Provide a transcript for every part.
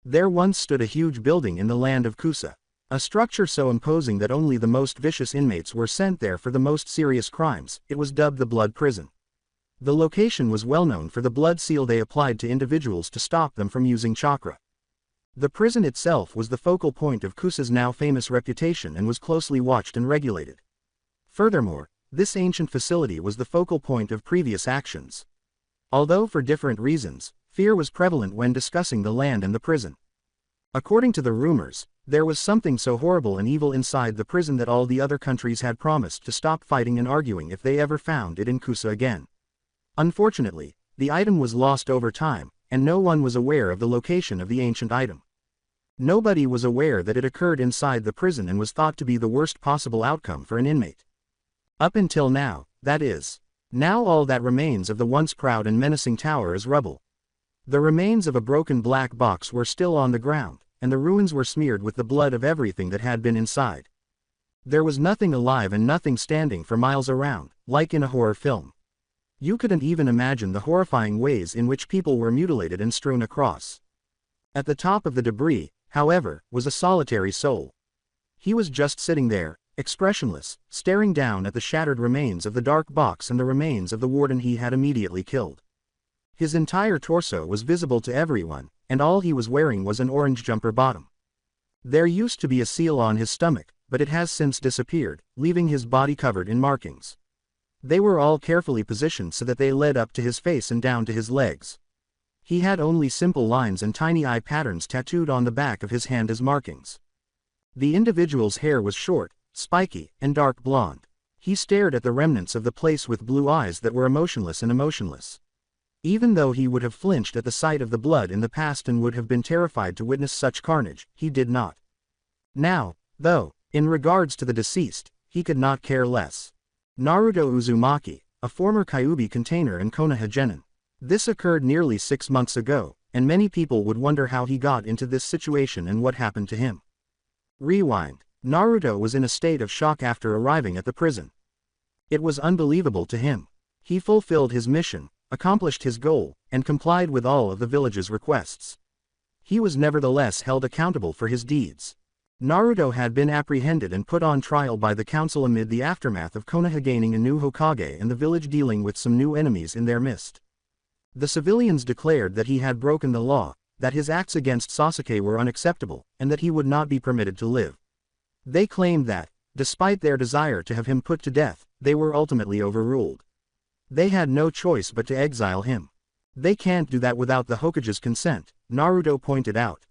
There once stood a huge building in the land of Kusa. A structure so imposing that only the most vicious inmates were sent there for the most serious crimes. It was dubbed the Blood Prison. The location was well known for the blood seal they applied to individuals to stop them from using chakra. The prison itself was the focal point of Kusa's now famous reputation and was closely watched and regulated. Furthermore, this ancient facility was the focal point of previous actions. Although for different reasons, fear was prevalent when discussing the land and the prison. According to the rumors, there was something so horrible and evil inside the prison that all the other countries had promised to stop fighting and arguing if they ever found it in Kusa again. Unfortunately, the item was lost over time, and no one was aware of the location of the ancient item. Nobody was aware that it occurred inside the prison and was thought to be the worst possible outcome for an inmate. Up until now, that is. Now all that remains of the once proud and menacing tower is rubble. The remains of a broken black box were still on the ground, and the ruins were smeared with the blood of everything that had been inside. There was nothing alive and nothing standing for miles around, like in a horror film. You couldn't even imagine the horrifying ways in which people were mutilated and strewn across. At the top of the debris, however, was a solitary soul. He was just sitting there, expressionless, staring down at the shattered remains of the dark box and the remains of the warden he had immediately killed. His entire torso was visible to everyone, and all he was wearing was an orange jumper bottom. There used to be a seal on his stomach, but it has since disappeared, leaving his body covered in markings. They were all carefully positioned so that they led up to his face and down to his legs. He had only simple lines and tiny eye patterns tattooed on the back of his hand as markings. The individual's hair was short, spiky, and dark blonde. He stared at the remnants of the place with blue eyes that were emotionless and emotionless. Even though he would have flinched at the sight of the blood in the past and would have been terrified to witness such carnage, he did not. Now, though, in regards to the deceased, he could not care less. Naruto Uzumaki, a former Kyuubi container in Konoha Genin. This occurred nearly 6 months ago, and many people would wonder how he got into this situation and what happened to him. Rewind. Naruto was in a state of shock after arriving at the prison. It was unbelievable to him. He fulfilled his mission, accomplished his goal, and complied with all of the village's requests. He was nevertheless held accountable for his deeds. Naruto had been apprehended and put on trial by the council amid the aftermath of Konoha gaining a new Hokage and the village dealing with some new enemies in their midst. The civilians declared that he had broken the law, that his acts against Sasuke were unacceptable, and that he would not be permitted to live. They claimed that, despite their desire to have him put to death, they were ultimately overruled. They had no choice but to exile him. They can't do that without the Hokage's consent, Naruto pointed out.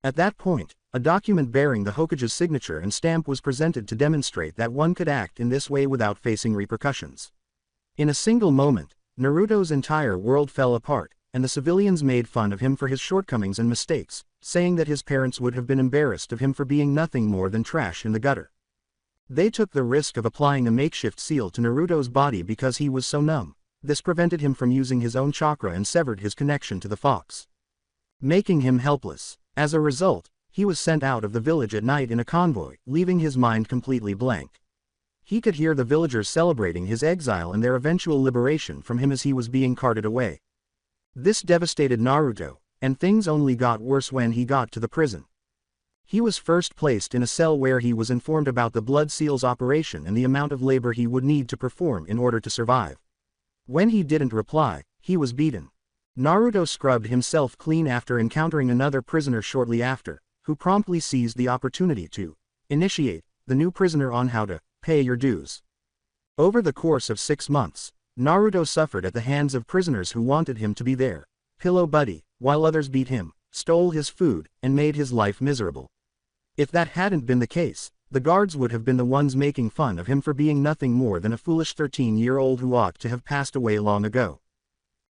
At that point, a document bearing the Hokage's signature and stamp was presented to demonstrate that one could act in this way without facing repercussions. In a single moment, Naruto's entire world fell apart, and the civilians made fun of him for his shortcomings and mistakes, saying that his parents would have been embarrassed of him for being nothing more than trash in the gutter. They took the risk of applying a makeshift seal to Naruto's body because he was so numb. This prevented him from using his own chakra and severed his connection to the fox, making him helpless. As a result, he was sent out of the village at night in a convoy, leaving his mind completely blank. He could hear the villagers celebrating his exile and their eventual liberation from him as he was being carted away. This devastated Naruto, and things only got worse when he got to the prison. He was first placed in a cell where he was informed about the blood seal's operation and the amount of labor he would need to perform in order to survive. When he didn't reply, he was beaten. Naruto scrubbed himself clean after encountering another prisoner shortly after, who promptly seized the opportunity to initiate the new prisoner on how to pay your dues. Over the course of 6 months, Naruto suffered at the hands of prisoners who wanted him to be their pillow buddy, while others beat him, stole his food, and made his life miserable. If that hadn't been the case, the guards would have been the ones making fun of him for being nothing more than a foolish 13-year-old who ought to have passed away long ago.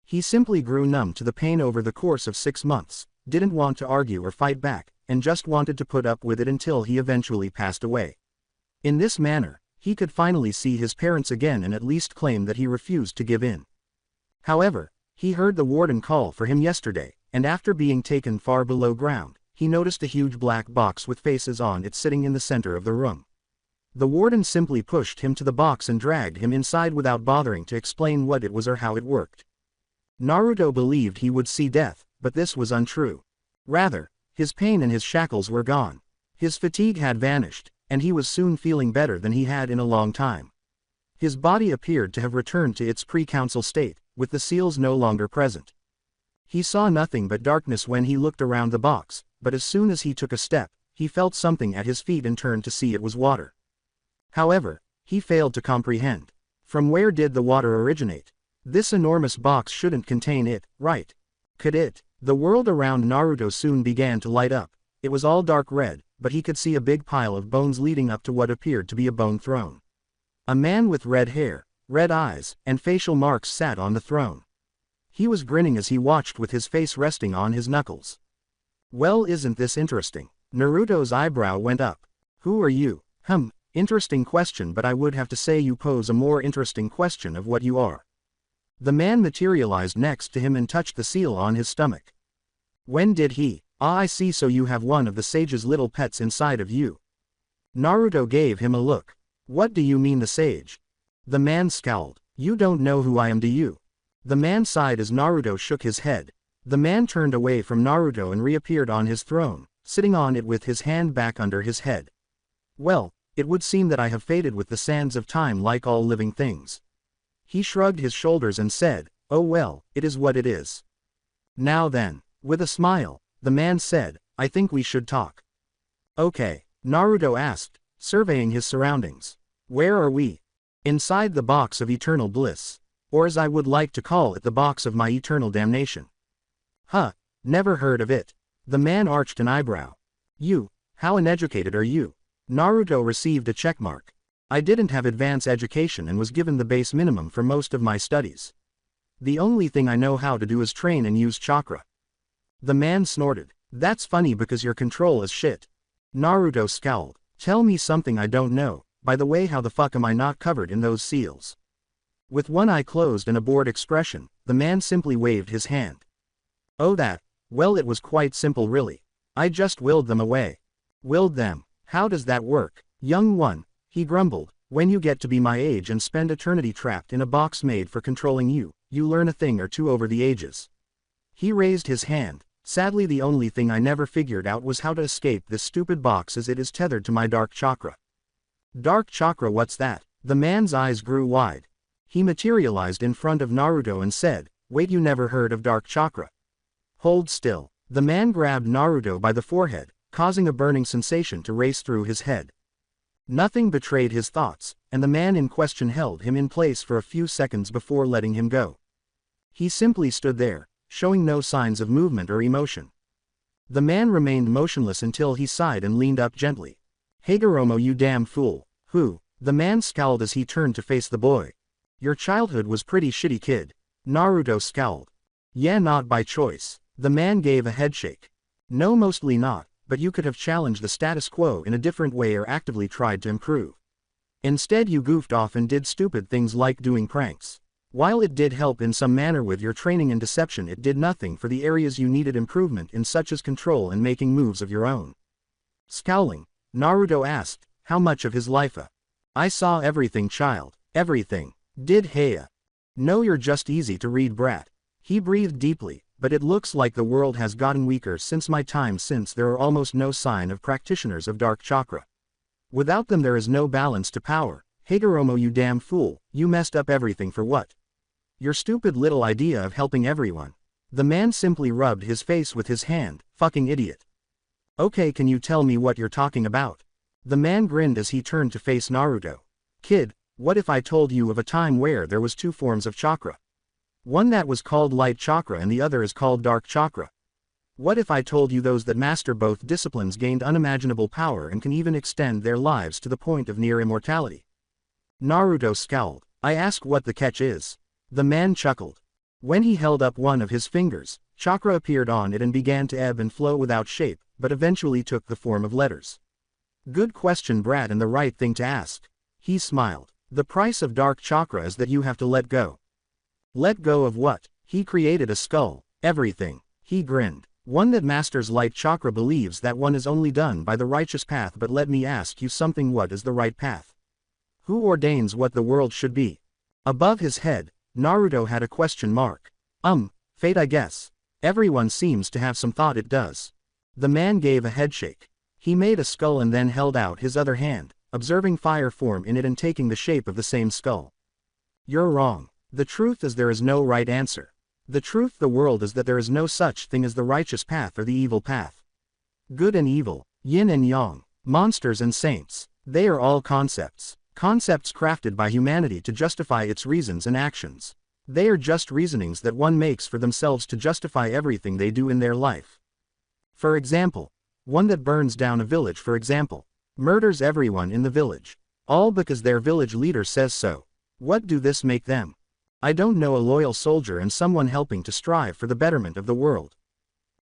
He simply grew numb to the pain over the course of 6 months, didn't want to argue or fight back, and just wanted to put up with it until he eventually passed away. In this manner, he could finally see his parents again and at least claim that he refused to give in. However, he heard the warden call for him yesterday, and after being taken far below ground, he noticed a huge black box with faces on it sitting in the center of the room. The warden simply pushed him to the box and dragged him inside without bothering to explain what it was or how it worked. Naruto believed he would see death, but this was untrue. Rather, His pain and his shackles were gone. His fatigue had vanished, and he was soon feeling better than he had in a long time. His body appeared to have returned to its pre-council state, with the seals no longer present. He saw nothing but darkness when he looked around the box, but as soon as he took a step, he felt something at his feet and turned to see it was water. However, he failed to comprehend. From where did the water originate? This enormous box shouldn't contain it, right? Could it? The world around Naruto soon began to light up. It was all dark red, but he could see a big pile of bones leading up to what appeared to be a bone throne. A man with red hair, red eyes, and facial marks sat on the throne. He was grinning as he watched with his face resting on his knuckles. Well, isn't this interesting? Naruto's eyebrow went up. Who are you? Interesting question, but I would have to say you pose a more interesting question of what you are. The man materialized next to him and touched the seal on his stomach. When did he? Ah, I see, so you have one of the sage's little pets inside of you. Naruto gave him a look. What do you mean, the sage? The man scowled. You don't know who I am, do you? The man sighed as Naruto shook his head. The man turned away from Naruto and reappeared on his throne, sitting on it with his hand back under his head. Well, it would seem that I have faded with the sands of time like all living things. He shrugged his shoulders and said, oh well, it is what it is. Now then, with a smile, the man said, I think we should talk. Okay, Naruto asked, surveying his surroundings. Where are we? Inside the box of eternal bliss. Or as I would like to call it, the box of my eternal damnation. Huh, never heard of it. The man arched an eyebrow. You, how uneducated are you? Naruto received a checkmark. I didn't have advanced education and was given the base minimum for most of my studies. The only thing I know how to do is train and use chakra. The man snorted. That's funny because your control is shit. Naruto scowled. Tell me something I don't know. By the way, how the fuck am I not covered in those seals? With one eye closed and a bored expression, the man simply waved his hand. Oh that, well, it was quite simple really. I just willed them away. Willed them? How does that work? Young one, he grumbled, when you get to be my age and spend eternity trapped in a box made for controlling you, you learn a thing or two over the ages. He raised his hand. Sadly, the only thing I never figured out was how to escape this stupid box as it is tethered to my dark chakra. Dark chakra, what's that? The man's eyes grew wide. He materialized in front of Naruto and said, wait, you never heard of dark chakra? Hold still. The man grabbed Naruto by the forehead, causing a burning sensation to race through his head. Nothing betrayed his thoughts, and the man in question held him in place for a few seconds before letting him go. He simply stood there, showing no signs of movement or emotion. The man remained motionless until he sighed and leaned up gently. Hagoromo, you damn fool. Who? The man scowled as he turned to face the boy. Your childhood was pretty shitty, kid. Naruto scowled. Yeah, not by choice. The man gave a headshake. No, mostly not, but you could have challenged the status quo in a different way or actively tried to improve. Instead, you goofed off and did stupid things like doing pranks. While it did help in some manner with your training and deception, it did nothing for the areas you needed improvement in, such as control and making moves of your own. Scowling, Naruto asked, how much of his life? I saw everything, child, everything. Did Heya? No, you're just easy to read, brat. He breathed deeply, but it looks like the world has gotten weaker since my time, since there are almost no sign of practitioners of dark chakra. Without them there is no balance to power. Hagoromo, you damn fool, you messed up everything for what? Your stupid little idea of helping everyone. The man simply rubbed his face with his hand. Fucking idiot. Okay, can you tell me what you're talking about? The man grinned as he turned to face Naruto. Kid, what if I told you of a time where there was two forms of chakra? One that was called light chakra and the other is called dark chakra. What if I told you those that master both disciplines gained unimaginable power and can even extend their lives to the point of near immortality? Naruto scowled. I ask what the catch is. The man chuckled. When he held up one of his fingers, chakra appeared on it and began to ebb and flow without shape, but eventually took the form of letters. Good question, brat, and the right thing to ask. He smiled. The price of dark chakra is that you have to let go. Let go of what? He created a skull. Everything. He grinned. One that masters light chakra believes that one is only done by the righteous path, but let me ask you something, what is the right path? Who ordains what the world should be? Above his head, Naruto had a question mark. Fate, I guess. Everyone seems to have some thought, it does. The man gave a headshake. He made a skull and then held out his other hand, observing fire form in it and taking the shape of the same skull. You're wrong. The truth is there is no right answer. The truth of the world is that there is no such thing as the righteous path or the evil path. Good and evil, yin and yang, monsters and saints, they are all concepts. Concepts crafted by humanity to justify its reasons and actions. They are just reasonings that one makes for themselves to justify everything they do in their life. For example, one that burns down a village, for example, murders everyone in the village, all because their village leader says so. What do this make them? I don't know, a loyal soldier and someone helping to strive for the betterment of the world.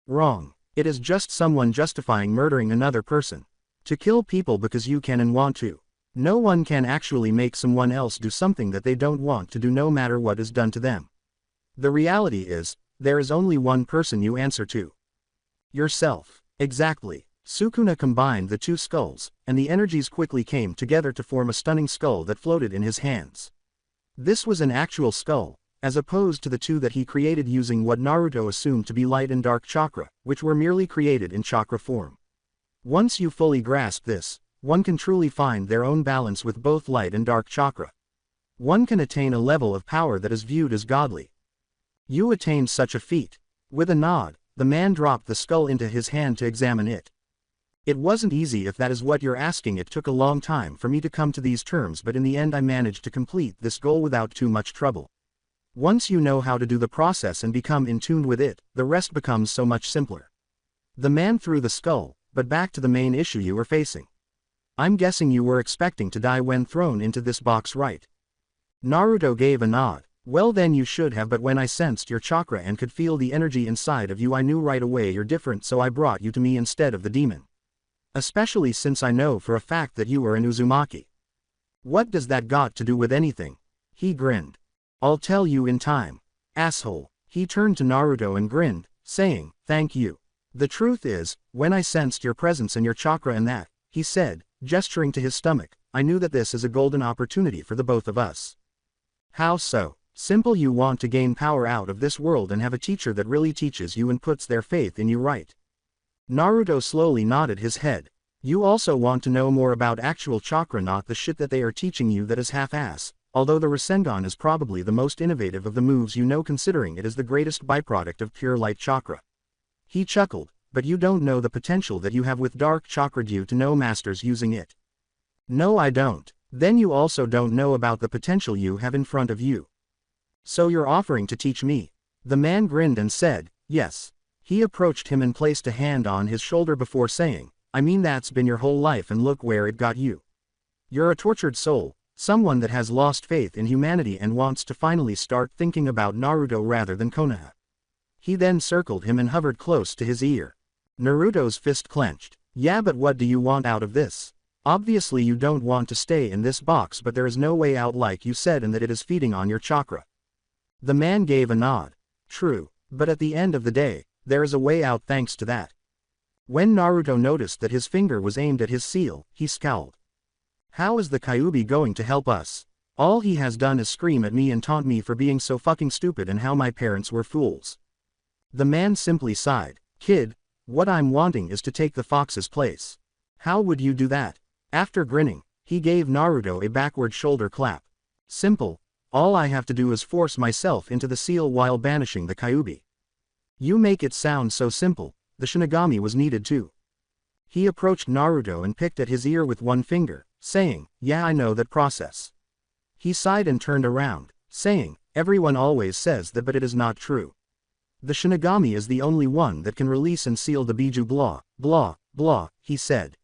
Wrong. It is just someone justifying murdering another person. To kill people because you can and want to. No one can actually make someone else do something that they don't want to do, no matter what is done to them. The reality is, there is only one person you answer to. Yourself. Exactly. Sukuna combined the two skulls, and the energies quickly came together to form a stunning skull that floated in his hands. This was an actual skull, as opposed to the two that he created using what Naruto assumed to be light and dark chakra, which were merely created in chakra form. Once you fully grasp this, one can truly find their own balance with both light and dark chakra. One can attain a level of power that is viewed as godly. You attained such a feat. With a nod, the man dropped the skull into his hand to examine it. It wasn't easy if that is what you're asking. It took a long time for me to come to these terms, but in the end I managed to complete this goal without too much trouble. Once you know how to do the process and become in tune with it, the rest becomes so much simpler. The man threw the skull, but back to the main issue you were facing. I'm guessing you were expecting to die when thrown into this box, right? Naruto gave a nod. Well then you should have, but when I sensed your chakra and could feel the energy inside of you I knew right away you're different, so I brought you to me instead of the demon. Especially since I know for a fact that you are an Uzumaki. What does that got to do with anything? He grinned. I'll tell you in time. Asshole. He turned to Naruto and grinned, saying, thank you. The truth is, when I sensed your presence and your chakra and that, he said, gesturing to his stomach, I knew that this is a golden opportunity for the both of us. How so? Simple. You want to gain power out of this world and have a teacher that really teaches you and puts their faith in you, right? Naruto slowly nodded his head. You also want to know more about actual chakra, not the shit that they are teaching you that is half-ass, although the Rasengan is probably the most innovative of the moves you know, considering it is the greatest byproduct of pure light chakra. He chuckled. But you don't know the potential that you have with dark chakra due to no masters using it. No, I don't. Then you also don't know about the potential you have in front of you. So you're offering to teach me? The man grinned and said, yes. He approached him and placed a hand on his shoulder before saying, I mean that's been your whole life and look where it got you. You're a tortured soul, someone that has lost faith in humanity and wants to finally start thinking about Naruto rather than Konoha. He then circled him and hovered close to his ear. Naruto's fist clenched. Yeah, but what do you want out of this? Obviously you don't want to stay in this box, but there is no way out like you said, and that it is feeding on your chakra. The man gave a nod. True, but at the end of the day, there is a way out thanks to that. When Naruto noticed that his finger was aimed at his seal, he scowled. How is the Kyuubi going to help us? All he has done is scream at me and taunt me for being so fucking stupid and how my parents were fools. The man simply sighed. Kid, what I'm wanting is to take the fox's place. How would you do that? After grinning, he gave Naruto a backward shoulder clap. Simple. All I have to do is force myself into the seal while banishing the Kyuubi. You make it sound so simple. The Shinigami was needed too. He approached Naruto and picked at his ear with one finger, saying, yeah, I know that process. He sighed and turned around, saying, everyone always says that, but it is not true. The Shinigami is the only one that can release and seal the Biju, blah, blah, blah, he said.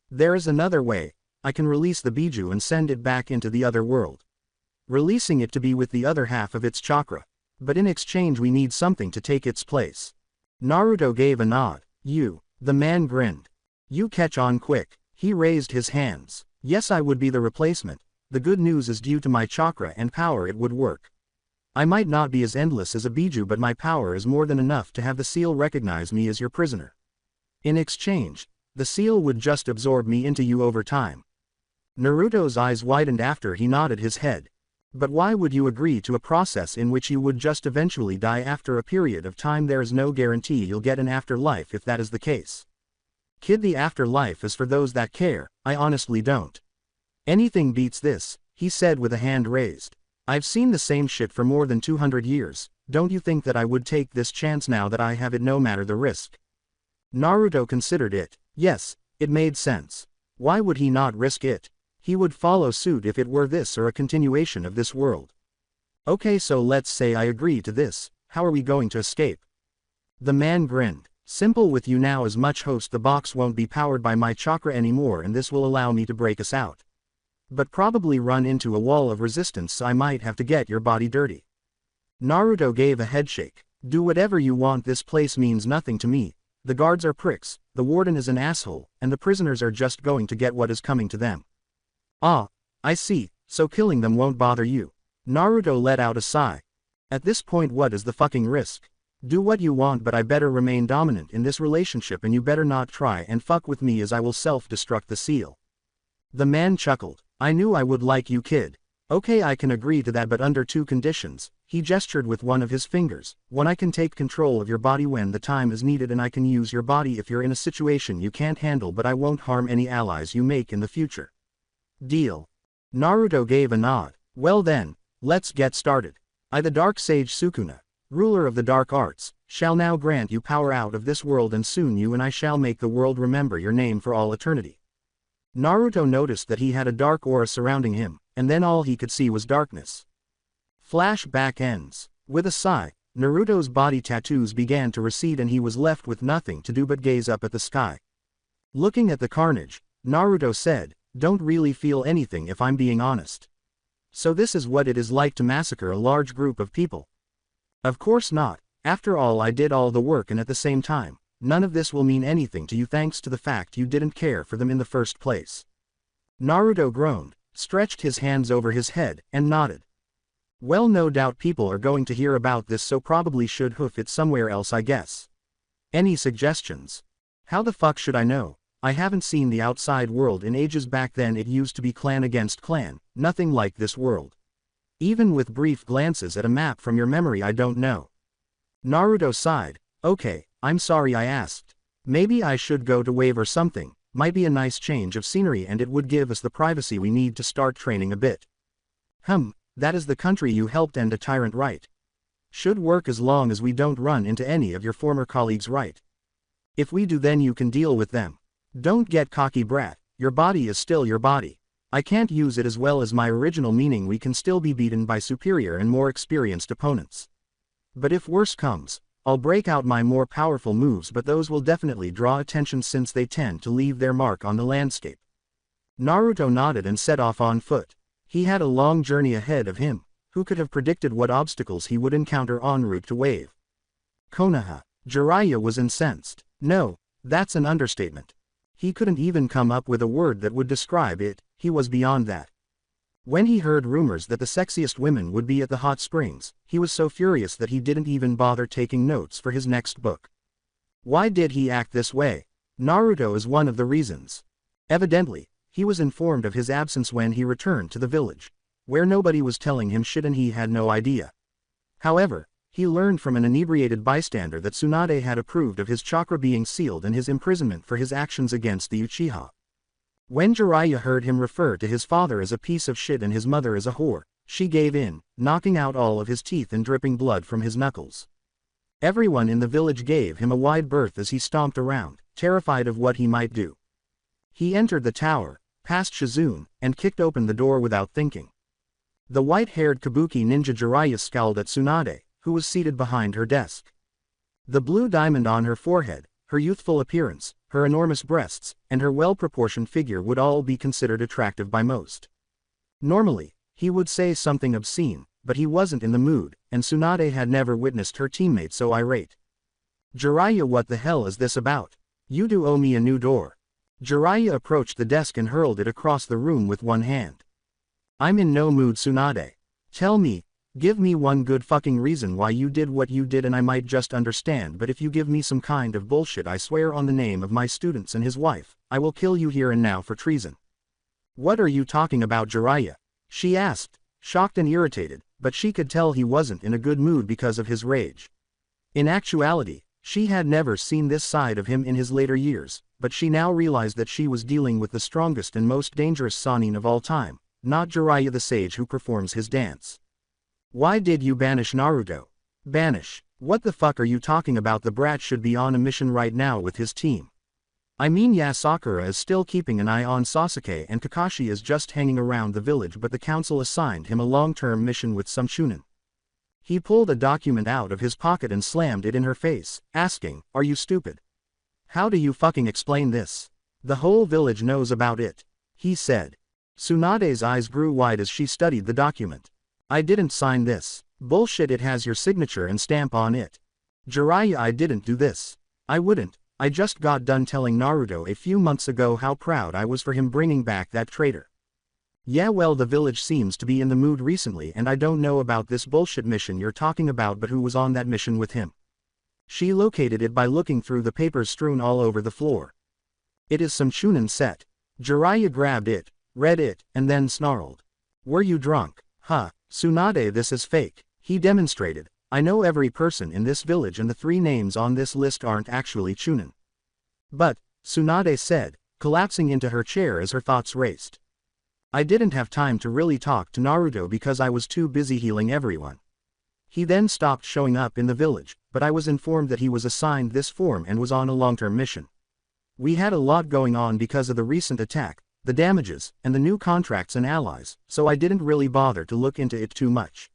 There is another way. I can release the Biju and send it back into the other world, releasing it to be with the other half of its chakra. But in exchange we need something to take its place. Naruto gave a nod. You. The man grinned. You catch on quick. He raised his hands. Yes, I would be the replacement. The good news is due to my chakra and power it would work. I might not be as endless as a Biju, but my power is more than enough to have the seal recognize me as your prisoner. In exchange, the seal would just absorb me into you over time. Naruto's eyes widened after he nodded his head. But why would you agree to a process in which you would just eventually die after a period of time? There is no guarantee you'll get an afterlife if that is the case. Kid, the afterlife is for those that care, I honestly don't. Anything beats this, he said with a hand raised. I've seen the same shit for more than 200 years, don't you think that I would take this chance now that I have it no matter the risk? Naruto considered it. Yes, it made sense. Why would he not risk it? He would follow suit if it were this or a continuation of this world. Okay, so let's say I agree to this, how are we going to escape? The man grinned. Simple, with you now as much host, the box won't be powered by my chakra anymore and this will allow me to break us out. But probably run into a wall of resistance, so I might have to get your body dirty. Naruto gave a headshake. Do whatever you want, this place means nothing to me. The guards are pricks, the warden is an asshole, and the prisoners are just going to get what is coming to them. Ah, I see, so killing them won't bother you. Naruto let out a sigh. At this point, what is the fucking risk? Do what you want, but I better remain dominant in this relationship and you better not try and fuck with me, as I will self-destruct the seal. The man chuckled. I knew I would like you, kid. Okay, I can agree to that, but under two conditions. He gestured with one of his fingers. One, I can take control of your body when the time is needed, and I can use your body if you're in a situation you can't handle, but I won't harm any allies you make in the future. Deal. Naruto gave a nod. Well then, let's get started. I, the Dark Sage Sukuna, ruler of the dark arts, shall now grant you power out of this world, and soon you and I shall make the world remember your name for all eternity. Naruto noticed that he had a dark aura surrounding him, and then all he could see was darkness. Flashback ends. With a sigh, Naruto's body tattoos began to recede and he was left with nothing to do but gaze up at the sky. Looking at the carnage, Naruto said, don't really feel anything if I'm being honest. So this is what it is like to massacre a large group of people? Of course not. After all, I did all the work, and at the same time, none of this will mean anything to you thanks to the fact you didn't care for them in the first place. Naruto groaned, stretched his hands over his head, and nodded. Well, no doubt people are going to hear about this, so probably should hoof it somewhere else, I guess. Any suggestions? How the fuck should I know? I haven't seen the outside world in ages. Back then it used to be clan against clan, nothing like this world. Even with brief glances at a map from your memory, I don't know. Naruto sighed. Okay, I'm sorry I asked. Maybe I should go to Wave or something, might be a nice change of scenery and it would give us the privacy we need to start training a bit. That is the country you helped end a tyrant, right? Should work as long as we don't run into any of your former colleagues, right? If we do, then you can deal with them. Don't get cocky, brat, your body is still your body. I can't use it as well as my original, meaning we can still be beaten by superior and more experienced opponents. But if worse comes, I'll break out my more powerful moves, but those will definitely draw attention since they tend to leave their mark on the landscape. Naruto nodded and set off on foot. He had a long journey ahead of him. Who could have predicted what obstacles he would encounter en route to Wave? Konoha. Jiraiya was incensed. No, that's an understatement. He couldn't even come up with a word that would describe it. He was beyond that. When he heard rumors that the sexiest women would be at the hot springs, he was so furious that he didn't even bother taking notes for his next book. Why did he act this way? Naruto is one of the reasons. Evidently, he was informed of his absence when he returned to the village, where nobody was telling him shit and he had no idea. However, he learned from an inebriated bystander that Tsunade had approved of his chakra being sealed and his imprisonment for his actions against the Uchiha. When Jiraiya heard him refer to his father as a piece of shit and his mother as a whore, she gave in, knocking out all of his teeth and dripping blood from his knuckles. Everyone in the village gave him a wide berth as he stomped around, terrified of what he might do. He entered the tower, past Shizune, and kicked open the door without thinking. The white-haired kabuki ninja Jiraiya scowled at Tsunade, who was seated behind her desk. The blue diamond on her forehead, her youthful appearance, her enormous breasts, and her well-proportioned figure would all be considered attractive by most. Normally, he would say something obscene, but he wasn't in the mood, and Tsunade had never witnessed her teammate so irate. Jiraiya, what the hell is this about? You do owe me a new door. Jiraiya approached the desk and hurled it across the room with one hand. I'm in no mood, Tsunade. Tell me, give me one good fucking reason why you did what you did and I might just understand, but if you give me some kind of bullshit, I swear on the name of my students and his wife, I will kill you here and now for treason. What are you talking about, Jiraiya? She asked, shocked and irritated, but she could tell he wasn't in a good mood because of his rage. In actuality, She had never seen this side of him in his later years, but she now realized that she was dealing with the strongest and most dangerous Sannin of all time, not Jiraiya the sage who performs his dance. Why did you banish Naruto? Banish? What the fuck are you talking about? The brat should be on a mission right now with his team. I mean, yeah, Sakura is still keeping an eye on Sasuke and Kakashi is just hanging around the village, but the council assigned him a long-term mission with some Chunin. He pulled a document out of his pocket and slammed it in her face, asking, "Are you stupid? How do you fucking explain this? The whole village knows about it," he said. Tsunade's eyes grew wide as she studied the document. "I didn't sign this. Bullshit, it has your signature and stamp on it. Jiraiya, I didn't do this. I wouldn't. I just got done telling Naruto a few months ago how proud I was for him bringing back that traitor. Yeah, well, the village seems to be in the mood recently and I don't know about this bullshit mission you're talking about, but who was on that mission with him?" She located it by looking through the papers strewn all over the floor. "It is some Chunin set." Jiraiya grabbed it, read it, and then snarled. "Were you drunk? Huh, Tsunade, this is fake," he demonstrated. "I know every person in this village and the 3 names on this list aren't actually Chunin." "But," Tsunade said, collapsing into her chair as her thoughts raced. "I didn't have time to really talk to Naruto because I was too busy healing everyone. He then stopped showing up in the village, but I was informed that he was assigned this form and was on a long-term mission. We had a lot going on because of the recent attack, the damages, and the new contracts and allies, so I didn't really bother to look into it too much.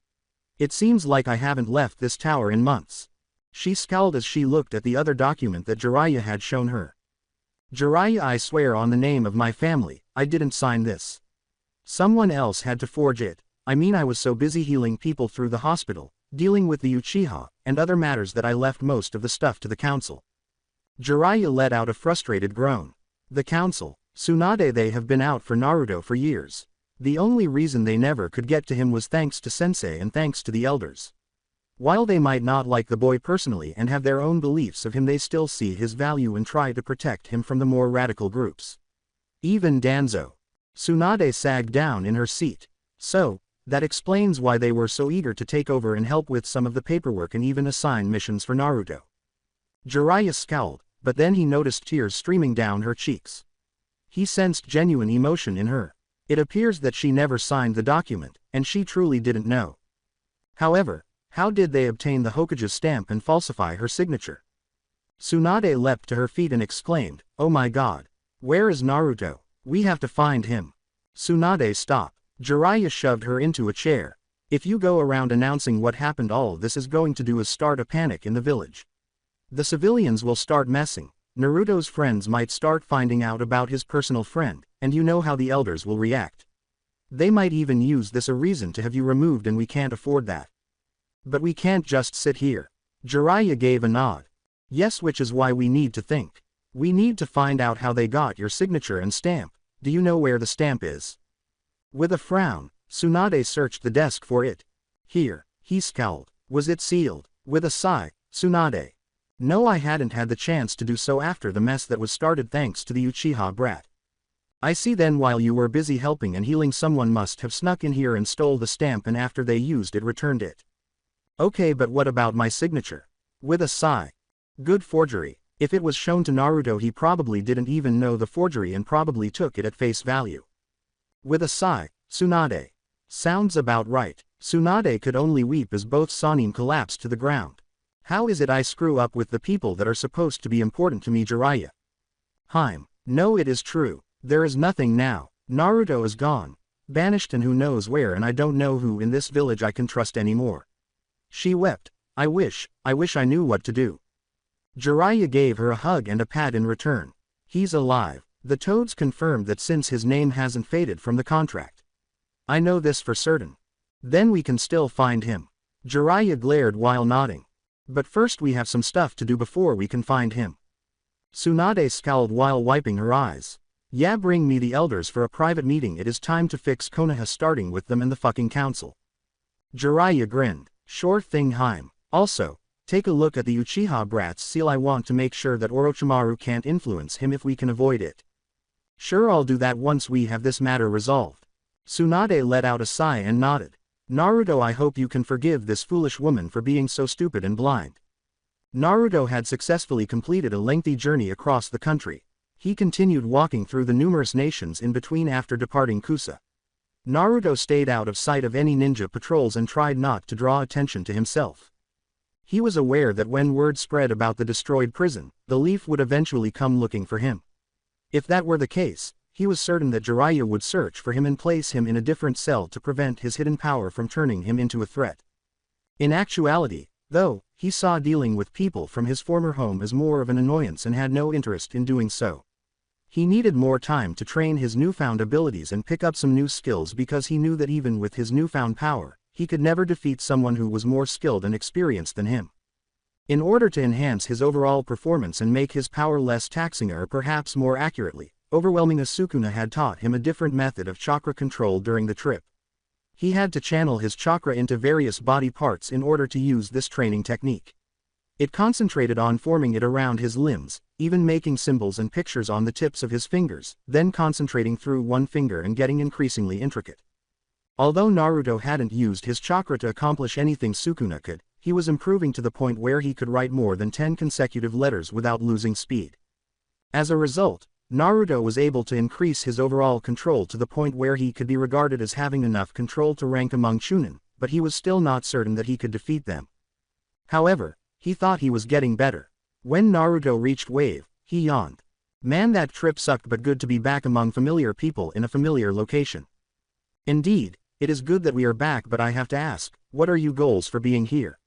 It seems like I haven't left this tower in months." She scowled as she looked at the other document that Jiraiya had shown her. "Jiraiya, I swear on the name of my family, I didn't sign this. Someone else had to forge it. I mean, I was so busy healing people through the hospital, dealing with the Uchiha, and other matters that I left most of the stuff to the council." Jiraiya let out a frustrated groan. "The council? Tsunade, they have been out for Naruto for years. The only reason they never could get to him was thanks to Sensei and thanks to the elders. While they might not like the boy personally and have their own beliefs of him, they still see his value and try to protect him from the more radical groups. Even Danzo." Tsunade sagged down in her seat. "So, that explains why they were so eager to take over and help with some of the paperwork and even assign missions for Naruto." Jiraiya scowled, but then he noticed tears streaming down her cheeks. He sensed genuine emotion in her. It appears that she never signed the document, and she truly didn't know. However, how did they obtain the Hokage's stamp and falsify her signature? Tsunade leapt to her feet and exclaimed, "Oh my god! Where is Naruto? We have to find him." Tsunade, stop. Jiraiya shoved her into a chair. "If you go around announcing what happened, all this is going to do is start a panic in the village. The civilians will start messing. Naruto's friends might start finding out about his personal friend, and you know how the elders will react. They might even use this a reason to have you removed, and we can't afford that. But we can't just sit here." Jiraiya gave a nod. "Yes, which is why we need to think. We need to find out how they got your signature and stamp. Do you know where the stamp is?" With a frown, Tsunade searched the desk for it. "Here," he scowled. "Was it sealed?" With a sigh, Tsunade. "No, I hadn't had the chance to do so after the mess that was started thanks to the Uchiha brat." "I see, then while you were busy helping and healing, someone must have snuck in here and stole the stamp, and after they used it, returned it. Okay, but what about my signature?" With a sigh. "Good forgery. If it was shown to Naruto, he probably didn't even know the forgery and probably took it at face value." With a sigh, Tsunade. "Sounds about right." Tsunade could only weep as both Sannin collapsed to the ground. "How is it I screw up with the people that are supposed to be important to me, Jiraiya?" "Harem. No, it is true. There is nothing now. Naruto is gone. Banished and who knows where, and I don't know who in this village I can trust anymore." She wept. I wish I knew what to do." Jiraiya gave her a hug and a pat in return. "He's alive. The Toads confirmed that since his name hasn't faded from the contract. I know this for certain. Then we can still find him." Jiraiya glared while nodding. "But first we have some stuff to do before we can find him." Tsunade scowled while wiping her eyes. "Yeah, bring me the elders for a private meeting. It is time to fix Konoha, starting with them and the fucking council." Jiraiya grinned. "Sure thing, Harem. Also, take a look at the Uchiha brat's seal. I want to make sure that Orochimaru can't influence him if we can avoid it." "Sure, I'll do that once we have this matter resolved." Tsunade let out a sigh and nodded. "Naruto, I hope you can forgive this foolish woman for being so stupid and blind." Naruto had successfully completed a lengthy journey across the country. He continued walking through the numerous nations in between after departing Kusa. Naruto stayed out of sight of any ninja patrols and tried not to draw attention to himself. He was aware that when word spread about the destroyed prison, the Leaf would eventually come looking for him. If that were the case, he was certain that Jiraiya would search for him and place him in a different cell to prevent his hidden power from turning him into a threat. In actuality, though, he saw dealing with people from his former home as more of an annoyance and had no interest in doing so. He needed more time to train his newfound abilities and pick up some new skills because he knew that even with his newfound power, he could never defeat someone who was more skilled and experienced than him. In order to enhance his overall performance and make his power less taxing or perhaps more accurately, overwhelming Sukuna had taught him a different method of chakra control during the trip. He had to channel his chakra into various body parts in order to use this training technique. It concentrated on forming it around his limbs, even making symbols and pictures on the tips of his fingers, then concentrating through one finger and getting increasingly intricate. Although Naruto hadn't used his chakra to accomplish anything Sukuna could, he was improving to the point where he could write more than 10 consecutive letters without losing speed. As a result, Naruto was able to increase his overall control to the point where he could be regarded as having enough control to rank among Chunin, but he was still not certain that he could defeat them. However, he thought he was getting better. When Naruto reached Wave, he yawned. Man, that trip sucked, but good to be back among familiar people in a familiar location. Indeed, it is good that we are back, but I have to ask, what are your goals for being here?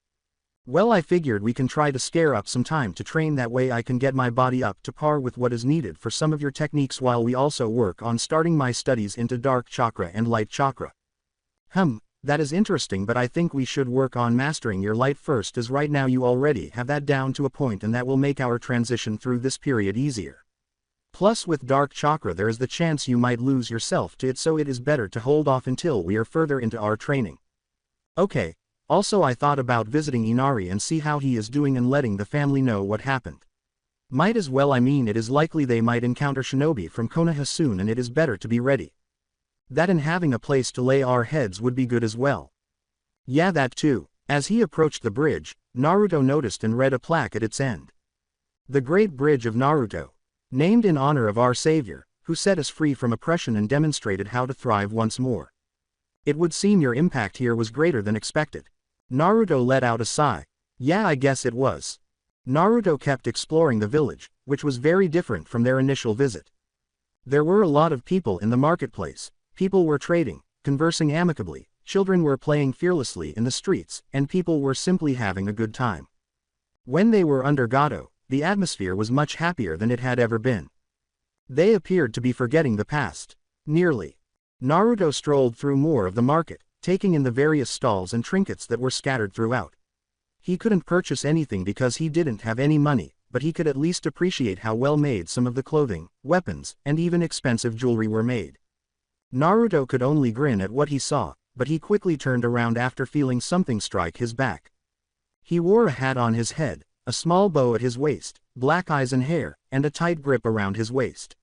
Well, I figured we can try to scare up some time to train, that way I can get my body up to par with what is needed for some of your techniques while we also work on starting my studies into dark chakra and light chakra. That is interesting, but I think we should work on mastering your light first, as right now you already have that down to a point, and that will make our transition through this period easier. Plus, with dark chakra there is the chance you might lose yourself to it, so it is better to hold off until we are further into our training. Okay, also I thought about visiting Inari and see how he is doing and letting the family know what happened. Might as well, I mean, it is likely they might encounter shinobi from Konoha soon, and it is better to be ready. That and having a place to lay our heads would be good as well. Yeah, that too. As he approached the bridge, Naruto noticed and read a plaque at its end. The Great Bridge of Naruto. Named in honor of our Savior, who set us free from oppression and demonstrated how to thrive once more. It would seem your impact here was greater than expected. Naruto let out a sigh. Yeah, I guess it was. Naruto kept exploring the village, which was very different from their initial visit. There were a lot of people in the marketplace. People were trading, conversing amicably, children were playing fearlessly in the streets, and people were simply having a good time. When they were under Gato, the atmosphere was much happier than it had ever been. They appeared to be forgetting the past. Nearly. Naruto strolled through more of the market, taking in the various stalls and trinkets that were scattered throughout. He couldn't purchase anything because he didn't have any money, but he could at least appreciate how well made some of the clothing, weapons, and even expensive jewelry were made. Naruto could only grin at what he saw, but he quickly turned around after feeling something strike his back. He wore a hat on his head, a small bow at his waist, black eyes and hair, and a tight grip around his waist.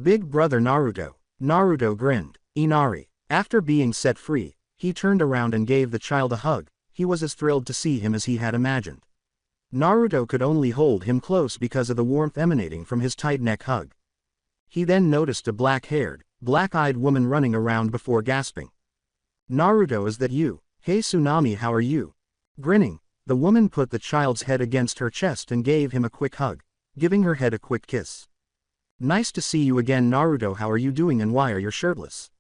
Big brother Naruto. Naruto grinned. Inari. After being set free, he turned around and gave the child a hug. He was as thrilled to see him as he had imagined. Naruto could only hold him close because of the warmth emanating from his tight neck hug. He then noticed a black-haired, black-eyed woman running around before gasping. Naruto, is that you? Hey Tsunami, how are you? Grinning, the woman put the child's head against her chest and gave him a quick hug, giving her head a quick kiss. Nice to see you again, Naruto. How are you doing and why are you shirtless?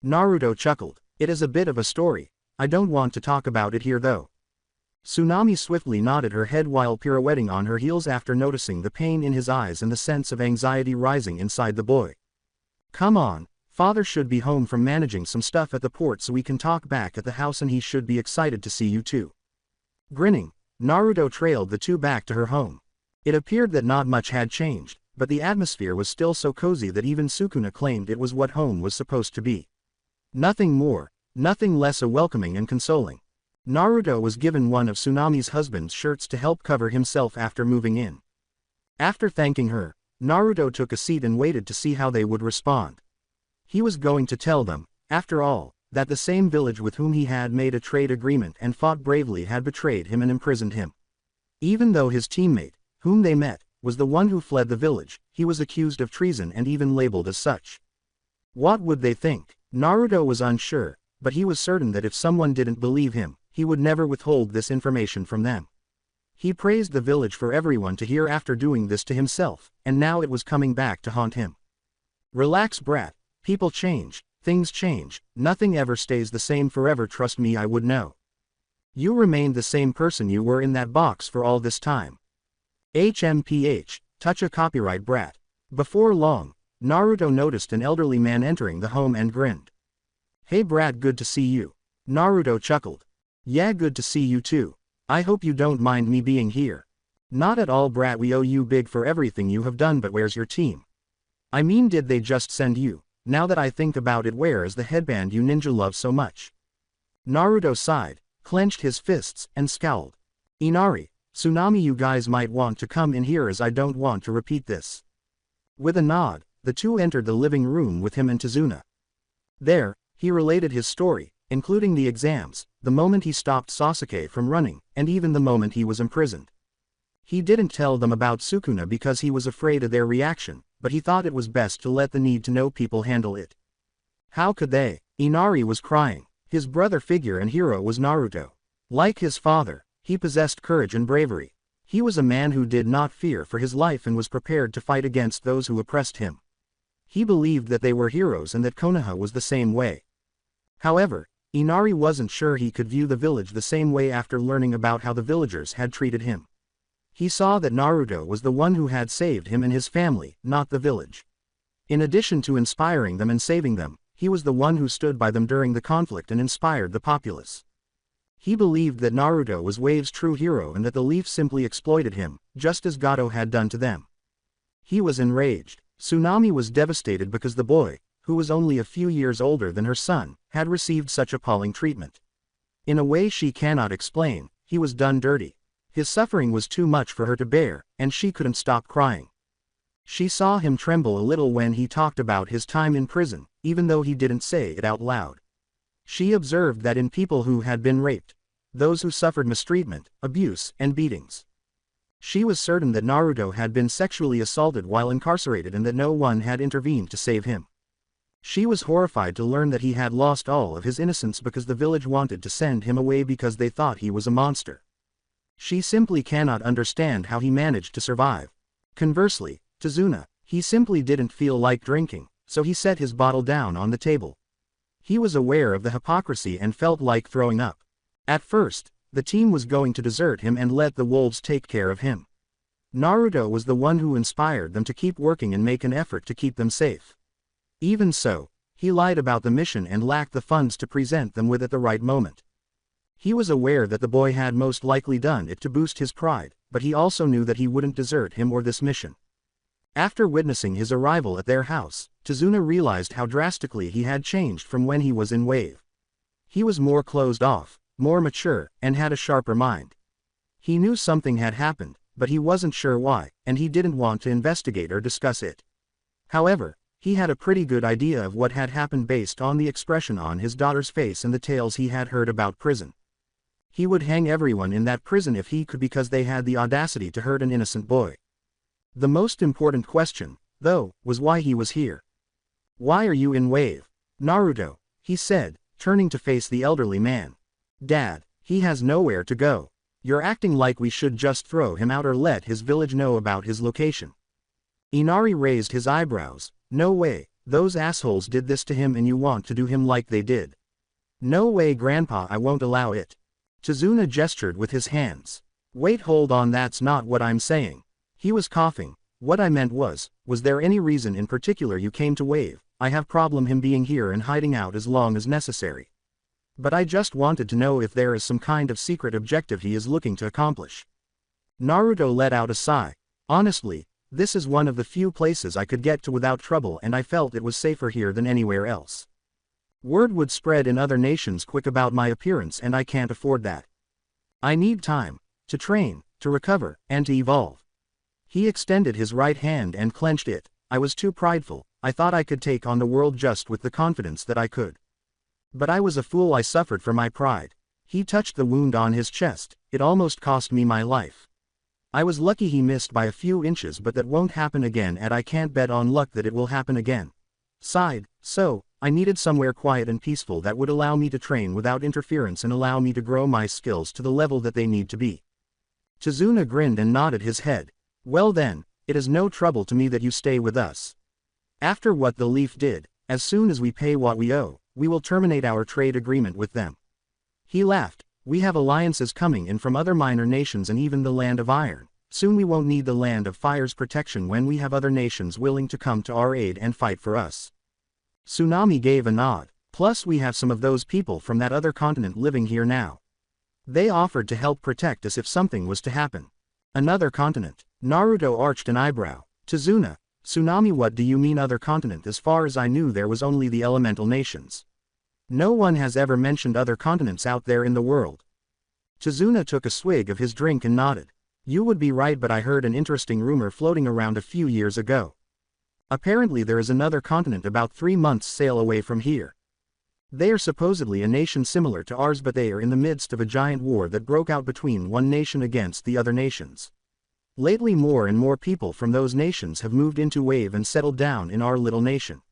Naruto chuckled. It is a bit of a story. I don't want to talk about it here though. Tsunami swiftly nodded her head while pirouetting on her heels after noticing the pain in his eyes and the sense of anxiety rising inside the boy. Come on, father should be home from managing some stuff at the port, so we can talk back at the house, and he should be excited to see you too. Grinning, Naruto trailed the two back to her home. It appeared that not much had changed, but the atmosphere was still so cozy that even Sukuna claimed it was what home was supposed to be. Nothing more, nothing less welcoming and consoling. Naruto was given one of Tsunami's husband's shirts to help cover himself after moving in. After thanking her, Naruto took a seat and waited to see how they would respond. He was going to tell them, after all, that the same village with whom he had made a trade agreement and fought bravely had betrayed him and imprisoned him. Even though his teammate, whom they met, was the one who fled the village, he was accused of treason and even labeled as such. What would they think? Naruto was unsure, but he was certain that if someone didn't believe him, he would never withhold this information from them. He praised the village for everyone to hear after doing this to himself, and now it was coming back to haunt him. Relax, brat. People change, things change, nothing ever stays the same forever, trust me, I would know. You remained the same person you were in that box for all this time. HMPH, touch a copyright, brat. Before long, Naruto noticed an elderly man entering the home and grinned. Hey brat, good to see you. Naruto chuckled. Yeah, good to see you too. I hope you don't mind me being here. Not at all, brat, we owe you big for everything you have done, but where's your team? I mean, did they just send you? Now that I think about it, where is the headband you ninja love so much? Naruto sighed, clenched his fists, and scowled. Inari, Tsunami, you guys might want to come in here as I don't want to repeat this. With a nod, the two entered the living room with him and Tazuna. There, he related his story, including the exams, the moment he stopped Sasuke from running, and even the moment he was imprisoned. He didn't tell them about Sukuna because he was afraid of their reaction, but he thought it was best to let the need-to-know people handle it. How could they? Inari was crying. His brother figure and hero was Naruto. Like his father, he possessed courage and bravery. He was a man who did not fear for his life and was prepared to fight against those who oppressed him. He believed that they were heroes and that Konoha was the same way. However, Inari wasn't sure he could view the village the same way after learning about how the villagers had treated him. He saw that Naruto was the one who had saved him and his family, not the village. In addition to inspiring them and saving them, he was the one who stood by them during the conflict and inspired the populace. He believed that Naruto was Wave's true hero and that the Leaf simply exploited him, just as Gato had done to them. He was enraged. Tsunami was devastated because the boy, who was only a few years older than her son, had received such appalling treatment. In a way she cannot explain, he was done dirty. His suffering was too much for her to bear, and she couldn't stop crying. She saw him tremble a little when he talked about his time in prison, even though he didn't say it out loud. She observed that in people who had been raped, those who suffered mistreatment, abuse, and beatings. She was certain that Naruto had been sexually assaulted while incarcerated and that no one had intervened to save him. She was horrified to learn that he had lost all of his innocence because the village wanted to send him away because they thought he was a monster. She simply cannot understand how he managed to survive. Conversely, Tazuna, he simply didn't feel like drinking, so he set his bottle down on the table. He was aware of the hypocrisy and felt like throwing up. At first, the team was going to desert him and let the wolves take care of him. Naruto was the one who inspired them to keep working and make an effort to keep them safe. Even so, he lied about the mission and lacked the funds to present them with at the right moment. He was aware that the boy had most likely done it to boost his pride, but he also knew that he wouldn't desert him or this mission. After witnessing his arrival at their house, Tazuna realized how drastically he had changed from when he was in Wave. He was more closed off, more mature, and had a sharper mind. He knew something had happened, but he wasn't sure why, and he didn't want to investigate or discuss it. However, he had a pretty good idea of what had happened based on the expression on his daughter's face and the tales he had heard about prison. He would hang everyone in that prison if he could because they had the audacity to hurt an innocent boy. The most important question, though, was why he was here. Why are you in Wave? Naruto, he said, turning to face the elderly man. Dad, he has nowhere to go. You're acting like we should just throw him out or let his village know about his location. Inari raised his eyebrows. No way, those assholes did this to him and you want to do him like they did. No way, Grandpa, I won't allow it. Tazuna gestured with his hands. Wait, hold on, that's not what I'm saying. He was coughing. What I meant was there any reason in particular you came to Wave? I have problem him being here and hiding out as long as necessary. But I just wanted to know if there is some kind of secret objective he is looking to accomplish. Naruto let out a sigh. Honestly, this is one of the few places I could get to without trouble and I felt it was safer here than anywhere else. Word would spread in other nations quick about my appearance and I can't afford that. I need time to train, to recover, and to evolve. He extended his right hand and clenched it. I was too prideful. I thought I could take on the world just with the confidence that I could. But I was a fool, I suffered for my pride. He touched the wound on his chest. It almost cost me my life. I was lucky he missed by a few inches, but that won't happen again, and I can't bet on luck that it will happen again. Sighed. So, I needed somewhere quiet and peaceful that would allow me to train without interference and allow me to grow my skills to the level that they need to be. Chizuna grinned and nodded his head. Well then, it is no trouble to me that you stay with us. After what the Leaf did, as soon as we pay what we owe, we will terminate our trade agreement with them. He laughed. We have alliances coming in from other minor nations and even the Land of Iron. Soon we won't need the Land of Fire's protection when we have other nations willing to come to our aid and fight for us. Tsunami gave a nod. Plus we have some of those people from that other continent living here now. They offered to help protect us if something was to happen. Another continent. Naruto arched an eyebrow. Chizuna, Tsunami, what do you mean other continent? As far as I knew there was only the elemental nations. No one has ever mentioned other continents out there in the world. Chizuna took a swig of his drink and nodded. You would be right, but I heard an interesting rumor floating around a few years ago. Apparently there is another continent about 3 months' sail away from here. They are supposedly a nation similar to ours, but they are in the midst of a giant war that broke out between one nation against the other nations. Lately more and more people from those nations have moved into Wave and settled down in our little nation.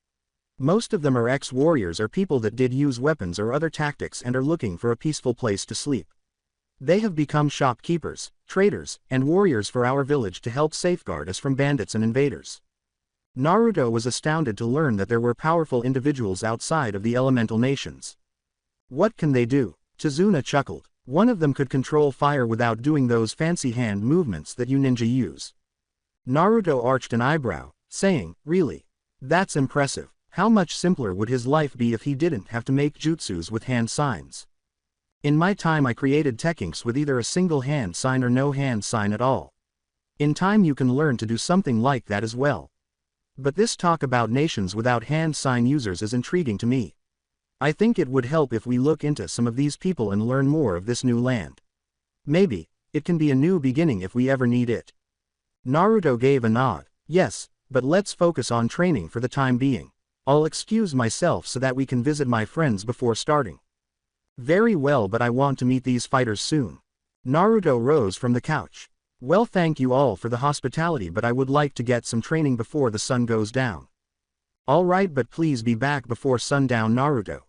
Most of them are ex-warriors or people that did use weapons or other tactics and are looking for a peaceful place to sleep. They have become shopkeepers, traders, and warriors for our village to help safeguard us from bandits and invaders. Naruto was astounded to learn that there were powerful individuals outside of the elemental nations. What can they do? Chizuna chuckled. One of them could control fire without doing those fancy hand movements that you ninja use. Naruto arched an eyebrow, saying, really? That's impressive. How much simpler would his life be if he didn't have to make jutsus with hand signs? In my time I created techniques with either a single hand sign or no hand sign at all. In time you can learn to do something like that as well. But this talk about nations without hand sign users is intriguing to me. I think it would help if we look into some of these people and learn more of this new land. Maybe, it can be a new beginning if we ever need it. Naruto gave a nod. Yes, but let's focus on training for the time being. I'll excuse myself so that we can visit my friends before starting. Very well, but I want to meet these fighters soon. Naruto rose from the couch. Well, thank you all for the hospitality, but I would like to get some training before the sun goes down. All right, but please be back before sundown, Naruto.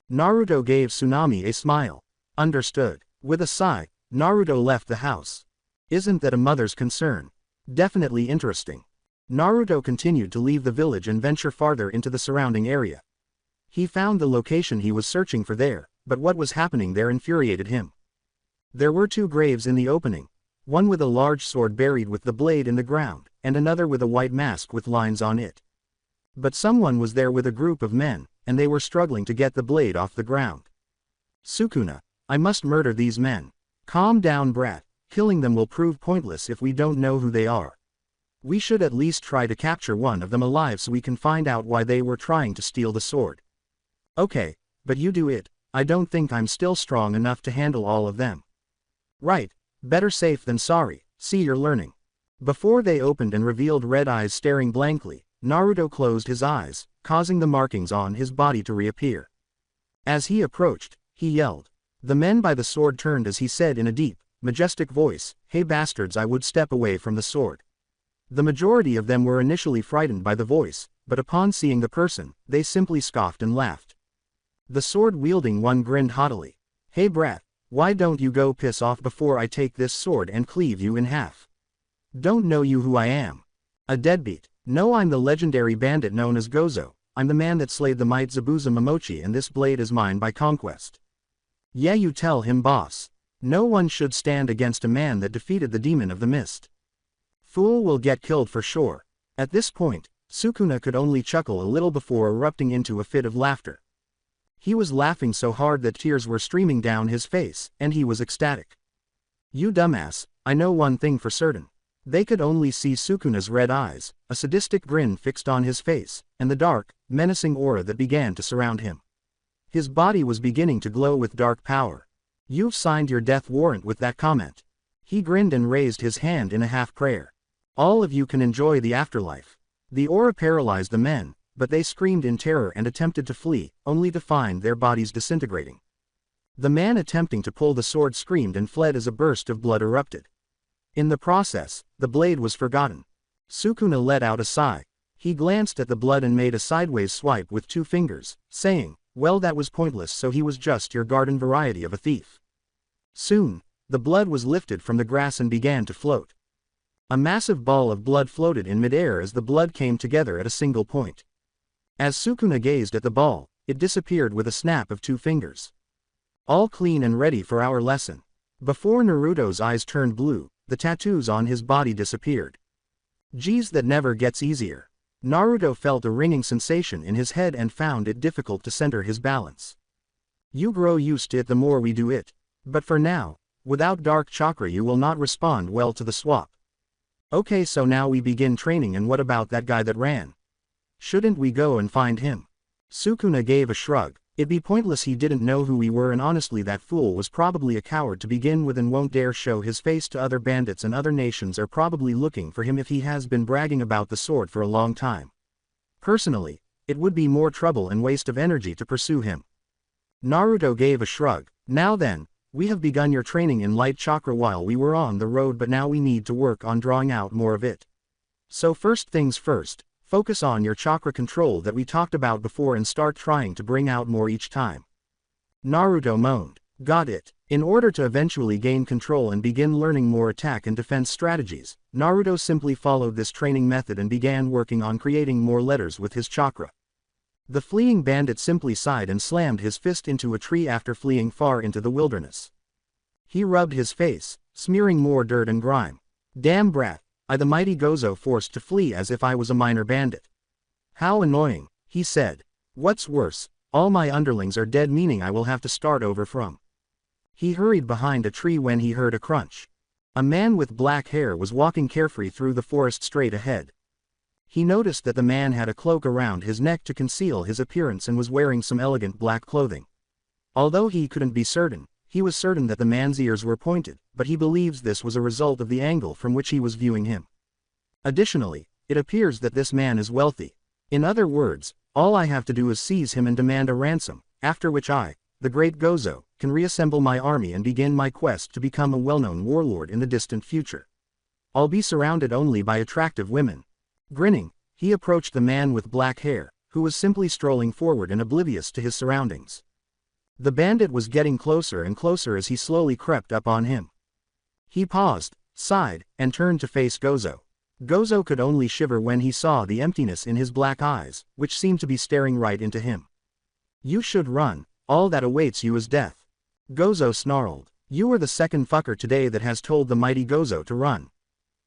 Naruto gave Tsunami a smile. Understood. With a sigh, Naruto left the house. Isn't that a mother's concern? Definitely interesting. Naruto continued to leave the village and venture farther into the surrounding area. He found the location he was searching for there, but what was happening there infuriated him. There were 2 graves in the opening, one with a large sword buried with the blade in the ground, and another with a white mask with lines on it. But someone was there with a group of men, and they were struggling to get the blade off the ground. Sukuna, I must murder these men. Calm down, brat. Killing them will prove pointless if we don't know who they are. We should at least try to capture one of them alive so we can find out why they were trying to steal the sword. Okay, but you do it. I don't think I'm still strong enough to handle all of them. Right, better safe than sorry. See, you're learning. Before they opened and revealed red eyes staring blankly, Naruto closed his eyes, causing the markings on his body to reappear. As he approached, he yelled. The men by the sword turned as he said in a deep, majestic voice, "Hey bastards," I would step away from the sword. The majority of them were initially frightened by the voice, but upon seeing the person, they simply scoffed and laughed. The sword-wielding one grinned haughtily. Hey brat, why don't you go piss off before I take this sword and cleave you in half? Don't know you who I am? A deadbeat. No, I'm the legendary bandit known as Gozo. I'm the man that slayed the might Zabuza Momochi, and this blade is mine by conquest. Yeah, you tell him, boss. No one should stand against a man that defeated the demon of the mist. Fool will get killed for sure. At this point, Sukuna could only chuckle a little before erupting into a fit of laughter. He was laughing so hard that tears were streaming down his face, and he was ecstatic. You dumbass, I know one thing for certain. They could only see Sukuna's red eyes, a sadistic grin fixed on his face, and the dark, menacing aura that began to surround him. His body was beginning to glow with dark power. You've signed your death warrant with that comment. He grinned and raised his hand in a half-prayer. All of you can enjoy the afterlife. The aura paralyzed the men, but they screamed in terror and attempted to flee, only to find their bodies disintegrating. The man attempting to pull the sword screamed and fled as a burst of blood erupted. In the process, the blade was forgotten. Sukuna let out a sigh. He glanced at the blood and made a sideways swipe with 2 fingers, saying, "Well, that was pointless, so he was just your garden variety of a thief." Soon, the blood was lifted from the grass and began to float. A massive ball of blood floated in midair as the blood came together at a single point. As Sukuna gazed at the ball, it disappeared with a snap of 2 fingers. All clean and ready for our lesson. Before Naruto's eyes turned blue, the tattoos on his body disappeared. Geez, that never gets easier. Naruto felt a ringing sensation in his head and found it difficult to center his balance. You grow used to it the more we do it. But for now, without dark chakra you will not respond well to the swap. Okay, so now we begin training, and what about that guy that ran? Shouldn't we go and find him? Sukuna gave a shrug. It'd be pointless, he didn't know who we were, and honestly that fool was probably a coward to begin with and won't dare show his face to other bandits, and other nations are probably looking for him if he has been bragging about the sword for a long time. Personally, it would be more trouble and waste of energy to pursue him. Naruto gave a shrug. Now then, we have begun your training in light chakra while we were on the road, but now we need to work on drawing out more of it. So first things first, focus on your chakra control that we talked about before and start trying to bring out more each time. Naruto moaned. Got it. In order to eventually gain control and begin learning more attack and defense strategies, Naruto simply followed this training method and began working on creating more letters with his chakra. The fleeing bandit simply sighed and slammed his fist into a tree after fleeing far into the wilderness. He rubbed his face, smearing more dirt and grime. Damn brat. The mighty Gozo forced to flee as if I was a minor bandit. How annoying, he said. What's worse, all my underlings are dead, meaning I will have to start over from. He hurried behind a tree when he heard a crunch. A man with black hair was walking carefree through the forest straight ahead. He noticed that the man had a cloak around his neck to conceal his appearance and was wearing some elegant black clothing. Although he couldn't be certain, he was certain that the man's ears were pointed, but he believes this was a result of the angle from which he was viewing him. Additionally, it appears that this man is wealthy. In other words, all I have to do is seize him and demand a ransom, after which I, the great Gozo, can reassemble my army and begin my quest to become a well-known warlord in the distant future. I'll be surrounded only by attractive women. Grinning, he approached the man with black hair, who was simply strolling forward and oblivious to his surroundings. The bandit was getting closer and closer as he slowly crept up on him. He paused, sighed, and turned to face Gozo. Gozo could only shiver when he saw the emptiness in his black eyes, which seemed to be staring right into him. You should run, all that awaits you is death. Gozo snarled. You are the second fucker today that has told the mighty Gozo to run.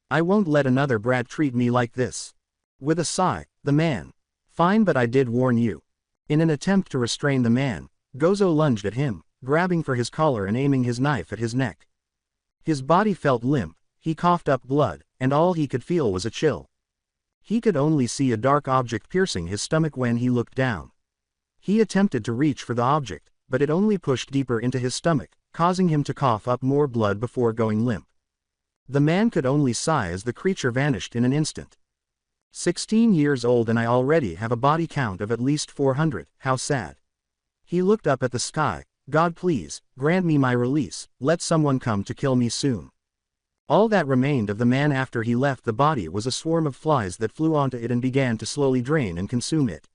I won't let another brat treat me like this. With a sigh, the man. Fine, but I did warn you. In an attempt to restrain the man, Gozo lunged at him, grabbing for his collar and aiming his knife at his neck. His body felt limp, he coughed up blood, and all he could feel was a chill. He could only see a dark object piercing his stomach when he looked down. He attempted to reach for the object, but it only pushed deeper into his stomach, causing him to cough up more blood before going limp. The man could only sigh as the creature vanished in an instant. 16 years old and I already have a body count of at least 400, how sad. He looked up at the sky. God, please, grant me my release, let someone come to kill me soon. All that remained of the man after he left the body was a swarm of flies that flew onto it and began to slowly drain and consume it.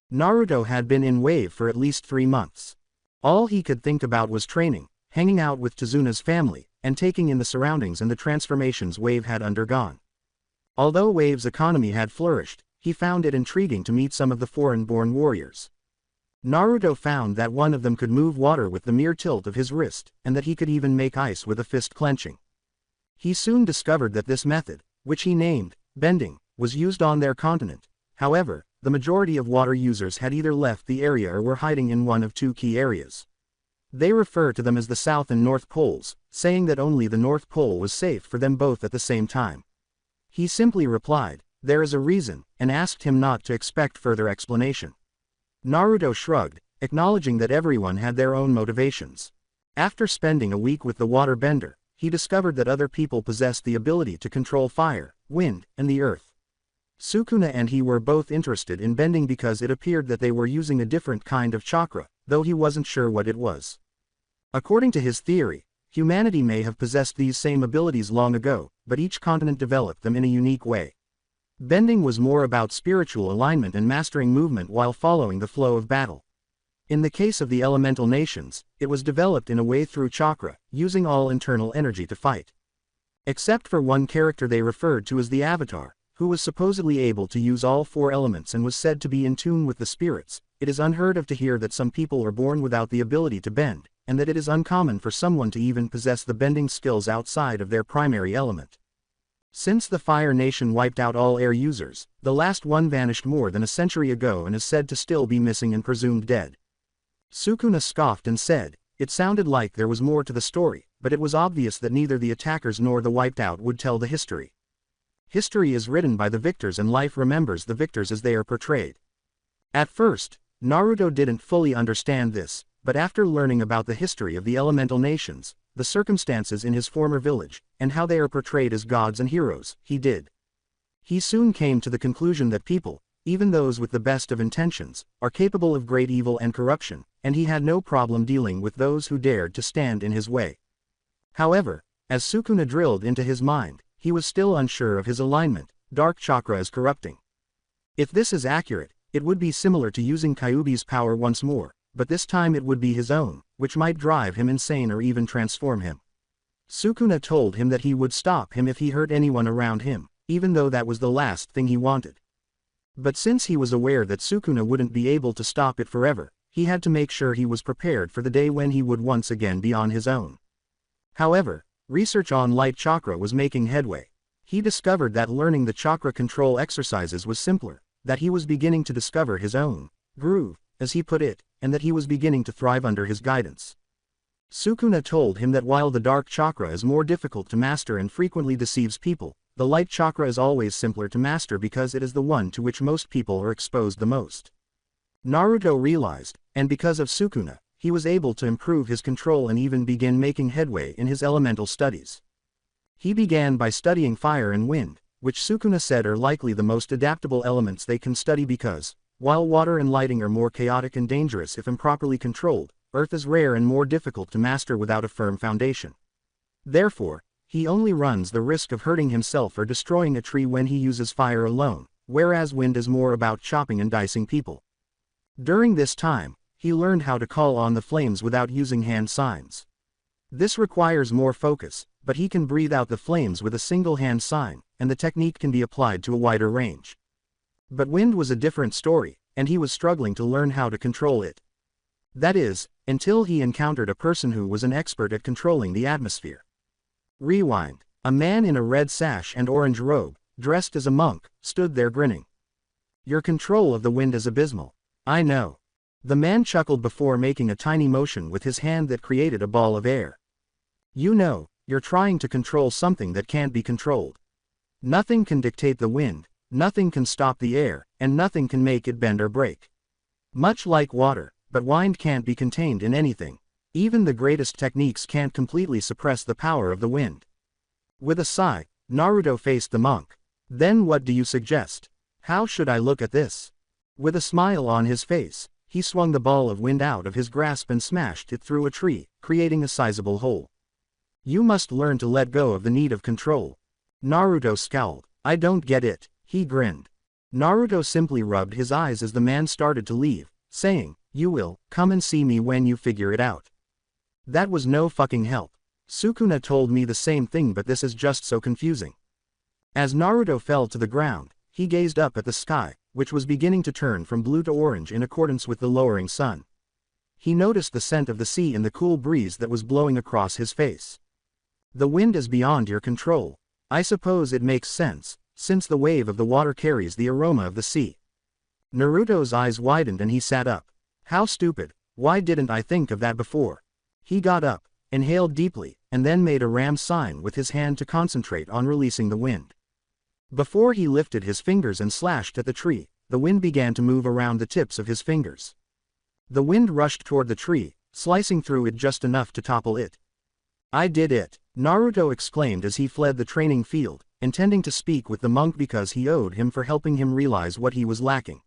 Naruto had been in Wave for at least 3 months. All he could think about was training, hanging out with Tezuna's family, and taking in the surroundings and the transformations Wave had undergone. Although Wave's economy had flourished, he found it intriguing to meet some of the foreign-born warriors. Naruto found that one of them could move water with the mere tilt of his wrist, and that he could even make ice with a fist clenching. He soon discovered that this method, which he named bending, was used on their continent. However, the majority of water users had either left the area or were hiding in one of 2 key areas. They refer to them as the South and North Poles, saying that only the North Pole was safe for them both at the same time. He simply replied, "There is a reason," and asked him not to expect further explanation. Naruto shrugged, acknowledging that everyone had their own motivations. After spending a week with the water bender, he discovered that other people possessed the ability to control fire, wind, and the earth. Sukuna and he were both interested in bending because it appeared that they were using a different kind of chakra, though he wasn't sure what it was. According to his theory, Humanity may have possessed these same abilities long ago, but each continent developed them in a unique way. Bending was more about spiritual alignment and mastering movement while following the flow of battle. In the case of the elemental nations, it was developed in a way through chakra, using all internal energy to fight. Except for one character they referred to as the Avatar, who was supposedly able to use all four elements and was said to be in tune with the spirits. It is unheard of to hear that some people are born without the ability to bend, and that it is uncommon for someone to even possess the bending skills outside of their primary element. Since the Fire Nation wiped out all air users, the last one vanished more than a century ago and is said to still be missing and presumed dead. Sukuna scoffed and said, "It sounded like there was more to the story, but it was obvious that neither the attackers nor the wiped out would tell the history. History is written by the victors and life remembers the victors as they are portrayed." At first, Naruto didn't fully understand this, but after learning about the history of the elemental nations, the circumstances in his former village, and how they are portrayed as gods and heroes, he did. He soon came to the conclusion that people, even those with the best of intentions, are capable of great evil and corruption, and he had no problem dealing with those who dared to stand in his way. However, as Sukuna drilled into his mind, he was still unsure of his alignment. Dark chakra is corrupting. If this is accurate, it would be similar to using Kyuubi's power once more, but this time it would be his own, which might drive him insane or even transform him. Sukuna told him that he would stop him if he hurt anyone around him, even though that was the last thing he wanted. But since he was aware that Sukuna wouldn't be able to stop it forever, he had to make sure he was prepared for the day when he would once again be on his own. However, research on light chakra was making headway. He discovered that learning the chakra control exercises was simpler, that he was beginning to discover his own groove, as he put it, and that he was beginning to thrive under his guidance. Sukuna told him that while the dark chakra is more difficult to master and frequently deceives people, the light chakra is always simpler to master because it is the one to which most people are exposed the most. Naruto realized, and because of Sukuna, he was able to improve his control and even begin making headway in his elemental studies. He began by studying fire and wind, which Sukuna said are likely the most adaptable elements they can study because, while water and lighting are more chaotic and dangerous if improperly controlled, earth is rare and more difficult to master without a firm foundation. Therefore, he only runs the risk of hurting himself or destroying a tree when he uses fire alone, whereas wind is more about chopping and dicing people. During this time, he learned how to call on the flames without using hand signs. This requires more focus, but he can breathe out the flames with a single hand sign, and the technique can be applied to a wider range. But wind was a different story, and he was struggling to learn how to control it. That is, until he encountered a person who was an expert at controlling the atmosphere. Rewind. A man in a red sash and orange robe, dressed as a monk, stood there grinning. "Your control of the wind is abysmal." "I know." The man chuckled before making a tiny motion with his hand that created a ball of air. "You know, you're trying to control something that can't be controlled. Nothing can dictate the wind, nothing can stop the air, and nothing can make it bend or break. Much like water, but wind can't be contained in anything. Even the greatest techniques can't completely suppress the power of the wind." With a sigh, Naruto faced the monk. "Then what do you suggest? How should I look at this?" With a smile on his face, he swung the ball of wind out of his grasp and smashed it through a tree, creating a sizable hole. "You must learn to let go of the need of control." Naruto scowled. "I don't get it," he grinned. Naruto simply rubbed his eyes as the man started to leave, saying, "You will come and see me when you figure it out." That was no fucking help. Sukuna told me the same thing, but this is just so confusing. As Naruto fell to the ground, he gazed up at the sky, which was beginning to turn from blue to orange in accordance with the lowering sun. He noticed the scent of the sea in the cool breeze that was blowing across his face. "The wind is beyond your control. I suppose it makes sense, since the wave of the water carries the aroma of the sea." Naruto's eyes widened and he sat up. "How stupid, why didn't I think of that before?" He got up, inhaled deeply, and then made a ram sign with his hand to concentrate on releasing the wind. Before he lifted his fingers and slashed at the tree, the wind began to move around the tips of his fingers. The wind rushed toward the tree, slicing through it just enough to topple it. "I did it," Naruto exclaimed as he fled the training field, intending to speak with the monk because he owed him for helping him realize what he was lacking.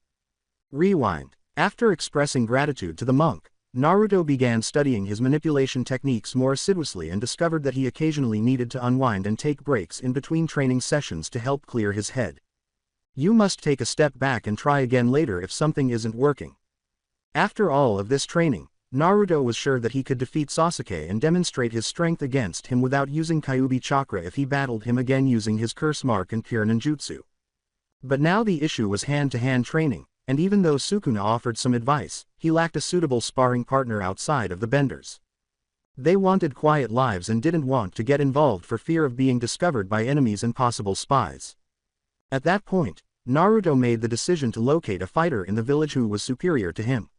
Rewind. After expressing gratitude to the monk, Naruto began studying his manipulation techniques more assiduously and discovered that he occasionally needed to unwind and take breaks in between training sessions to help clear his head. You must take a step back and try again later if something isn't working. After all of this training, Naruto was sure that he could defeat Sasuke and demonstrate his strength against him without using Kyuubi chakra if he battled him again using his curse mark and pure ninjutsu. But now the issue was hand-to-hand training, and even though Sukuna offered some advice, he lacked a suitable sparring partner outside of the Benders. They wanted quiet lives and didn't want to get involved for fear of being discovered by enemies and possible spies. At that point, Naruto made the decision to locate a fighter in the village who was superior to him.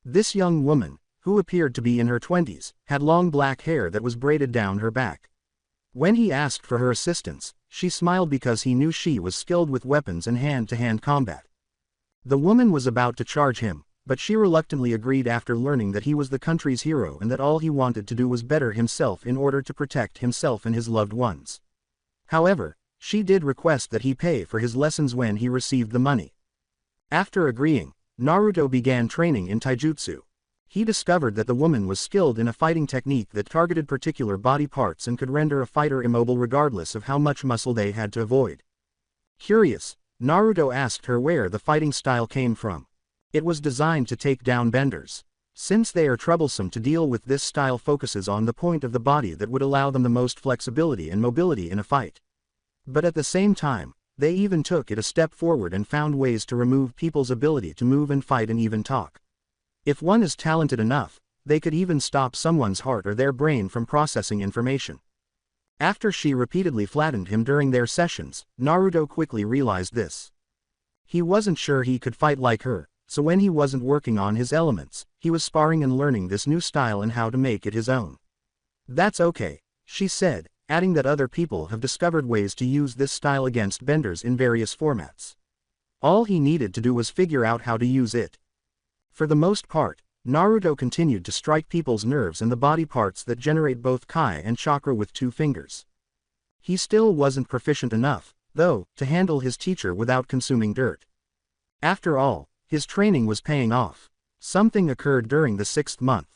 This young woman, who appeared to be in her 20s, had long black hair that was braided down her back. When he asked for her assistance, she smiled because he knew she was skilled with weapons and hand-to-hand combat. The woman was about to charge him, but she reluctantly agreed after learning that he was the country's hero and that all he wanted to do was better himself in order to protect himself and his loved ones. However, she did request that he pay for his lessons when he received the money. After agreeing, Naruto began training in taijutsu. He discovered that the woman was skilled in a fighting technique that targeted particular body parts and could render a fighter immobile regardless of how much muscle they had to avoid. Curious, Naruto asked her where the fighting style came from. It was designed to take down Benders. Since they are troublesome to deal with, this style focuses on the point of the body that would allow them the most flexibility and mobility in a fight. But at the same time, they even took it a step forward and found ways to remove people's ability to move and fight and even talk. If one is talented enough, they could even stop someone's heart or their brain from processing information. After she repeatedly flattened him during their sessions, Naruto quickly realized this. He wasn't sure he could fight like her, so when he wasn't working on his elements, he was sparring and learning this new style and how to make it his own. That's okay, she said, adding that other people have discovered ways to use this style against Benders in various formats. All he needed to do was figure out how to use it. For the most part, Naruto continued to strike people's nerves and the body parts that generate both Kai and chakra with 2 fingers. He still wasn't proficient enough, though, to handle his teacher without consuming dirt. After all, his training was paying off. Something occurred during the 6th month.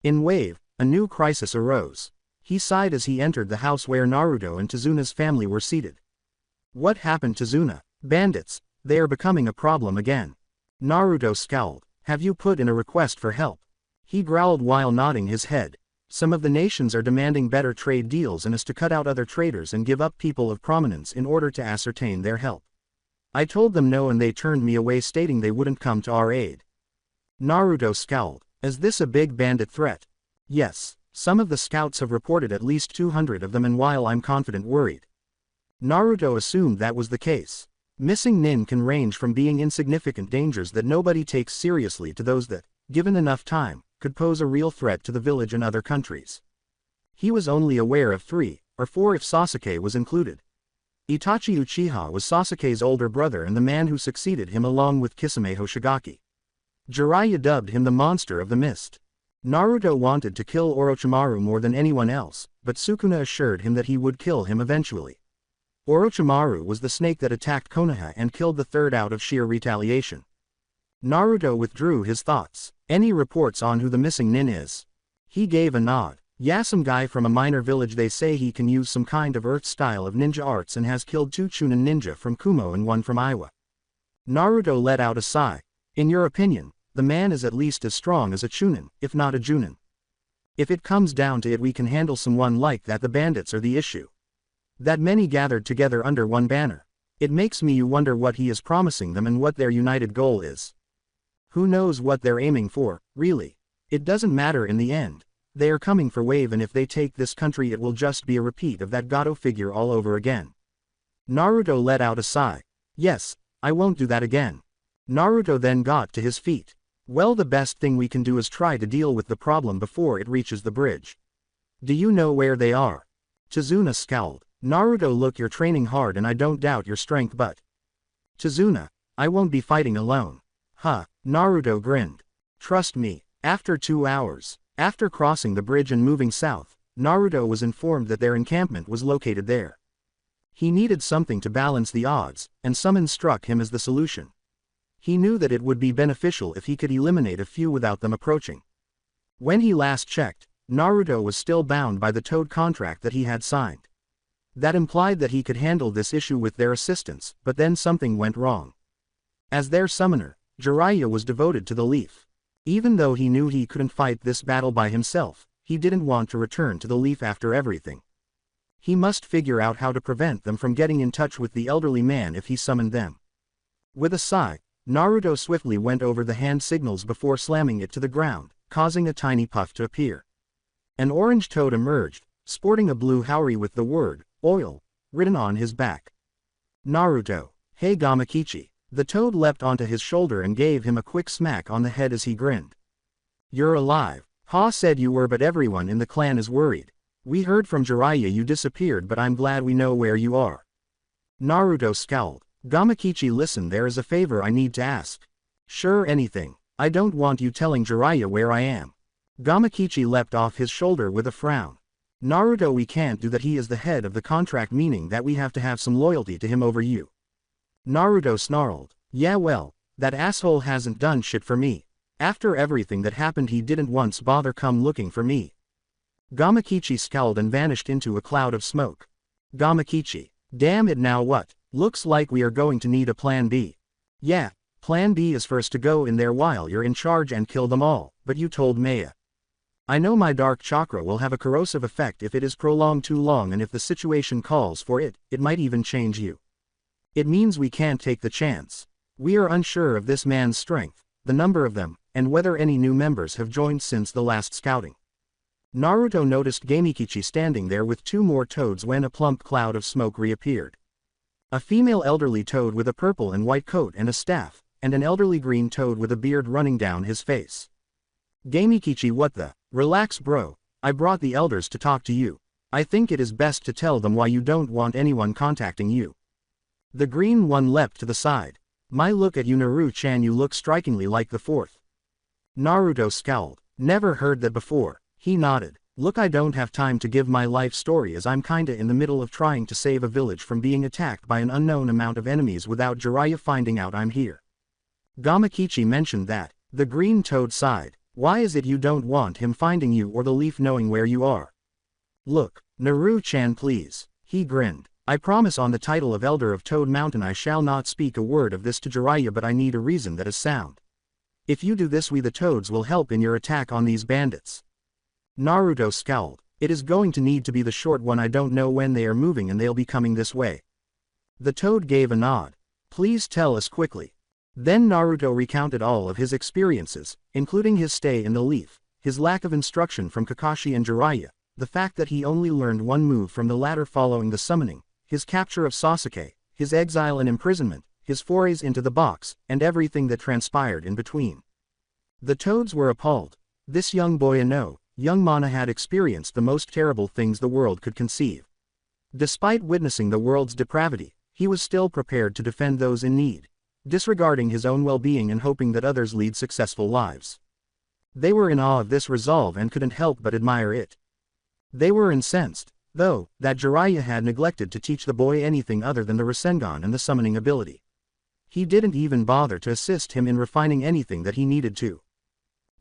In Wave, a new crisis arose. He sighed as he entered the house where Naruto and Tezuna's family were seated. What happened to Tezuna? Bandits, they are becoming a problem again. Naruto scowled. Have you put in a request for help? He growled while nodding his head. Some of the nations are demanding better trade deals and us to cut out other traders and give up people of prominence in order to ascertain their help. I told them no and they turned me away stating they wouldn't come to our aid. Naruto scowled. Is this a big bandit threat? Yes, some of the scouts have reported at least 200 of them and while I'm confident worried. Naruto assumed that was the case. Missing nin can range from being insignificant dangers that nobody takes seriously to those that, given enough time, could pose a real threat to the village and other countries. He was only aware of 3, or 4 if Sasuke was included. Itachi Uchiha was Sasuke's older brother and the man who succeeded him along with Kisame Hoshigaki. Jiraiya dubbed him the Monster of the Mist. Naruto wanted to kill Orochimaru more than anyone else, but Sukuna assured him that he would kill him eventually. Orochimaru was the snake that attacked Konoha and killed the 3rd out of sheer retaliation. Naruto withdrew his thoughts. Any reports on who the missing nin is? He gave a nod. Yeah, some guy from a minor village. They say he can use some kind of earth style of ninja arts and has killed 2 Chunin ninja from Kumo and 1 from Iwa. Naruto let out a sigh. In your opinion, the man is at least as strong as a Chunin, if not a Junin. If it comes down to it, we can handle someone like that. The bandits are the issue. That many gathered together under one banner. It makes me wonder what he is promising them and what their united goal is. Who knows what they're aiming for, really? It doesn't matter in the end. They are coming for Wave and if they take this country it will just be a repeat of that Gato figure all over again. Naruto let out a sigh. Yes, I won't do that again. Naruto then got to his feet. Well, the best thing we can do is try to deal with the problem before it reaches the bridge. Do you know where they are? Tezuna scowled. Naruto, look, you're training hard and I don't doubt your strength, but Tezuna, I won't be fighting alone. Huh, Naruto grinned. Trust me, after 2 hours, after crossing the bridge and moving south, Naruto was informed that their encampment was located there. He needed something to balance the odds, and summon struck him as the solution. He knew that it would be beneficial if he could eliminate a few without them approaching. When he last checked, Naruto was still bound by the Toad contract that he had signed. That implied that he could handle this issue with their assistance, but then something went wrong. As their summoner, Jiraiya was devoted to the Leaf. Even though he knew he couldn't fight this battle by himself, he didn't want to return to the Leaf after everything. He must figure out how to prevent them from getting in touch with the elderly man if he summoned them. With a sigh, Naruto swiftly went over the hand signals before slamming it to the ground, causing a tiny puff to appear. An orange toad emerged, sporting a blue haori with the word, oil, written on his back. Naruto, hey Gamakichi. The toad leapt onto his shoulder and gave him a quick smack on the head as he grinned. You're alive. Ha said you were, but everyone in the clan is worried. We heard from Jiraiya you disappeared, but I'm glad we know where you are. Naruto scowled. Gamakichi, listen, there is a favor I need to ask. Sure, anything. I don't want you telling Jiraiya where I am. Gamakichi leapt off his shoulder with a frown. Naruto, we can't do that, he is the head of the contract, meaning that we have to have some loyalty to him over you. Naruto snarled. Yeah, well, that asshole hasn't done shit for me. After everything that happened he didn't once bother come looking for me. Gamakichi scowled and vanished into a cloud of smoke. Gamakichi. Damn it, now what? Looks like we are going to need a plan B. Yeah, plan B is for us to go in there while you're in charge and kill them all, but you told Maya. I know my dark chakra will have a corrosive effect if it is prolonged too long, and if the situation calls for it, it might even change you. It means we can't take the chance. We are unsure of this man's strength, the number of them, and whether any new members have joined since the last scouting. Naruto noticed Gamakichi standing there with two more toads when a plump cloud of smoke reappeared. A female elderly toad with a purple and white coat and a staff, and an elderly green toad with a beard running down his face. Gamakichi, what the? Relax bro, I brought the elders to talk to you. I think it is best to tell them why you don't want anyone contacting you. The green one leapt to the side. My look at you, Naru-chan, you look strikingly like the fourth. Naruto scowled. Never heard that before. He nodded. Look, I don't have time to give my life story as I'm kinda in the middle of trying to save a village from being attacked by an unknown amount of enemies without Jiraiya finding out I'm here. Gamakichi mentioned that. The green toad sighed. Why is it you don't want him finding you or the Leaf knowing where you are? Look, Naru-chan, please. He grinned. I promise on the title of Elder of Toad Mountain I shall not speak a word of this to Jiraiya, but I need a reason that is sound. If you do this, we the toads will help in your attack on these bandits. Naruto scowled. It is going to need to be the short one. I don't know when they are moving and they'll be coming this way. The toad gave a nod. Please tell us quickly. Then Naruto recounted all of his experiences, including his stay in the Leaf, his lack of instruction from Kakashi and Jiraiya, the fact that he only learned one move from the latter following the summoning, his capture of Sasuke, his exile and imprisonment, his forays into the box, and everything that transpired in between. The toads were appalled. This young boy young Mana had experienced the most terrible things the world could conceive. Despite witnessing the world's depravity, he was still prepared to defend those in need, disregarding his own well-being and hoping that others lead successful lives. They were in awe of this resolve and couldn't help but admire it. They were incensed, though, that Jiraiya had neglected to teach the boy anything other than the Rasengan and the summoning ability. He didn't even bother to assist him in refining anything that he needed to.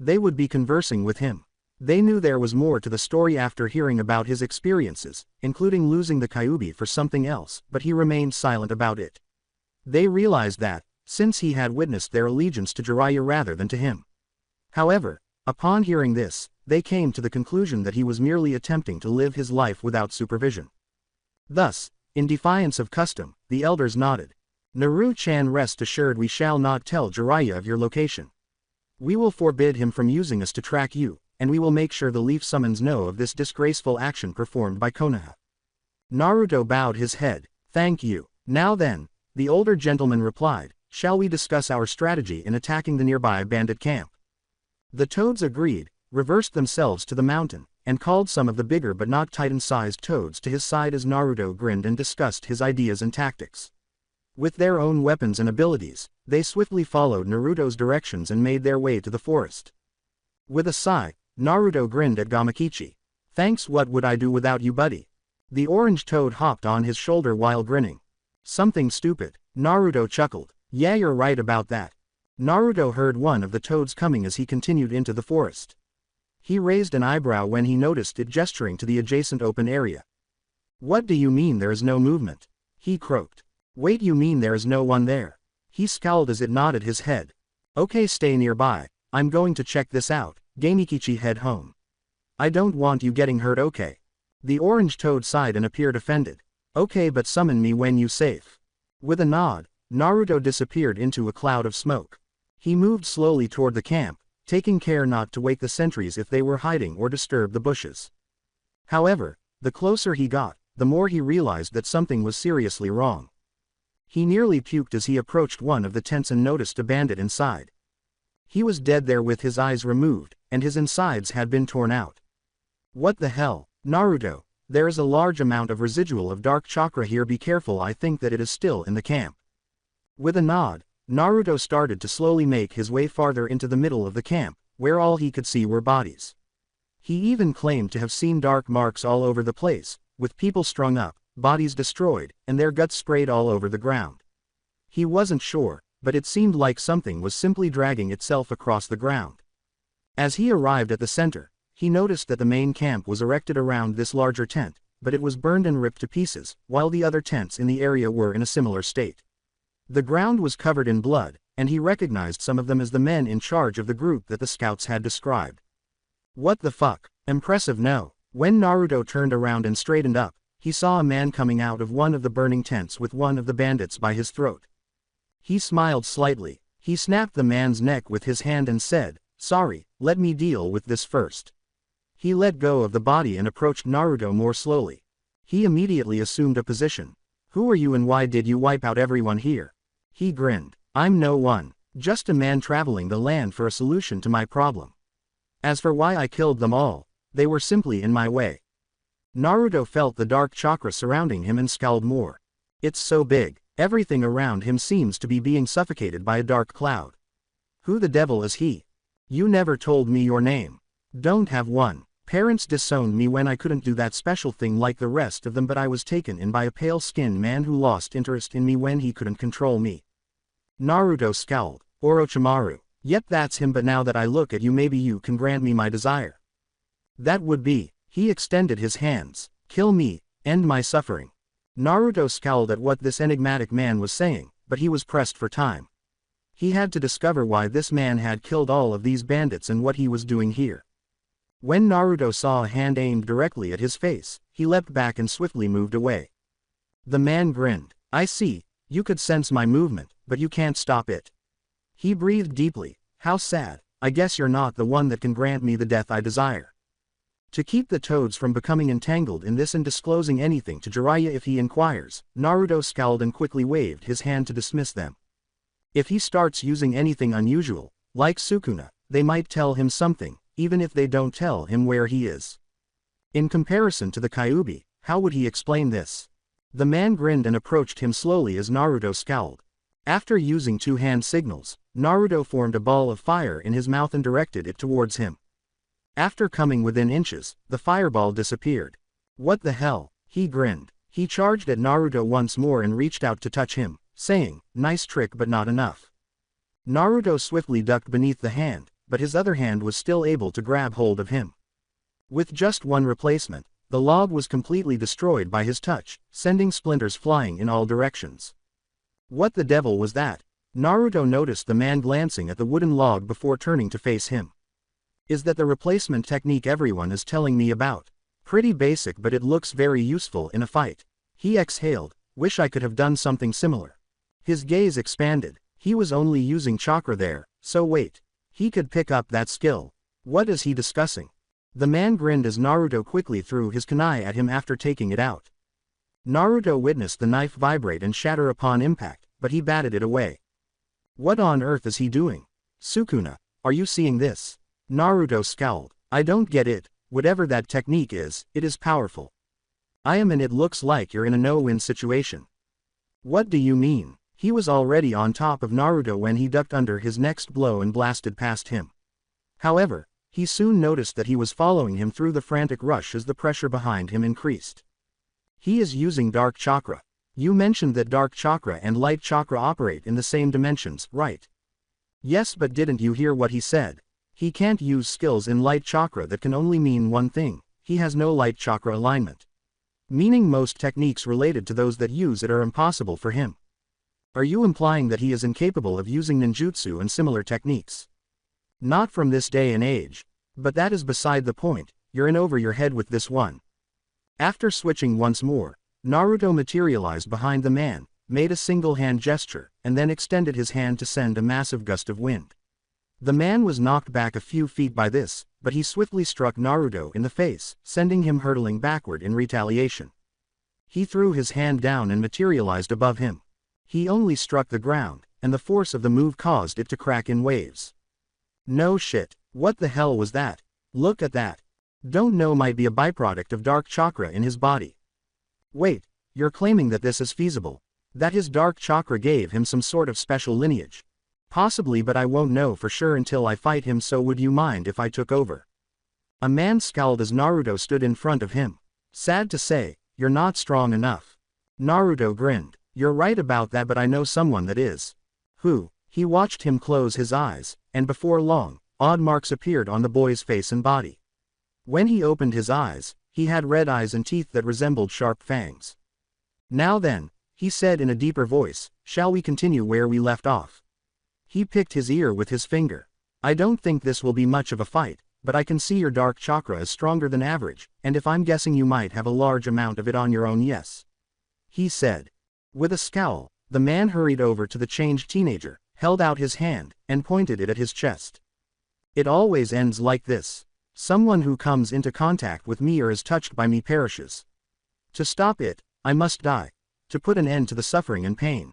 They would be conversing with him. They knew there was more to the story after hearing about his experiences, including losing the Kyuubi for something else, but he remained silent about it. They realized that, since he had witnessed their allegiance to Jiraiya rather than to him. However, upon hearing this, they came to the conclusion that he was merely attempting to live his life without supervision. Thus, in defiance of custom, the elders nodded. Naru-chan, rest assured we shall not tell Jiraiya of your location. We will forbid him from using us to track you, and we will make sure the Leaf summons know of this disgraceful action performed by Konoha. Naruto bowed his head. Thank you. Now then, the older gentleman replied, shall we discuss our strategy in attacking the nearby bandit camp? The toads agreed, reversed themselves to the mountain, and called some of the bigger but not titan-sized toads to his side as Naruto grinned and discussed his ideas and tactics. With their own weapons and abilities, they swiftly followed Naruto's directions and made their way to the forest. With a sigh, Naruto grinned at Gamakichi. Thanks, what would I do without you, buddy? The orange toad hopped on his shoulder while grinning. Something stupid. Naruto chuckled. Yeah, you're right about that. Naruto heard one of the toads coming as he continued into the forest. He raised an eyebrow when he noticed it gesturing to the adjacent open area. What do you mean there is no movement? He croaked. Wait, you mean there is no one there? He scowled as it nodded his head. Okay, stay nearby, I'm going to check this out. Gamikichi, head home. I don't want you getting hurt, okay? The orange toad sighed and appeared offended. Okay, but summon me when you safe. With a nod, Naruto disappeared into a cloud of smoke. He moved slowly toward the camp, taking care not to wake the sentries if they were hiding or disturb the bushes. However, the closer he got, the more he realized that something was seriously wrong. He nearly puked as he approached one of the tents and noticed a bandit inside. He was dead there with his eyes removed, and his insides had been torn out. What the hell, Naruto? There is a large amount of residual of dark chakra here, be careful, I think that it is still in the camp. With a nod, Naruto started to slowly make his way farther into the middle of the camp, where all he could see were bodies. He even claimed to have seen dark marks all over the place, with people strung up, bodies destroyed, and their guts sprayed all over the ground. He wasn't sure, but it seemed like something was simply dragging itself across the ground. As he arrived at the center, he noticed that the main camp was erected around this larger tent, but it was burned and ripped to pieces, while the other tents in the area were in a similar state. The ground was covered in blood, and he recognized some of them as the men in charge of the group that the scouts had described. What the fuck? Impressive, no? When Naruto turned around and straightened up, he saw a man coming out of one of the burning tents with one of the bandits by his throat. He smiled slightly. He snapped the man's neck with his hand and said, "Sorry, let me deal with this first." He let go of the body and approached Naruto more slowly. He immediately assumed a position. "Who are you and why did you wipe out everyone here?" He grinned. "I'm no one, just a man traveling the land for a solution to my problem. As for why I killed them all, they were simply in my way." Naruto felt the dark chakra surrounding him and scowled more. "It's so big, everything around him seems to be being suffocated by a dark cloud. Who the devil is he? You never told me your name." "Don't have one. Parents disowned me when I couldn't do that special thing like the rest of them, but I was taken in by a pale-skinned man who lost interest in me when he couldn't control me." Naruto scowled. "Orochimaru. Yep, that's him, but now that I look at you, maybe you can grant me my desire." "That would be." He extended his hands. "Kill me, end my suffering." Naruto scowled at what this enigmatic man was saying, but he was pressed for time. He had to discover why this man had killed all of these bandits and what he was doing here. When Naruto saw a hand aimed directly at his face, he leapt back and swiftly moved away. The man grinned. "I see, you could sense my movement, but you can't stop it." He breathed deeply. "How sad, I guess you're not the one that can grant me the death I desire." To keep the toads from becoming entangled in this and disclosing anything to Jiraiya if he inquires, Naruto scowled and quickly waved his hand to dismiss them. If he starts using anything unusual, like Sukuna, they might tell him something, even if they don't tell him where he is. In comparison to the Kyuubi, how would he explain this? The man grinned and approached him slowly as Naruto scowled. After using two hand signals, Naruto formed a ball of fire in his mouth and directed it towards him. After coming within inches, the fireball disappeared. "What the hell?" He grinned. He charged at Naruto once more and reached out to touch him, saying, "Nice trick but not enough." Naruto swiftly ducked beneath the hand, but his other hand was still able to grab hold of him. With just one replacement, the log was completely destroyed by his touch, sending splinters flying in all directions. What the devil was that? Naruto noticed the man glancing at the wooden log before turning to face him. "Is that the replacement technique everyone is telling me about? Pretty basic, but it looks very useful in a fight." He exhaled. "Wish I could have done something similar." His gaze expanded. He was only using chakra there, so wait. He could pick up that skill. What is he discussing? The man grinned as Naruto quickly threw his kunai at him after taking it out. Naruto witnessed the knife vibrate and shatter upon impact, but he batted it away. What on earth is he doing? "Sukuna, are you seeing this?" Naruto scowled. "I don't get it, whatever that technique is, it is powerful. I am and it looks like you're in a no-win situation." "What do you mean?" He was already on top of Naruto when he ducked under his next blow and blasted past him. However, he soon noticed that he was following him through the frantic rush as the pressure behind him increased. "He is using dark chakra. You mentioned that dark chakra and light chakra operate in the same dimensions, right?" "Yes, but didn't you hear what he said? He can't use skills in light chakra that can only mean one thing: he has no light chakra alignment. Meaning most techniques related to those that use it are impossible for him. Are you implying that he is incapable of using ninjutsu and similar techniques? Not from this day and age. But that is beside the point, you're in over your head with this one. After switching once more, Naruto materialized behind the man, made a single hand gesture, and then extended his hand to send a massive gust of wind. The man was knocked back a few feet by this, but he swiftly struck Naruto in the face, sending him hurtling backward in retaliation. He threw his hand down and materialized above him. He only struck the ground, and the force of the move caused it to crack in waves. No shit, what the hell was that? Look at that. Don't know, might be a byproduct of dark chakra in his body. Wait, you're claiming that this is feasible? That his dark chakra gave him some sort of special lineage? Possibly, but I won't know for sure until I fight him, so would you mind if I took over? A man scowled as Naruto stood in front of him. Sad to say, you're not strong enough. Naruto grinned. You're right about that, but I know someone that is. Who? He watched him close his eyes, and before long, odd marks appeared on the boy's face and body. When he opened his eyes, he had red eyes and teeth that resembled sharp fangs. Now then, he said in a deeper voice, shall we continue where we left off? He picked his ear with his finger. I don't think this will be much of a fight, but I can see your dark chakra is stronger than average, and if I'm guessing you might have a large amount of it on your own, yes. He said. With a scowl, the man hurried over to the changed teenager, held out his hand, and pointed it at his chest. It always ends like this. Someone who comes into contact with me or is touched by me perishes. To stop it, I must die. To put an end to the suffering and pain.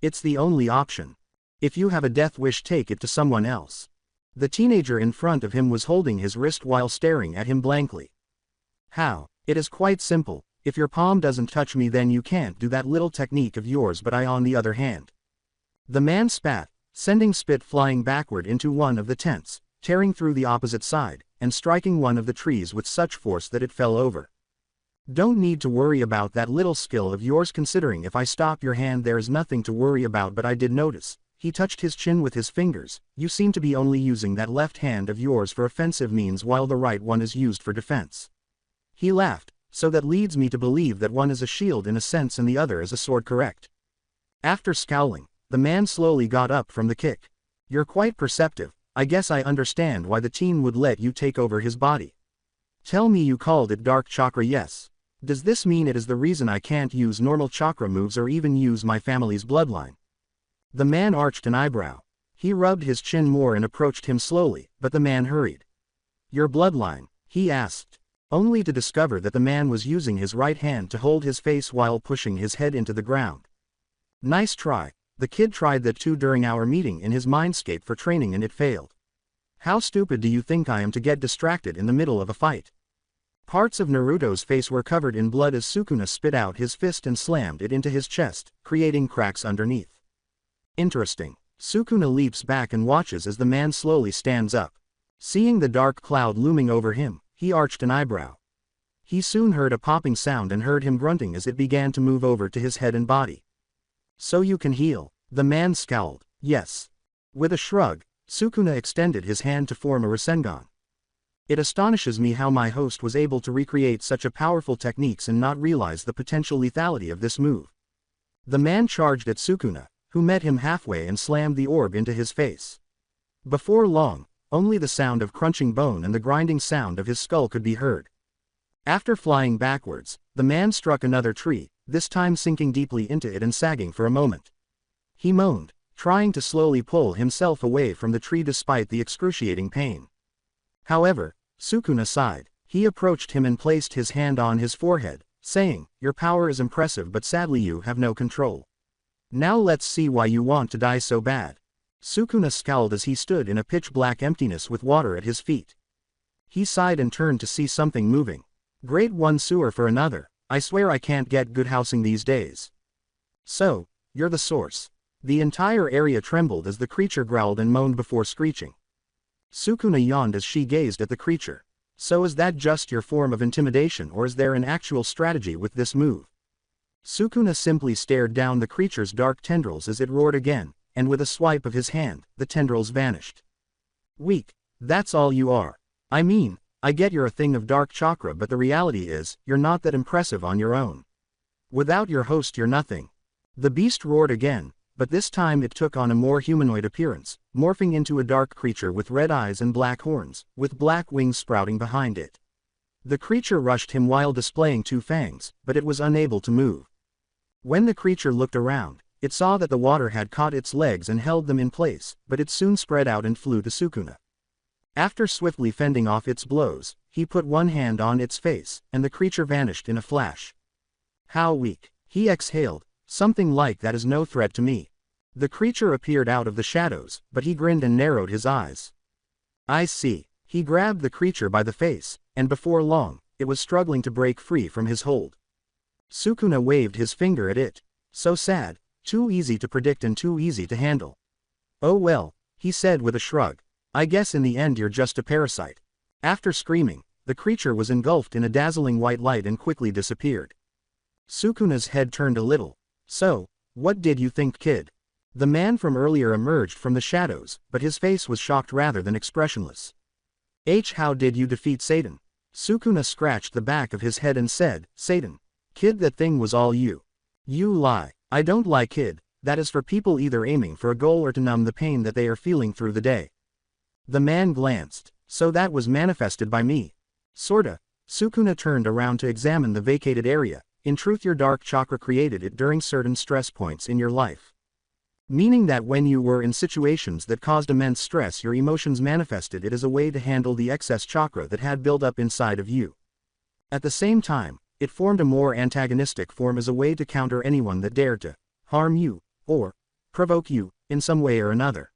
It's the only option. If you have a death wish, take it to someone else. The teenager in front of him was holding his wrist while staring at him blankly. How? It is quite simple. If your palm doesn't touch me, then you can't do that little technique of yours, but I, on the other hand. The man spat, sending spit flying backward into one of the tents, tearing through the opposite side, and striking one of the trees with such force that it fell over. Don't need to worry about that little skill of yours, considering if I stop your hand there is nothing to worry about, but I did notice. He touched his chin with his fingers. You seem to be only using that left hand of yours for offensive means while the right one is used for defense. He laughed. So that leads me to believe that one is a shield in a sense and the other is a sword, correct? After scowling, the man slowly got up from the kick. You're quite perceptive. I guess I understand why the teen would let you take over his body. Tell me, you called it dark chakra, yes? Does this mean it is the reason I can't use normal chakra moves or even use my family's bloodline? The man arched an eyebrow. He rubbed his chin more and approached him slowly, but the man hurried. Your bloodline? He asked, only to discover that the man was using his right hand to hold his face while pushing his head into the ground. Nice try. The kid tried that too during our meeting in his mindscape for training and it failed. How stupid do you think I am to get distracted in the middle of a fight? Parts of Naruto's face were covered in blood as Sukuna spit out his fist and slammed it into his chest, creating cracks underneath. Interesting. Sukuna leaps back and watches as the man slowly stands up. Seeing the dark cloud looming over him, he arched an eyebrow. He soon heard a popping sound and heard him grunting as it began to move over to his head and body. So you can heal? The man scowled. Yes. With a shrug, Sukuna extended his hand to form a Rasengan. It astonishes me how my host was able to recreate such a powerful techniques and not realize the potential lethality of this move. The man charged at Sukuna, who met him halfway and slammed the orb into his face. Before long, only the sound of crunching bone and the grinding sound of his skull could be heard. After flying backwards, the man struck another tree, this time sinking deeply into it and sagging for a moment. He moaned, trying to slowly pull himself away from the tree despite the excruciating pain. However, Sukuna sighed. He approached him and placed his hand on his forehead, saying, your power is impressive, but sadly you have no control. Now let's see why you want to die so bad. Sukuna scowled as he stood in a pitch-black emptiness with water at his feet. He sighed and turned to see something moving. Great one sewer for another. I swear I can't get good housing these days. So, you're the source. The entire area trembled as the creature growled and moaned before screeching. Sukuna yawned as she gazed at the creature. So is that just your form of intimidation, or is there an actual strategy with this move? Sukuna simply stared down the creature's dark tendrils as it roared again, and with a swipe of his hand, the tendrils vanished. Weak. That's all you are. I mean, I get you're a thing of dark chakra, but the reality is, you're not that impressive on your own. Without your host you're nothing. The beast roared again, but this time it took on a more humanoid appearance, morphing into a dark creature with red eyes and black horns, with black wings sprouting behind it. The creature rushed him while displaying 2 fangs, but it was unable to move. When the creature looked around, it saw that the water had caught its legs and held them in place, but it soon spread out and flew to Sukuna. After swiftly fending off its blows, he put one hand on its face, and the creature vanished in a flash. How weak. He exhaled, something like that is no threat to me. The creature appeared out of the shadows, but he grinned and narrowed his eyes. I see. He grabbed the creature by the face, and before long, it was struggling to break free from his hold. Sukuna waved his finger at it. So sad, too easy to predict and too easy to handle. Oh well, he said with a shrug. I guess in the end you're just a parasite. After screaming, the creature was engulfed in a dazzling white light and quickly disappeared. Sukuna's head turned a little. So, what did you think, kid? The man from earlier emerged from the shadows, but his face was shocked rather than expressionless. How did you defeat Satan? Sukuna scratched the back of his head and said, Satan. Kid, that thing was all you. You lie. I don't lie, kid. That is for people either aiming for a goal or to numb the pain that they are feeling through the day. The man glanced. So that was manifested by me. Sorta. Sukuna turned around to examine the vacated area. In truth, your dark chakra created it during certain stress points in your life. Meaning that when you were in situations that caused immense stress, your emotions manifested it as a way to handle the excess chakra that had built up inside of you. At the same time, it formed a more antagonistic form as a way to counter anyone that dared to harm you, or provoke you, in some way or another.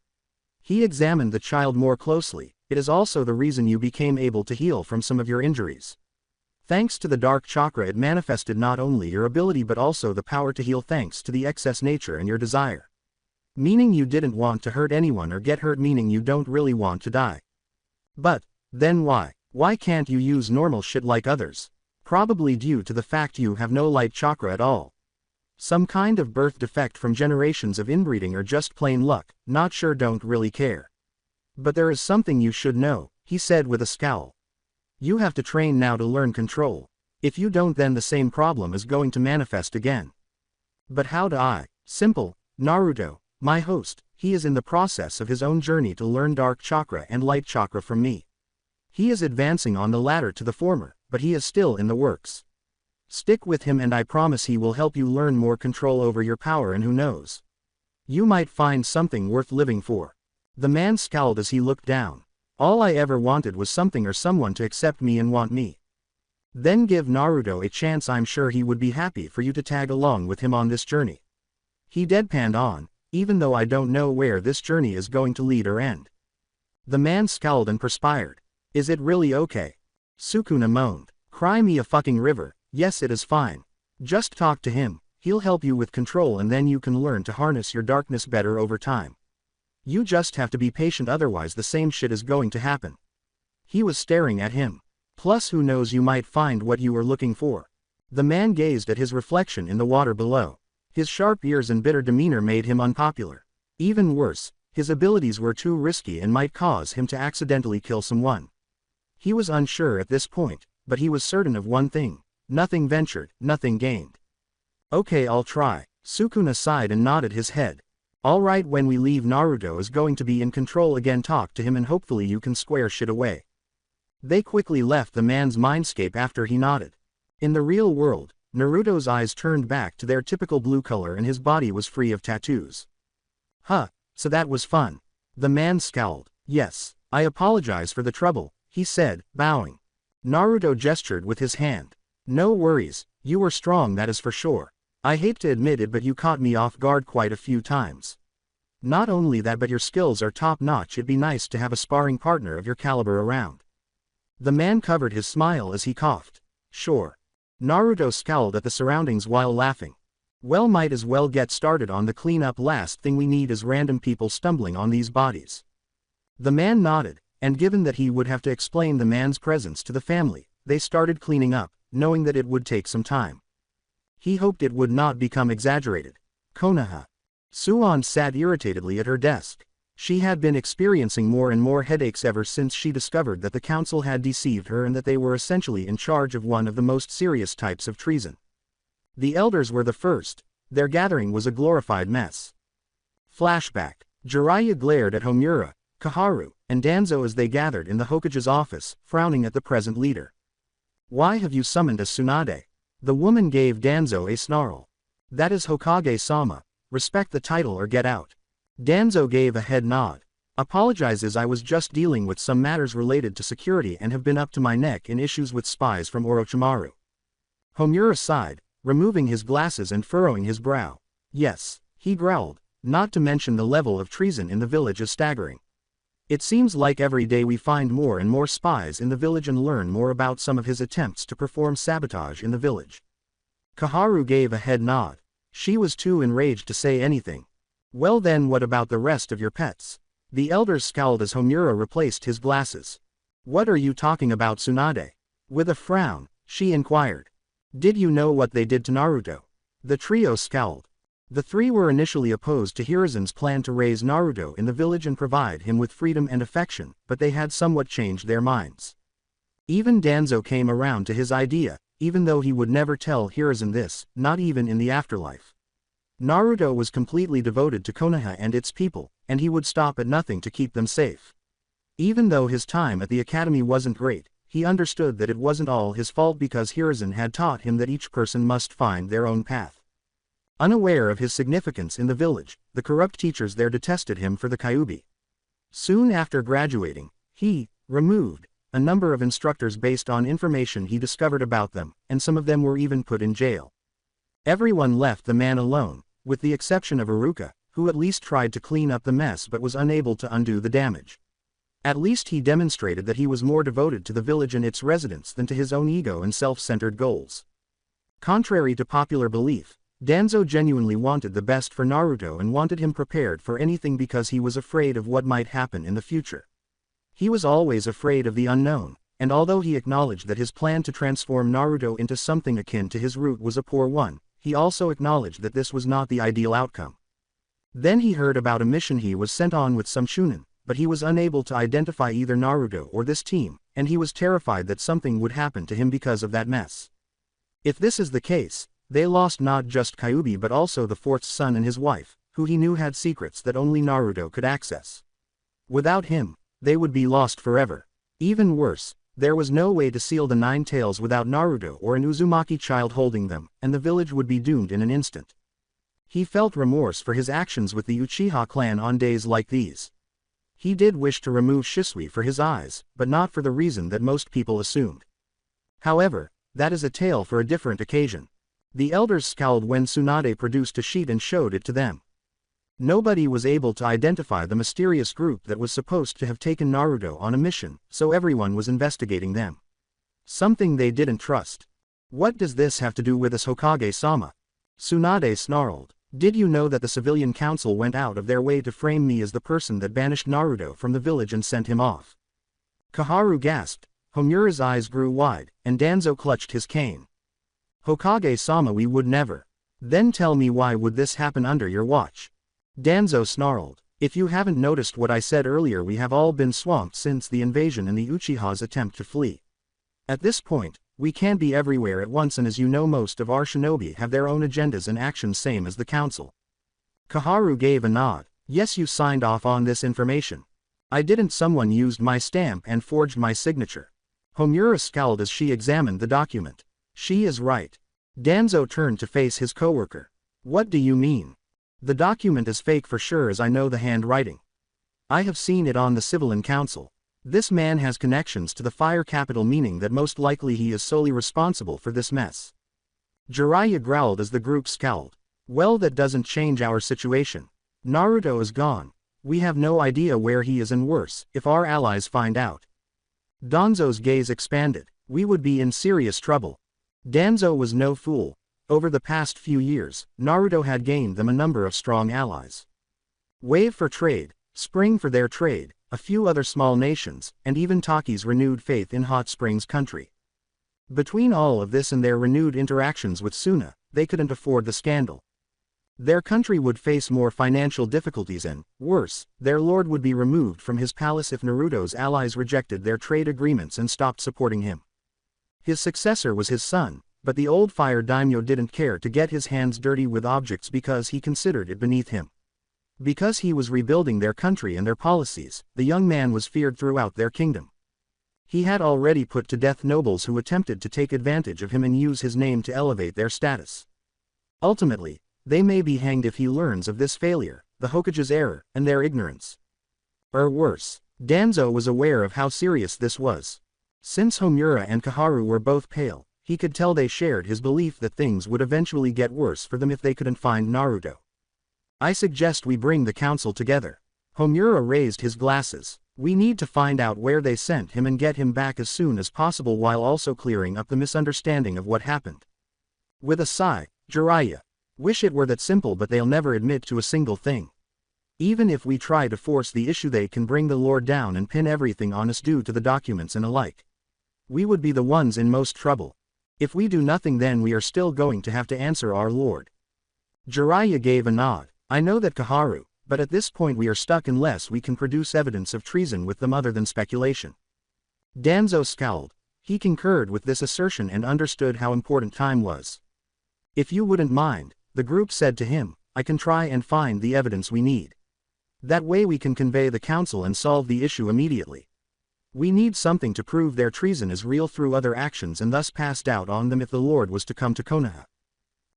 He examined the child more closely. It is also the reason you became able to heal from some of your injuries. Thanks to the dark chakra, it manifested not only your ability but also the power to heal thanks to the excess nature and your desire. Meaning you didn't want to hurt anyone or get hurt, meaning you don't really want to die. But, then why? Why can't you use normal shit like others? Probably due to the fact you have no light chakra at all. Some kind of birth defect from generations of inbreeding or just plain luck, not sure, don't really care. But there is something you should know, he said with a scowl. You have to train now to learn control. If you don't, then the same problem is going to manifest again. But how do I? Simple. Naruto, my host, he is in the process of his own journey to learn dark chakra and light chakra from me. He is advancing on the latter to the former, but he is still in the works. Stick with him and I promise he will help you learn more control over your power, and who knows? You might find something worth living for. The man scowled as he looked down. All I ever wanted was something or someone to accept me and want me. Then give Naruto a chance, I'm sure he would be happy for you to tag along with him on this journey. He deadpanned on, even though I don't know where this journey is going to lead or end. The man scowled and perspired. Is it really okay? Sukuna moaned. Cry me a fucking river. Yes, it is fine. Just talk to him, he'll help you with control and then you can learn to harness your darkness better over time. You just have to be patient, otherwise the same shit is going to happen. He was staring at him. Plus who knows, you might find what you were looking for. The man gazed at his reflection in the water below. His sharp ears and bitter demeanor made him unpopular. Even worse, his abilities were too risky and might cause him to accidentally kill someone. He was unsure at this point, but he was certain of one thing. Nothing ventured, nothing gained. Okay, I'll try. Sukuna sighed and nodded his head. Alright, when we leave, Naruto is going to be in control again. Talk to him and hopefully you can square shit away. They quickly left the man's mindscape after he nodded. In the real world, Naruto's eyes turned back to their typical blue color and his body was free of tattoos. Huh, so that was fun. The man scowled. Yes, I apologize for the trouble, he said, bowing. Naruto gestured with his hand. No worries, you were strong, that is for sure. I hate to admit it, but you caught me off guard quite a few times. Not only that, but your skills are top-notch. It'd be nice to have a sparring partner of your caliber around. The man covered his smile as he coughed. Sure. Naruto scowled at the surroundings while laughing. Well, might as well get started on the cleanup. Last thing we need is random people stumbling on these bodies. The man nodded, and given that he would have to explain the man's presence to the family, they started cleaning up, knowing that it would take some time. He hoped it would not become exaggerated. Konoha. Suon sat irritatedly at her desk. She had been experiencing more and more headaches ever since she discovered that the council had deceived her and that they were essentially in charge of one of the most serious types of treason. The elders were the first. Their gathering was a glorified mess. Flashback. Jiraiya glared at Homura, Koharu, and Danzo as they gathered in the Hokage's office, frowning at the present leader. "Why have you summoned a Tsunade?" The woman gave Danzo a snarl. "That is Hokage-sama. Respect the title or get out." Danzo gave a head nod. "Apologizes, I was just dealing with some matters related to security and have been up to my neck in issues with spies from Orochimaru." Homura sighed, removing his glasses and furrowing his brow. "Yes," he growled, "not to mention the level of treason in the village is staggering. It seems like every day we find more and more spies in the village and learn more about some of his attempts to perform sabotage in the village." Koharu gave a head nod. She was too enraged to say anything. "Well then, what about the rest of your pets?" The elders scowled as Homura replaced his glasses. "What are you talking about, Tsunade?" With a frown, she inquired. "Did you know what they did to Naruto?" The trio scowled. The three were initially opposed to Hiruzen's plan to raise Naruto in the village and provide him with freedom and affection, but they had somewhat changed their minds. Even Danzo came around to his idea, even though he would never tell Hiruzen this, not even in the afterlife. Naruto was completely devoted to Konoha and its people, and he would stop at nothing to keep them safe. Even though his time at the academy wasn't great, he understood that it wasn't all his fault because Hiruzen had taught him that each person must find their own path. Unaware of his significance in the village, the corrupt teachers there detested him for the Kyuubi. Soon after graduating, he removed a number of instructors based on information he discovered about them, and some of them were even put in jail. Everyone left the man alone, with the exception of Iruka, who at least tried to clean up the mess but was unable to undo the damage. At least he demonstrated that he was more devoted to the village and its residents than to his own ego and self-centered goals. Contrary to popular belief, Danzo genuinely wanted the best for Naruto and wanted him prepared for anything because he was afraid of what might happen in the future. He was always afraid of the unknown, and although he acknowledged that his plan to transform Naruto into something akin to his root was a poor one, he also acknowledged that this was not the ideal outcome. Then he heard about a mission he was sent on with some Chunin, but he was unable to identify either Naruto or this team, and he was terrified that something would happen to him because of that mess. If this is the case, they lost not just Kyuubi but also the fourth son and his wife, who he knew had secrets that only Naruto could access. Without him, they would be lost forever. Even worse, there was no way to seal the 9 tails without Naruto or an Uzumaki child holding them, and the village would be doomed in an instant. He felt remorse for his actions with the Uchiha clan on days like these. He did wish to remove Shisui for his eyes, but not for the reason that most people assumed. However, that is a tale for a different occasion. The elders scowled when Tsunade produced a sheet and showed it to them. Nobody was able to identify the mysterious group that was supposed to have taken Naruto on a mission, so everyone was investigating them. Something they didn't trust. "What does this have to do with us, Hokage-sama?" Tsunade snarled. "Did you know that the civilian council went out of their way to frame me as the person that banished Naruto from the village and sent him off?" Koharu gasped, Homura's eyes grew wide, and Danzo clutched his cane. "Hokage-sama, we would never." "Then tell me, why would this happen under your watch?" Danzo snarled. "If you haven't noticed what I said earlier, we have all been swamped since the invasion and the Uchiha's attempt to flee. At this point, we can't be everywhere at once, and as you know, most of our shinobi have their own agendas and actions, same as the council." Koharu gave a nod. "Yes, you signed off on this information." "I didn't. Someone used my stamp and forged my signature." Homura scowled as she examined the document. "She is right." Danzo turned to face his coworker. "What do you mean?" "The document is fake for sure, as I know the handwriting. I have seen it on the Civilian Council. This man has connections to the fire capital, meaning that most likely he is solely responsible for this mess." Jiraiya growled as the group scowled. "Well, that doesn't change our situation. Naruto is gone. We have no idea where he is, and worse, if our allies find out." Danzo's gaze expanded. "We would be in serious trouble." Danzo was no fool. Over the past few years, Naruto had gained them a number of strong allies. Wave for trade, Spring for their trade, a few other small nations, and even Taki's renewed faith in Hot Springs country. Between all of this and their renewed interactions with Suna, they couldn't afford the scandal. Their country would face more financial difficulties and, worse, their lord would be removed from his palace if Naruto's allies rejected their trade agreements and stopped supporting him. His successor was his son, but the old fire daimyo didn't care to get his hands dirty with objects because he considered it beneath him. Because he was rebuilding their country and their policies, the young man was feared throughout their kingdom. He had already put to death nobles who attempted to take advantage of him and use his name to elevate their status. Ultimately, they may be hanged if he learns of this failure, the Hokage's error, and their ignorance. Or worse, Danzo was aware of how serious this was. Since Homura and Kaharu were both pale, he could tell they shared his belief that things would eventually get worse for them if they couldn't find Naruto. I suggest we bring the council together. Homura raised his glasses. We need to find out where they sent him and get him back as soon as possible while also clearing up the misunderstanding of what happened. With a sigh, Jiraiya. Wish it were that simple, but they'll never admit to a single thing. Even if we try to force the issue, they can bring the lord down and pin everything on us due to the documents and alike. We would be the ones in most trouble. If we do nothing, then we are still going to have to answer our lord. Jiraiya gave a nod. I know that, Kaharu, but at this point we are stuck unless we can produce evidence of treason with them other than speculation. Danzo scowled. He concurred with this assertion and understood how important time was. If you wouldn't mind, the group said to him, I can try and find the evidence we need. That way we can convey the council and solve the issue immediately. We need something to prove their treason is real through other actions and thus passed out on them if the lord was to come to Konoha.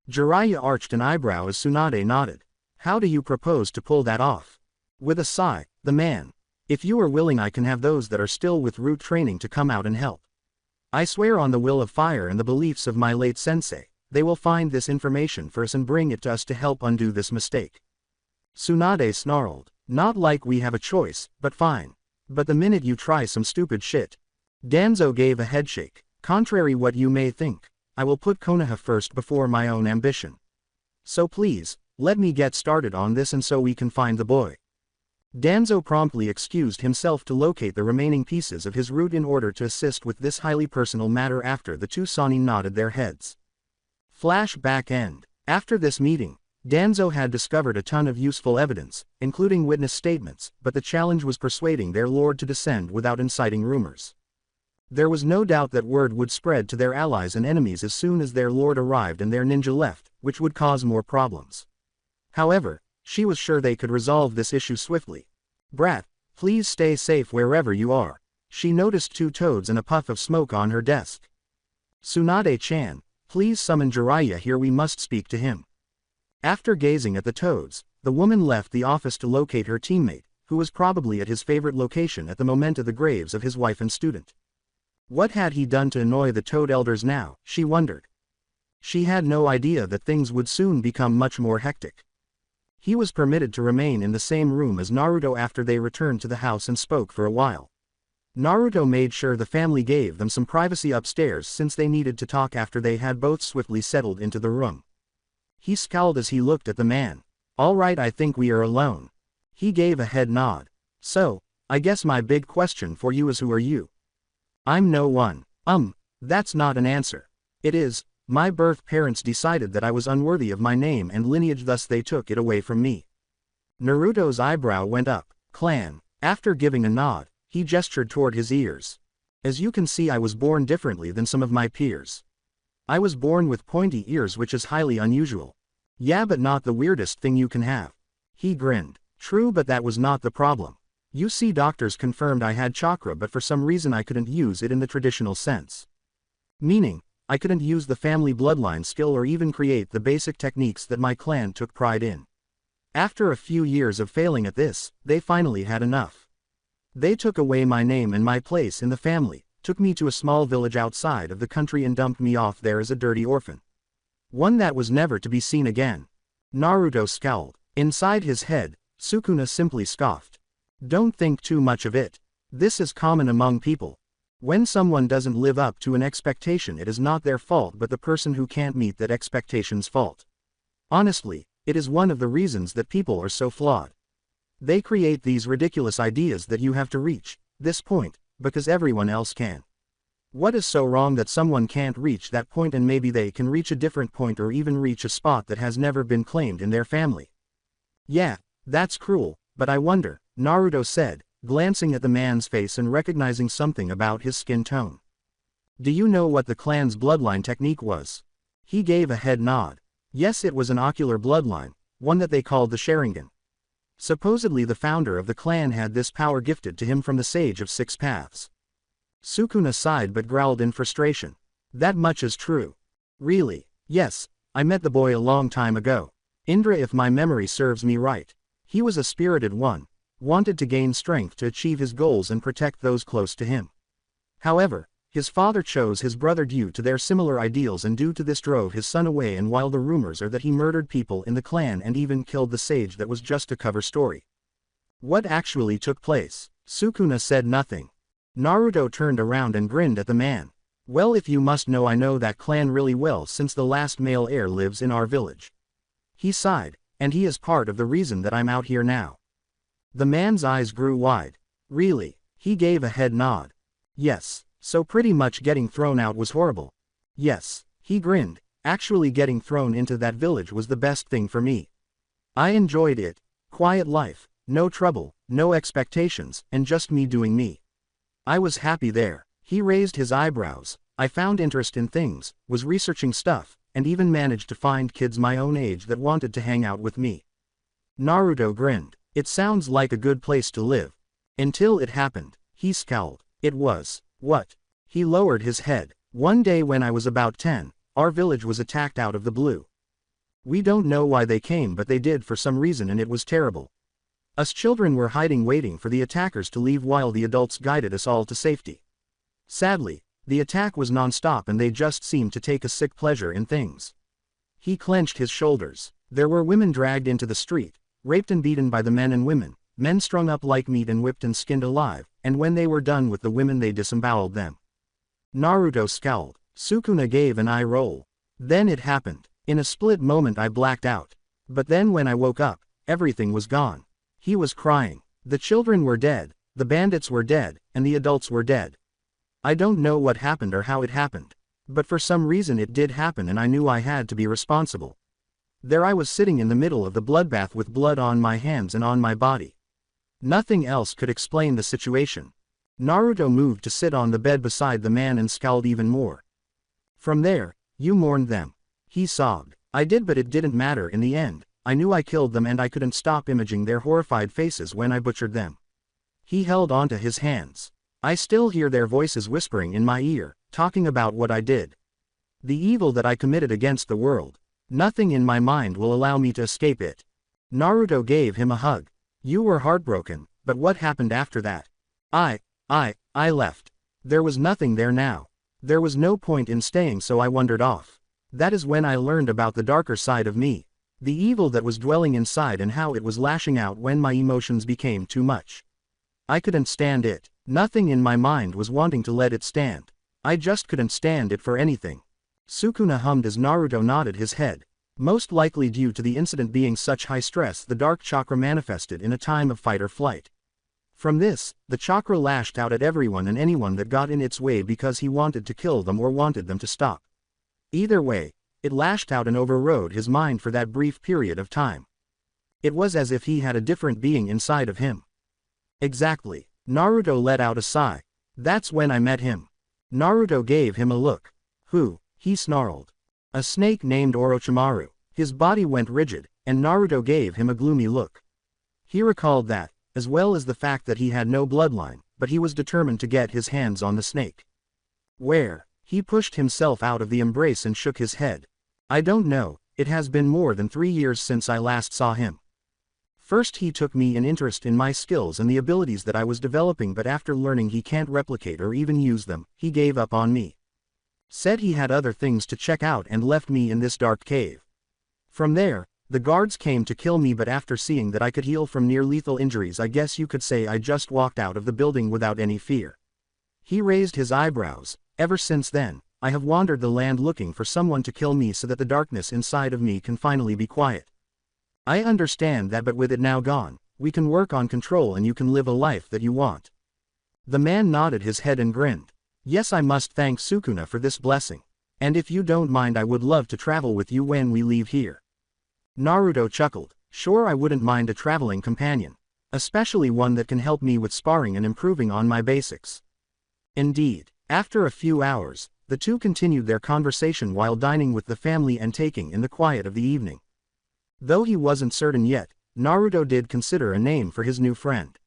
Jiraiya arched an eyebrow as Tsunade nodded. How do you propose to pull that off? With a sigh, the man. If you are willing, I can have those that are still with root training to come out and help. I swear on the will of fire and the beliefs of my late sensei, they will find this information for us and bring it to us to help undo this mistake. Tsunade snarled. Not like we have a choice, but fine. But the minute you try some stupid shit. Danzo gave a headshake. Contrary what you may think, I will put Konoha first before my own ambition. So please, let me get started on this and so we can find the boy. Danzo promptly excused himself to locate the remaining pieces of his route in order to assist with this highly personal matter after the two Sani nodded their heads. Flashback end. After this meeting, Danzo had discovered a ton of useful evidence, including witness statements, but the challenge was persuading their lord to descend without inciting rumors. There was no doubt that word would spread to their allies and enemies as soon as their lord arrived and their ninja left, which would cause more problems. However, she was sure they could resolve this issue swiftly. Brat, please stay safe wherever you are. She noticed two toads and a puff of smoke on her desk. Tsunade-chan, please summon Jiraiya here, we must speak to him. After gazing at the toads, the woman left the office to locate her teammate, who was probably at his favorite location at the moment of the graves of his wife and student. What had he done to annoy the toad elders now, she wondered. She had no idea that things would soon become much more hectic. He was permitted to remain in the same room as Naruto after they returned to the house and spoke for a while. Naruto made sure the family gave them some privacy upstairs since they needed to talk after they had both swiftly settled into the room. He scowled as he looked at the man. All right, I think we are alone. He gave a head nod. So, I guess my big question for you is, who are you? I'm no one. That's not an answer. It is, my birth parents decided that I was unworthy of my name and lineage, thus they took it away from me. Naruto's eyebrow went up. Clan. After giving a nod, he gestured toward his ears. As you can see, I was born differently than some of my peers. I was born with pointy ears, which is highly unusual. Yeah, but not the weirdest thing you can have. He grinned. True, but that was not the problem. You see, doctors confirmed I had chakra, but for some reason I couldn't use it in the traditional sense. Meaning, I couldn't use the family bloodline skill or even create the basic techniques that my clan took pride in. After a few years of failing at this, they finally had enough. They took away my name and my place in the family, took me to a small village outside of the country and dumped me off there as a dirty orphan. One that was never to be seen again. Naruto scowled. Inside his head, Sukuna simply scoffed. Don't think too much of it. This is common among people. When someone doesn't live up to an expectation, it is not their fault but the person who can't meet that expectation's fault. Honestly, it is one of the reasons that people are so flawed. They create these ridiculous ideas that you have to reach this point, because everyone else can. What is so wrong that someone can't reach that point and maybe they can reach a different point or even reach a spot that has never been claimed in their family? Yeah, that's cruel, but I wonder, Naruto said, glancing at the man's face and recognizing something about his skin tone. Do you know what the clan's bloodline technique was? He gave a head nod. Yes, it was an ocular bloodline, one that they called the Sharingan. Supposedly the founder of the clan had this power gifted to him from the Sage of Six Paths. Sukuna sighed but growled in frustration. That much is true. Really? Yes, I met the boy a long time ago. Indra, if my memory serves me right. He was a spirited one, wanted to gain strength to achieve his goals and protect those close to him. However, his father chose his brother due to their similar ideals, and due to this drove his son away, and while the rumors are that he murdered people in the clan and even killed the sage, that was just a cover story. What actually took place? Sukuna said nothing. Naruto turned around and grinned at the man. Well, if you must know, I know that clan really well since the last male heir lives in our village. He sighed, and he is part of the reason that I'm out here now. The man's eyes grew wide. Really? He gave a head nod. Yes, so pretty much getting thrown out was horrible. Yes, he grinned, actually getting thrown into that village was the best thing for me. I enjoyed it. Quiet life, no trouble, no expectations, and just me doing me. I was happy there. He raised his eyebrows. I found interest in things, was researching stuff, and even managed to find kids my own age that wanted to hang out with me. Naruto grinned. It sounds like a good place to live. Until it happened. He scowled. It was. What? He lowered his head. One day when I was about 10, our village was attacked out of the blue. We don't know why they came, but they did for some reason, and it was terrible. Us children were hiding waiting for the attackers to leave while the adults guided us all to safety. Sadly, the attack was non-stop and they just seemed to take a sick pleasure in things. He clenched his shoulders. There were women dragged into the street, raped and beaten by the men and women, men strung up like meat and whipped and skinned alive, and when they were done with the women they disemboweled them. Naruto scowled. Sukuna gave an eye roll. Then it happened. In a split moment I blacked out. But then when I woke up, everything was gone. He was crying. The children were dead, the bandits were dead, and the adults were dead. I don't know what happened or how it happened. But for some reason it did happen, and I knew I had to be responsible. There I was sitting in the middle of the bloodbath with blood on my hands and on my body. Nothing else could explain the situation. Naruto moved to sit on the bed beside the man and scowled even more. From there, you mourned them. He sobbed. I did, but it didn't matter in the end. I knew I killed them and I couldn't stop imaging their horrified faces when I butchered them. He held onto his hands. I still hear their voices whispering in my ear, talking about what I did. The evil that I committed against the world. Nothing in my mind will allow me to escape it. Naruto gave him a hug. You were heartbroken, but what happened after that? I left. There was nothing there now. There was no point in staying, so I wandered off. That is when I learned about the darker side of me. The evil that was dwelling inside and how it was lashing out when my emotions became too much. I couldn't stand it. Nothing in my mind was wanting to let it stand. I just couldn't stand it for anything. Sukuna hummed as Naruto nodded his head. Most likely due to the incident being such high stress, the dark chakra manifested in a time of fight or flight. From this, the chakra lashed out at everyone and anyone that got in its way because he wanted to kill them or wanted them to stop. Either way, it lashed out and overrode his mind for that brief period of time. It was as if he had a different being inside of him. Exactly. Naruto let out a sigh. That's when I met him. Naruto gave him a look. Who? He snarled. A snake named Orochimaru. His body went rigid, and Naruto gave him a gloomy look. He recalled that, as well as the fact that he had no bloodline, but he was determined to get his hands on the snake. Where? He pushed himself out of the embrace and shook his head. I don't know, it has been more than 3 years since I last saw him. First he took me an interest in my skills and the abilities that I was developing, but after learning he can't replicate or even use them, he gave up on me. Said he had other things to check out and left me in this dark cave. From there, the guards came to kill me, but after seeing that I could heal from near-lethal injuries, I guess you could say I just walked out of the building without any fear. He raised his eyebrows. Ever since then, I have wandered the land looking for someone to kill me so that the darkness inside of me can finally be quiet. I understand that, but with it now gone, we can work on control and you can live a life that you want. The man nodded his head and grinned. Yes, I must thank Sukuna for this blessing. And if you don't mind, I would love to travel with you when we leave here. Naruto chuckled. Sure, I wouldn't mind a traveling companion. Especially one that can help me with sparring and improving on my basics. Indeed. After a few hours, the two continued their conversation while dining with the family and taking in the quiet of the evening. Though he wasn't certain yet, Naruto did consider a name for his new friend.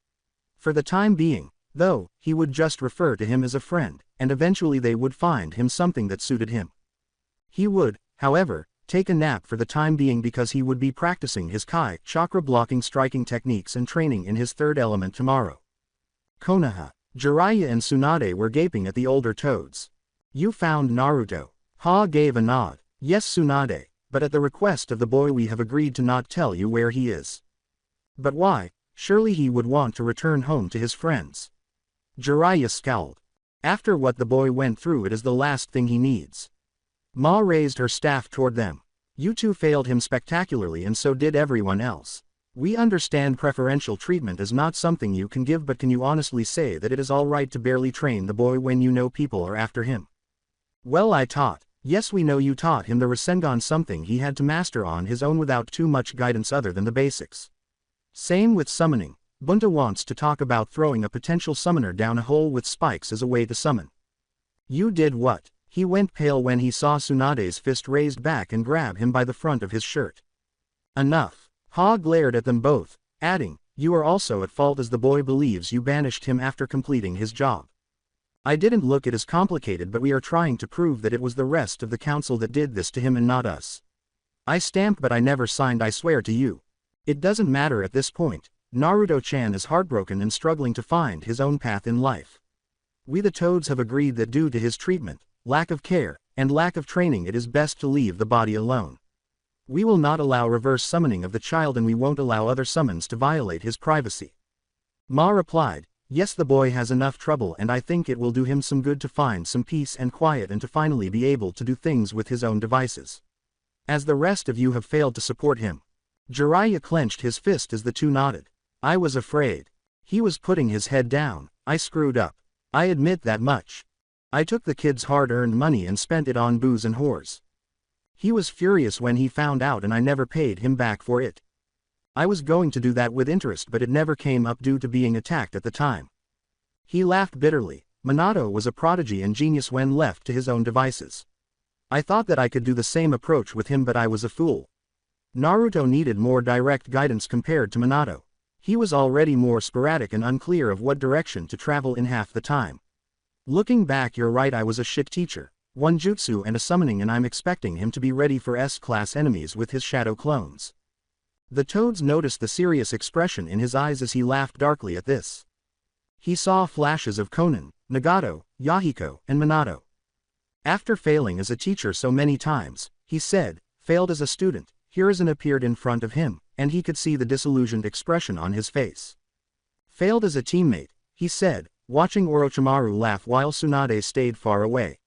For the time being, though, he would just refer to him as a friend, and eventually they would find him something that suited him. He would, however, take a nap for the time being because he would be practicing his Kai chakra blocking striking techniques and training in his third element tomorrow. Konoha, Jiraiya and Tsunade were gaping at the older toads. You found Naruto. Ha gave a nod. Yes, Tsunade, but at the request of the boy we have agreed to not tell you where he is. But why? Surely he would want to return home to his friends. Jiraiya scowled. After what the boy went through, it is the last thing he needs. Ma raised her staff toward them. You two failed him spectacularly, and so did everyone else. We understand preferential treatment is not something you can give, but can you honestly say that it is all right to barely train the boy when you know people are after him? Well, I taught. Yes, we know you taught him the Rasengan, something he had to master on his own without too much guidance other than the basics. Same with summoning. Bunta wants to talk about throwing a potential summoner down a hole with spikes as a way to summon. You did what? He went pale when he saw Tsunade's fist raised back and grab him by the front of his shirt. Enough. Ha glared at them both, adding, you are also at fault as the boy believes you banished him after completing his job. I didn't look it as complicated, but we are trying to prove that it was the rest of the council that did this to him and not us. I stamped but I never signed, I swear to you. It doesn't matter at this point. Naruto-chan is heartbroken and struggling to find his own path in life. We the Toads have agreed that due to his treatment, lack of care, and lack of training, it is best to leave the body alone. We will not allow reverse summoning of the child, and we won't allow other summons to violate his privacy. Ma replied, yes, the boy has enough trouble, and I think it will do him some good to find some peace and quiet and to finally be able to do things with his own devices. As the rest of you have failed to support him. Jiraiya clenched his fist as the two nodded. I was afraid. He was putting his head down. I screwed up. I admit that much. I took the kid's hard-earned money and spent it on booze and whores. He was furious when he found out, and I never paid him back for it. I was going to do that with interest, but it never came up due to being attacked at the time. He laughed bitterly. Minato was a prodigy and genius when left to his own devices. I thought that I could do the same approach with him, but I was a fool. Naruto needed more direct guidance compared to Minato. He was already more sporadic and unclear of what direction to travel in half the time. Looking back, you're right, I was a shit teacher. One jutsu and a summoning, and I'm expecting him to be ready for S-class enemies with his shadow clones. The Toads noticed the serious expression in his eyes as he laughed darkly at this. He saw flashes of Konan, Nagato, Yahiko, and Minato. After failing as a teacher so many times, he said, failed as a student, Hiruzen appeared in front of him, and he could see the disillusioned expression on his face. Failed as a teammate, he said, watching Orochimaru laugh while Tsunade stayed far away.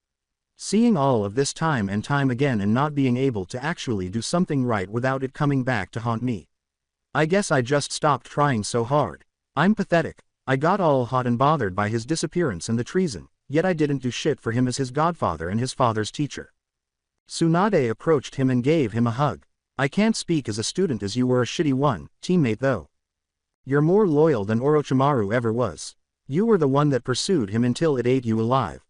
Seeing all of this time and time again and not being able to actually do something right without it coming back to haunt me. I guess I just stopped trying so hard. I'm pathetic. I got all hot and bothered by his disappearance and the treason, yet I didn't do shit for him as his godfather and his father's teacher. Tsunade approached him and gave him a hug. I can't speak as a student as you were a shitty one, teammate though. You're more loyal than Orochimaru ever was. You were the one that pursued him until it ate you alive.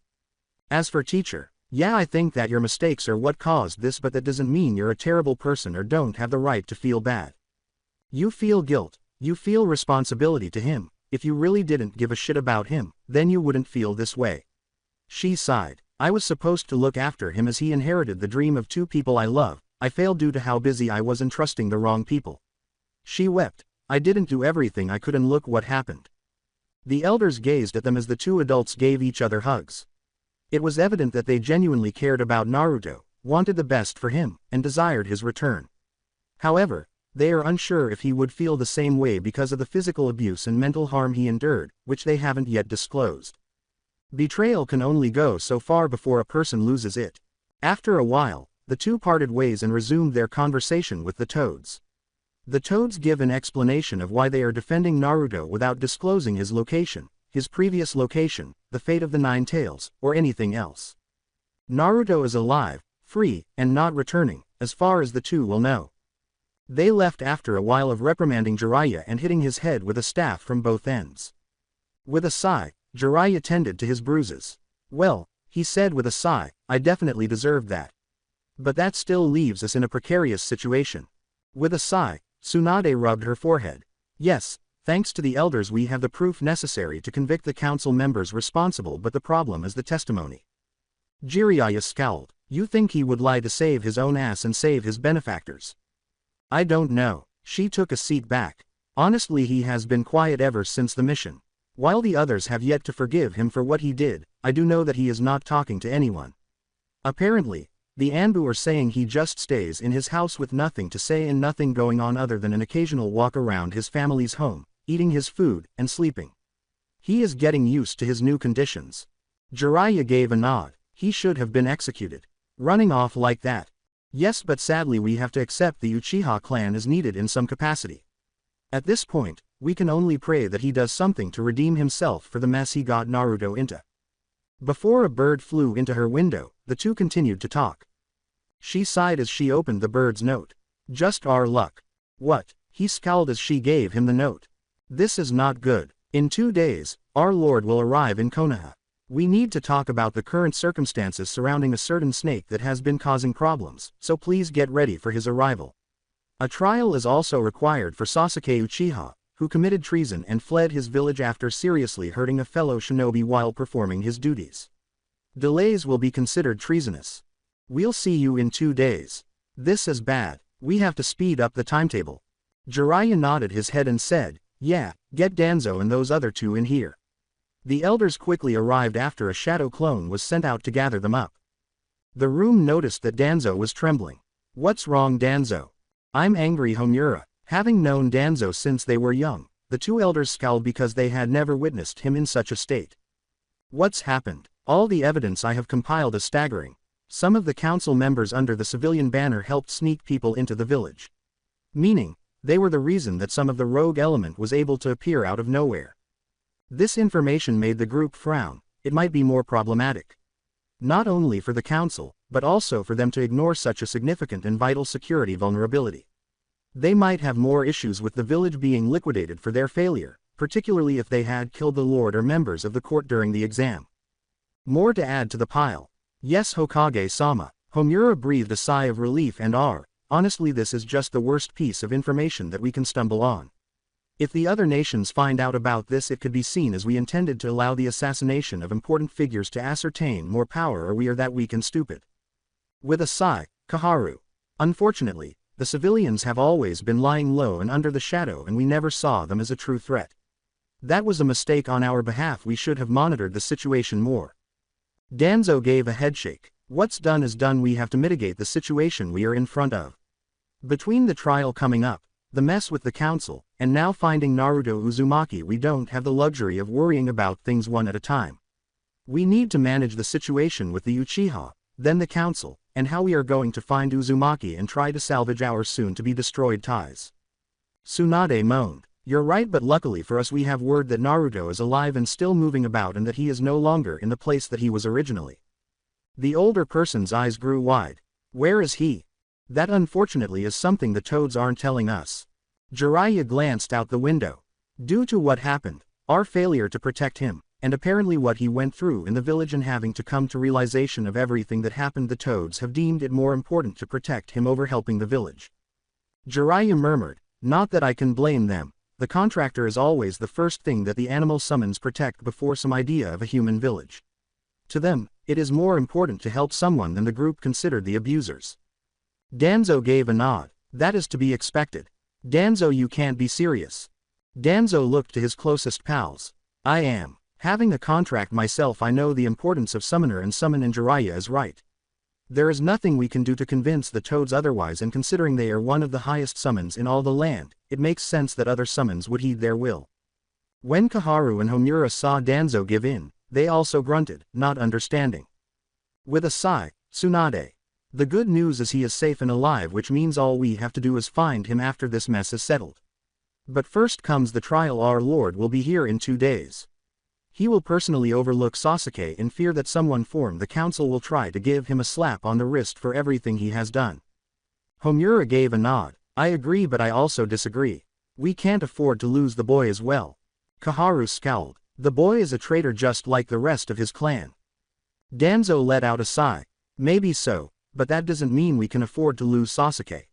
As for teacher, yeah, I think that your mistakes are what caused this, but that doesn't mean you're a terrible person or don't have the right to feel bad. You feel guilt, you feel responsibility to him. If you really didn't give a shit about him, then you wouldn't feel this way. She sighed. I was supposed to look after him as he inherited the dream of two people I love. I failed due to how busy I was entrusting the wrong people. She wept. I didn't do everything I could, and look what happened. The elders gazed at them as the two adults gave each other hugs. It was evident that they genuinely cared about Naruto, wanted the best for him, and desired his return. However, they are unsure if he would feel the same way because of the physical abuse and mental harm he endured, which they haven't yet disclosed. Betrayal can only go so far before a person loses it. After a while, the two parted ways and resumed their conversation with the Toads. The Toads give an explanation of why they are defending Naruto without disclosing his location. his previous location, the fate of the Nine Tails, or anything else. Naruto is alive, free, and not returning, as far as the two will know. They left after a while of reprimanding Jiraiya and hitting his head with a staff from both ends. With a sigh, Jiraiya tended to his bruises. Well, he said with a sigh, I definitely deserved that. But that still leaves us in a precarious situation. With a sigh, Tsunade rubbed her forehead. Yes, thanks to the elders we have the proof necessary to convict the council members responsible, but the problem is the testimony. Jiraiya scowled. You think he would lie to save his own ass and save his benefactors? I don't know. She took a seat back. Honestly, he has been quiet ever since the mission. While the others have yet to forgive him for what he did, I do know that he is not talking to anyone. Apparently, the Anbu are saying he just stays in his house with nothing to say and nothing going on other than an occasional walk around his family's home, eating his food, and sleeping. He is getting used to his new conditions. Jiraiya gave a nod. He should have been executed. Running off like that. Yes, but sadly we have to accept the Uchiha clan is needed in some capacity. At this point, we can only pray that he does something to redeem himself for the mess he got Naruto into. Before a bird flew into her window, the two continued to talk. She sighed as she opened the bird's note. Just our luck. What? He scowled as she gave him the note. This is not good. In 2 days, our Lord will arrive in Konoha. We need to talk about the current circumstances surrounding a certain snake that has been causing problems, so please get ready for his arrival. A trial is also required for Sasuke Uchiha, who committed treason and fled his village after seriously hurting a fellow shinobi while performing his duties. Delays will be considered treasonous. We'll see you in 2 days. This is bad. We have to speed up the timetable. Jiraiya nodded his head and said, yeah, get Danzo and those other two in here. The elders quickly arrived after a shadow clone was sent out to gather them up. The room noticed that Danzo was trembling. What's wrong, Danzo? I'm angry, Homura. Having known Danzo since they were young, the two elders scowled because they had never witnessed him in such a state. What's happened? All the evidence I have compiled is staggering. Some of the council members under the civilian banner helped sneak people into the village. Meaning, they were the reason that some of the rogue element was able to appear out of nowhere. This information made the group frown. It might be more problematic. Not only for the council, but also for them to ignore such a significant and vital security vulnerability. They might have more issues with the village being liquidated for their failure, particularly if they had killed the lord or members of the court during the exam. More to add to the pile. Yes, Hokage-sama. Homura breathed a sigh of relief and honestly, this is just the worst piece of information that we can stumble on. If the other nations find out about this, it could be seen as we intended to allow the assassination of important figures to ascertain more power, or we are that weak and stupid. With a sigh, Kaharu. Unfortunately, the civilians have always been lying low and under the shadow, and we never saw them as a true threat. That was a mistake on our behalf. We should have monitored the situation more. Danzo gave a headshake. What's done is done. We have to mitigate the situation we are in front of. Between the trial coming up, the mess with the council, and now finding Naruto Uzumaki, we don't have the luxury of worrying about things one at a time. We need to manage the situation with the Uchiha, then the council, and how we are going to find Uzumaki and try to salvage our soon-to-be-destroyed ties. Tsunade moaned. You're right, but luckily for us we have word that Naruto is alive and still moving about, and that he is no longer in the place that he was originally. The older person's eyes grew wide. Where is he? That unfortunately is something the toads aren't telling us. Jiraiya glanced out the window. Due to what happened, our failure to protect him, and apparently what he went through in the village and having to come to realization of everything that happened, the toads have deemed it more important to protect him over helping the village. Jiraiya murmured, not that I can blame them. The contractor is always the first thing that the animal summons protect before some idea of a human village. To them, it is more important to help someone than the group considered the abusers. Danzo gave a nod. That is to be expected. Danzo, you can't be serious. Danzo looked to his closest pals. I am. Having a contract myself, I know the importance of summoner and summon, and Jiraiya is right. There is nothing we can do to convince the toads otherwise, and considering they are one of the highest summons in all the land, it makes sense that other summons would heed their will. When Kaharu and Homura saw Danzo give in, they also grunted, not understanding. With a sigh, Tsunade. The good news is he is safe and alive, which means all we have to do is find him after this mess is settled. But first comes the trial. Our Lord will be here in 2 days. He will personally overlook Sasuke in fear that someone from the council will try to give him a slap on the wrist for everything he has done. Homura gave a nod. I agree, but I also disagree. We can't afford to lose the boy as well. Kaharu scowled. The boy is a traitor just like the rest of his clan. Danzo let out a sigh. Maybe so, but that doesn't mean we can afford to lose Sasuke.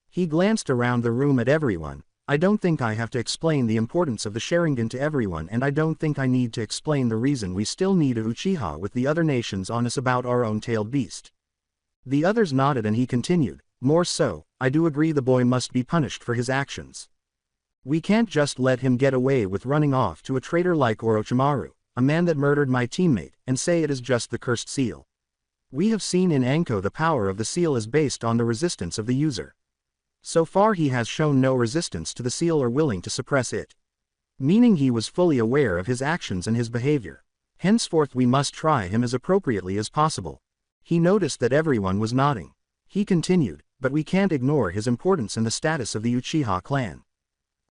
He glanced around the room at everyone. I don't think I have to explain the importance of the Sharingan to everyone, and I don't think I need to explain the reason we still need a Uchiha with the other nations on us about our own tailed beast. The others nodded and he continued, more so, I do agree the boy must be punished for his actions. We can't just let him get away with running off to a traitor like Orochimaru, a man that murdered my teammate, and say it is just the cursed seal. We have seen in Anko the power of the seal is based on the resistance of the user. So far he has shown no resistance to the seal or willing to suppress it. Meaning he was fully aware of his actions and his behavior. Henceforth we must try him as appropriately as possible. He noticed that everyone was nodding. He continued, but we can't ignore his importance and the status of the Uchiha clan.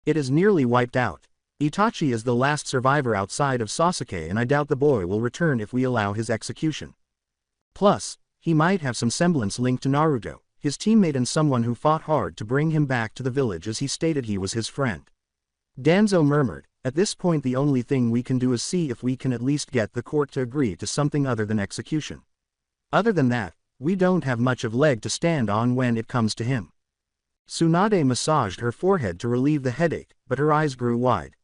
It is nearly wiped out. Itachi is the last survivor outside of Sasuke, and I doubt the boy will return if we allow his execution. Plus, he might have some semblance linked to Naruto, his teammate and someone who fought hard to bring him back to the village as he stated he was his friend. Danzo murmured, at this point the only thing we can do is see if we can at least get the court to agree to something other than execution. Other than that, we don't have much of leg to stand on when it comes to him. Tsunade massaged her forehead to relieve the headache, but her eyes grew wide.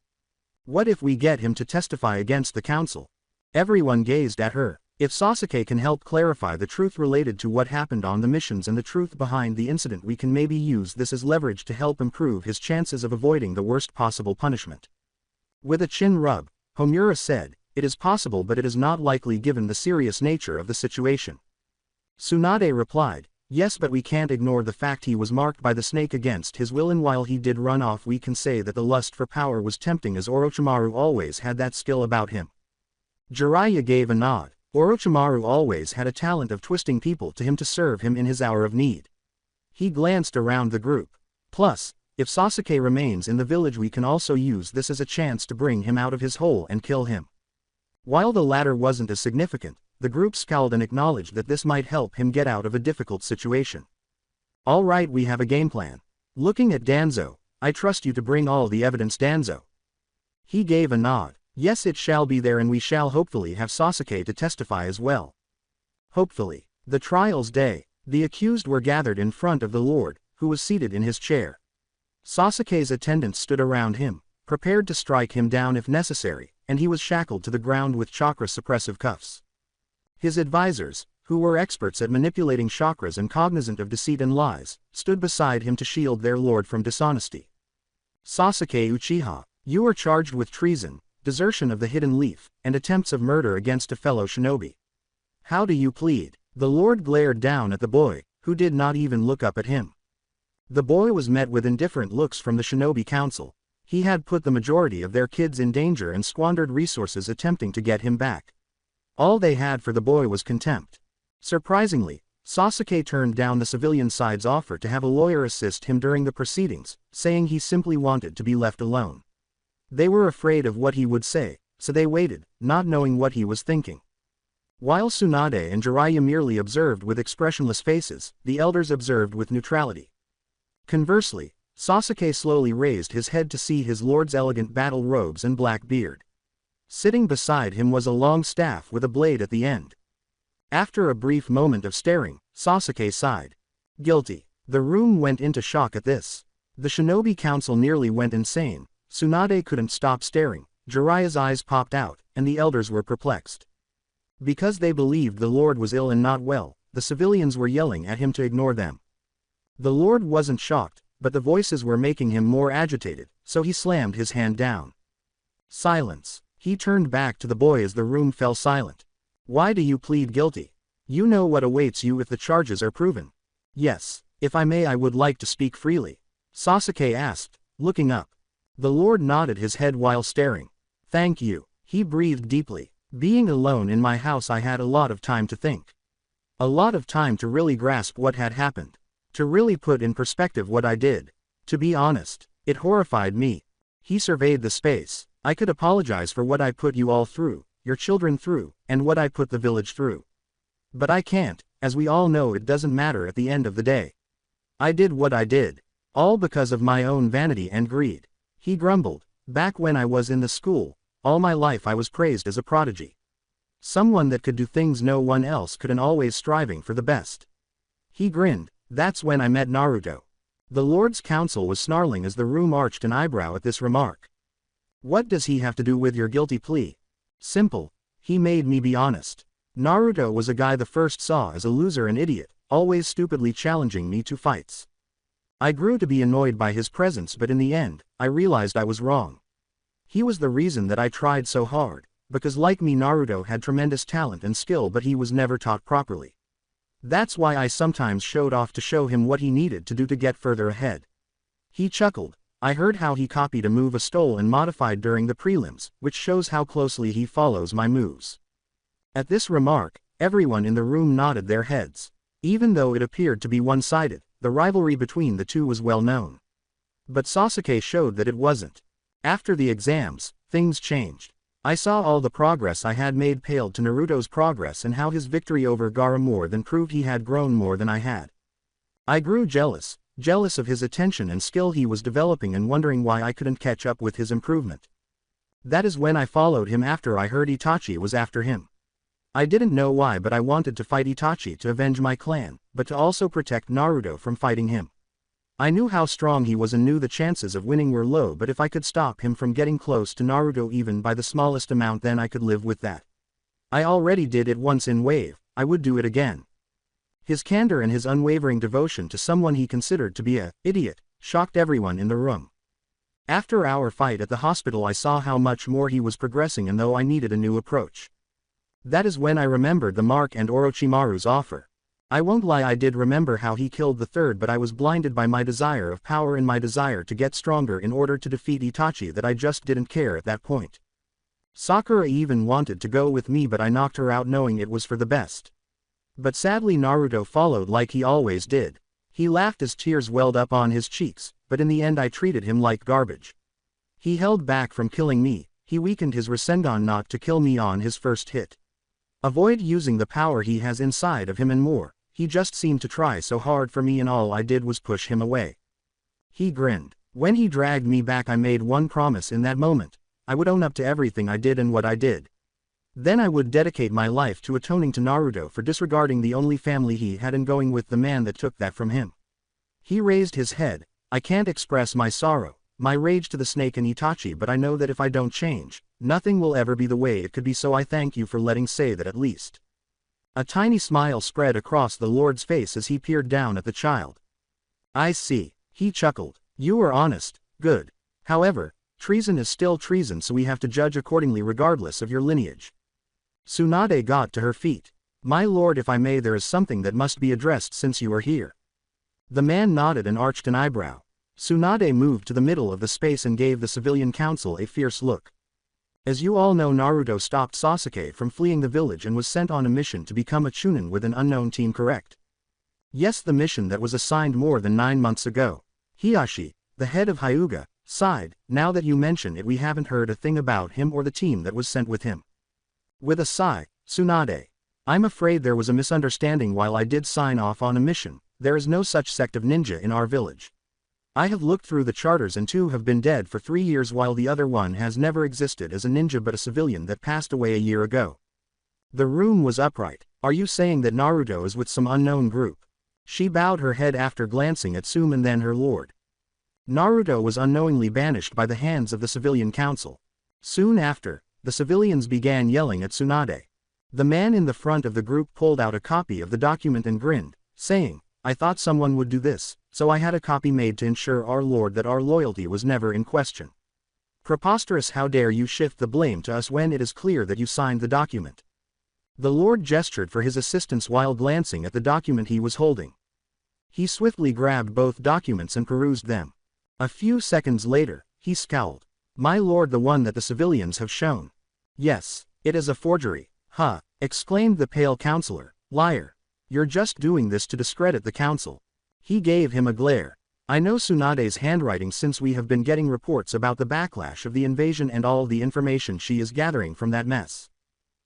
What if we get him to testify against the council? Everyone gazed at her. If Sasuke can help clarify the truth related to what happened on the missions and the truth behind the incident, we can maybe use this as leverage to help improve his chances of avoiding the worst possible punishment. With a chin rub, Homura said, it is possible but it is not likely given the serious nature of the situation. Tsunade replied, yes, but we can't ignore the fact he was marked by the snake against his will, and while he did run off we can say that the lust for power was tempting as Orochimaru always had that skill about him. Jiraiya gave a nod. Orochimaru always had a talent of twisting people to him to serve him in his hour of need. He glanced around the group. Plus, if Sasuke remains in the village we can also use this as a chance to bring him out of his hole and kill him. While the latter wasn't as significant, the group scowled and acknowledged that this might help him get out of a difficult situation. All right, we have a game plan. Looking at Danzo, I trust you to bring all the evidence, Danzo. He gave a nod. Yes, it shall be there, and we shall hopefully have Sasuke to testify as well. Hopefully. The trial's day. The accused were gathered in front of the Lord, who was seated in his chair. Sasuke's attendants stood around him, prepared to strike him down if necessary, and he was shackled to the ground with chakra-suppressive cuffs. His advisors, who were experts at manipulating chakras and cognizant of deceit and lies, stood beside him to shield their lord from dishonesty. Sasuke Uchiha, you are charged with treason, desertion of the Hidden Leaf, and attempts of murder against a fellow shinobi. How do you plead? The Lord glared down at the boy, who did not even look up at him. The boy was met with indifferent looks from the shinobi council. He had put the majority of their kids in danger and squandered resources attempting to get him back. All they had for the boy was contempt. Surprisingly, Sasuke turned down the civilian side's offer to have a lawyer assist him during the proceedings, saying he simply wanted to be left alone. They were afraid of what he would say, so they waited, not knowing what he was thinking. While Tsunade and Jiraiya merely observed with expressionless faces, the elders observed with neutrality. Conversely, Sasuke slowly raised his head to see his lord's elegant battle robes and black beard. Sitting beside him was a long staff with a blade at the end. After a brief moment of staring, Sasuke sighed. Guilty. The room went into shock at this. The shinobi council nearly went insane. Tsunade couldn't stop staring, Jiraiya's eyes popped out, and the elders were perplexed. Because they believed the Lord was ill and not well, the civilians were yelling at him to ignore them. The Lord wasn't shocked, but the voices were making him more agitated, so he slammed his hand down. Silence. He turned back to the boy as the room fell silent. Why do you plead guilty? You know what awaits you if the charges are proven. Yes, if I may, I would like to speak freely. Sasuke asked, looking up. The Lord nodded his head while staring. Thank you. He breathed deeply. Being alone in my house, I had a lot of time to think. A lot of time to really grasp what had happened. To really put in perspective what I did. To be honest, it horrified me. He surveyed the space. I could apologize for what I put you all through, your children through, and what I put the village through. But I can't, as we all know it doesn't matter at the end of the day. I did what I did. All because of my own vanity and greed. He grumbled. Back when I was in the school, all my life I was praised as a prodigy. Someone that could do things no one else could and always striving for the best. He grinned. That's when I met Naruto. The Lord's Council was snarling as the room arched an eyebrow at this remark. What does he have to do with your guilty plea? Simple. He made me be honest. Naruto was a guy the first saw as a loser and idiot, always stupidly challenging me to fights. I grew to be annoyed by his presence, but in the end, I realized I was wrong. He was the reason that I tried so hard, because like me Naruto had tremendous talent and skill but he was never taught properly. That's why I sometimes showed off to show him what he needed to do to get further ahead. He chuckled. I heard how he copied a move I stole and modified during the prelims, which shows how closely he follows my moves. At this remark, everyone in the room nodded their heads. Even though it appeared to be one-sided, the rivalry between the two was well known. But Sasuke showed that it wasn't. After the exams, things changed. I saw all the progress I had made paled to Naruto's progress and how his victory over Gaara more than proved he had grown more than I had. I grew jealous of his attention and skill he was developing and wondering why I couldn't catch up with his improvement. That is when I followed him after I heard Itachi was after him. I didn't know why, but I wanted to fight Itachi to avenge my clan, but to also protect Naruto from fighting him. I knew how strong he was and knew the chances of winning were low, but if I could stop him from getting close to Naruto even by the smallest amount, then I could live with that. I already did it once in Wave, I would do it again. His candor and his unwavering devotion to someone he considered to be an idiot shocked everyone in the room. After our fight at the hospital I saw how much more he was progressing, and though I needed a new approach. That is when I remembered the mark and Orochimaru's offer. I won't lie, I did remember how he killed the third, but I was blinded by my desire of power and my desire to get stronger in order to defeat Itachi that I just didn't care at that point. Sakura even wanted to go with me, but I knocked her out knowing it was for the best. But sadly Naruto followed like he always did. He laughed as tears welled up on his cheeks, but in the end I treated him like garbage. He held back from killing me, he weakened his Rasengan not to kill me on his first hit. Avoid using the power he has inside of him and more, he just seemed to try so hard for me and all I did was push him away. He grinned. When he dragged me back I made one promise in that moment, I would own up to everything I did and what I did. Then I would dedicate my life to atoning to Naruto for disregarding the only family he had and going with the man that took that from him. He raised his head. I can't express my sorrow, my rage to the snake and Itachi, but I know that if I don't change, nothing will ever be the way it could be, so I thank you for letting say that at least. A tiny smile spread across the Lord's face as he peered down at the child. I see, he chuckled. You were honest, good. However, treason is still treason, so we have to judge accordingly regardless of your lineage. Tsunade got to her feet. My lord, if I may, there is something that must be addressed since you are here. The man nodded and arched an eyebrow. Tsunade moved to the middle of the space and gave the civilian council a fierce look. As you all know, Naruto stopped Sasuke from fleeing the village and was sent on a mission to become a Chunin with an unknown team, correct? Yes, the mission that was assigned more than 9 months ago. Hiashi, the head of Hyuga, sighed. Now that you mention it, we haven't heard a thing about him or the team that was sent with him. With a sigh, Tsunade. I'm afraid there was a misunderstanding. While I did sign off on a mission, there is no such sect of ninja in our village. I have looked through the charters and 2 have been dead for 3 years while the other one has never existed as a ninja but a civilian that passed away a year ago. The room was upright. Are you saying that Naruto is with some unknown group? She bowed her head after glancing at Sum and then her lord. Naruto was unknowingly banished by the hands of the civilian council. Soon after, the civilians began yelling at Tsunade. The man in the front of the group pulled out a copy of the document and grinned, saying, I thought someone would do this, so I had a copy made to ensure our lord that our loyalty was never in question. Preposterous, how dare you shift the blame to us when it is clear that you signed the document. The lord gestured for his assistance while glancing at the document he was holding. He swiftly grabbed both documents and perused them. A few seconds later, he scowled. My lord, the one that the civilians have shown. Yes, it is a forgery. Huh, exclaimed the pale counselor. Liar. You're just doing this to discredit the council. He gave him a glare. I know Tsunade's handwriting since we have been getting reports about the backlash of the invasion and all the information she is gathering from that mess.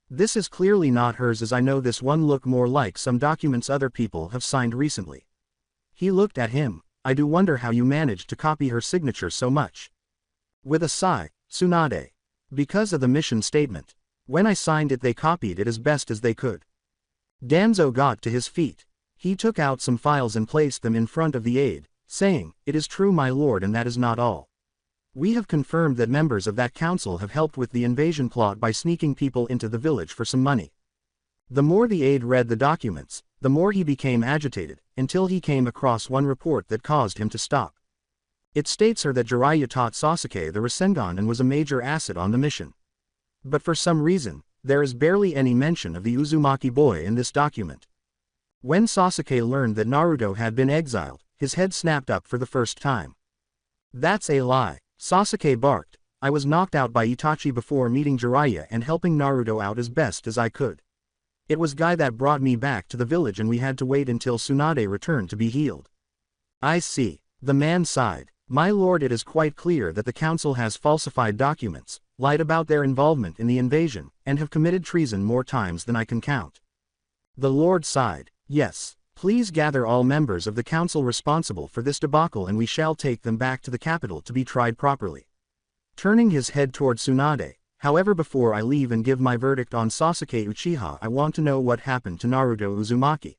This is clearly not hers, as I know this one look more like some documents other people have signed recently. He looked at him. I do wonder how you managed to copy her signature so much. With a sigh, Tsunade. Because of the mission statement. When I signed it they copied it as best as they could. Danzo got to his feet. He took out some files and placed them in front of the aide, saying, "It is true, my lord, and that is not all. We have confirmed that members of that council have helped with the invasion plot by sneaking people into the village for some money." The more the aide read the documents, the more he became agitated, until he came across one report that caused him to stop. It states her that Jiraiya taught Sasuke the Rasengan and was a major asset on the mission. But for some reason, there is barely any mention of the Uzumaki boy in this document. When Sasuke learned that Naruto had been exiled, his head snapped up for the first time. "That's a lie," Sasuke barked. "I was knocked out by Itachi before meeting Jiraiya and helping Naruto out as best as I could. It was Guy that brought me back to the village and we had to wait until Tsunade returned to be healed." "I see." The man sighed. "My lord, it is quite clear that the council has falsified documents, lied about their involvement in the invasion, and have committed treason more times than I can count." The lord sighed. "Yes, please gather all members of the council responsible for this debacle and we shall take them back to the capital to be tried properly." Turning his head toward Tsunade, "However, before I leave and give my verdict on Sasuke Uchiha, I want to know what happened to Naruto Uzumaki.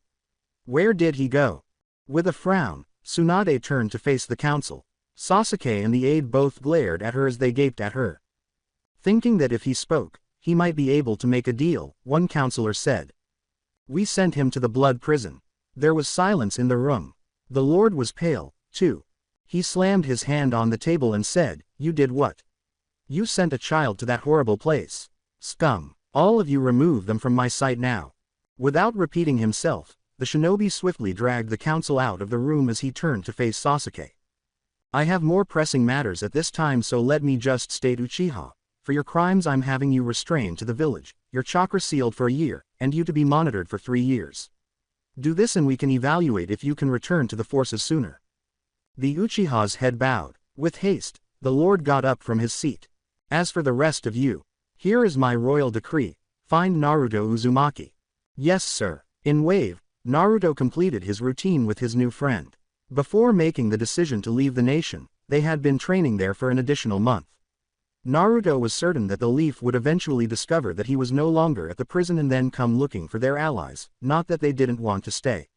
Where did he go?" With a frown, Tsunade turned to face the council. Sasuke and the aide both glared at her as they gaped at her. Thinking that if he spoke, he might be able to make a deal, one counselor said. "We sent him to the blood prison." There was silence in the room. The lord was pale, too. He slammed his hand on the table and said, "You did what? You sent a child to that horrible place. Scum. All of you remove them from my sight now." Without repeating himself, the shinobi swiftly dragged the council out of the room as he turned to face Sasuke. "I have more pressing matters at this time, so let me just state, Uchiha. For your crimes I'm having you restrained to the village, your chakra sealed for a year, and you to be monitored for 3 years. Do this and we can evaluate if you can return to the forces sooner." The Uchiha's head bowed. With haste, the lord got up from his seat. "As for the rest of you, here is my royal decree. Find Naruto Uzumaki." "Yes, sir." In Wave, Naruto completed his routine with his new friend. Before making the decision to leave the nation, they had been training there for an additional month. Naruto was certain that the Leaf would eventually discover that he was no longer at the prison and then come looking for their allies, not that they didn't want to stay.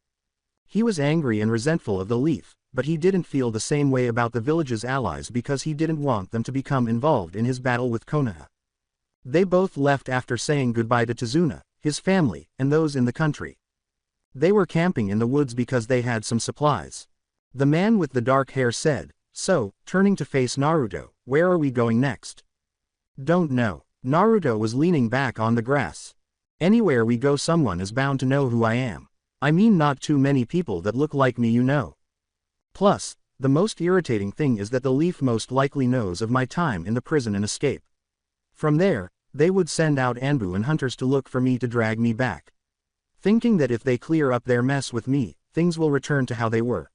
He was angry and resentful of the Leaf, but he didn't feel the same way about the village's allies because he didn't want them to become involved in his battle with Konoha. They both left after saying goodbye to Tazuna, his family, and those in the country. They were camping in the woods because they had some supplies. The man with the dark hair said, "So, turning to face Naruto, where are we going next?" "Don't know." Naruto was leaning back on the grass. "Anywhere we go someone is bound to know who I am. I mean not too many people that look like me, you know. Plus, the most irritating thing is that the Leaf most likely knows of my time in the prison and escape. From there, they would send out Anbu and hunters to look for me to drag me back. Thinking that if they clear up their mess with me, things will return to how they were."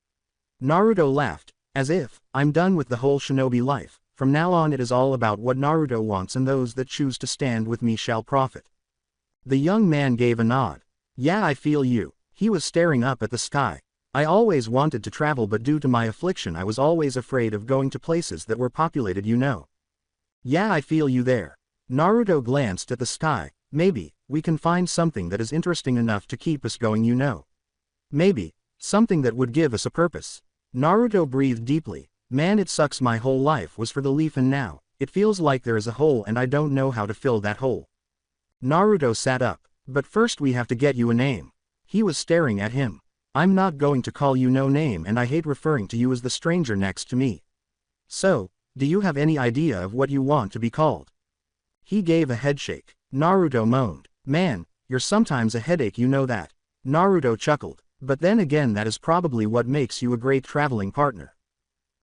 Naruto laughed, as if, "I'm done with the whole shinobi life. From now on it is all about what Naruto wants and those that choose to stand with me shall profit." The young man gave a nod. "Yeah, I feel you." He was staring up at the sky. "I always wanted to travel, but due to my affliction I was always afraid of going to places that were populated, you know." "Yeah, I feel you there." Naruto glanced at the sky. "Maybe, we can find something that is interesting enough to keep us going, you know. Maybe, something that would give us a purpose." Naruto breathed deeply. "Man, it sucks, my whole life was for the Leaf and now, it feels like there is a hole and I don't know how to fill that hole." Naruto sat up. "But first we have to get you a name." He was staring at him. "I'm not going to call you no name and I hate referring to you as the stranger next to me. So, do you have any idea of what you want to be called?" He gave a headshake. Naruto moaned. "Man, you're sometimes a headache, you know that." Naruto chuckled. "But then again, that is probably what makes you a great traveling partner."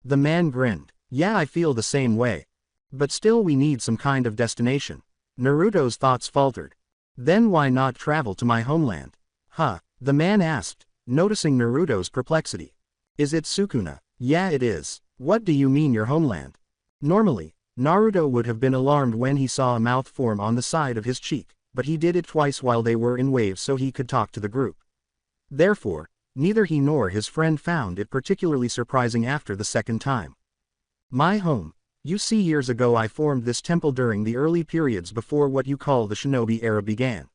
The man grinned. "Yeah, I feel the same way. But still we need some kind of destination." Naruto's thoughts faltered. "Then why not travel to my homeland?" "Huh?" the man asked, noticing Naruto's perplexity. "Is it Sukuna?" Yeah, it is. What do you mean your homeland? Normally, Naruto would have been alarmed when he saw a mouth form on the side of his cheek, but he did it twice while they were in waves so he could talk to the group. Therefore, neither he nor his friend found it particularly surprising after the second time. My home. You see, years ago I formed this temple during the early periods before what you call the shinobi era began.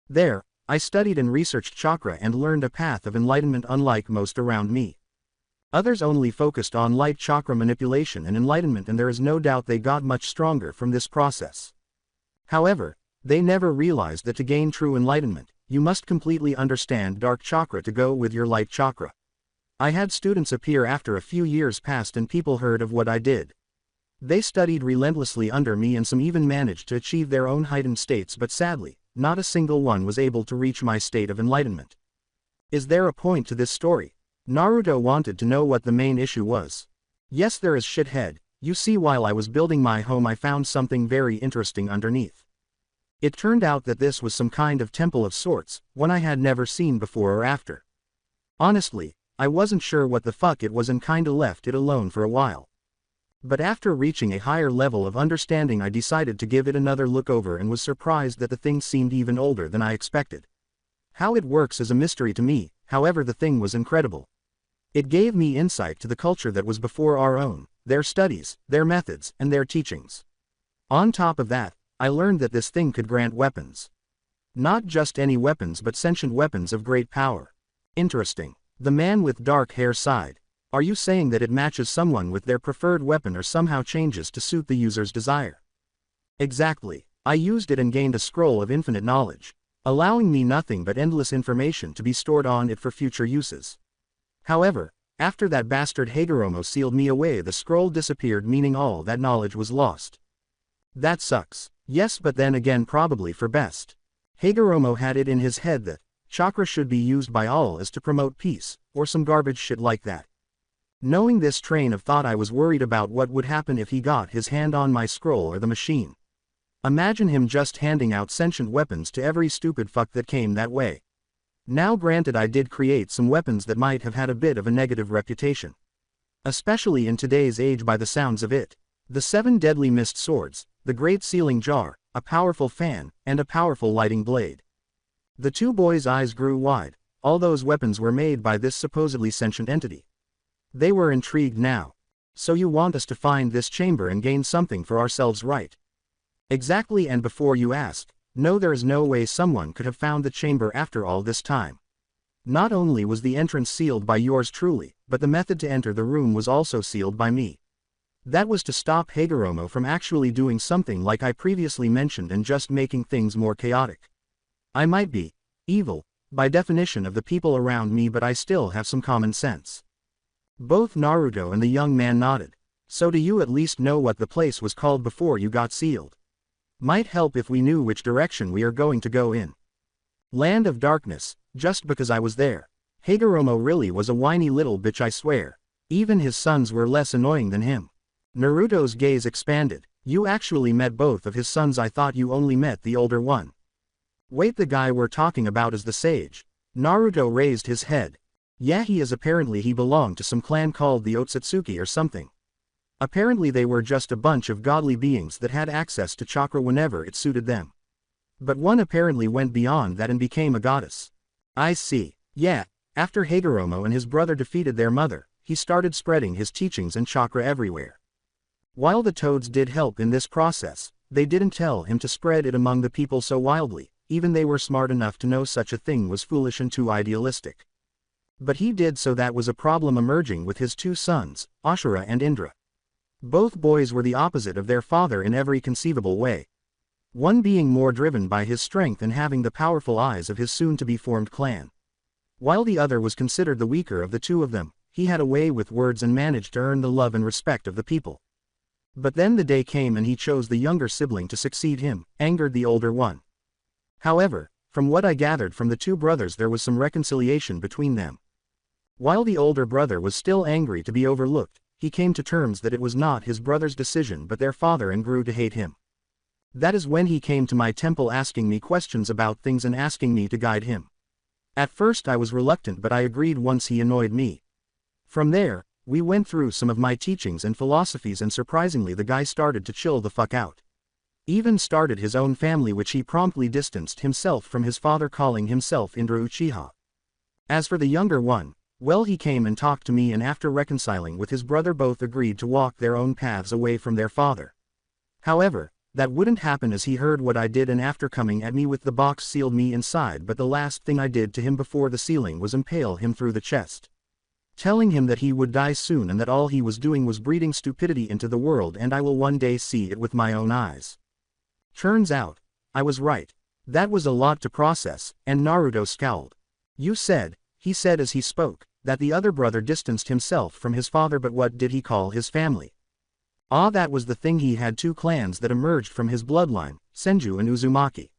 There, I studied and researched chakra and learned a path of enlightenment unlike most around me. Others only focused on light chakra manipulation and enlightenment, and there is no doubt they got much stronger from this process. However, they never realized that to gain true enlightenment, you must completely understand dark chakra to go with your light chakra. I had students appear after a few years passed and people heard of what I did. They studied relentlessly under me and some even managed to achieve their own heightened states, but sadly, not a single one was able to reach my state of enlightenment. Is there a point to this story? Naruto wanted to know what the main issue was. Yes, there is, shithead. You see, while I was building my home I found something very interesting underneath. It turned out that this was some kind of temple of sorts, one I had never seen before or after. Honestly, I wasn't sure what the fuck it was and kinda left it alone for a while. But after reaching a higher level of understanding I decided to give it another look over and was surprised that the thing seemed even older than I expected. How it works is a mystery to me, however the thing was incredible. It gave me insight to the culture that was before our own, their studies, their methods, and their teachings. On top of that, I learned that this thing could grant weapons. Not just any weapons but sentient weapons of great power. Interesting. The man with dark hair sighed. Are you saying that it matches someone with their preferred weapon or somehow changes to suit the user's desire? Exactly. I used it and gained a scroll of infinite knowledge, allowing me nothing but endless information to be stored on it for future uses. However, after that bastard Hagoromo sealed me away, the scroll disappeared, meaning all that knowledge was lost. That sucks. Yes, but then again probably for best. Hagoromo had it in his head that chakra should be used by all as to promote peace, or some garbage shit like that. Knowing this train of thought, I was worried about what would happen if he got his hand on my scroll or the machine. Imagine him just handing out sentient weapons to every stupid fuck that came that way. Now granted, I did create some weapons that might have had a bit of a negative reputation. Especially in today's age by the sounds of it. The 7 deadly mist swords, the great sealing jar, a powerful fan, and a powerful lighting blade. The two boys' eyes grew wide. All those weapons were made by this supposedly sentient entity. They were intrigued now. So you want us to find this chamber and gain something for ourselves, right? Exactly, and before you ask, no, there is no way someone could have found the chamber after all this time. Not only was the entrance sealed by yours truly, but the method to enter the room was also sealed by me. That was to stop Hagoromo from actually doing something like I previously mentioned and just making things more chaotic. I might be evil, by definition of the people around me, but I still have some common sense. Both Naruto and the young man nodded. So do you at least know what the place was called before you got sealed? Might help if we knew which direction we are going to go in. Land of Darkness, just because I was there. Hagoromo really was a whiny little bitch, I swear. Even his sons were less annoying than him. Naruto's gaze expanded. You actually met both of his sons? I thought you only met the older one. Wait, the guy we're talking about is the sage. Naruto raised his head. Yeah, he is. Apparently he belonged to some clan called the Otsutsuki or something. Apparently they were just a bunch of godly beings that had access to chakra whenever it suited them. But one apparently went beyond that and became a goddess. I see. Yeah, after Hagoromo and his brother defeated their mother, he started spreading his teachings and chakra everywhere. While the toads did help in this process, they didn't tell him to spread it among the people so wildly. Even they were smart enough to know such a thing was foolish and too idealistic. But he did, so that was a problem emerging with his two sons, Ashura and Indra. Both boys were the opposite of their father in every conceivable way. One being more driven by his strength and having the powerful eyes of his soon-to-be-formed clan. While the other was considered the weaker of the two of them, he had a way with words and managed to earn the love and respect of the people. But then the day came and he chose the younger sibling to succeed him, angered the older one. However, from what I gathered from the two brothers, there was some reconciliation between them. While the older brother was still angry to be overlooked, he came to terms that it was not his brother's decision but their father and grew to hate him. That is when he came to my temple asking me questions about things and asking me to guide him. At first I was reluctant, but I agreed once he annoyed me. From there, We went through some of my teachings and philosophies and surprisingly the guy started to chill the fuck out. Even started his own family which he promptly distanced himself from his father calling himself Indra Uchiha. As for the younger one, well he came and talked to me and after reconciling with his brother both agreed to walk their own paths away from their father. However, that wouldn't happen as he heard what I did and after coming at me with the box sealed me inside but the last thing I did to him before the sealing was impale him through the chest. Telling him that he would die soon and that all he was doing was breeding stupidity into the world and I will one day see it with my own eyes. Turns out, I was right. That was a lot to process, and Naruto scowled. You said, he said as he spoke, that the other brother distanced himself from his father but what did he call his family? Ah, that was the thing, he had two clans that emerged from his bloodline, Senju and Uzumaki.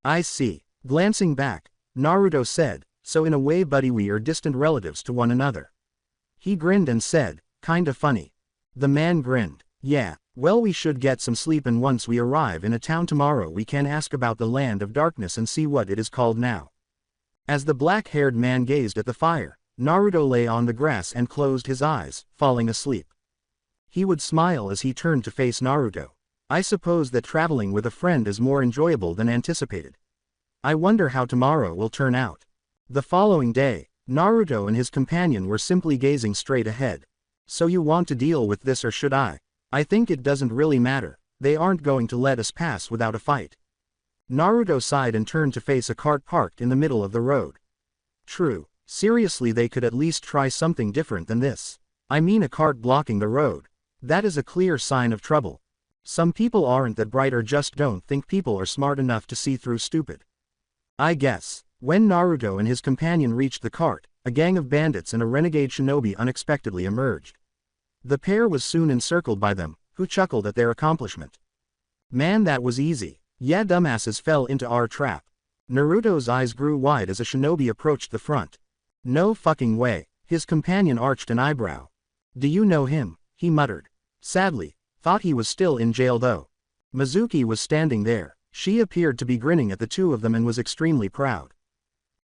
I see. Glancing back, Naruto said, so in a way buddy we are distant relatives to one another. He grinned and said, kinda funny. The man grinned. Yeah, well we should get some sleep and once we arrive in a town tomorrow we can ask about the land of darkness and see what it is called now. As the black-haired man gazed at the fire, Naruto lay on the grass and closed his eyes, falling asleep. He would smile as he turned to face Naruto. I suppose that traveling with a friend is more enjoyable than anticipated. I wonder how tomorrow will turn out. The following day, Naruto and his companion were simply gazing straight ahead. So you want to deal with this or should I? I think it doesn't really matter, they aren't going to let us pass without a fight. Naruto sighed and turned to face a cart parked in the middle of the road. True, seriously they could at least try something different than this. I mean a cart blocking the road. That is a clear sign of trouble. Some people aren't that bright or just don't think people are smart enough to see through stupid. I guess. When Naruto and his companion reached the cart, a gang of bandits and a renegade shinobi unexpectedly emerged. The pair was soon encircled by them, who chuckled at their accomplishment. Man, that was easy. Yeah, dumbasses fell into our trap. Naruto's eyes grew wide as a shinobi approached the front. No fucking way. His companion arched an eyebrow. Do you know him? He muttered. Sadly, thought he was still in jail though. Mizuki was standing there. She appeared to be grinning at the two of them and was extremely proud.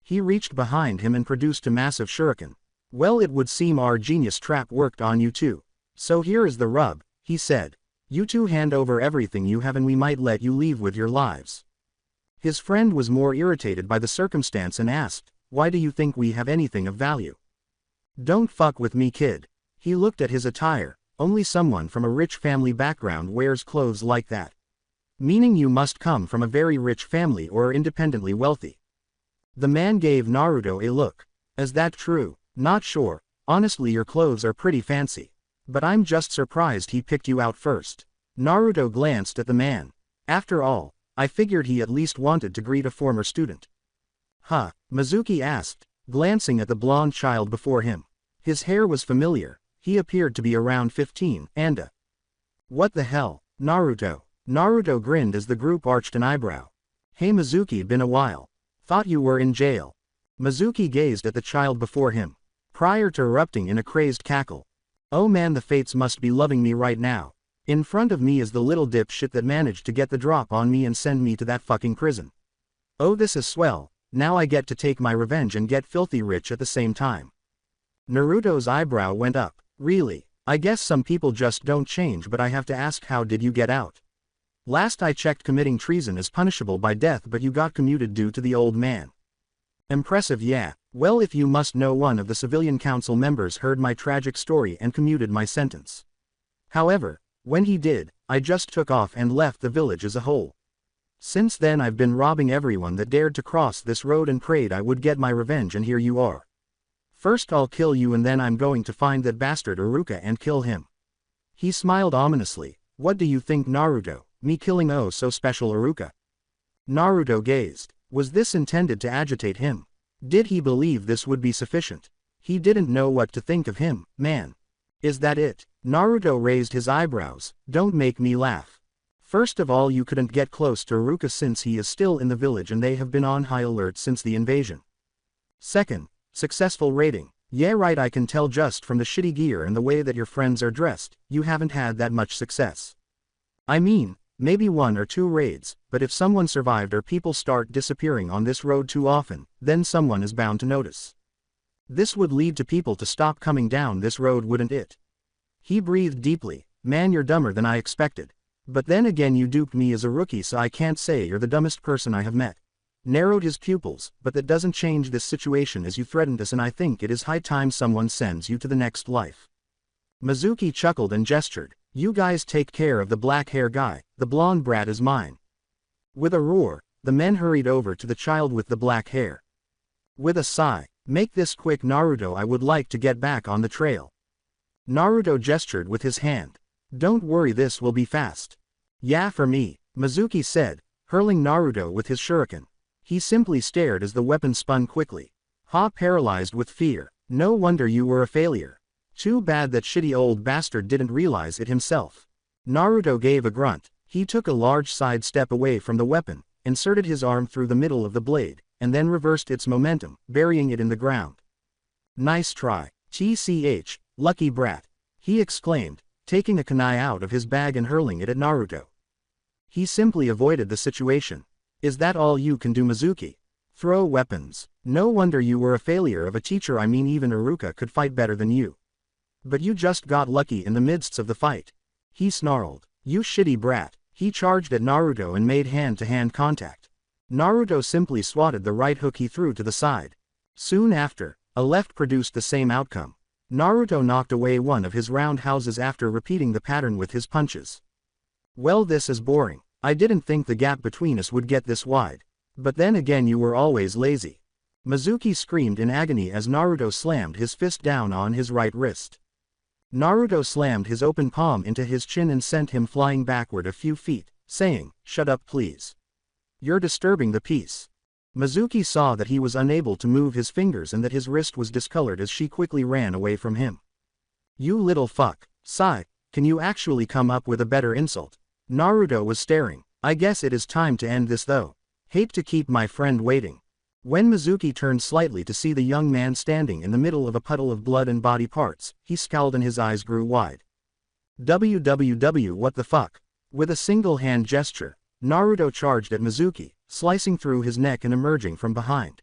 He reached behind him and produced a massive shuriken. Well, it would seem our genius trap worked on you too. So here is the rub, he said. You two hand over everything you have and we might let you leave with your lives. His friend was more irritated by the circumstance and asked, why do you think we have anything of value? Don't fuck with me, kid. He looked at his attire. Only someone from a rich family background wears clothes like that. Meaning you must come from a very rich family or are independently wealthy. The man gave Naruto a look. Is that true? Not sure. Honestly, your clothes are pretty fancy. But I'm just surprised he picked you out first. Naruto glanced at the man. After all, I figured he at least wanted to greet a former student. Huh? Mizuki asked, glancing at the blonde child before him. His hair was familiar. He appeared to be around 15, and what the hell, Naruto? Naruto grinned as the group arched an eyebrow. Hey Mizuki, been a while. Thought you were in jail. Mizuki gazed at the child before him, prior to erupting in a crazed cackle. Oh man, the fates must be loving me right now. In front of me is the little dipshit that managed to get the drop on me and send me to that fucking prison. Oh, this is swell. Now I get to take my revenge and get filthy rich at the same time. Naruto's eyebrow went up. Really? I guess some people just don't change, but I have to ask, how did you get out? Last I checked, committing treason is punishable by death, but you got commuted due to the old man. Impressive, yeah. Well, if you must know, one of the civilian council members heard my tragic story and commuted my sentence. However, when he did, I just took off and left the village as a whole. Since then I've been robbing everyone that dared to cross this road and prayed I would get my revenge, and here you are. First I'll kill you and then I'm going to find that bastard Iruka and kill him. He smiled ominously. What do you think, Naruto? Me killing oh so special Iruka? Naruto gazed. Was this intended to agitate him? Did he believe this would be sufficient? He didn't know what to think of him, man. Is that it? Naruto raised his eyebrows. Don't make me laugh. First of all, you couldn't get close to Iruka since he is still in the village and they have been on high alert since the invasion. Second, successful raiding. Yeah right, I can tell just from the shitty gear and the way that your friends are dressed, you haven't had that much success. I mean, maybe 1 or 2 raids, but if someone survived or people start disappearing on this road too often, then someone is bound to notice. This would lead to people to stop coming down this road, wouldn't it? He breathed deeply. Man, you're dumber than I expected. But then again, you duped me as a rookie, so I can't say you're the dumbest person I have met. Narrowed his pupils, but that doesn't change this situation, as you threatened us, and I think it is high time someone sends you to the next life. Mizuki chuckled and gestured. You guys take care of the black hair guy, the blonde brat is mine. With a roar, the men hurried over to the child with the black hair. With a sigh, make this quick, Naruto, I would like to get back on the trail. Naruto gestured with his hand. Don't worry, this will be fast. Yeah, for me, Mizuki said, hurling Naruto with his shuriken. He simply stared as the weapon spun quickly. Ha, paralyzed with fear. No wonder you were a failure. Too bad that shitty old bastard didn't realize it himself. Naruto gave a grunt. He took a large side step away from the weapon, inserted his arm through the middle of the blade, and then reversed its momentum, burying it in the ground. Nice try. TCH, lucky brat. He exclaimed, taking a kunai out of his bag and hurling it at Naruto. He simply avoided the situation. Is that all you can do, Mizuki? Throw weapons. No wonder you were a failure of a teacher. I mean, even Iruka could fight better than you. But you just got lucky in the midst of the fight. He snarled. You shitty brat. He charged at Naruto and made hand-to-hand contact. Naruto simply swatted the right hook he threw to the side. Soon after, a left produced the same outcome. Naruto knocked away one of his roundhouses after repeating the pattern with his punches. Well, this is boring. I didn't think the gap between us would get this wide. But then again, you were always lazy. Mizuki screamed in agony as Naruto slammed his fist down on his right wrist. Naruto slammed his open palm into his chin and sent him flying backward a few feet, saying, "Shut up, please. You're disturbing the peace." Mizuki saw that he was unable to move his fingers and that his wrist was discolored as she quickly ran away from him. You little fuck. Sigh, can you actually come up with a better insult? Naruto was staring. I guess it is time to end this though. Hate to keep my friend waiting. When Mizuki turned slightly to see the young man standing in the middle of a puddle of blood and body parts, he scowled and his eyes grew wide. WWW, what the fuck? With a single hand gesture, Naruto charged at Mizuki, slicing through his neck and emerging from behind.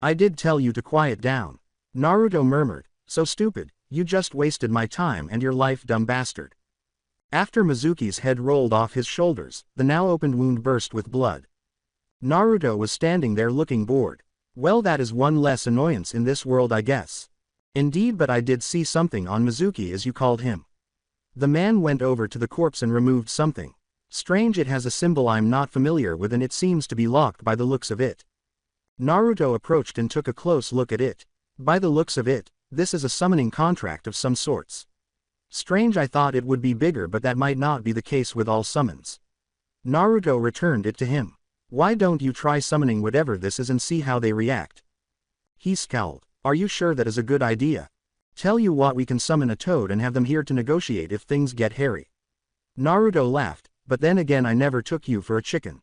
I did tell you to quiet down. Naruto murmured, so stupid, you just wasted my time and your life, dumb bastard. After Mizuki's head rolled off his shoulders, the now opened wound burst with blood. Naruto was standing there looking bored. Well, that is one less annoyance in this world, I guess. Indeed, but I did see something on Mizuki, as you called him. The man went over to the corpse and removed something. Strange, it has a symbol I'm not familiar with and it seems to be locked by the looks of it. Naruto approached and took a close look at it. By the looks of it, this is a summoning contract of some sorts. Strange, I thought it would be bigger, but that might not be the case with all summons. Naruto returned it to him. Why don't you try summoning whatever this is and see how they react? He scowled. Are you sure that is a good idea? Tell you what, we can summon a toad and have them here to negotiate if things get hairy. Naruto laughed, but then again, I never took you for a chicken.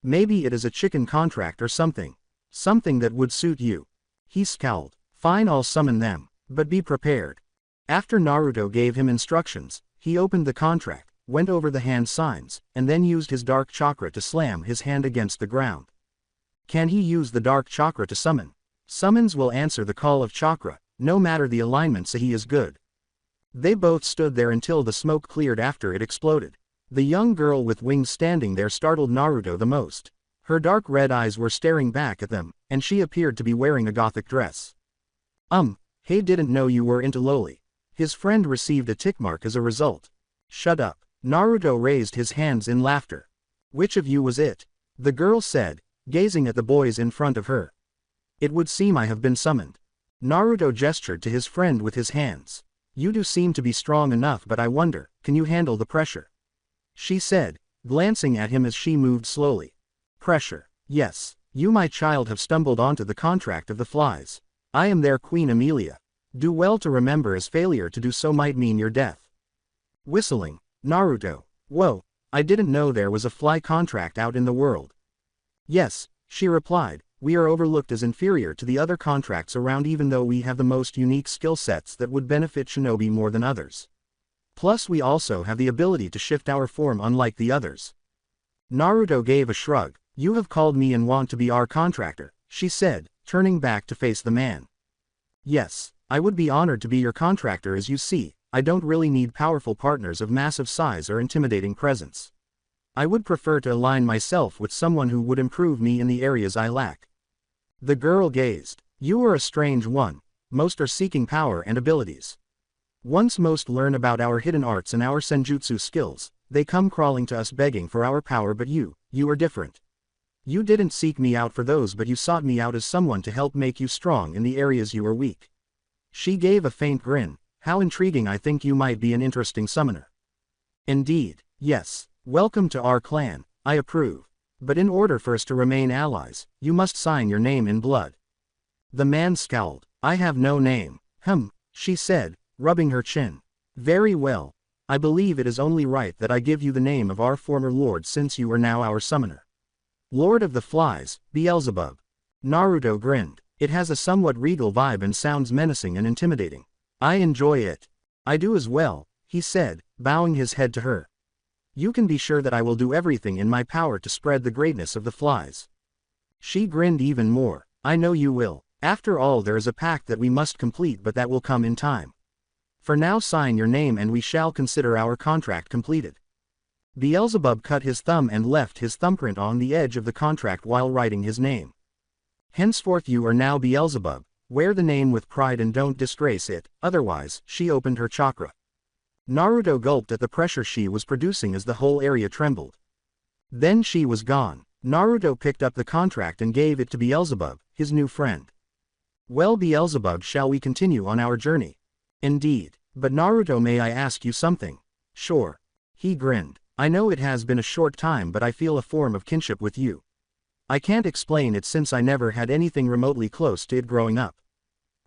Maybe it is a chicken contract or something. Something that would suit you. He scowled. Fine, I'll summon them, but be prepared. After Naruto gave him instructions, he opened the contract, went over the hand signs, and then used his dark chakra to slam his hand against the ground. Can he use the dark chakra to summon? Summons will answer the call of chakra, no matter the alignment, so he is good. They both stood there until the smoke cleared after it exploded. The young girl with wings standing there startled Naruto the most. Her dark red eyes were staring back at them, and she appeared to be wearing a gothic dress. Hey, didn't know you were into loli. His friend received a tick mark as a result. Shut up. Naruto raised his hands in laughter. Which of you was it? The girl said, gazing at the boys in front of her. It would seem I have been summoned. Naruto gestured to his friend with his hands. You do seem to be strong enough, but I wonder, can you handle the pressure? She said, glancing at him as she moved slowly. Pressure. Yes. You, my child, have stumbled onto the contract of the flies. I am their Queen Amelia. Do well to remember, as failure to do so might mean your death. Whistling. Naruto. Whoa, I didn't know there was a fly contract out in the world. Yes, she replied, we are overlooked as inferior to the other contracts around, even though we have the most unique skill sets that would benefit shinobi more than others. Plus we also have the ability to shift our form unlike the others. Naruto gave a shrug. You have called me and want to be our contractor, she said, turning back to face the man. Yes, I would be honored to be your contractor. As you see, I don't really need powerful partners of massive size or intimidating presence. I would prefer to align myself with someone who would improve me in the areas I lack. The girl gazed. You are a strange one. Most are seeking power and abilities. Once most learn about our hidden arts and our senjutsu skills, they come crawling to us begging for our power. But you are different. You didn't seek me out for those, but you sought me out as someone to help make you strong in the areas you are weak. She gave a faint grin. How intriguing. I think you might be an interesting summoner. Indeed, yes. Welcome to our clan. I approve. But in order for us to remain allies, you must sign your name in blood. The man scowled. I have no name. She said, rubbing her chin. Very well. I believe it is only right that I give you the name of our former lord, since you are now our summoner. Lord of the Flies, Beelzebub. Naruto grinned. It has a somewhat regal vibe and sounds menacing and intimidating. I enjoy it. I do as well, he said, bowing his head to her. You can be sure that I will do everything in my power to spread the greatness of the flies. She grinned even more. I know you will. After all, there is a pact that we must complete, but that will come in time. For now, sign your name and we shall consider our contract completed. Beelzebub cut his thumb and left his thumbprint on the edge of the contract while writing his name. Henceforth you are now Beelzebub. Wear the name with pride and don't disgrace it, otherwise. She opened her chakra. Naruto gulped at the pressure she was producing as the whole area trembled. Then she was gone. Naruto picked up the contract and gave it to Beelzebub, his new friend. Well, Beelzebub, shall we continue on our journey? Indeed. But Naruto, may I ask you something? Sure. He grinned. I know it has been a short time, but I feel a form of kinship with you. I can't explain it since I never had anything remotely close to it growing up.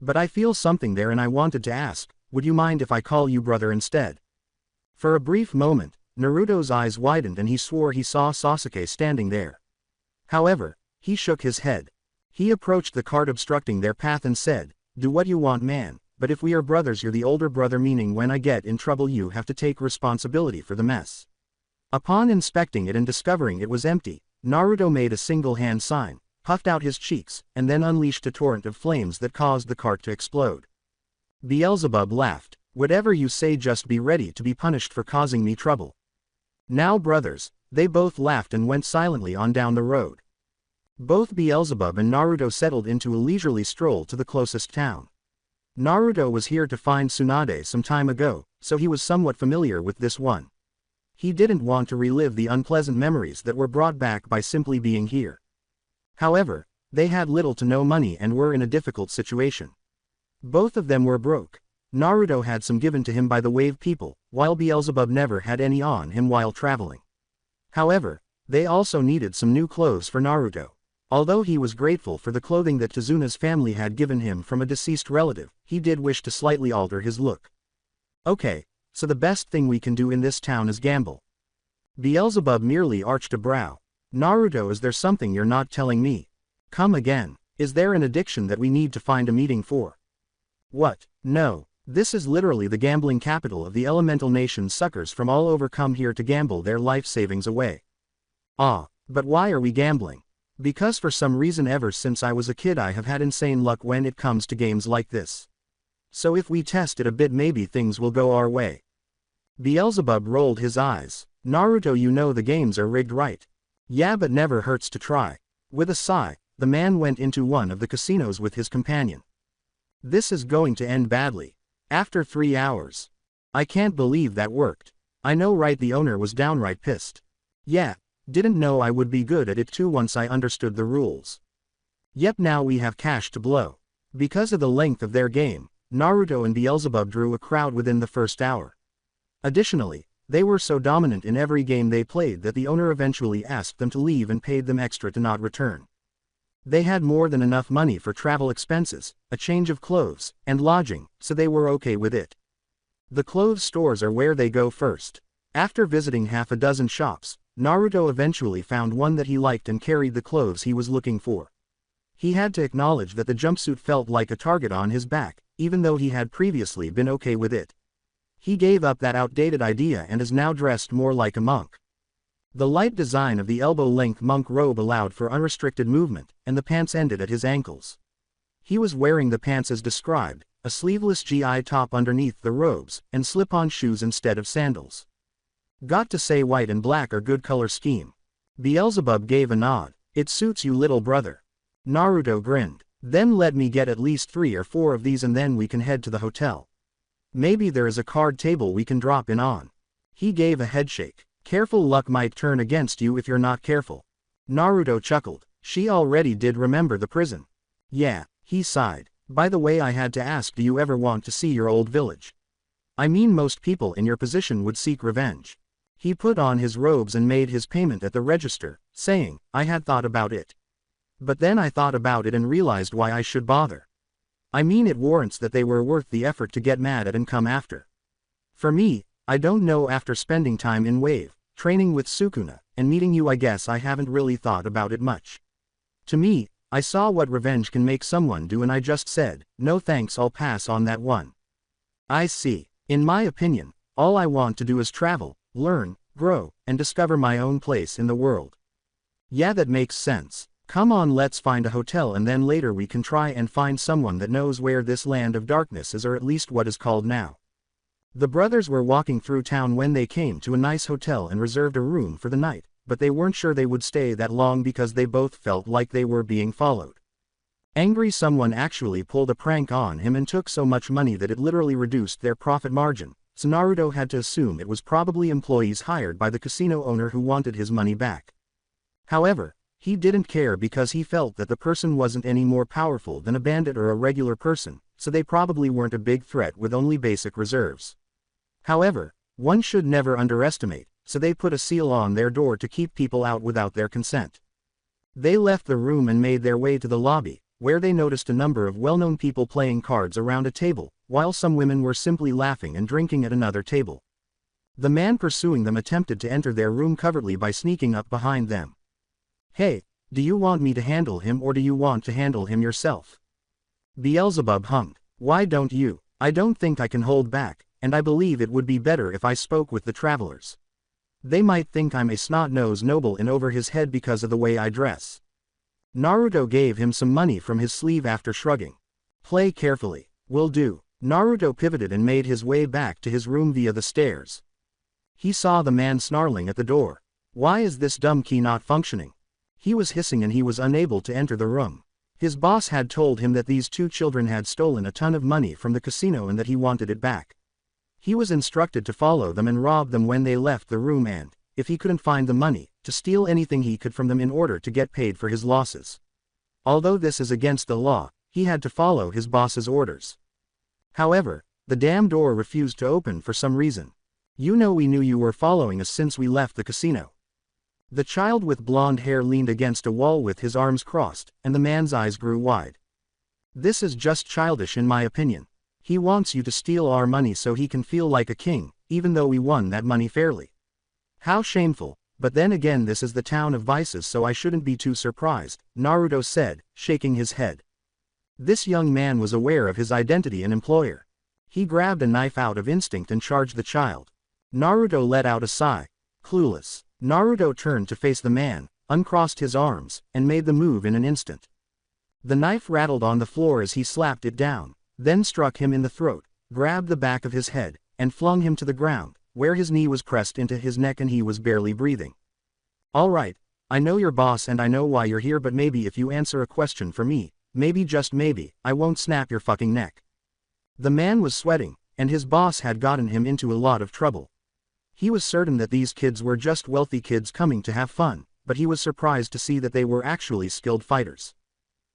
But I feel something there and I wanted to ask, would you mind if I call you brother instead? For a brief moment, Naruto's eyes widened and he swore he saw Sasuke standing there. However, he shook his head. He approached the cart obstructing their path and said, do what you want, man, but if we are brothers, you're the older brother, meaning when I get in trouble you have to take responsibility for the mess. Upon inspecting it and discovering it was empty, Naruto made a single hand sign, puffed out his cheeks, and then unleashed a torrent of flames that caused the cart to explode. Beelzebub laughed. Whatever you say, just be ready to be punished for causing me trouble. Now brothers, they both laughed and went silently on down the road. Both Beelzebub and Naruto settled into a leisurely stroll to the closest town. Naruto was here to find Tsunade some time ago, so he was somewhat familiar with this one. He didn't want to relive the unpleasant memories that were brought back by simply being here. However, they had little to no money and were in a difficult situation. Both of them were broke. Naruto had some given to him by the wave people, while Beelzebub never had any on him while traveling. However, they also needed some new clothes for Naruto. Although he was grateful for the clothing that Tezuna's family had given him from a deceased relative, he did wish to slightly alter his look. Okay, so the best thing we can do in this town is gamble. Beelzebub merely arched a brow. Naruto, is there something you're not telling me? Come again. Is there an addiction that we need to find a meeting for? What? No. This is literally the gambling capital of the elemental nation. Suckers from all over come here to gamble their life savings away. Ah, but why are we gambling? Because for some reason ever since I was a kid I have had insane luck when it comes to games like this. So if we test it a bit, maybe things will go our way. Beelzebub rolled his eyes. Naruto, you know the games are rigged, right? Yeah, but never hurts to try. With a sigh, the man went into one of the casinos with his companion. This is going to end badly. After 3 hours. I can't believe that worked. I know, right? The owner was downright pissed. Yeah, didn't know I would be good at it too once I understood the rules. Yep, now we have cash to blow. Because of the length of their game, Naruto and Beelzebub drew a crowd within the first hour. Additionally, they were so dominant in every game they played that the owner eventually asked them to leave and paid them extra to not return. They had more than enough money for travel expenses, a change of clothes, and lodging, so they were okay with it. The clothes stores are where they go first. After visiting half a dozen shops, Naruto eventually found one that he liked and carried the clothes he was looking for. He had to acknowledge that the jumpsuit felt like a target on his back, even though he had previously been okay with it. He gave up that outdated idea and is now dressed more like a monk. The light design of the elbow-length monk robe allowed for unrestricted movement, and the pants ended at his ankles. He was wearing the pants as described, a sleeveless GI top underneath the robes, and slip-on shoes instead of sandals. Got to say white and black are good color scheme. Beelzebub gave a nod. It suits you, little brother. Naruto grinned. Then let me get at least 3 or 4 of these and then we can head to the hotel. Maybe there is a card table we can drop in on. He gave a headshake. Careful, luck might turn against you if you're not careful. Naruto chuckled. She already did remember the prison. Yeah, he sighed. By the way, I had to ask, do you ever want to see your old village? I mean, most people in your position would seek revenge. He put on his robes and made his payment at the register, saying, I had thought about it. But then I thought about it and realized why I should bother. I mean, it warrants that they were worth the effort to get mad at and come after. For me, I don't know, after spending time in Wave, training with Sukuna, and meeting you, I guess I haven't really thought about it much. To me, I saw what revenge can make someone do and I just said, no thanks, I'll pass on that one. I see. In my opinion, all I want to do is travel, learn, grow, and discover my own place in the world. Yeah, that makes sense. Come on, let's find a hotel and then later we can try and find someone that knows where this land of darkness is, or at least what is called now. The brothers were walking through town when they came to a nice hotel and reserved a room for the night, but they weren't sure they would stay that long because they both felt like they were being followed. Angry, someone actually pulled a prank on him and took so much money that it literally reduced their profit margin, so Naruto had to assume it was probably employees hired by the casino owner who wanted his money back. However, he didn't care because he felt that the person wasn't any more powerful than a bandit or a regular person, so they probably weren't a big threat with only basic reserves. However, one should never underestimate, so they put a seal on their door to keep people out without their consent. They left the room and made their way to the lobby, where they noticed a number of well-known people playing cards around a table, while some women were simply laughing and drinking at another table. The man pursuing them attempted to enter their room covertly by sneaking up behind them. Hey, do you want me to handle him or do you want to handle him yourself? Beelzebub hummed. Why don't you? I don't think I can hold back, and I believe it would be better if I spoke with the travelers. They might think I'm a snot-nosed noble in over his head because of the way I dress. Naruto gave him some money from his sleeve after shrugging. Play carefully. Will do. Naruto pivoted and made his way back to his room via the stairs. He saw the man snarling at the door. Why is this dumb key not functioning? He was hissing and he was unable to enter the room. His boss had told him that these 2 children had stolen a ton of money from the casino and that he wanted it back. He was instructed to follow them and rob them when they left the room and, if he couldn't find the money, to steal anything he could from them in order to get paid for his losses. Although this is against the law, he had to follow his boss's orders. However, the damn door refused to open for some reason. You know, we knew you were following us since we left the casino. The child with blonde hair leaned against a wall with his arms crossed, and the man's eyes grew wide. This is just childish in my opinion. He wants you to steal our money so he can feel like a king, even though we won that money fairly. How shameful, but then again this is the town of vices, so I shouldn't be too surprised, Naruto said, shaking his head. This young man was aware of his identity and employer. He grabbed a knife out of instinct and charged the child. Naruto let out a sigh. Clueless. Naruto turned to face the man, uncrossed his arms, and made the move in an instant. The knife rattled on the floor as he slapped it down, then struck him in the throat, grabbed the back of his head, and flung him to the ground, where his knee was pressed into his neck and he was barely breathing. All right, I know your boss and I know why you're here, but maybe if you answer a question for me, maybe just maybe, I won't snap your fucking neck. The man was sweating, and his boss had gotten him into a lot of trouble. He was certain that these kids were just wealthy kids coming to have fun, but he was surprised to see that they were actually skilled fighters.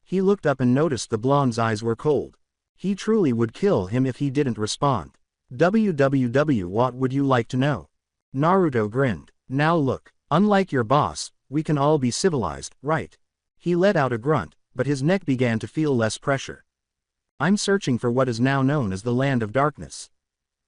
He looked up and noticed the blonde's eyes were cold. He truly would kill him if he didn't respond. What would you like to know? Naruto grinned. Now look, unlike your boss, we can all be civilized, right? He let out a grunt, but his neck began to feel less pressure. I'm searching for what is now known as the Land of Darkness.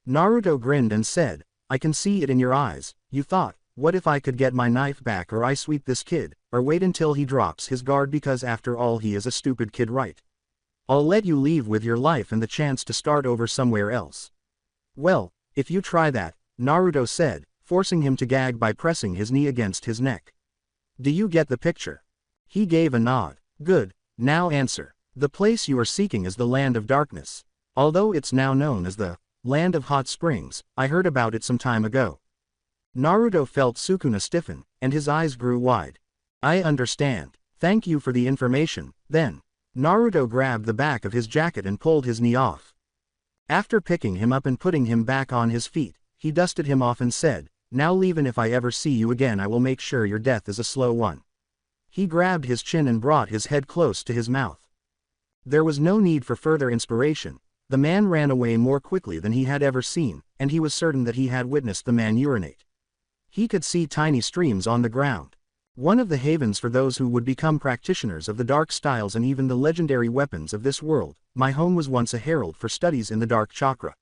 Naruto grinned and said, I can see it in your eyes. You thought, what if I could get my knife back, or I sweep this kid, or wait until he drops his guard because after all he is a stupid kid, right? I'll let you leave with your life and the chance to start over somewhere else. Well, if you try that, Naruto said, forcing him to gag by pressing his knee against his neck. Do you get the picture? He gave a nod. Good, now answer. The place you are seeking is the Land of Darkness. Although it's now known as the Land of Hot Springs, I heard about it some time ago. Naruto felt Sukuna stiffen, and his eyes grew wide. I understand. Thank you for the information. Then, Naruto grabbed the back of his jacket and pulled his knee off. After picking him up and putting him back on his feet, he dusted him off and said, "Now leave, and if I ever see you again I will make sure your death is a slow one." He grabbed his chin and brought his head close to his mouth. There was no need for further inspiration. The man ran away more quickly than he had ever seen, and he was certain that he had witnessed the man urinate. He could see tiny streams on the ground. One of the havens for those who would become practitioners of the dark styles and even the legendary weapons of this world. My home was once a herald for studies in the dark chakra.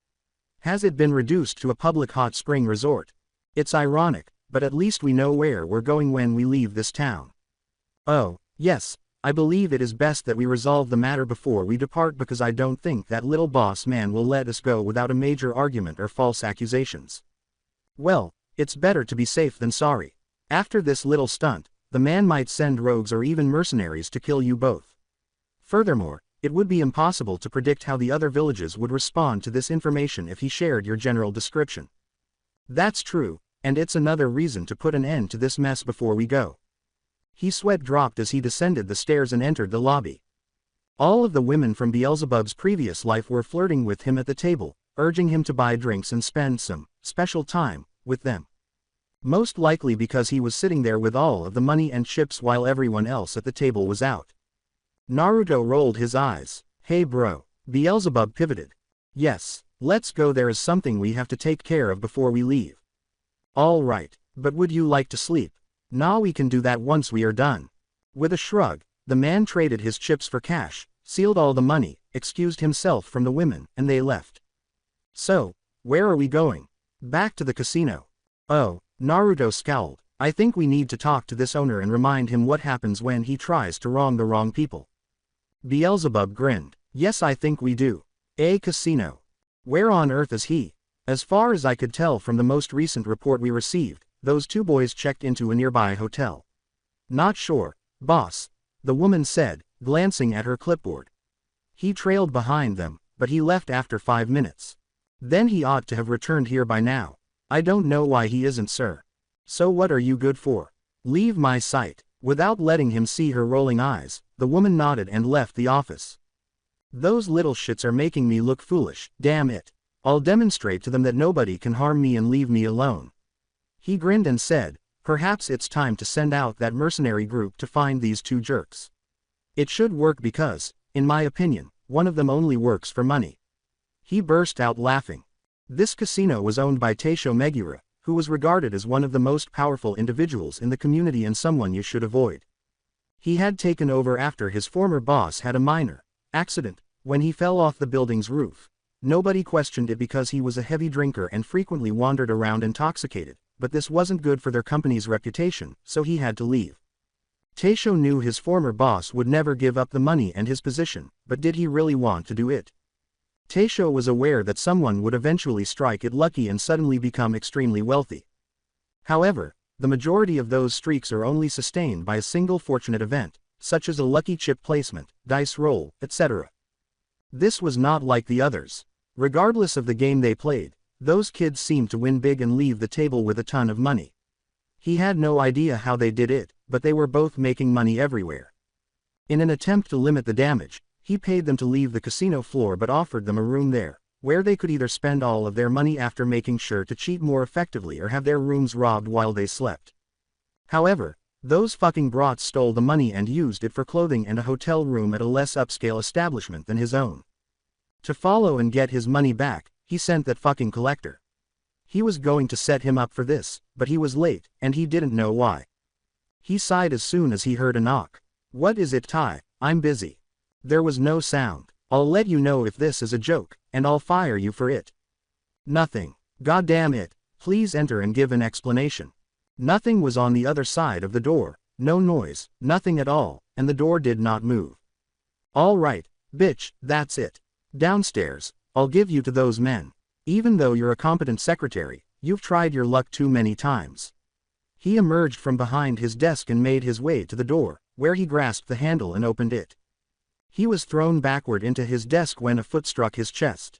Has it been reduced to a public hot spring resort? It's ironic, but at least we know where we're going when we leave this town. Oh, yes, I believe it is best that we resolve the matter before we depart, because I don't think that little boss man will let us go without a major argument or false accusations. Well, it's better to be safe than sorry. After this little stunt, the man might send rogues or even mercenaries to kill you both. Furthermore, it would be impossible to predict how the other villages would respond to this information if he shared your general description. That's true, and it's another reason to put an end to this mess before we go. His sweat dropped as he descended the stairs and entered the lobby. All of the women from Beelzebub's previous life were flirting with him at the table, urging him to buy drinks and spend some special time with them. Most likely because he was sitting there with all of the money and chips while everyone else at the table was out. Naruto rolled his eyes. Hey bro. Beelzebub pivoted. Yes, let's go, there is something we have to take care of before we leave. All right, but would you like to sleep? Nah, we can do that once we are done. With a shrug, the man traded his chips for cash, sealed all the money, excused himself from the women, and they left. So, where are we going? Back to the casino. Oh, Naruto scowled. I think we need to talk to this owner and remind him what happens when he tries to wrong the wrong people. Beelzebub grinned. Yes, I think we do. A casino. Where on earth is he? As far as I could tell from the most recent report we received, those two boys checked into a nearby hotel. Not sure, boss, the woman said, glancing at her clipboard. He trailed behind them, but he left after 5 minutes. Then he ought to have returned here by now. I don't know why he isn't, sir. So what are you good for? Leave my sight. Without letting him see her rolling eyes, the woman nodded and left the office. Those little shits are making me look foolish, damn it. I'll demonstrate to them that nobody can harm me and leave me alone. He grinned and said, perhaps it's time to send out that mercenary group to find these two jerks. It should work because, in my opinion, one of them only works for money. He burst out laughing. This casino was owned by Taisho Megura, who was regarded as one of the most powerful individuals in the community and someone you should avoid. He had taken over after his former boss had a minor accident when he fell off the building's roof. Nobody questioned it because he was a heavy drinker and frequently wandered around intoxicated, but this wasn't good for their company's reputation, so he had to leave. Taisho knew his former boss would never give up the money and his position, but did he really want to do it? Taisho was aware that someone would eventually strike it lucky and suddenly become extremely wealthy. However, the majority of those streaks are only sustained by a single fortunate event, such as a lucky chip placement, dice roll, etc. This was not like the others. Regardless of the game they played, those kids seemed to win big and leave the table with a ton of money. He had no idea how they did it, but they were both making money everywhere. In an attempt to limit the damage, he paid them to leave the casino floor but offered them a room there, where they could either spend all of their money after making sure to cheat more effectively or have their rooms robbed while they slept. However, those fucking brats stole the money and used it for clothing and a hotel room at a less upscale establishment than his own. To follow and get his money back, he sent that fucking collector. He was going to set him up for this, but he was late, and he didn't know why. He sighed as soon as he heard a knock. What is it, Ty? I'm busy. There was no sound. I'll let you know if this is a joke, and I'll fire you for it. Nothing. Goddamn it. Please enter and give an explanation. Nothing was on the other side of the door. No noise, nothing at all, and the door did not move. All right, bitch, that's it. Downstairs, I'll give you to those men. Even though you're a competent secretary, you've tried your luck too many times. He emerged from behind his desk and made his way to the door, where he grasped the handle and opened it. He was thrown backward into his desk when a foot struck his chest.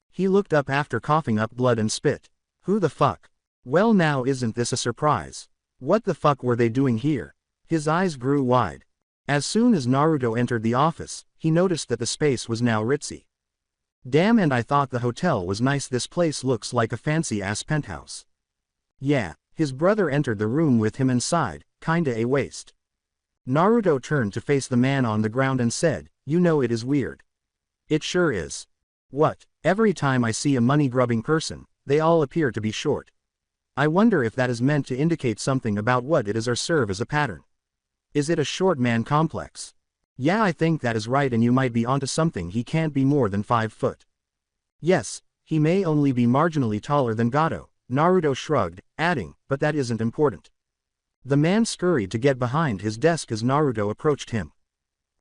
He looked up after coughing up blood and spit. Who the fuck? Well, now isn't this a surprise? What the fuck were they doing here? His eyes grew wide. As soon as Naruto entered the office, he noticed that the space was now ritzy. Damn, and I thought the hotel was nice. This place looks like a fancy-ass penthouse. Yeah, his brother entered the room with him and sighed, kinda a waste. Naruto turned to face the man on the ground and said, "You know it is weird." "It sure is." "What? Every time I see a money-grubbing person, they all appear to be short. I wonder if that is meant to indicate something about what it is or serve as a pattern. Is it a short man complex?" "Yeah, I think that is right, and you might be onto something. He can't be more than 5 foot. "Yes, he may only be marginally taller than Gato," Naruto shrugged, adding, "but that isn't important." The man scurried to get behind his desk as Naruto approached him.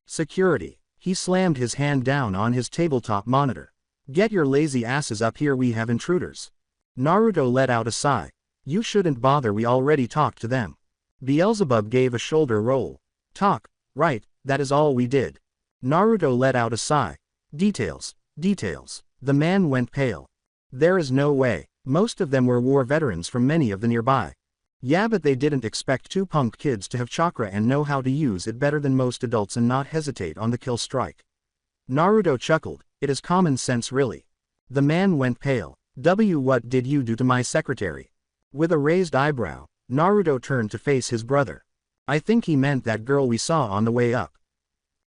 "Security." He slammed his hand down on his tabletop monitor. "Get your lazy asses up here, we have intruders." Naruto let out a sigh. "You shouldn't bother, we already talked to them." Beelzebub gave a shoulder roll. "Talk, right, that is all we did." Naruto let out a sigh. "Details, details." The man went pale. "There is no way. Most of them were war veterans from many of the nearby. Yeah, but they didn't expect 2 punk kids to have chakra and know how to use it better than most adults and not hesitate on the kill strike." Naruto chuckled. "It is common sense, really." The man went pale. What did you do to my secretary?" With a raised eyebrow, Naruto turned to face his brother. "I think he meant that girl we saw on the way up."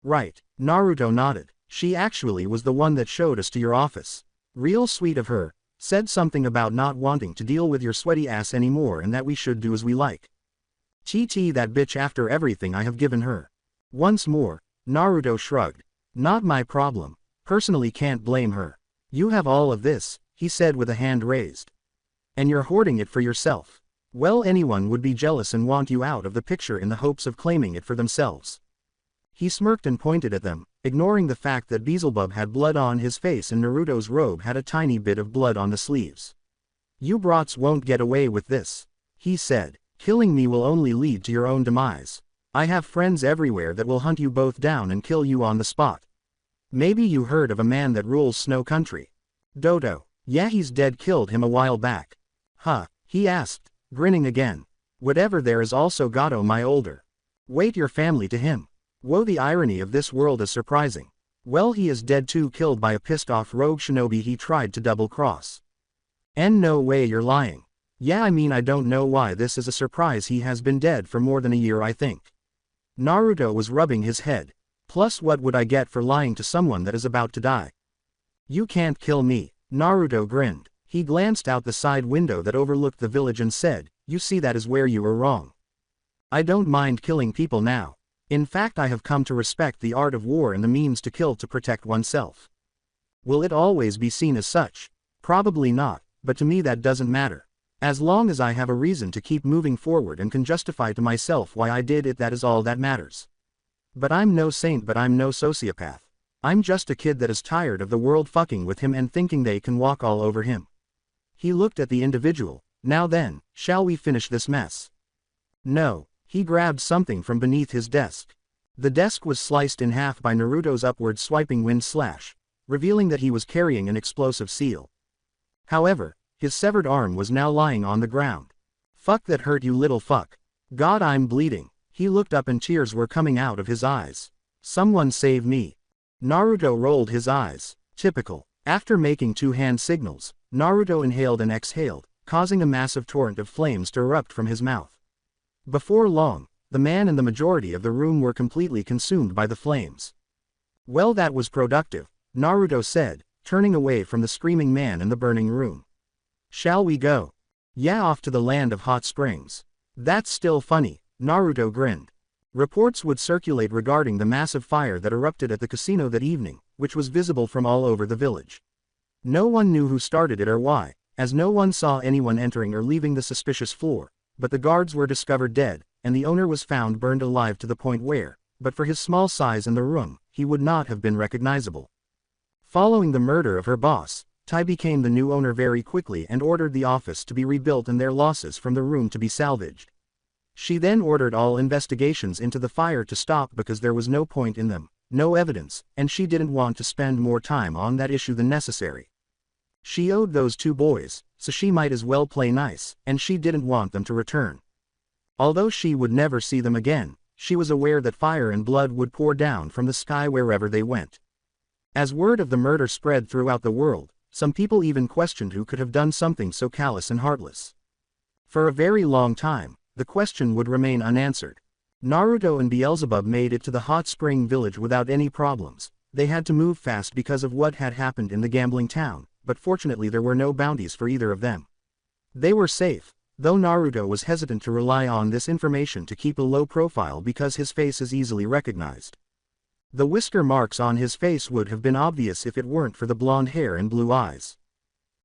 "Right." Naruto nodded. "She actually was the one that showed us to your office. Real sweet of her. Said something about not wanting to deal with your sweaty ass anymore and that we should do as we like. TT, that bitch, after everything I have given her." Once more, Naruto shrugged. "Not my problem. Personally can't blame her. You have all of this," he said with a hand raised. "And you're hoarding it for yourself. Well, anyone would be jealous and want you out of the picture in the hopes of claiming it for themselves." He smirked and pointed at them, ignoring the fact that Beelzebub had blood on his face and Naruto's robe had a tiny bit of blood on the sleeves. "You brats won't get away with this," he said. "Killing me will only lead to your own demise. I have friends everywhere that will hunt you both down and kill you on the spot. Maybe you heard of a man that rules Snow Country. Dodo." "Yeah, he's dead, killed him a while back." "Huh?" he asked, grinning again. "Whatever, there is also Gato, my older." "Wait, your family to him?" Whoa, the irony of this world is surprising. "Well, he is dead too, killed by a pissed off rogue shinobi he tried to double cross." "And no way, you're lying." "Yeah, I mean, I don't know why this is a surprise. He has been dead for more than a year, I think." Naruto was rubbing his head. "Plus, what would I get for lying to someone that is about to die?" "You can't kill me." Naruto grinned. He glanced out the side window that overlooked the village and said, "You see, that is where you were wrong. I don't mind killing people now. In fact, I have come to respect the art of war and the means to kill to protect oneself. Will it always be seen as such? Probably not, but to me that doesn't matter. As long as I have a reason to keep moving forward and can justify to myself why I did it, that is all that matters. But I'm no saint, but I'm no sociopath. I'm just a kid that is tired of the world fucking with him and thinking they can walk all over him." He looked at the individual. "Now then, shall we finish this mess?" "No." He grabbed something from beneath his desk. The desk was sliced in half by Naruto's upward swiping wind slash, revealing that he was carrying an explosive seal. However, his severed arm was now lying on the ground. "Fuck, that hurt, you little fuck. God, I'm bleeding." He looked up and tears were coming out of his eyes. "Someone save me." Naruto rolled his eyes. Typical. After making 2 hand signals, Naruto inhaled and exhaled, causing a massive torrent of flames to erupt from his mouth. Before long, the man and the majority of the room were completely consumed by the flames. "Well, that was productive," Naruto said, turning away from the screaming man in the burning room. "Shall we go?" "Yeah, off to the land of hot springs." "That's still funny," Naruto grinned. Reports would circulate regarding the massive fire that erupted at the casino that evening, which was visible from all over the village. No one knew who started it or why, as no one saw anyone entering or leaving the suspicious floor, but the guards were discovered dead, and the owner was found burned alive to the point where, but for his small size in the room, he would not have been recognizable. Following the murder of her boss, Tai became the new owner very quickly and ordered the office to be rebuilt and their losses from the room to be salvaged. She then ordered all investigations into the fire to stop because there was no point in them, no evidence, and she didn't want to spend more time on that issue than necessary. She owed those two boys, so she might as well play nice, and she didn't want them to return. Although she would never see them again, she was aware that fire and blood would pour down from the sky wherever they went. As word of the murder spread throughout the world, some people even questioned who could have done something so callous and heartless. For a very long time, the question would remain unanswered. Naruto and Beelzebub made it to the hot spring village without any problems. They had to move fast because of what had happened in the gambling town, but fortunately there were no bounties for either of them. They were safe, though Naruto was hesitant to rely on this information to keep a low profile because his face is easily recognized. The whisker marks on his face would have been obvious if it weren't for the blonde hair and blue eyes.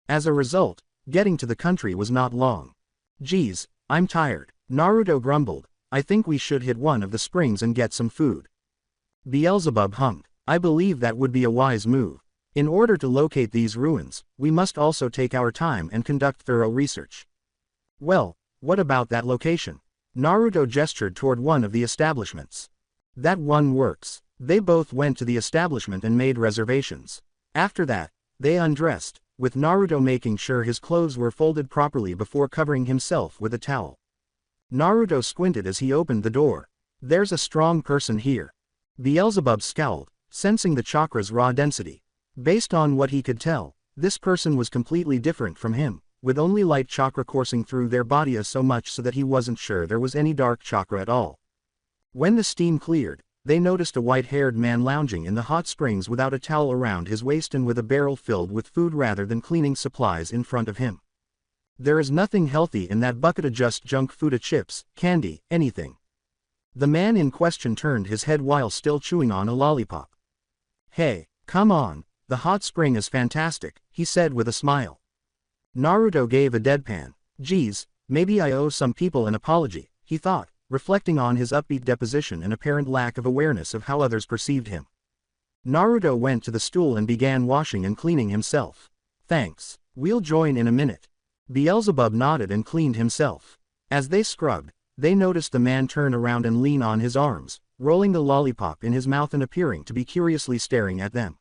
As a result, getting to the country was not long. "Geez, I'm tired," Naruto grumbled. "I think we should hit one of the springs and get some food." Beelzebub hummed. "I believe that would be a wise move. In order to locate these ruins, we must also take our time and conduct thorough research." "Well, what about that location?" Naruto gestured toward one of the establishments. "That one works." They both went to the establishment and made reservations. After that, they undressed, with Naruto making sure his clothes were folded properly before covering himself with a towel. Naruto squinted as he opened the door. "There's a strong person here." Beelzebub scowled, sensing the chakra's raw density. Based on what he could tell, this person was completely different from him, with only light chakra coursing through their body so much so that he wasn't sure there was any dark chakra at all. When the steam cleared, they noticed a white-haired man lounging in the hot springs without a towel around his waist and with a barrel filled with food rather than cleaning supplies in front of him. "There is nothing healthy in that bucket, just junk food, chips, candy, anything." The man in question turned his head while still chewing on a lollipop. "Hey, come on, the hot spring is fantastic," he said with a smile. Naruto gave a deadpan. "Geez, maybe I owe some people an apology," he thought, reflecting on his upbeat deposition and apparent lack of awareness of how others perceived him. Naruto went to the stool and began washing and cleaning himself. "Thanks, we'll join in a minute." Beelzebub nodded and cleaned himself. As they scrubbed, they noticed the man turn around and lean on his arms, rolling the lollipop in his mouth and appearing to be curiously staring at them.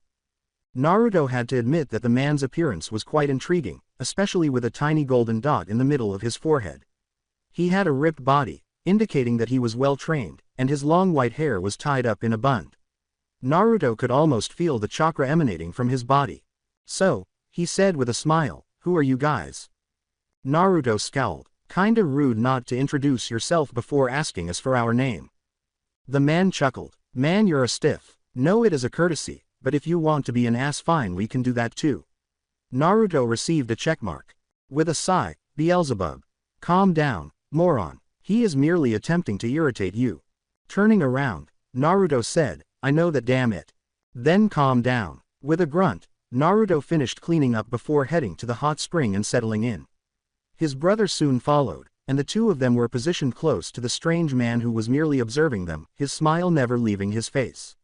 Naruto had to admit that the man's appearance was quite intriguing, especially with a tiny golden dot in the middle of his forehead. He had a ripped body, indicating that he was well trained, and his long white hair was tied up in a bun. Naruto could almost feel the chakra emanating from his body. "So," he said with a smile, "who are you guys?" Naruto scowled. "Kinda rude not to introduce yourself before asking us for our name." The man chuckled. "Man, you're a stiff. No, it is a courtesy, but if you want to be an ass, fine, we can do that too." Naruto received a checkmark. With a sigh, Beelzebub. "Calm down, moron. He is merely attempting to irritate you." Turning around, Naruto said, "I know that, damn it." "Then calm down." With a grunt, Naruto finished cleaning up before heading to the hot spring and settling in. His brother soon followed, and the two of them were positioned close to the strange man who was merely observing them, his smile never leaving his face.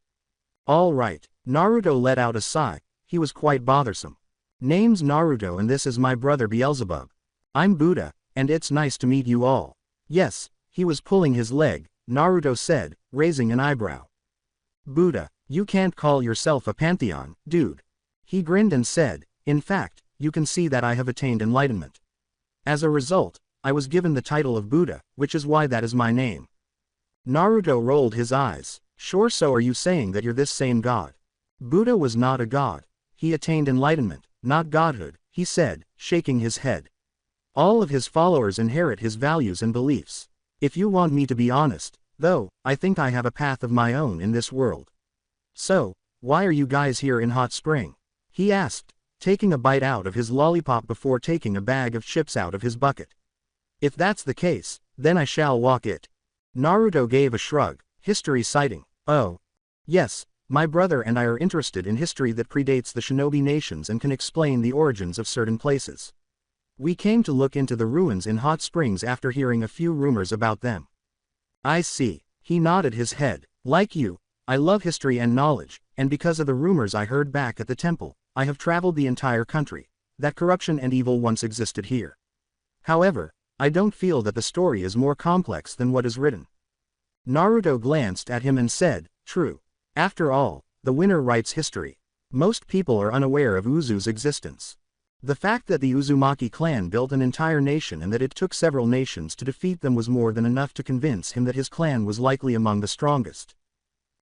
"All right," Naruto let out a sigh. He was quite bothersome. "Name's Naruto and this is my brother Beelzebub. I'm Buddha, and it's nice to meet you all." "Yes," he was pulling his leg, Naruto said, raising an eyebrow. "Buddha, you can't call yourself a pantheon, dude." He grinned and said, "In fact, you can see that I have attained enlightenment. As a result, I was given the title of Buddha, which is why that is my name." Naruto rolled his eyes. "Sure, so are you saying that you're this same god?" Buddha was not a god. He attained enlightenment, not godhood, he said, shaking his head. All of his followers inherit his values and beliefs. If you want me to be honest, though, I think I have a path of my own in this world. "So, why are you guys here in Hot Spring?" he asked, taking a bite out of his lollipop before taking a bag of chips out of his bucket. "If that's the case, then I shall walk it." Naruto gave a shrug, history citing. "Oh. Yes, my brother and I are interested in history that predates the shinobi nations and can explain the origins of certain places. We came to look into the ruins in Hot Springs after hearing a few rumors about them." "I see." He nodded his head. "Like you, I love history and knowledge, and because of the rumors I heard back at the temple, I have traveled the entire country, that corruption and evil once existed here. However, I don't feel that the story is more complex than what is written." Naruto glanced at him and said, "True. After all, the winner writes history. Most people are unaware of Uzu's existence. The fact that the Uzumaki clan built an entire nation and that it took several nations to defeat them was more than enough to convince him that his clan was likely among the strongest.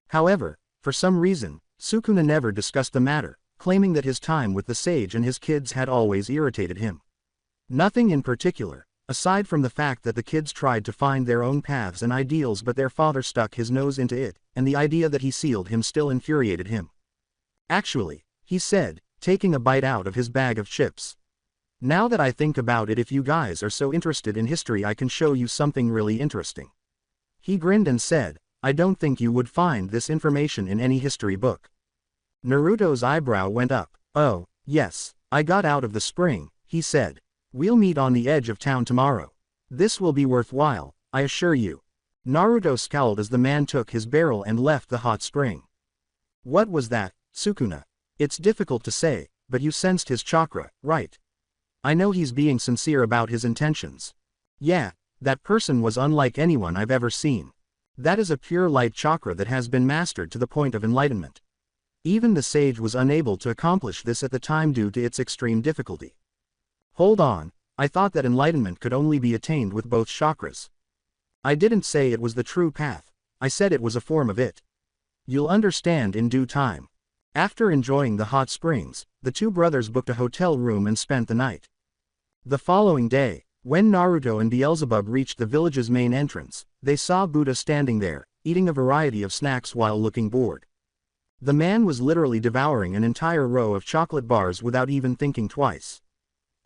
However, for some reason, Sukuna never discussed the matter, claiming that his time with the sage and his kids had always irritated him. Nothing in particular, aside from the fact that the kids tried to find their own paths and ideals but their father stuck his nose into it, and the idea that he sealed him still infuriated him. Actually, he said, taking a bite out of his bag of chips. Now that I think about it, if you guys are so interested in history, I can show you something really interesting. He grinned and said, I don't think you would find this information in any history book. Naruto's eyebrow went up. Oh, yes, I got out of the spring, he said. We'll meet on the edge of town tomorrow. This will be worthwhile, I assure you. Naruto scowled as the man took his barrel and left the hot spring. What was that, Sukuna? It's difficult to say, but you sensed his chakra, right? I know he's being sincere about his intentions. Yeah, that person was unlike anyone I've ever seen. That is a pure light chakra that has been mastered to the point of enlightenment. Even the sage was unable to accomplish this at the time due to its extreme difficulty. Hold on, I thought that enlightenment could only be attained with both chakras. I didn't say it was the true path, I said it was a form of it. You'll understand in due time. After enjoying the hot springs, the two brothers booked a hotel room and spent the night. The following day, when Naruto and Beelzebub reached the village's main entrance, they saw Buddha standing there, eating a variety of snacks while looking bored. The man was literally devouring an entire row of chocolate bars without even thinking twice.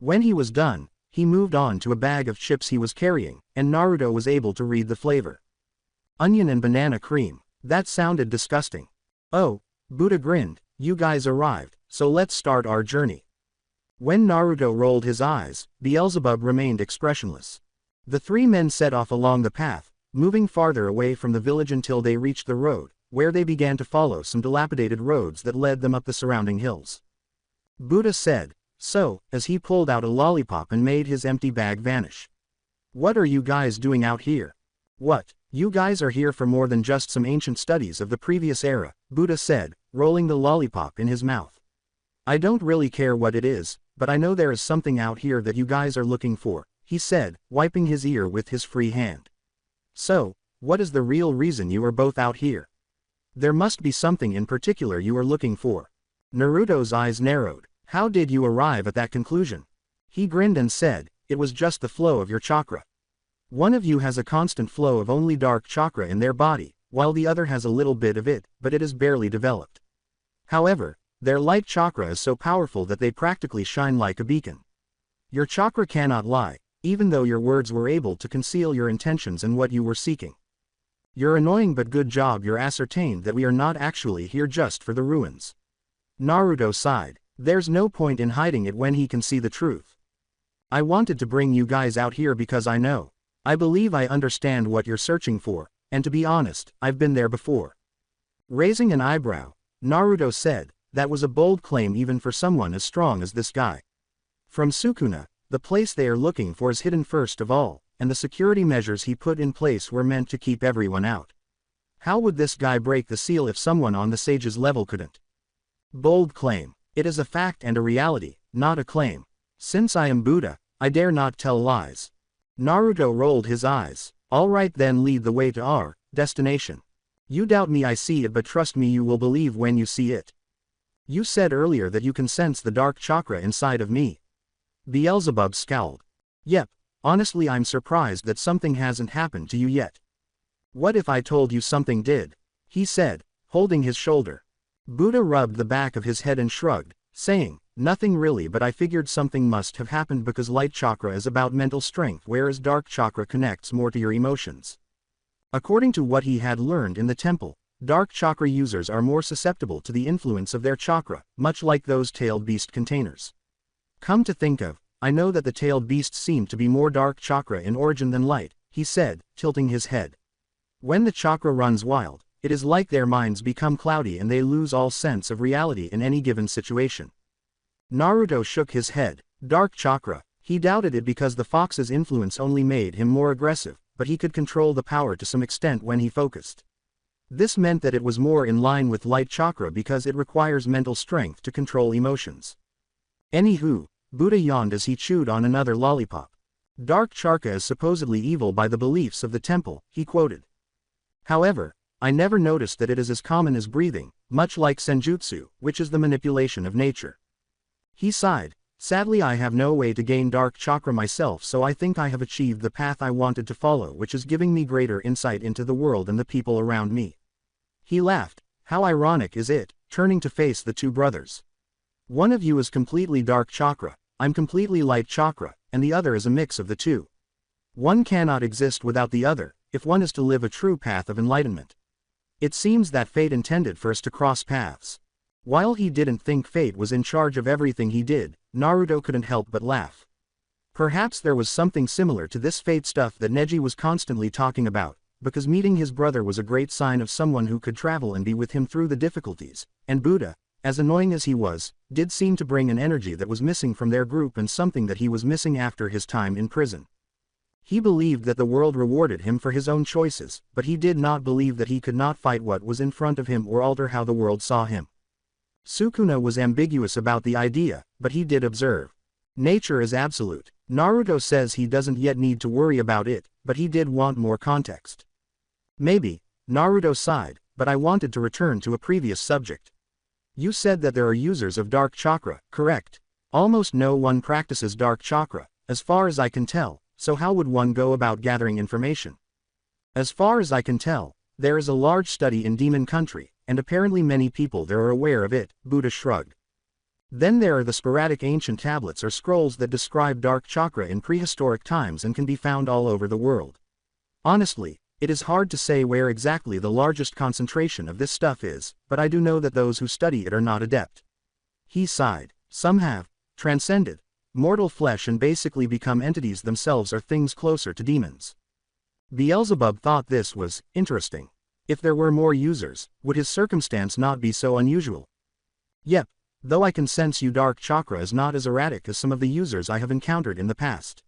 When he was done, he moved on to a bag of chips he was carrying, and Naruto was able to read the flavor. Onion and banana cream. That sounded disgusting. Oh, Buddha grinned, you guys arrived, so let's start our journey. When Naruto rolled his eyes, Beelzebub remained expressionless. The three men set off along the path, moving farther away from the village until they reached the road, where they began to follow some dilapidated roads that led them up the surrounding hills. Buddha said, so, as he pulled out a lollipop and made his empty bag vanish. What are you guys doing out here? What, you guys are here for more than just some ancient studies of the previous era, Buddha said, rolling the lollipop in his mouth. I don't really care what it is, but I know there is something out here that you guys are looking for, he said, wiping his ear with his free hand. So, what is the real reason you are both out here? There must be something in particular you are looking for. Naruto's eyes narrowed. How did you arrive at that conclusion? He grinned and said, it was just the flow of your chakra. One of you has a constant flow of only dark chakra in their body, while the other has a little bit of it, but it is barely developed. However, their light chakra is so powerful that they practically shine like a beacon. Your chakra cannot lie, even though your words were able to conceal your intentions and what you were seeking. You're annoying, but good job you ascertained that we are not actually here just for the ruins. Naruto sighed. There's no point in hiding it when he can see the truth. I wanted to bring you guys out here because I believe I understand what you're searching for, and to be honest, I've been there before. Raising an eyebrow, Naruto said, that was a bold claim even for someone as strong as this guy. From Sukuna, the place they are looking for is hidden first of all, and the security measures he put in place were meant to keep everyone out. How would this guy break the seal if someone on the sage's level couldn't? Bold claim. It is a fact and a reality, not a claim. Since I am Buddha, I dare not tell lies. Naruto rolled his eyes. Alright then, lead the way to our destination. You doubt me, I see it, but trust me, you will believe when you see it. You said earlier that you can sense the dark chakra inside of me. Beelzebub scowled. Yep, honestly I'm surprised that something hasn't happened to you yet. What if I told you something did? He said, holding his shoulder. Buddha rubbed the back of his head and shrugged, saying, nothing really, but I figured something must have happened because light chakra is about mental strength whereas dark chakra connects more to your emotions. According to what he had learned in the temple, dark chakra users are more susceptible to the influence of their chakra, much like those tailed beast containers. Come to think of, I know that the tailed beasts seem to be more dark chakra in origin than light, he said, tilting his head. When the chakra runs wild, it is like their minds become cloudy and they lose all sense of reality in any given situation. Naruto shook his head. Dark chakra. He doubted it because the fox's influence only made him more aggressive, but he could control the power to some extent when he focused. This meant that it was more in line with light chakra because it requires mental strength to control emotions. Anywho, Buddha yawned as he chewed on another lollipop. Dark chakra is supposedly evil by the beliefs of the temple, he quoted. However, I never noticed that it is as common as breathing, much like senjutsu, which is the manipulation of nature. He sighed. Sadly, I have no way to gain dark chakra myself, so I think I have achieved the path I wanted to follow, which is giving me greater insight into the world and the people around me. He laughed. How ironic is it, turning to face the two brothers. One of you is completely dark chakra, I'm completely light chakra, and the other is a mix of the two. One cannot exist without the other, if one is to live a true path of enlightenment. It seems that fate intended for us to cross paths. While he didn't think fate was in charge of everything he did, Naruto couldn't help but laugh. Perhaps there was something similar to this fate stuff that Neji was constantly talking about, because meeting his brother was a great sign of someone who could travel and be with him through the difficulties, and Buddha, as annoying as he was, did seem to bring an energy that was missing from their group and something that he was missing after his time in prison. He believed that the world rewarded him for his own choices, but he did not believe that he could not fight what was in front of him or alter how the world saw him. Sukuna was ambiguous about the idea, but he did observe. Nature is absolute. Naruto says he doesn't yet need to worry about it, but he did want more context. Maybe, Naruto sighed, but I wanted to return to a previous subject. You said that there are users of dark chakra, correct? Almost no one practices dark chakra, as far as I can tell, so how would one go about gathering information? As far as I can tell, there is a large study in Demon Country, and apparently many people there are aware of it, Buddha shrugged. Then there are the sporadic ancient tablets or scrolls that describe dark chakra in prehistoric times and can be found all over the world. Honestly, it is hard to say where exactly the largest concentration of this stuff is, but I do know that those who study it are not adept. He sighed. Some have transcended mortal flesh and basically become entities themselves or things closer to demons. Beelzebub thought this was interesting. If there were more users, would his circumstance not be so unusual? Yep, though I can sense you dark chakra is not as erratic as some of the users I have encountered in the past.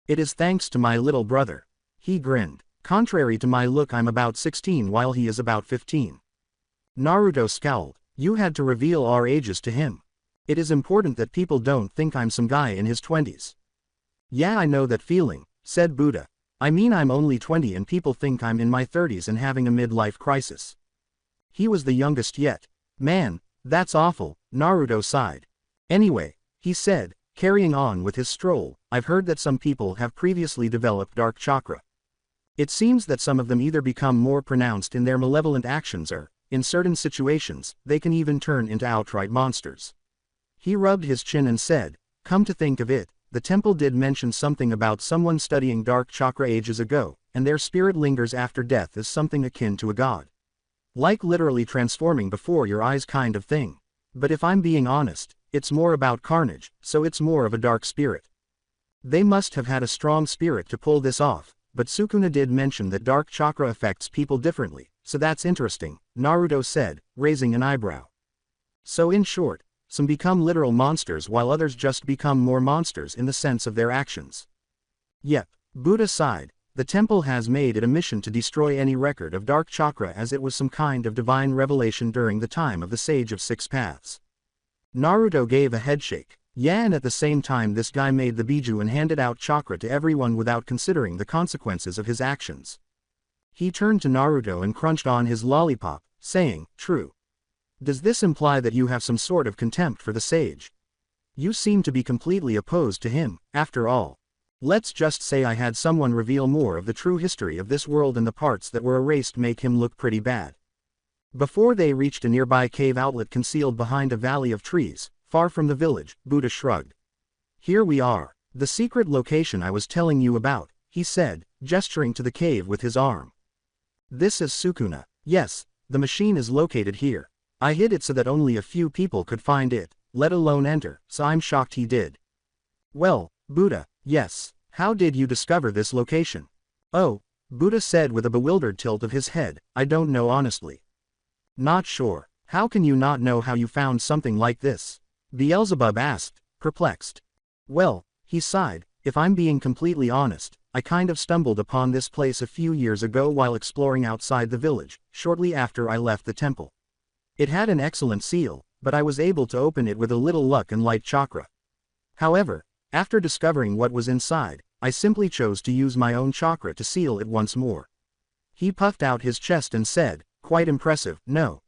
It is thanks to my little brother. He grinned. Contrary to my look, I'm about 16 while he is about 15. Naruto scowled. You had to reveal our ages to him. It is important that people don't think I'm some guy in his 20s. Yeah, I know that feeling, said Buddha. I mean, I'm only 20 and people think I'm in my 30s and having a midlife crisis. He was the youngest yet. Man, that's awful, Naruto sighed. Anyway, he said, carrying on with his stroll, I've heard that some people have previously developed dark chakra. It seems that some of them either become more pronounced in their malevolent actions or, in certain situations, they can even turn into outright monsters. He rubbed his chin and said, come to think of it, the temple did mention something about someone studying dark chakra ages ago, and their spirit lingers after death as something akin to a god. Like literally transforming before your eyes kind of thing. But if I'm being honest, it's more about carnage, so it's more of a dark spirit. They must have had a strong spirit to pull this off, but Sukuna did mention that dark chakra affects people differently, so that's interesting, Naruto said, raising an eyebrow. So in short, some become literal monsters while others just become more monsters in the sense of their actions. Yep, Buddha sighed. The temple has made it a mission to destroy any record of dark chakra as it was some kind of divine revelation during the time of the Sage of Six Paths. Naruto gave a headshake. Yeah, and at the same time this guy made the biju and handed out chakra to everyone without considering the consequences of his actions. He turned to Naruto and crunched on his lollipop, saying, true. Does this imply that you have some sort of contempt for the sage? You seem to be completely opposed to him, after all. Let's just say I had someone reveal more of the true history of this world and the parts that were erased make him look pretty bad. Before they reached a nearby cave outlet concealed behind a valley of trees, far from the village, Buddha shrugged. Here we are, the secret location I was telling you about, he said, gesturing to the cave with his arm. This is Sukuna. Yes, the machine is located here. I hid it so that only a few people could find it, let alone enter, so I'm shocked he did. Well, Buddha, yes, how did you discover this location? Oh, Buddha said with a bewildered tilt of his head, I don't know honestly. Not sure. How can you not know how you found something like this? Beelzebub asked, perplexed. Well, he sighed, if I'm being completely honest, I kind of stumbled upon this place a few years ago while exploring outside the village, shortly after I left the temple. It had an excellent seal, but I was able to open it with a little luck and light chakra. However, after discovering what was inside, I simply chose to use my own chakra to seal it once more. He puffed out his chest and said, quite impressive, no.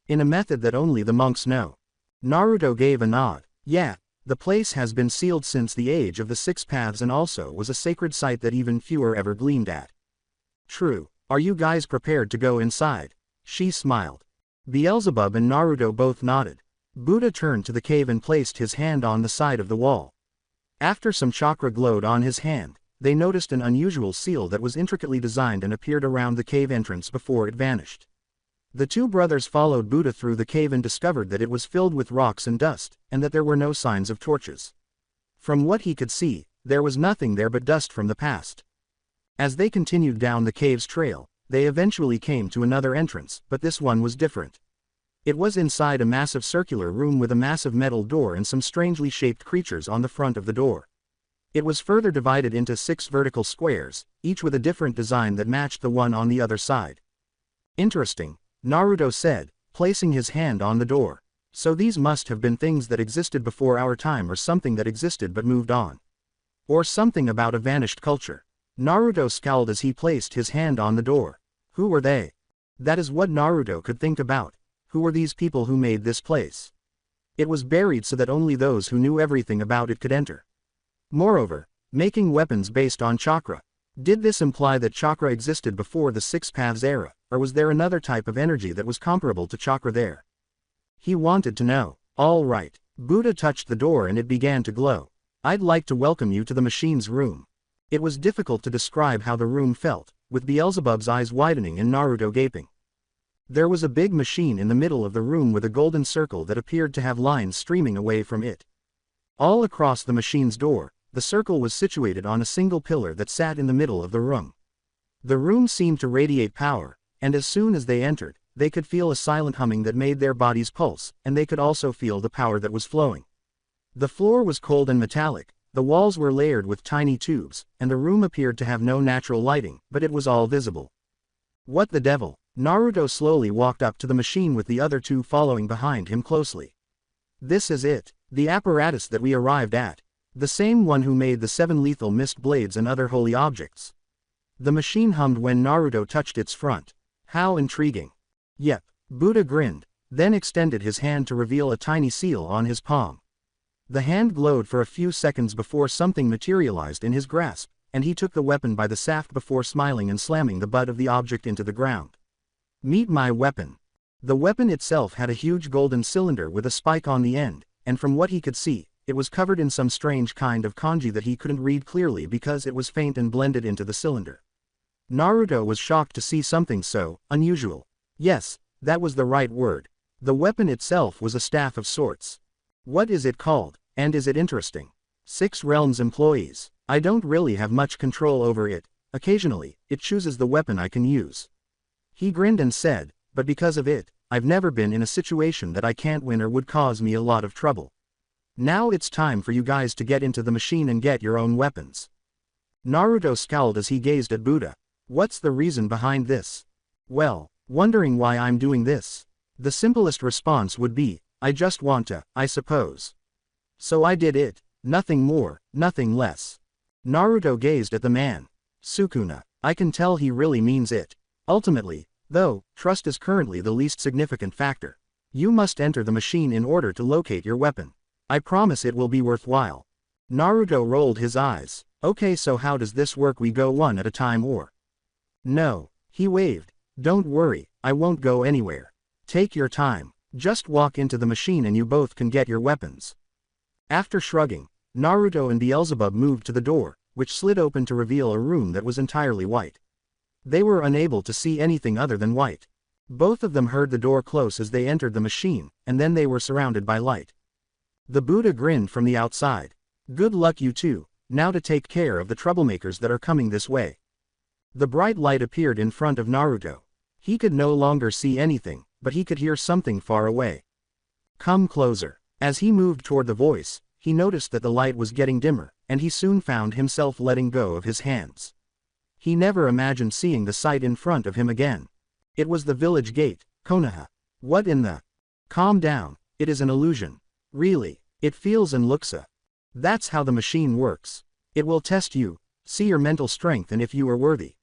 In a method that only the monks know. Naruto gave a nod. Yeah, the place has been sealed since the age of the Six Paths and also was a sacred site that even fewer ever gleamed at. True. Are you guys prepared to go inside? She smiled. Beelzebub and Naruto both nodded. Buddha turned to the cave and placed his hand on the side of the wall. After some chakra glowed on his hand, they noticed an unusual seal that was intricately designed and appeared around the cave entrance before it vanished. The two brothers followed Buddha through the cave and discovered that it was filled with rocks and dust, and that there were no signs of torches. From what he could see, there was nothing there but dust from the past. As they continued down the cave's trail, they eventually came to another entrance, but this one was different. It was inside a massive circular room with a massive metal door and some strangely shaped creatures on the front of the door. It was further divided into 6 vertical squares, each with a different design that matched the one on the other side. Interesting, Naruto said, placing his hand on the door. So these must have been things that existed before our time or something that existed but moved on. Or something about a vanished culture. Naruto scowled as he placed his hand on the door. Who were they? That is what Naruto could think about. Who were these people who made this place? It was buried so that only those who knew everything about it could enter. Moreover, making weapons based on chakra. Did this imply that chakra existed before the Six Paths era, or was there another type of energy that was comparable to chakra there? He wanted to know. All right. Buddha touched the door and it began to glow. I'd like to welcome you to the machine's room. It was difficult to describe how the room felt, with Beelzebub's eyes widening and Naruto gaping. There was a big machine in the middle of the room with a golden circle that appeared to have lines streaming away from it. All across the machine's door, the circle was situated on a single pillar that sat in the middle of the room. The room seemed to radiate power, and as soon as they entered, they could feel a silent humming that made their bodies pulse, and they could also feel the power that was flowing. The floor was cold and metallic, the walls were layered with tiny tubes, and the room appeared to have no natural lighting, but it was all visible. What the devil? Naruto slowly walked up to the machine with the other two following behind him closely. This is it, the apparatus that we arrived at. The same one who made the 7 lethal mist blades and other holy objects. The machine hummed when Naruto touched its front. How intriguing. Yep, Buddha grinned, then extended his hand to reveal a tiny seal on his palm. The hand glowed for a few seconds before something materialized in his grasp, and he took the weapon by the shaft before smiling and slamming the butt of the object into the ground. Meet my weapon. The weapon itself had a huge golden cylinder with a spike on the end, and from what he could see, it was covered in some strange kind of kanji that he couldn't read clearly because it was faint and blended into the cylinder. Naruto was shocked to see something so unusual. Yes, that was the right word. The weapon itself was a staff of sorts. What is it called, and is it interesting? 6 Realms employees. I don't really have much control over it. Occasionally, it chooses the weapon I can use. He grinned and said, but because of it, I've never been in a situation that I can't win or would cause me a lot of trouble. Now it's time for you guys to get into the machine and get your own weapons. Naruto scowled as he gazed at Buddha. What's the reason behind this? Well, wondering why I'm doing this? The simplest response would be, I just want to, I suppose. So I did it, nothing more, nothing less. Naruto gazed at the man. Sukuna, I can tell he really means it. Ultimately, though, trust is currently the least significant factor. You must enter the machine in order to locate your weapon. I promise it will be worthwhile. Naruto rolled his eyes. Okay, so how does this work? We go one at a time or? No. He waved. Don't worry, I won't go anywhere. Take your time. Just walk into the machine and you both can get your weapons. After shrugging, Naruto and Beelzebub moved to the door, which slid open to reveal a room that was entirely white. They were unable to see anything other than white. Both of them heard the door close as they entered the machine, and then they were surrounded by light. The Buddha grinned from the outside. Good luck you two, now to take care of the troublemakers that are coming this way. The bright light appeared in front of Naruto. He could no longer see anything, but he could hear something far away. Come closer. As he moved toward the voice, he noticed that the light was getting dimmer, and he soon found himself letting go of his hands. He never imagined seeing the sight in front of him again. It was the village gate, Konoha. What in the... Calm down, it is an illusion. Really, it feels and looks a... That's how the machine works. It will test you, see your mental strength and if you are worthy.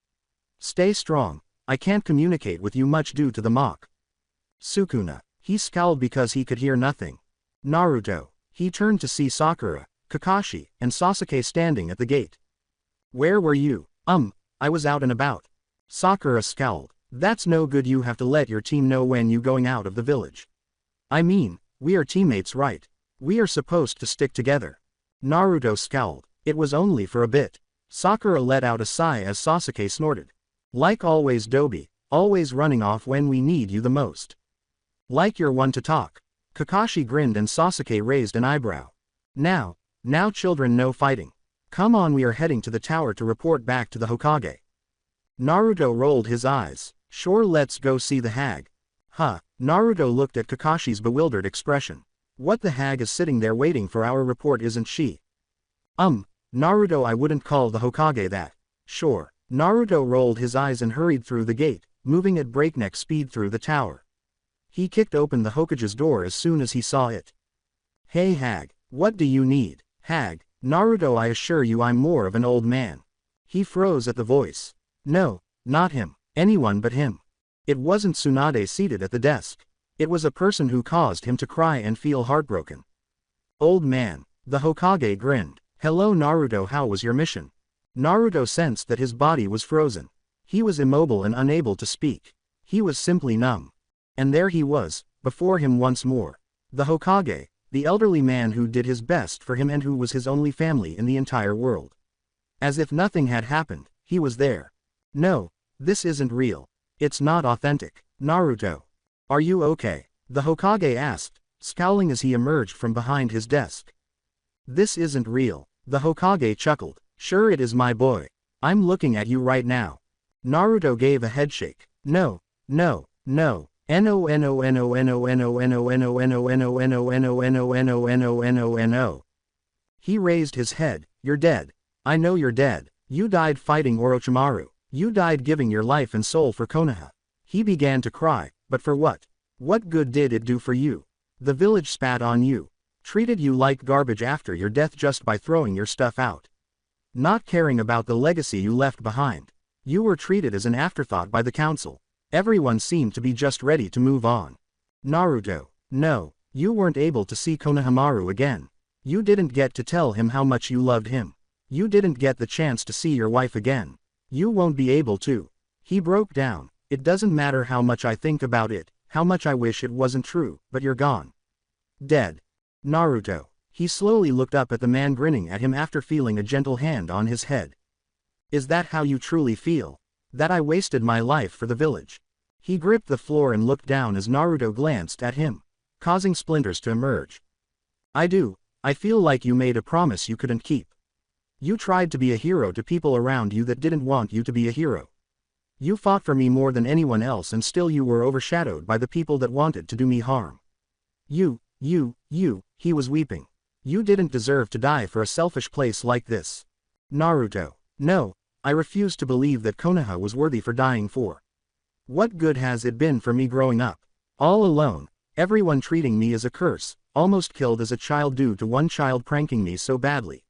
Stay strong, I can't communicate with you much due to the mock. Sukuna. He scowled because he could hear nothing. Naruto. He turned to see Sakura, Kakashi, and Sasuke standing at the gate. Where were you? I was out and about. Sakura scowled. That's no good, you have to let your team know when you going out of the village. I mean, we are teammates, right? We are supposed to stick together. Naruto scowled. It was only for a bit. Sakura let out a sigh as Sasuke snorted. Like always, Dobi, always running off when we need you the most. Like you're one to talk. Kakashi grinned and Sasuke raised an eyebrow. Now children, no fighting. Come on, we are heading to the tower to report back to the Hokage. Naruto rolled his eyes. Sure, let's go see the hag. Huh. Naruto looked at Kakashi's bewildered expression. What, the hag is sitting there waiting for our report, isn't she? Naruto, I wouldn't call the Hokage that. Sure. Naruto rolled his eyes and hurried through the gate, moving at breakneck speed through the tower. He kicked open the Hokage's door as soon as he saw it. Hey hag, what do you need? Hag, Naruto, I assure you I'm more of an old man. He froze at the voice. No, not him, anyone but him. It wasn't Tsunade seated at the desk. It was a person who caused him to cry and feel heartbroken. Old man, the Hokage grinned. Hello Naruto, how was your mission? Naruto sensed that his body was frozen. He was immobile and unable to speak. He was simply numb. And there he was, before him once more. The Hokage, the elderly man who did his best for him and who was his only family in the entire world. As if nothing had happened, he was there. No, this isn't real. It's not authentic. Naruto. Are you okay? The Hokage asked, scowling as he emerged from behind his desk. This isn't real. The Hokage chuckled. Sure it is, my boy. I'm looking at you right now. Naruto gave a headshake. No. No. He raised his head. You're dead. I know you're dead. You died fighting Orochimaru. You died giving your life and soul for Konoha. He began to cry, but for what? What good did it do for you? The village spat on you. Treated you like garbage after your death just by throwing your stuff out. Not caring about the legacy you left behind. You were treated as an afterthought by the council. Everyone seemed to be just ready to move on. Naruto. No, you weren't able to see Konohamaru again. You didn't get to tell him how much you loved him. You didn't get the chance to see your wife again. You won't be able to. He broke down. It doesn't matter how much I think about it, how much I wish it wasn't true, but you're gone. Dead. Naruto. He slowly looked up at the man grinning at him after feeling a gentle hand on his head. Is that how you truly feel? That I wasted my life for the village? He gripped the floor and looked down as Naruto glanced at him, causing splinters to emerge. I do. I feel like you made a promise you couldn't keep. You tried to be a hero to people around you that didn't want you to be a hero. You fought for me more than anyone else and still you were overshadowed by the people that wanted to do me harm. You, he was weeping. You didn't deserve to die for a selfish place like this. Naruto. No, I refuse to believe that Konoha was worthy for dying for. What good has it been for me growing up? All alone, everyone treating me as a curse, almost killed as a child due to one child pranking me so badly.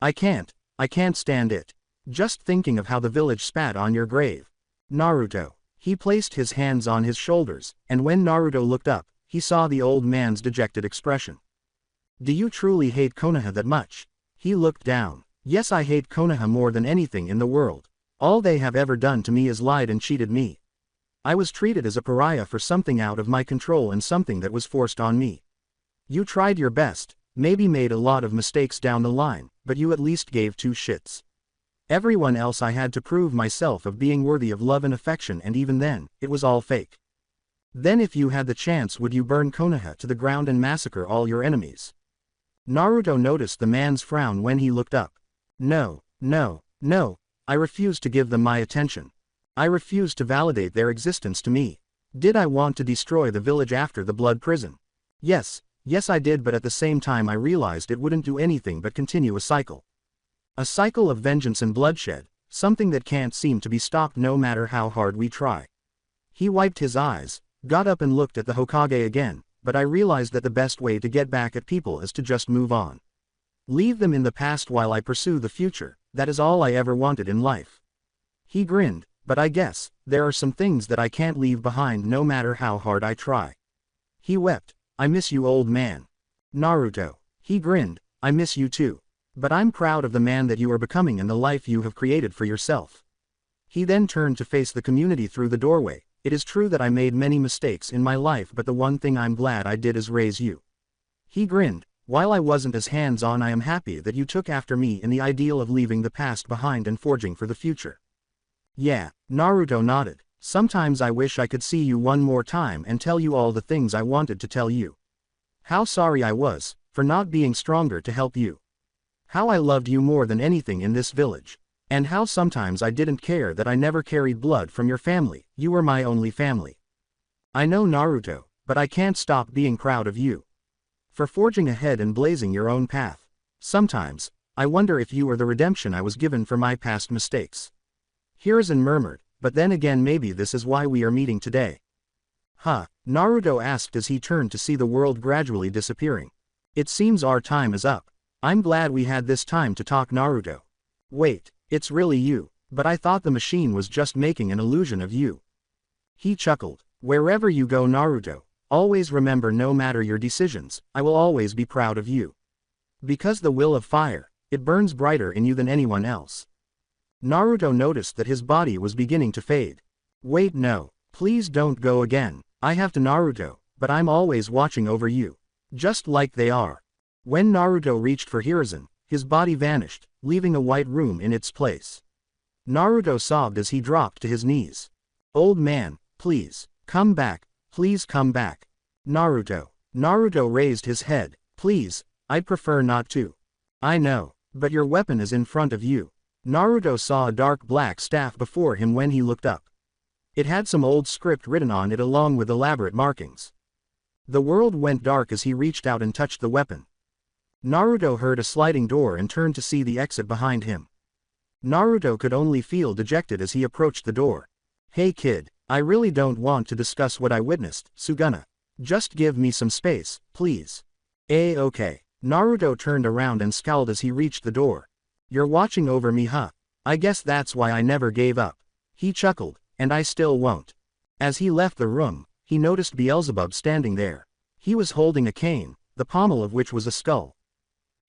I can't stand it. Just thinking of how the village spat on your grave. Naruto. He placed his hands on his shoulders, and when Naruto looked up, he saw the old man's dejected expression. Do you truly hate Konoha that much? He looked down. Yes, I hate Konoha more than anything in the world. All they have ever done to me is lied and cheated me. I was treated as a pariah for something out of my control and something that was forced on me. You tried your best, maybe made a lot of mistakes down the line, but you at least gave two shits. Everyone else I had to prove myself of being worthy of love and affection, and even then, it was all fake. Then if you had the chance, would you burn Konoha to the ground and massacre all your enemies? Naruto noticed the man's frown when he looked up. No, I refuse to give them my attention. I refuse to validate their existence to me. Did I want to destroy the village after the blood prison? Yes, Yes, I did, but at the same time I realized it wouldn't do anything but continue a cycle. A cycle of vengeance and bloodshed, something that can't seem to be stopped no matter how hard we try. He wiped his eyes, got up and looked at the Hokage again, but I realized that the best way to get back at people is to just move on. Leave them in the past while I pursue the future, that is all I ever wanted in life. He grinned, but I guess, there are some things that I can't leave behind no matter how hard I try. He wept, I miss you, old man. Naruto. He grinned, I miss you too. But I'm proud of the man that you are becoming and the life you have created for yourself. He then turned to face the community through the doorway. It is true that I made many mistakes in my life, but the one thing I'm glad I did is raise you. He grinned, while I wasn't as hands-on, I am happy that you took after me in the ideal of leaving the past behind and forging for the future. Yeah, Naruto nodded. Sometimes I wish I could see you one more time and tell you all the things I wanted to tell you. How sorry I was, for not being stronger to help you. How I loved you more than anything in this village. And how sometimes I didn't care that I never carried blood from your family, you were my only family. I know, Naruto, but I can't stop being proud of you. For forging ahead and blazing your own path. Sometimes, I wonder if you are the redemption I was given for my past mistakes. Hiruzen murmured, but then again maybe this is why we are meeting today. Huh, Naruto asked as he turned to see the world gradually disappearing. It seems our time is up. I'm glad we had this time to talk, Naruto. Wait, it's really you, but I thought the machine was just making an illusion of you. He chuckled, wherever you go, Naruto, always remember, no matter your decisions, I will always be proud of you. Because the will of fire, it burns brighter in you than anyone else. Naruto noticed that his body was beginning to fade. Wait, no, please don't go again. I have to, Naruto, but I'm always watching over you. Just like they are. When Naruto reached for Hiruzen, his body vanished, leaving a white room in its place. Naruto sobbed as he dropped to his knees. Old man, please, come back, please come back. Naruto. Naruto raised his head. Please, I'd prefer not to. I know, but your weapon is in front of you. Naruto saw a dark black staff before him when he looked up. It had some old script written on it along with elaborate markings. The world went dark as he reached out and touched the weapon. Naruto heard a sliding door and turned to see the exit behind him. Naruto could only feel dejected as he approached the door. Hey kid, I really don't want to discuss what I witnessed, Sukuna. Just give me some space, please. Okay. Naruto turned around and scowled as he reached the door. You're watching over me, huh? I guess that's why I never gave up. He chuckled, and I still won't. As he left the room, he noticed Beelzebub standing there. He was holding a cane, the pommel of which was a skull.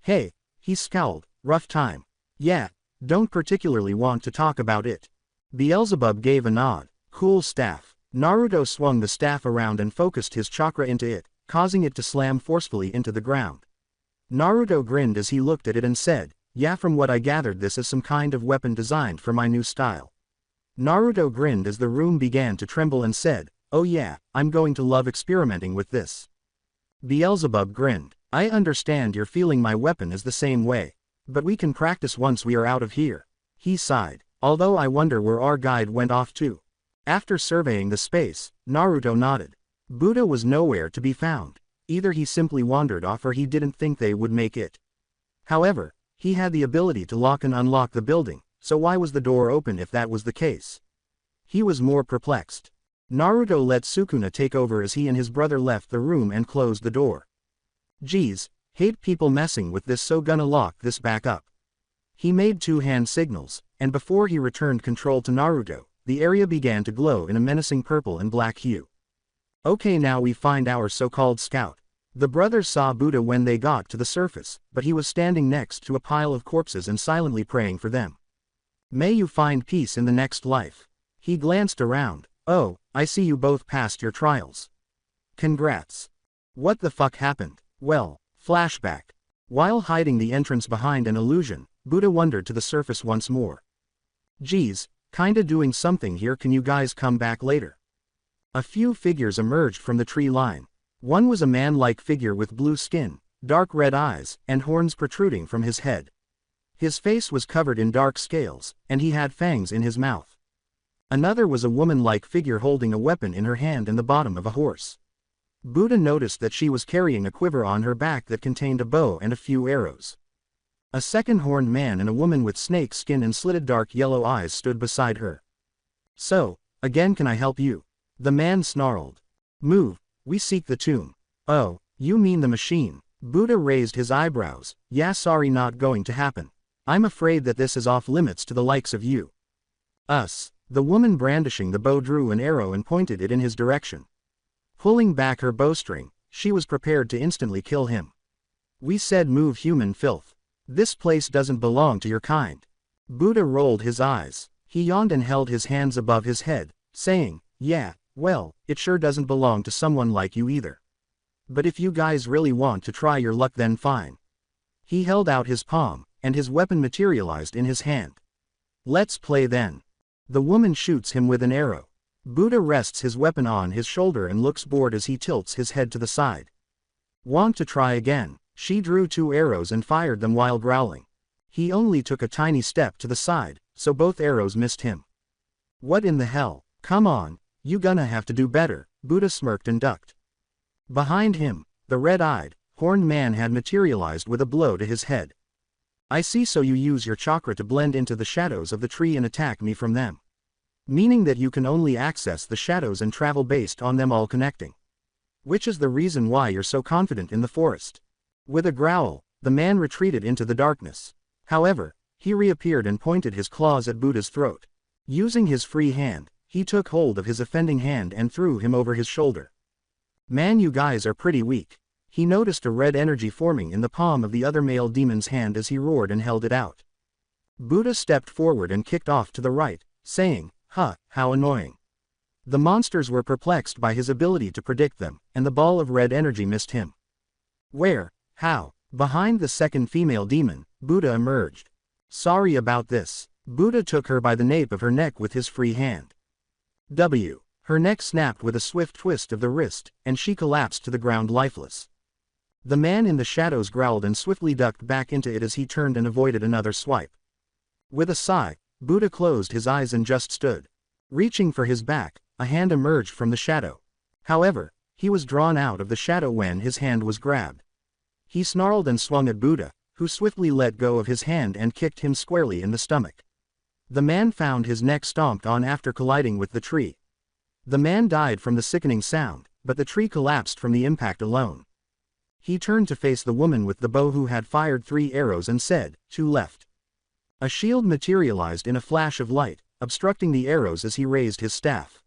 Hey, he scowled, rough time. Yeah, don't particularly want to talk about it. Beelzebub gave a nod. Cool staff. Naruto swung the staff around and focused his chakra into it, causing it to slam forcefully into the ground. Naruto grinned as he looked at it and said, yeah, from what I gathered this is some kind of weapon designed for my new style. Naruto grinned as the room began to tremble and said, oh yeah, I'm going to love experimenting with this. Beelzebub grinned. I understand you're feeling my weapon is the same way. But we can practice once we are out of here. He sighed. Although I wonder where our guide went off to. After surveying the space, Naruto nodded. Buddha was nowhere to be found. Either he simply wandered off or he didn't think they would make it. However, he had the ability to lock and unlock the building, so why was the door open if that was the case? He was more perplexed. Naruto let Sukuna take over as he and his brother left the room and closed the door. Geez, hate people messing with this, so gonna lock this back up. He made two hand signals, and before he returned control to Naruto, the area began to glow in a menacing purple and black hue. Okay, now we find our so-called scout. The brothers saw Buddha when they got to the surface, but he was standing next to a pile of corpses and silently praying for them. May you find peace in the next life. He glanced around. Oh, I see you both passed your trials. Congrats. What the fuck happened? Well, flashback. While hiding the entrance behind an illusion, Buddha wandered to the surface once more. Geez, kinda doing something here, can you guys come back later? A few figures emerged from the tree line. One was a man-like figure with blue skin, dark red eyes, and horns protruding from his head. His face was covered in dark scales, and he had fangs in his mouth. Another was a woman-like figure holding a weapon in her hand and the bottom of a horse. Buddha noticed that she was carrying a quiver on her back that contained a bow and a few arrows. A second horned man and a woman with snake skin and slitted dark yellow eyes stood beside her. So, again, can I help you? The man snarled. Move, we seek the tomb. Oh, you mean the machine? Buddha raised his eyebrows. Yeah, sorry, not going to happen. I'm afraid that this is off limits to the likes of you. Us. The woman brandishing the bow drew an arrow and pointed it in his direction. Pulling back her bowstring, she was prepared to instantly kill him. We said move, human filth. This place doesn't belong to your kind. Buddha rolled his eyes. He yawned and held his hands above his head, saying, yeah, well, it sure doesn't belong to someone like you either. But if you guys really want to try your luck, then fine. He held out his palm, and his weapon materialized in his hand. Let's play then. The woman shoots him with an arrow. Buddha rests his weapon on his shoulder and looks bored as he tilts his head to the side. Want to try again? She drew 2 arrows and fired them while growling. He only took a tiny step to the side, so both arrows missed him. What in the hell? Come on, you gonna have to do better. Buddha smirked and ducked. Behind him, the red-eyed, horned man had materialized with a blow to his head. I see, so you use your chakra to blend into the shadows of the tree and attack me from them. Meaning that you can only access the shadows and travel based on them all connecting. Which is the reason why you're so confident in the forest. With a growl, the man retreated into the darkness. However, he reappeared and pointed his claws at Buddha's throat. Using his free hand, he took hold of his offending hand and threw him over his shoulder. Man, you guys are pretty weak. He noticed a red energy forming in the palm of the other male demon's hand as he roared and held it out. Buddha stepped forward and kicked off to the right, saying, huh, how annoying. The monsters were perplexed by his ability to predict them, and the ball of red energy missed him. Where? How? Behind the second female demon, Buddha emerged. Sorry about this. Buddha took her by the nape of her neck with his free hand. Her neck snapped with a swift twist of the wrist, and she collapsed to the ground lifeless. The man in the shadows growled and swiftly ducked back into it as he turned and avoided another swipe. With a sigh, Buddha closed his eyes and just stood. Reaching for his back, a hand emerged from the shadow. However, he was drawn out of the shadow when his hand was grabbed. He snarled and swung at Buddha, who swiftly let go of his hand and kicked him squarely in the stomach. The man found his neck stomped on after colliding with the tree. The man died from the sickening sound, but the tree collapsed from the impact alone. He turned to face the woman with the bow who had fired 3 arrows and said, "To left." A shield materialized in a flash of light, obstructing the arrows as he raised his staff.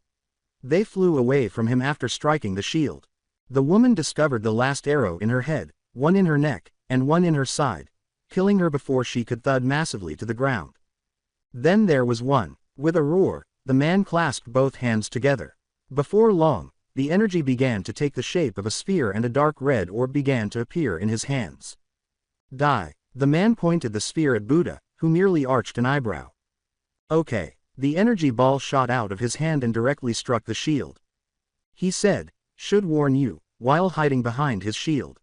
They flew away from him after striking the shield. The woman discovered the last arrow in her head, one in her neck, and one in her side, killing her before she could thud massively to the ground. Then there was one. With a roar, the man clasped both hands together. Before long, the energy began to take the shape of a sphere and a dark red orb began to appear in his hands. Die. The man pointed the sphere at Buddha, who merely arched an eyebrow. Okay. The energy ball shot out of his hand and directly struck the shield. He said, "Should warn you," while hiding behind his shield.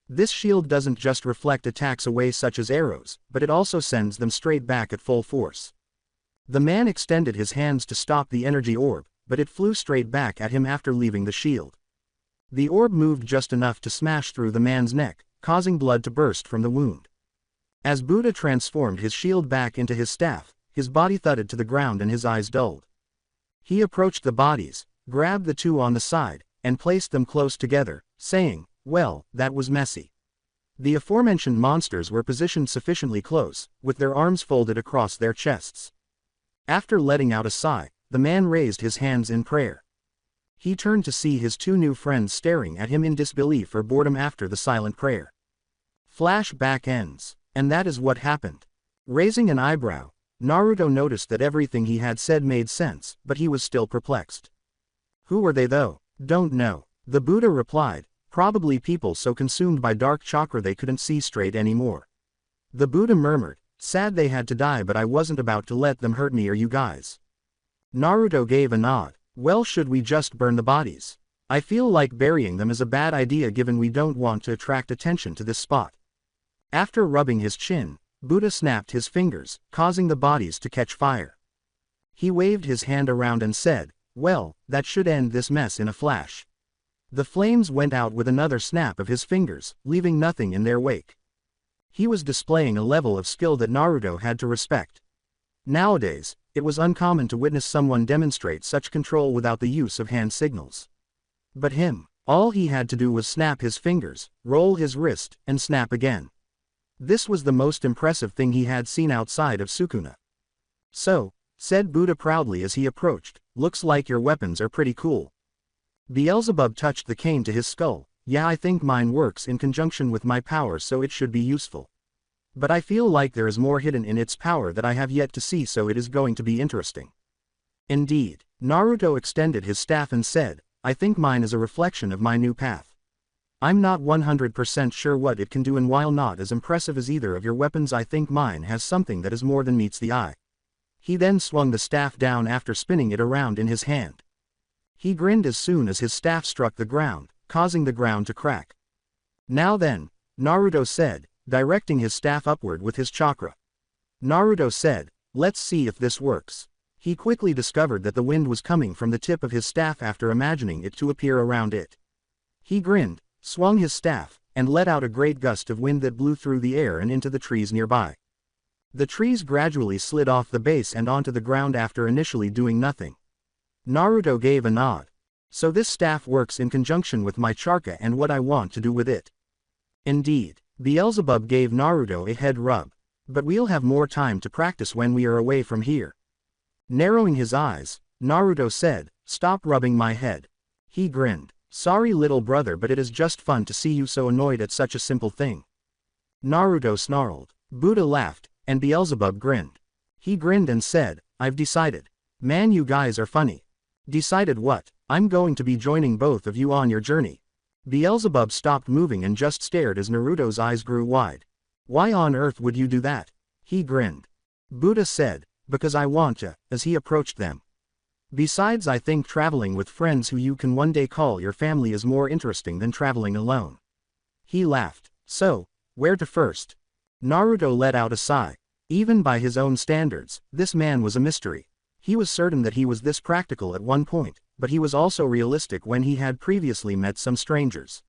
This shield doesn't just reflect attacks away such as arrows, but it also sends them straight back at full force. The man extended his hands to stop the energy orb, but it flew straight back at him after leaving the shield. The orb moved just enough to smash through the man's neck, causing blood to burst from the wound. As Buddha transformed his shield back into his staff, his body thudded to the ground and his eyes dulled. He approached the bodies, grabbed the 2 on the side, and placed them close together, saying, "Well, that was messy." The aforementioned monsters were positioned sufficiently close, with their arms folded across their chests. After letting out a sigh, the man raised his hands in prayer. He turned to see his 2 new friends staring at him in disbelief or boredom after the silent prayer. Flashback ends. And that is what happened. Raising an eyebrow, Naruto noticed that everything he had said made sense, but he was still perplexed. Who were they though? Don't know. The Buddha replied, probably people so consumed by dark chakra they couldn't see straight anymore. The Buddha murmured, sad they had to die, but I wasn't about to let them hurt me or you guys. Naruto gave a nod. Well, should we just burn the bodies? I feel like burying them is a bad idea given we don't want to attract attention to this spot. After rubbing his chin, Buddha snapped his fingers, causing the bodies to catch fire. He waved his hand around and said, well, that should end this mess in a flash. The flames went out with another snap of his fingers, leaving nothing in their wake. He was displaying a level of skill that Naruto had to respect. Nowadays, it was uncommon to witness someone demonstrate such control without the use of hand signals. But him, all he had to do was snap his fingers, roll his wrist, and snap again. This was the most impressive thing he had seen outside of Sukuna. "So," said Buddha proudly as he approached, "looks like your weapons are pretty cool." Beelzebub touched the cane to his skull. "Yeah, I think mine works in conjunction with my power, so it should be useful. But I feel like there is more hidden in its power that I have yet to see, so it is going to be interesting." Indeed, Naruto extended his staff and said, "I think mine is a reflection of my new path. I'm not 100% sure what it can do, and while not as impressive as either of your weapons, I think mine has something that is more than meets the eye." He then swung the staff down after spinning it around in his hand. He grinned as soon as his staff struck the ground, causing the ground to crack. "Now then," Naruto said, directing his staff upward with his chakra. Naruto said, "Let's see if this works." He quickly discovered that the wind was coming from the tip of his staff after imagining it to appear around it. He grinned, swung his staff, and let out a great gust of wind that blew through the air and into the trees nearby. The trees gradually slid off the base and onto the ground after initially doing nothing. Naruto gave a nod. "So this staff works in conjunction with my chakra and what I want to do with it." Indeed, Beelzebub gave Naruto a head rub. "But we'll have more time to practice when we are away from here." Narrowing his eyes, Naruto said, "Stop rubbing my head." He grinned. "Sorry little brother, but it is just fun to see you so annoyed at such a simple thing." Naruto snarled. Buddha laughed, and Beelzebub grinned. He grinned and said, "I've decided. Man, you guys are funny." "Decided what?" "I'm going to be joining both of you on your journey." Beelzebub stopped moving and just stared as Naruto's eyes grew wide. "Why on earth would you do that?" He grinned. Buddha said, "Because I want to," as he approached them. "Besides, I think traveling with friends who you can one day call your family is more interesting than traveling alone." He laughed. "So, where to first?" Naruto let out a sigh. Even by his own standards, this man was a mystery. He was certain that he was this practical at one point, but he was also realistic when he had previously met some strangers.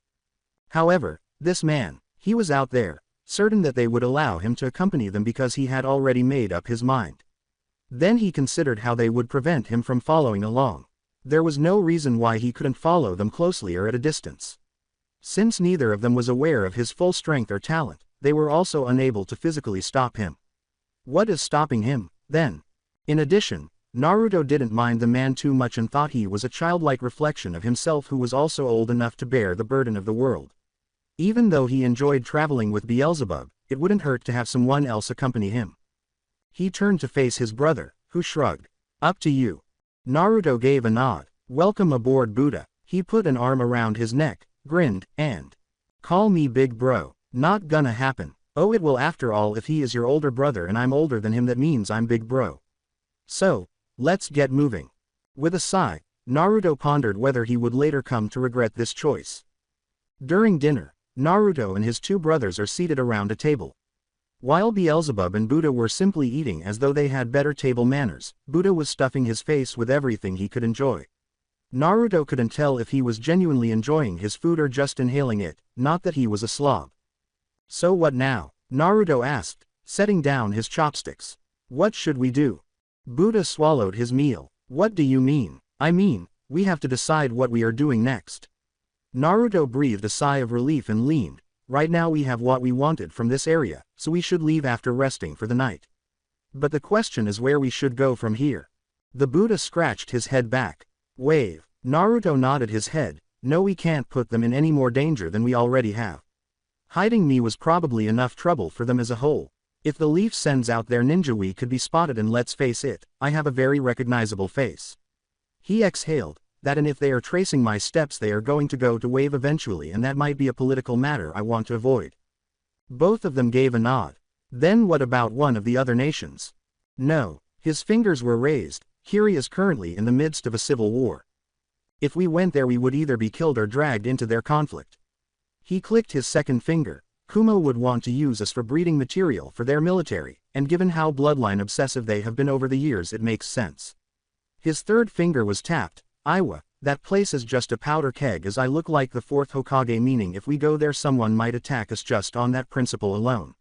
However, this man, he was out there, certain that they would allow him to accompany them because he had already made up his mind. Then he considered how they would prevent him from following along. There was no reason why he couldn't follow them closely or at a distance. Since neither of them was aware of his full strength or talent, they were also unable to physically stop him. What is stopping him, then? In addition, Naruto didn't mind the man too much and thought he was a childlike reflection of himself who was also old enough to bear the burden of the world. Even though he enjoyed traveling with Beelzebub, it wouldn't hurt to have someone else accompany him. He turned to face his brother, who shrugged. "Up to you." Naruto gave a nod. "Welcome aboard, Buddha." He put an arm around his neck, grinned, and, "Call me big bro." "Not gonna happen." "Oh, it will after all. If he is your older brother and I'm older than him, that means I'm big bro. So, let's get moving." With a sigh, Naruto pondered whether he would later come to regret this choice. During dinner, Naruto and his two brothers are seated around a table. While Beelzebub and Buddha were simply eating as though they had better table manners, Buddha was stuffing his face with everything he could enjoy. Naruto couldn't tell if he was genuinely enjoying his food or just inhaling it, not that he was a slob. "So what now?" Naruto asked, setting down his chopsticks. "What should we do?" Buddha swallowed his meal. "What do you mean?" "I mean, we have to decide what we are doing next." Naruto breathed a sigh of relief and leaned. "Right now we have what we wanted from this area, so we should leave after resting for the night. But the question is where we should go from here." The Buddha scratched his head back. "Wave." Naruto nodded his head. "No, we can't put them in any more danger than we already have. Hiding me was probably enough trouble for them as a whole. If the leaf sends out their ninja, we could be spotted, and let's face it, I have a very recognizable face." He exhaled. "That, and if they are tracing my steps, they are going to go to Wave eventually, and that might be a political matter I want to avoid." Both of them gave a nod. "Then what about one of the other nations?" "No." His fingers were raised. "Kiri is currently in the midst of a civil war. If we went there, we would either be killed or dragged into their conflict." He clicked his second finger. "Kumo would want to use us for breeding material for their military, and given how bloodline obsessive they have been over the years, it makes sense." His third finger was tapped. "Iwa, That place is just a powder keg, as I look like the fourth Hokage, meaning if we go there someone might attack us just on that principle alone.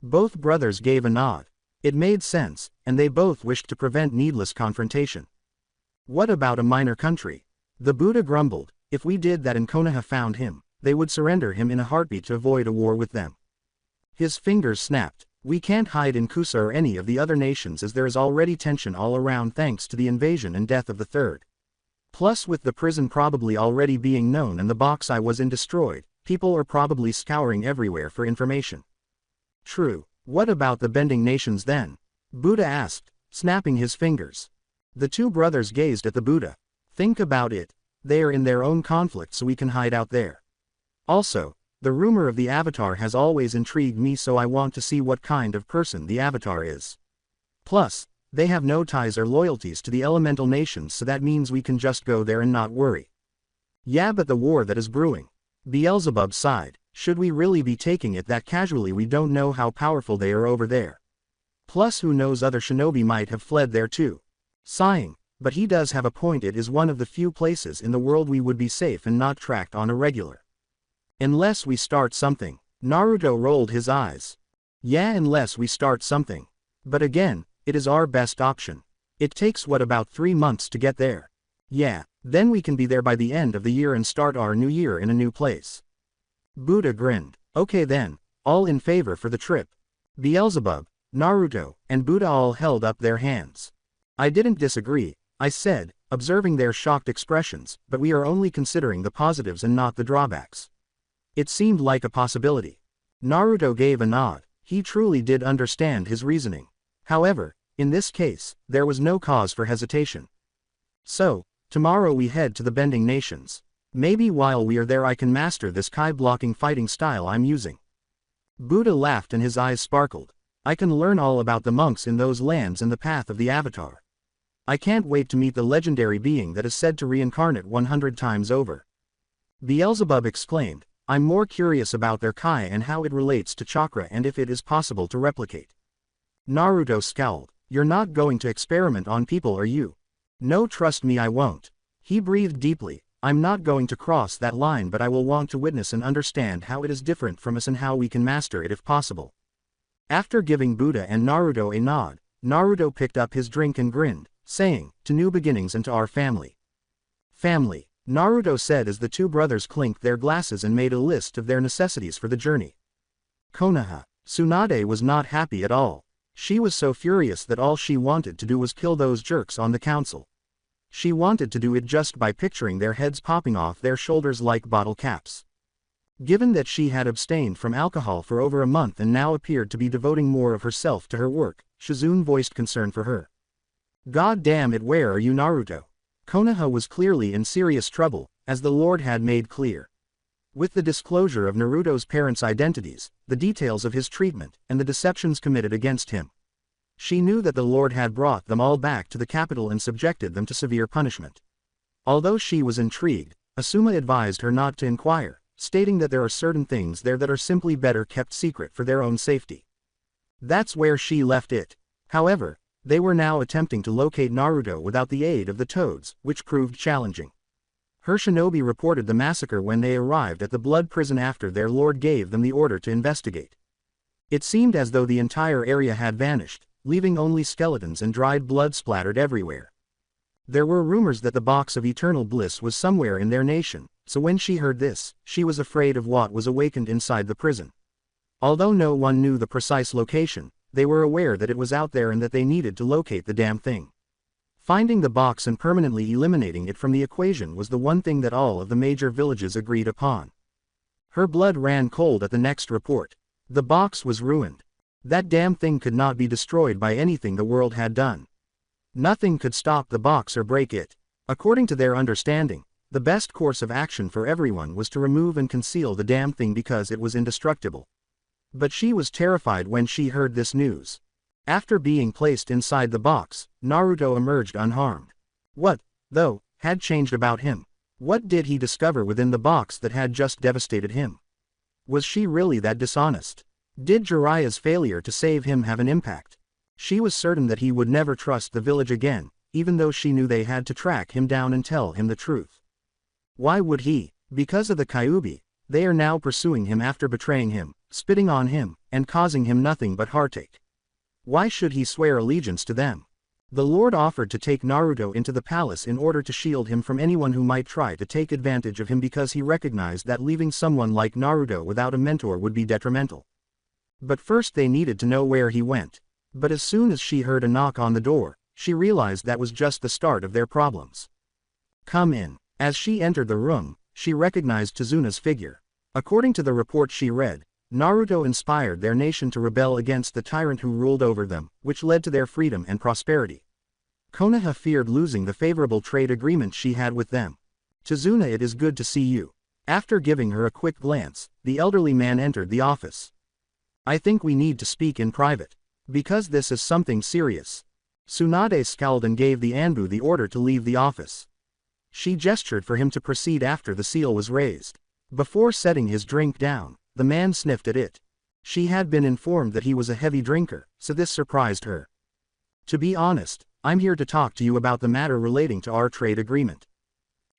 Both brothers gave a nod. It made sense, and they both wished to prevent needless confrontation. What about a minor country? The Buddha grumbled. If we did that and Konoha found him, they would surrender him in a heartbeat to avoid a war with them. His fingers snapped. We can't hide in Kusa or any of the other nations, as there is already tension all around thanks to the invasion and death of the third. Plus, with the prison probably already being known and the box I was in destroyed, people are probably scouring everywhere for information. True. What about the bending nations then? Buddha asked, snapping his fingers. The two brothers gazed at the Buddha. Think about it. They are in their own conflict, so we can hide out there. Also, the rumor of the Avatar has always intrigued me, so I want to see what kind of person the Avatar is. Plus, they have no ties or loyalties to the elemental nations, so that means we can just go there and not worry. Yeah, but the war that is brewing. Beelzebub sighed. Should we really be taking it that casually? We don't know how powerful they are over there. Plus, who knows, other shinobi might have fled there too. Sighing, but he does have a point. It is one of the few places in the world we would be safe and not tracked on a regular. Unless we start something. Naruto rolled his eyes. Yeah, unless we start something. But again, it is our best option. It takes about 3 months to get there. Yeah, then we can be there by the end of the year and start our new year in a new place. Buddha grinned. Okay then, all in favor for the trip. Beelzebub, Naruto, and Buddha all held up their hands. I didn't disagree, I said, observing their shocked expressions, but we are only considering the positives and not the drawbacks. It seemed like a possibility. Naruto gave a nod. He truly did understand his reasoning. However, in this case, there was no cause for hesitation. So, tomorrow we head to the Bending Nations. Maybe while we are there I can master this Kai-blocking fighting style I'm using. Buddha laughed and his eyes sparkled. I can learn all about the monks in those lands and the path of the Avatar. I can't wait to meet the legendary being that is said to reincarnate 100 times over. Beelzebub exclaimed, I'm more curious about their Kai and how it relates to chakra and if it is possible to replicate. Naruto scowled. You're not going to experiment on people, are you? No, trust me, I won't. He breathed deeply. I'm not going to cross that line, but I will want to witness and understand how it is different from us and how we can master it if possible. After giving Buddha and Naruto a nod, Naruto picked up his drink and grinned, saying, to new beginnings and to our family. Family, Naruto said as the two brothers clinked their glasses and made a list of their necessities for the journey. Konoha, Tsunade was not happy at all. She was so furious that all she wanted to do was kill those jerks on the council. She wanted to do it just by picturing their heads popping off their shoulders like bottle caps. Given that she had abstained from alcohol for over a month and now appeared to be devoting more of herself to her work, Shizune voiced concern for her. God damn it, where are you, Naruto? Konoha was clearly in serious trouble, as the Lord had made clear. With the disclosure of Naruto's parents' identities, the details of his treatment, and the deceptions committed against him, she knew that the Lord had brought them all back to the capital and subjected them to severe punishment. Although she was intrigued, Asuma advised her not to inquire, stating that there are certain things there that are simply better kept secret for their own safety. That's where she left it. However, they were now attempting to locate Naruto without the aid of the toads, which proved challenging. Her shinobi reported the massacre when they arrived at the blood prison after their lord gave them the order to investigate. It seemed as though the entire area had vanished, leaving only skeletons and dried blood splattered everywhere. There were rumors that the box of eternal bliss was somewhere in their nation, so when she heard this, she was afraid of what was awakened inside the prison. Although no one knew the precise location, they were aware that it was out there and that they needed to locate the damn thing. Finding the box and permanently eliminating it from the equation was the one thing that all of the major villages agreed upon. Her blood ran cold at the next report. The box was ruined. That damn thing could not be destroyed by anything the world had done. Nothing could stop the box or break it. According to their understanding, the best course of action for everyone was to remove and conceal the damn thing because it was indestructible. But she was terrified when she heard this news. After being placed inside the box, Naruto emerged unharmed. What, though, had changed about him? What did he discover within the box that had just devastated him? Was she really that dishonest? Did Jiraiya's failure to save him have an impact? She was certain that he would never trust the village again, even though she knew they had to track him down and tell him the truth. Why would he? Because of the Kyuubi. They are now pursuing him after betraying him, spitting on him, and causing him nothing but heartache. Why should he swear allegiance to them? The Lord offered to take Naruto into the palace in order to shield him from anyone who might try to take advantage of him because he recognized that leaving someone like Naruto without a mentor would be detrimental. But first they needed to know where he went. But as soon as she heard a knock on the door, she realized that was just the start of their problems. Come in. As she entered the room, she recognized Tezuna's figure. According to the report she read, Naruto inspired their nation to rebel against the tyrant who ruled over them, which led to their freedom and prosperity. Konoha feared losing the favorable trade agreement she had with them. Tezuna, it is good to see you. After giving her a quick glance, the elderly man entered the office. I think we need to speak in private. Because this is something serious. Tsunade scowled and gave the Anbu the order to leave the office. She gestured for him to proceed after the seal was raised. Before setting his drink down, the man sniffed at it. She had been informed that he was a heavy drinker, so this surprised her. To be honest, I'm here to talk to you about the matter relating to our trade agreement.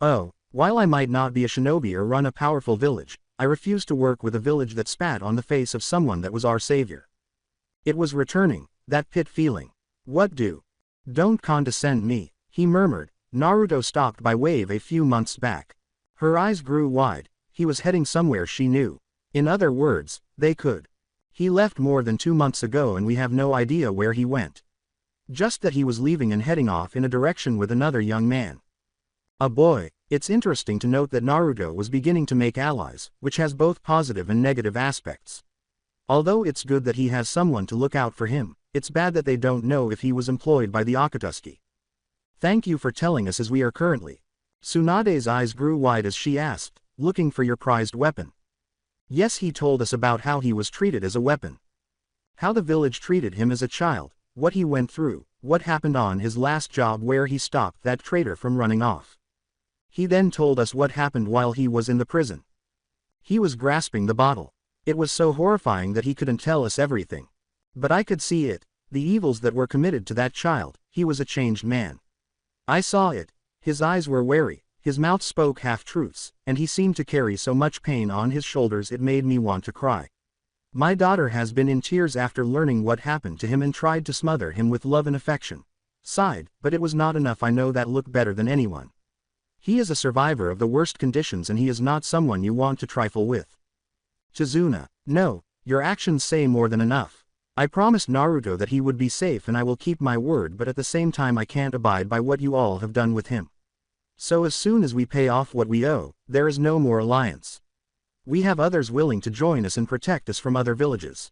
Oh, while I might not be a shinobi or run a powerful village, I refuse to work with a village that spat on the face of someone that was our savior. It was returning, that pit feeling. What do? Don't condescend me, he murmured. Naruto stopped by wave a few months back. Her eyes grew wide. He was heading somewhere she knew. In other words, they could. He left more than 2 months ago and we have no idea where he went. Just that he was leaving and heading off in a direction with another young man. A boy. It's interesting to note that Naruto was beginning to make allies, which has both positive and negative aspects. Although it's good that he has someone to look out for him, it's bad that they don't know if he was employed by the Akatsuki. Thank you for telling us as we are currently. Tsunade's eyes grew wide as she asked, looking for your prized weapon. Yes, he told us about how he was treated as a weapon. How the village treated him as a child, what he went through, what happened on his last job where he stopped that traitor from running off. He then told us what happened while he was in the prison. He was grasping the bottle. It was so horrifying that he couldn't tell us everything. But I could see it, the evils that were committed to that child. He was a changed man. I saw it. His eyes were wary, his mouth spoke half-truths, and he seemed to carry so much pain on his shoulders it made me want to cry. My daughter has been in tears after learning what happened to him and tried to smother him with love and affection. Sighed, but it was not enough. I know that look better than anyone. He is a survivor of the worst conditions and he is not someone you want to trifle with. Tezuna, no, your actions say more than enough. I promised Naruto that he would be safe and I will keep my word, but at the same time I can't abide by what you all have done with him. So as soon as we pay off what we owe, there is no more alliance. We have others willing to join us and protect us from other villages.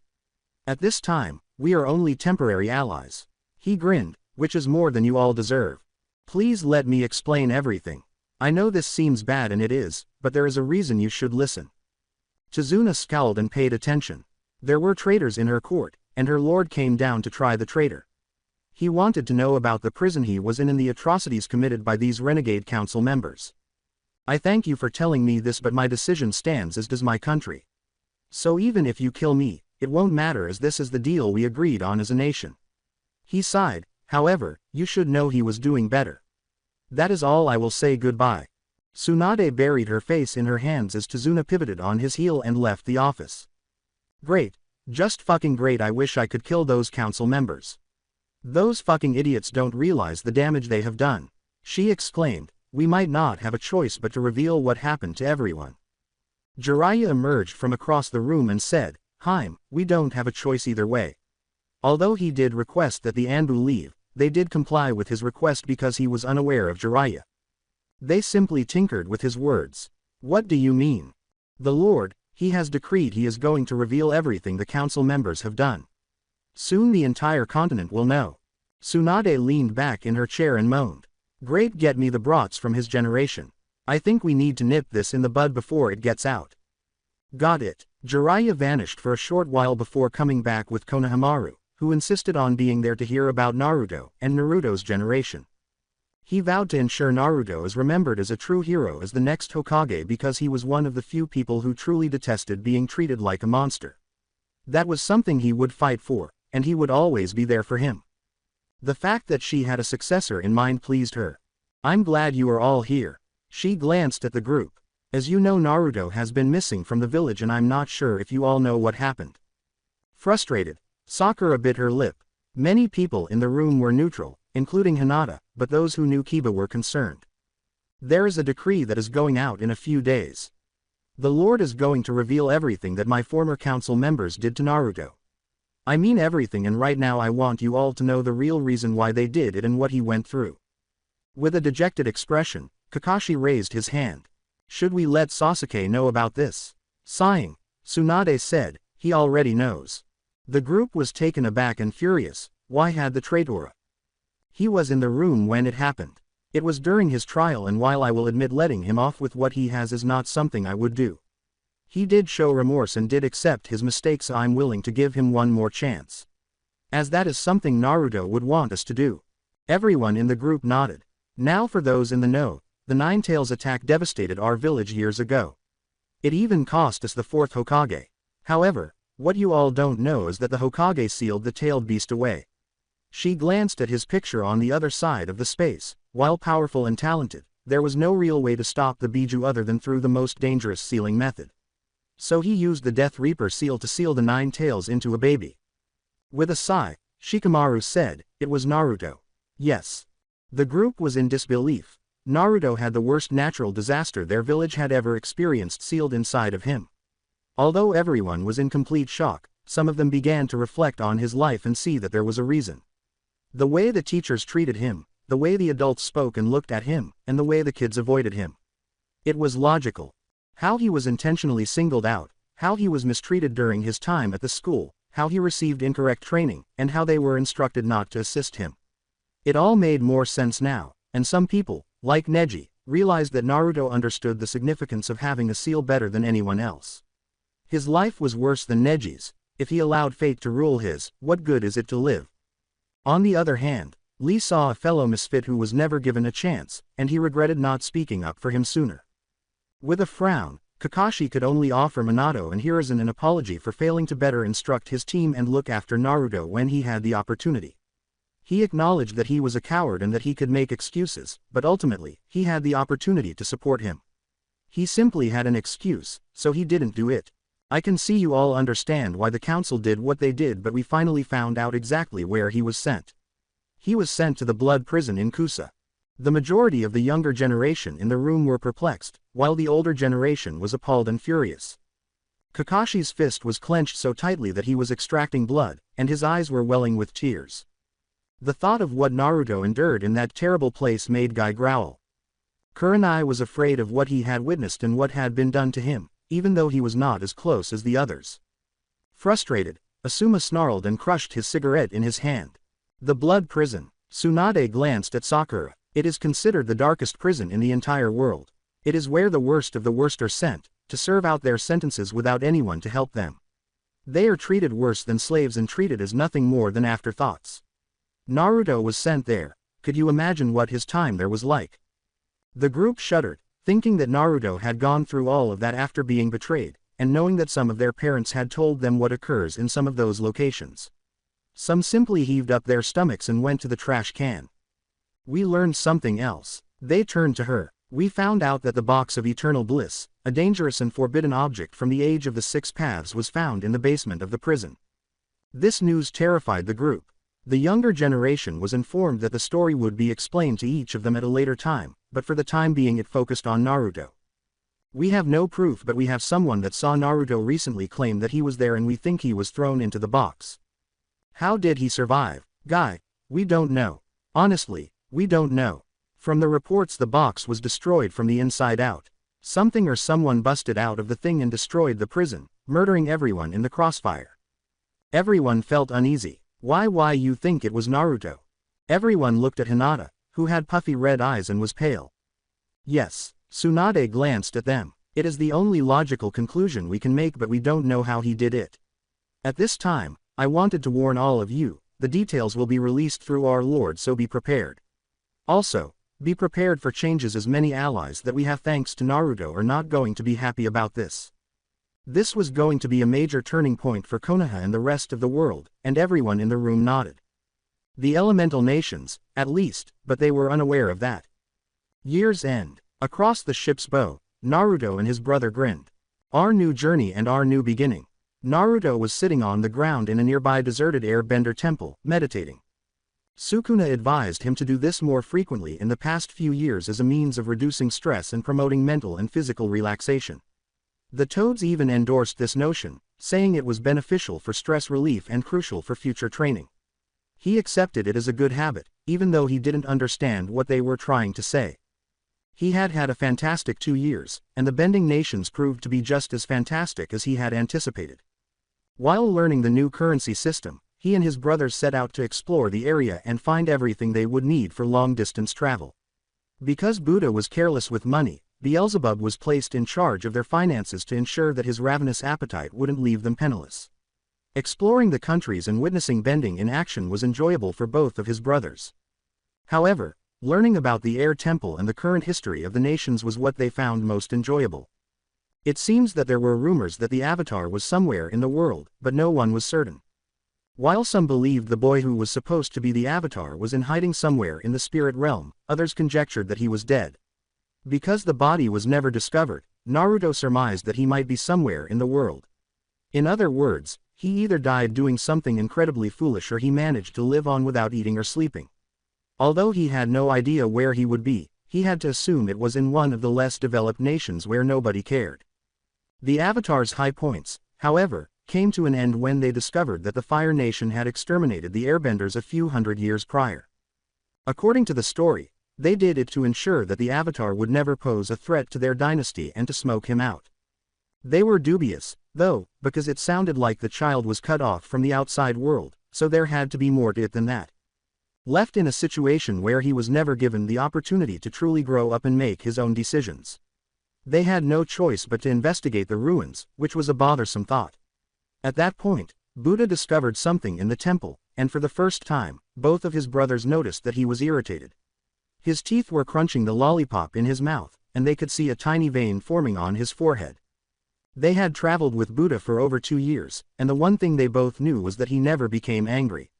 At this time, we are only temporary allies. He grinned, which is more than you all deserve. Please let me explain everything. I know this seems bad and it is, but there is a reason you should listen. Tezuna scowled and paid attention. There were traitors in her court, and her lord came down to try the traitor. He wanted to know about the prison he was in and the atrocities committed by these renegade council members. I thank you for telling me this, but my decision stands as does my country. So even if you kill me, it won't matter as this is the deal we agreed on as a nation. He sighed, however, you should know he was doing better. That is all I will say. Goodbye. Tsunade buried her face in her hands as Tezuna pivoted on his heel and left the office. Great. Just fucking great. I wish I could kill those council members. Those fucking idiots don't realize the damage they have done. She exclaimed, we might not have a choice but to reveal what happened to everyone. Jiraiya emerged from across the room and said, Harem, we don't have a choice either way. Although he did request that the Anbu leave, they did comply with his request because he was unaware of Jiraiya. They simply tinkered with his words. What do you mean? The Lord, he has decreed he is going to reveal everything the council members have done. Soon the entire continent will know. Tsunade leaned back in her chair and moaned. Great, get me the brats from his generation. I think we need to nip this in the bud before it gets out. Got it. Jiraiya vanished for a short while before coming back with Konohamaru, who insisted on being there to hear about Naruto and Naruto's generation. He vowed to ensure Naruto is remembered as a true hero as the next Hokage because he was one of the few people who truly detested being treated like a monster. That was something he would fight for, and he would always be there for him. The fact that she had a successor in mind pleased her. I'm glad you are all here. She glanced at the group. As you know, Naruto has been missing from the village and I'm not sure if you all know what happened. Frustrated, Sakura bit her lip. Many people in the room were neutral, including Hinata, but those who knew Kiba were concerned. There is a decree that is going out in a few days. The Lord is going to reveal everything that my former council members did to Naruto. I mean everything, and right now I want you all to know the real reason why they did it and what he went through. With a dejected expression, Kakashi raised his hand. Should we let Sasuke know about this? Sighing, Tsunade said, he already knows. The group was taken aback and furious. Why had the traitor? He was in the room when it happened. It was during his trial, and while I will admit letting him off with what he has is not something I would do. He did show remorse and did accept his mistakes. I'm willing to give him one more chance. As that is something Naruto would want us to do. Everyone in the group nodded. Now for those in the know, the Nine Tails attack devastated our village years ago. It even cost us the 4th Hokage. However, what you all don't know is that the Hokage sealed the tailed beast away. She glanced at his picture on the other side of the space. While powerful and talented, there was no real way to stop the Biju other than through the most dangerous sealing method. So he used the Death Reaper seal to seal the Nine Tails into a baby. With a sigh, Shikamaru said, it was Naruto. Yes. The group was in disbelief. Naruto had the worst natural disaster their village had ever experienced sealed inside of him. Although everyone was in complete shock, some of them began to reflect on his life and see that there was a reason. The way the teachers treated him, the way the adults spoke and looked at him, and the way the kids avoided him. It was logical. How he was intentionally singled out, how he was mistreated during his time at the school, how he received incorrect training, and how they were instructed not to assist him. It all made more sense now, and some people, like Neji, realized that Naruto understood the significance of having a seal better than anyone else. His life was worse than Neji's. If he allowed fate to rule his, what good is it to live? On the other hand, Lee saw a fellow misfit who was never given a chance, and he regretted not speaking up for him sooner. With a frown, Kakashi could only offer Minato and Hiruzen an apology for failing to better instruct his team and look after Naruto when he had the opportunity. He acknowledged that he was a coward and that he could make excuses, but ultimately, he had the opportunity to support him. He simply had an excuse, so he didn't do it. I can see you all understand why the council did what they did, but we finally found out exactly where he was sent. He was sent to the blood prison in Kusa. The majority of the younger generation in the room were perplexed, while the older generation was appalled and furious. Kakashi's fist was clenched so tightly that he was extracting blood, and his eyes were welling with tears. The thought of what Naruto endured in that terrible place made Guy growl. Kurenai was afraid of what he had witnessed and what had been done to him, even though he was not as close as the others. Frustrated, Asuma snarled and crushed his cigarette in his hand. The blood prison. Tsunade glanced at Sakura. It is considered the darkest prison in the entire world. It is where the worst of the worst are sent, to serve out their sentences without anyone to help them. They are treated worse than slaves and treated as nothing more than afterthoughts. Naruto was sent there. Could you imagine what his time there was like? The group shuddered, thinking that Naruto had gone through all of that after being betrayed, and knowing that some of their parents had told them what occurs in some of those locations. Some simply heaved up their stomachs and went to the trash can. We learned something else. They turned to her. We found out that the box of eternal bliss, a dangerous and forbidden object from the age of the 6 paths, was found in the basement of the prison. This news terrified the group. The younger generation was informed that the story would be explained to each of them at a later time, but for the time being it focused on Naruto. We have no proof, but we have someone that saw Naruto recently claim that he was there, and we think he was thrown into the box. How did he survive? Guy, we don't know. Honestly, we don't know. From the reports, the box was destroyed from the inside out. Something or someone busted out of the thing and destroyed the prison, murdering everyone in the crossfire. Everyone felt uneasy. Why you think it was Naruto? Everyone looked at Hinata, who had puffy red eyes and was pale. Yes, Tsunade glanced at them. It is the only logical conclusion we can make, but we don't know how he did it. At this time, I wanted to warn all of you, the details will be released through our Lord, so be prepared. Also, be prepared for changes, as many allies that we have thanks to Naruto are not going to be happy about this. This was going to be a major turning point for Konoha and the rest of the world, and everyone in the room nodded. The elemental nations, at least, but they were unaware of that. Year's end. Across the ship's bow, Naruto and his brother grinned. Our new journey and our new beginning. Naruto was sitting on the ground in a nearby deserted airbender temple, meditating. Sukuna advised him to do this more frequently in the past few years as a means of reducing stress and promoting mental and physical relaxation. The Toads even endorsed this notion, saying it was beneficial for stress relief and crucial for future training. He accepted it as a good habit, even though he didn't understand what they were trying to say. He had had a fantastic 2 years, and the bending nations proved to be just as fantastic as he had anticipated. While learning the new currency system, he and his brothers set out to explore the area and find everything they would need for long-distance travel. Because Buddha was careless with money, Beelzebub was placed in charge of their finances to ensure that his ravenous appetite wouldn't leave them penniless. Exploring the countries and witnessing bending in action was enjoyable for both of his brothers. However, learning about the Air Temple and the current history of the nations was what they found most enjoyable. It seems that there were rumors that the Avatar was somewhere in the world, but no one was certain. While some believed the boy who was supposed to be the Avatar was in hiding somewhere in the spirit realm, others conjectured that he was dead. Because the body was never discovered, Naruto surmised that he might be somewhere in the world. In other words, he either died doing something incredibly foolish or he managed to live on without eating or sleeping. Although he had no idea where he would be, he had to assume it was in one of the less developed nations where nobody cared. The Avatar's high points, however, came to an end when they discovered that the Fire Nation had exterminated the Airbenders a few hundred years prior. According to the story, they did it to ensure that the Avatar would never pose a threat to their dynasty and to smoke him out. They were dubious, though, because it sounded like the child was cut off from the outside world, so there had to be more to it than that. Left in a situation where he was never given the opportunity to truly grow up and make his own decisions. They had no choice but to investigate the ruins, which was a bothersome thought. At that point, Buddha discovered something in the temple, and for the first time, both of his brothers noticed that he was irritated. His teeth were crunching the lollipop in his mouth, and they could see a tiny vein forming on his forehead. They had traveled with Buddha for over 2 years, and the one thing they both knew was that he never became angry.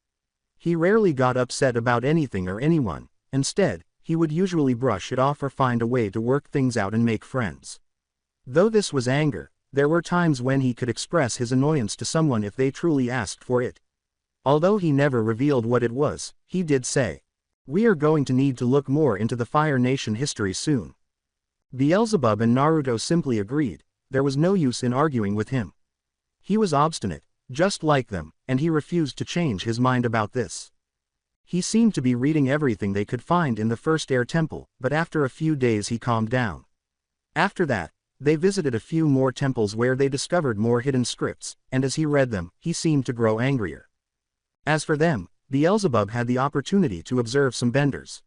He rarely got upset about anything or anyone. Instead, he would usually brush it off or find a way to work things out and make friends. Though this was anger, there were times when he could express his annoyance to someone if they truly asked for it. Although he never revealed what it was, he did say, "We are going to need to look more into the Fire Nation history soon." Beelzebub and Naruto simply agreed. There was no use in arguing with him. He was obstinate, just like them, and he refused to change his mind about this. He seemed to be reading everything they could find in the first Air Temple, but after a few days he calmed down. After that, they visited a few more temples where they discovered more hidden scripts, and as he read them, he seemed to grow angrier. As for them, Beelzebub had the opportunity to observe some benders.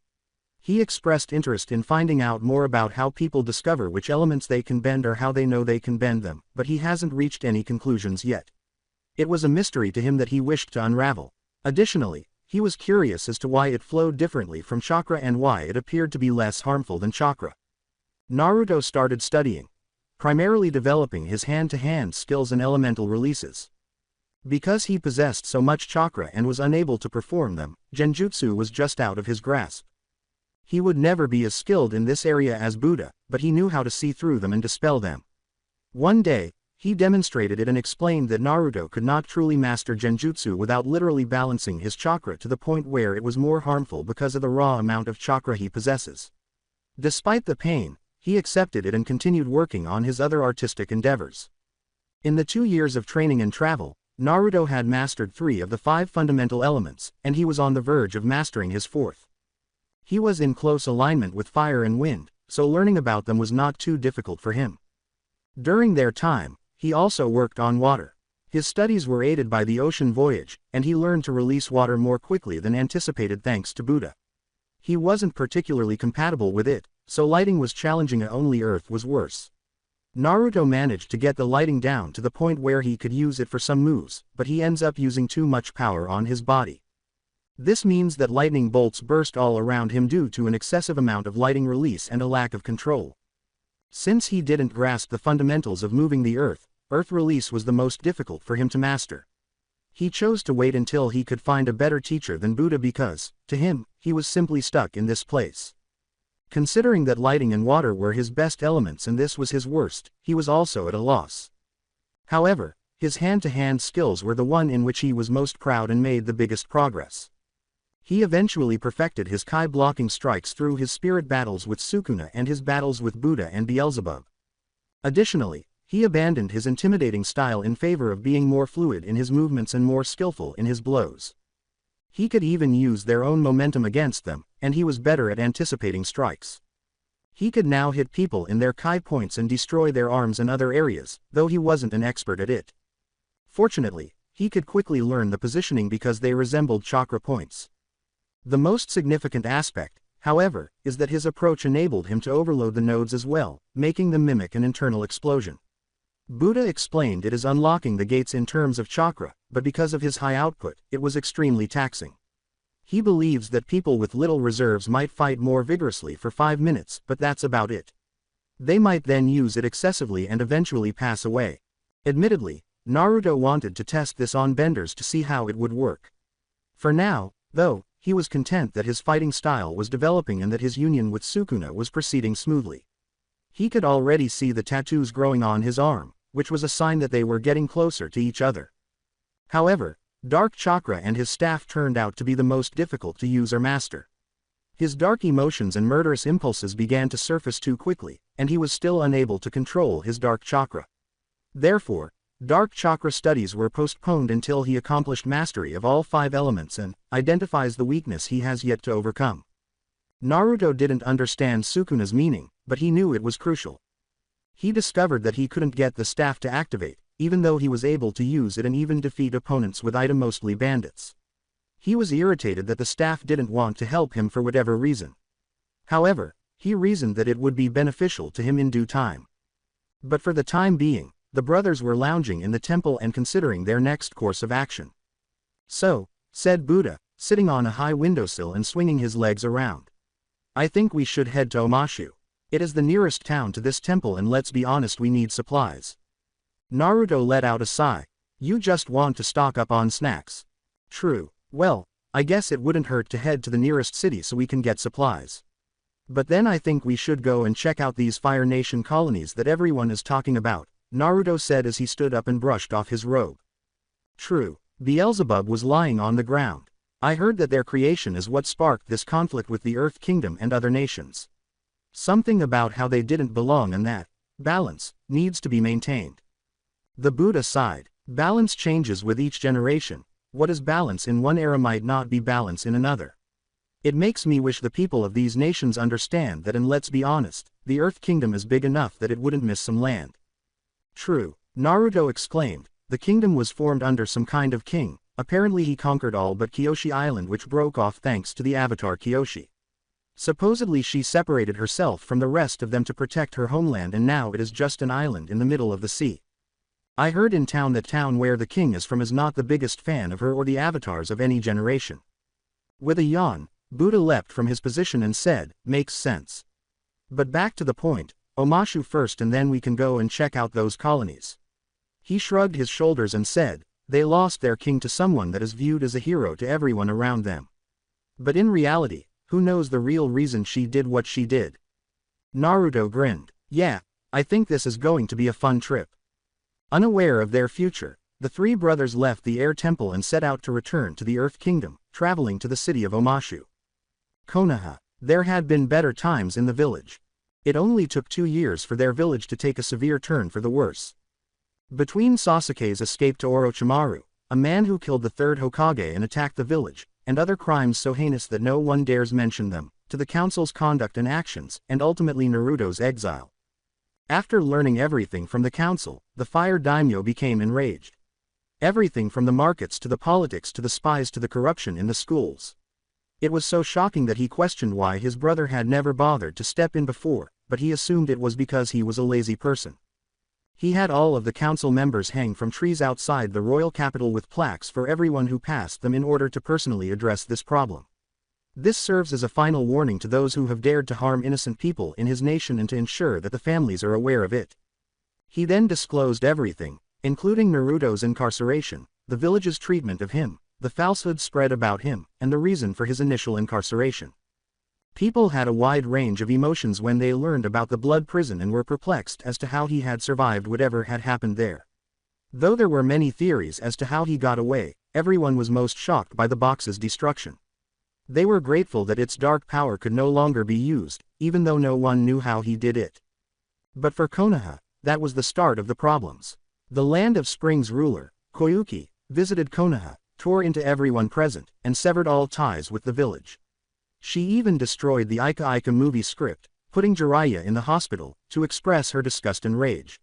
He expressed interest in finding out more about how people discover which elements they can bend or how they know they can bend them, but he hasn't reached any conclusions yet. It was a mystery to him that he wished to unravel. Additionally, he was curious as to why it flowed differently from chakra and why it appeared to be less harmful than chakra. Naruto started studying, primarily developing his hand-to-hand skills and elemental releases. Because he possessed so much chakra and was unable to perform them, genjutsu was just out of his grasp. He would never be as skilled in this area as Buddha, but he knew how to see through them and dispel them. One day, he demonstrated it and explained that Naruto could not truly master genjutsu without literally balancing his chakra to the point where it was more harmful because of the raw amount of chakra he possesses. Despite the pain, he accepted it and continued working on his other artistic endeavors. In the 2 years of training and travel, Naruto had mastered 3 of the 5 fundamental elements, and he was on the verge of mastering his 4th. He was in close alignment with fire and wind, so learning about them was not too difficult for him. During their time, he also worked on water. His studies were aided by the ocean voyage, and he learned to release water more quickly than anticipated thanks to Buddha. He wasn't particularly compatible with it, so lighting was challenging and only earth was worse. Naruto managed to get the lighting down to the point where he could use it for some moves, but he ends up using too much power on his body. This means that lightning bolts burst all around him due to an excessive amount of lighting release and a lack of control. Since he didn't grasp the fundamentals of moving the earth release was the most difficult for him to master. He chose to wait until he could find a better teacher than Buddha because, to him, he was simply stuck in this place. Considering that lighting and water were his best elements and this was his worst, he was also at a loss. However, his hand-to-hand skills were the one in which he was most proud and made the biggest progress. He eventually perfected his Kai blocking strikes through his spirit battles with Sukuna and his battles with Buddha and Beelzebub. Additionally, he abandoned his intimidating style in favor of being more fluid in his movements and more skillful in his blows. He could even use their own momentum against them, and he was better at anticipating strikes. He could now hit people in their Kai points and destroy their arms and other areas, though he wasn't an expert at it. Fortunately, he could quickly learn the positioning because they resembled chakra points. The most significant aspect, however, is that his approach enabled him to overload the nodes as well, making them mimic an internal explosion. Buddha explained it is unlocking the gates in terms of chakra, but because of his high output, it was extremely taxing. He believes that people with little reserves might fight more vigorously for 5 minutes, but that's about it. They might then use it excessively and eventually pass away. Admittedly, Naruto wanted to test this on benders to see how it would work. For now, though, he was content that his fighting style was developing and that his union with Sukuna was proceeding smoothly. He could already see the tattoos growing on his arm, which was a sign that they were getting closer to each other. However, Dark Chakra and his staff turned out to be the most difficult to use or master. His dark emotions and murderous impulses began to surface too quickly, and he was still unable to control his Dark Chakra. Therefore, Dark Chakra studies were postponed until he accomplished mastery of all 5 elements and identifies the weakness he has yet to overcome. Naruto didn't understand Sukuna's meaning, but he knew it was crucial. He discovered that he couldn't get the staff to activate, even though he was able to use it and even defeat opponents with item mostly bandits. He was irritated that the staff didn't want to help him for whatever reason. However, he reasoned that it would be beneficial to him in due time. But for the time being, the brothers were lounging in the temple and considering their next course of action. So, said Buddha, sitting on a high windowsill and swinging his legs around. I think we should head to Omashu. It is the nearest town to this temple and let's be honest, we need supplies. Naruto let out a sigh. You just want to stock up on snacks. True. Well, I guess it wouldn't hurt to head to the nearest city so we can get supplies. But then I think we should go and check out these Fire Nation colonies that everyone is talking about, Naruto said as he stood up and brushed off his robe. True. Beelzebub was lying on the ground. I heard that their creation is what sparked this conflict with the Earth Kingdom and other nations. Something about how they didn't belong and that balance needs to be maintained. The Buddha sighed. Balance changes with each generation. What is balance in one era might not be balance in another. It makes me wish the people of these nations understand that, and let's be honest, the Earth Kingdom is big enough that it wouldn't miss some land. True, Naruto exclaimed. The kingdom was formed under some kind of king. Apparently he conquered all but Kyoshi Island, which broke off thanks to the avatar Kyoshi. Supposedly she separated herself from the rest of them to protect her homeland and now it is just an island in the middle of the sea. I heard in town that town where the king is from is not the biggest fan of her or the avatars of any generation. With a yawn, Buddha leapt from his position and said, makes sense. But back to the point, Omashu first and then we can go and check out those colonies. He shrugged his shoulders and said, they lost their king to someone that is viewed as a hero to everyone around them. But in reality, who knows the real reason she did what she did? Naruto grinned. Yeah, I think this is going to be a fun trip. Unaware of their future, the 3 brothers left the Air Temple and set out to return to the Earth Kingdom, traveling to the city of Omashu. Konoha. There had been better times in the village. It only took 2 years for their village to take a severe turn for the worse. Between Sasuke's escape to Orochimaru, a man who killed the 3rd Hokage and attacked the village, and other crimes so heinous that no one dares mention them, to the council's conduct and actions, and ultimately Naruto's exile. After learning everything from the council, the Fire Daimyo became enraged. Everything from the markets to the politics to the spies to the corruption in the schools. It was so shocking that he questioned why his brother had never bothered to step in before, but he assumed it was because he was a lazy person. He had all of the council members hang from trees outside the royal capital with plaques for everyone who passed them in order to personally address this problem. This serves as a final warning to those who have dared to harm innocent people in his nation and to ensure that the families are aware of it. He then disclosed everything, including Naruto's incarceration, the village's treatment of him, the falsehood spread about him, and the reason for his initial incarceration. People had a wide range of emotions when they learned about the blood prison and were perplexed as to how he had survived whatever had happened there. Though there were many theories as to how he got away, everyone was most shocked by the box's destruction. They were grateful that its dark power could no longer be used, even though no one knew how he did it. But for Konoha, that was the start of the problems. The Land of Spring's ruler, Koyuki, visited Konoha, tore into everyone present, and severed all ties with the village. She even destroyed the Ika Ika movie script, putting Jiraiya in the hospital, to express her disgust and rage.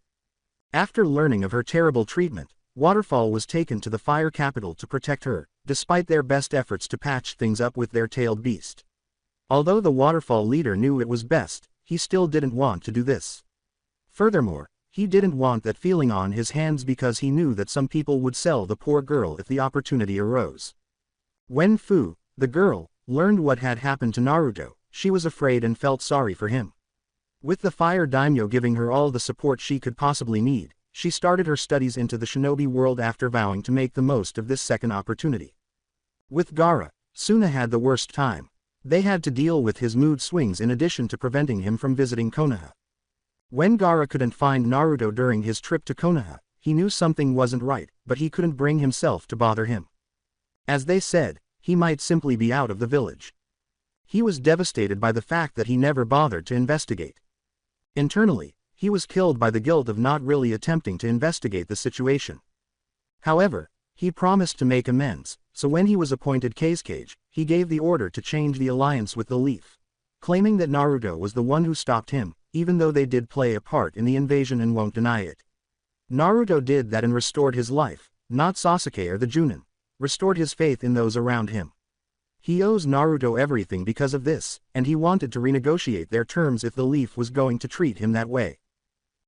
After learning of her terrible treatment, Waterfall was taken to the fire capital to protect her, despite their best efforts to patch things up with their tailed beast. Although the Waterfall leader knew it was best, he still didn't want to do this. Furthermore, he didn't want that feeling on his hands because he knew that some people would sell the poor girl if the opportunity arose. When Fu, the girl, learned what had happened to Naruto, she was afraid and felt sorry for him. With the fire daimyo giving her all the support she could possibly need, she started her studies into the shinobi world after vowing to make the most of this second opportunity. With Gaara, Suna had the worst time. They had to deal with his mood swings in addition to preventing him from visiting Konoha. When Gaara couldn't find Naruto during his trip to Konoha, he knew something wasn't right, but he couldn't bring himself to bother him. As they said, he might simply be out of the village. He was devastated by the fact that he never bothered to investigate. Internally, he was killed by the guilt of not really attempting to investigate the situation. However, he promised to make amends, so when he was appointed Kazekage, he gave the order to change the alliance with the Leaf, claiming that Naruto was the one who stopped him, even though they did play a part in the invasion and won't deny it. Naruto did that and restored his life, not Sasuke or the Junin, restored his faith in those around him. He owes Naruto everything because of this, and he wanted to renegotiate their terms if the Leaf was going to treat him that way.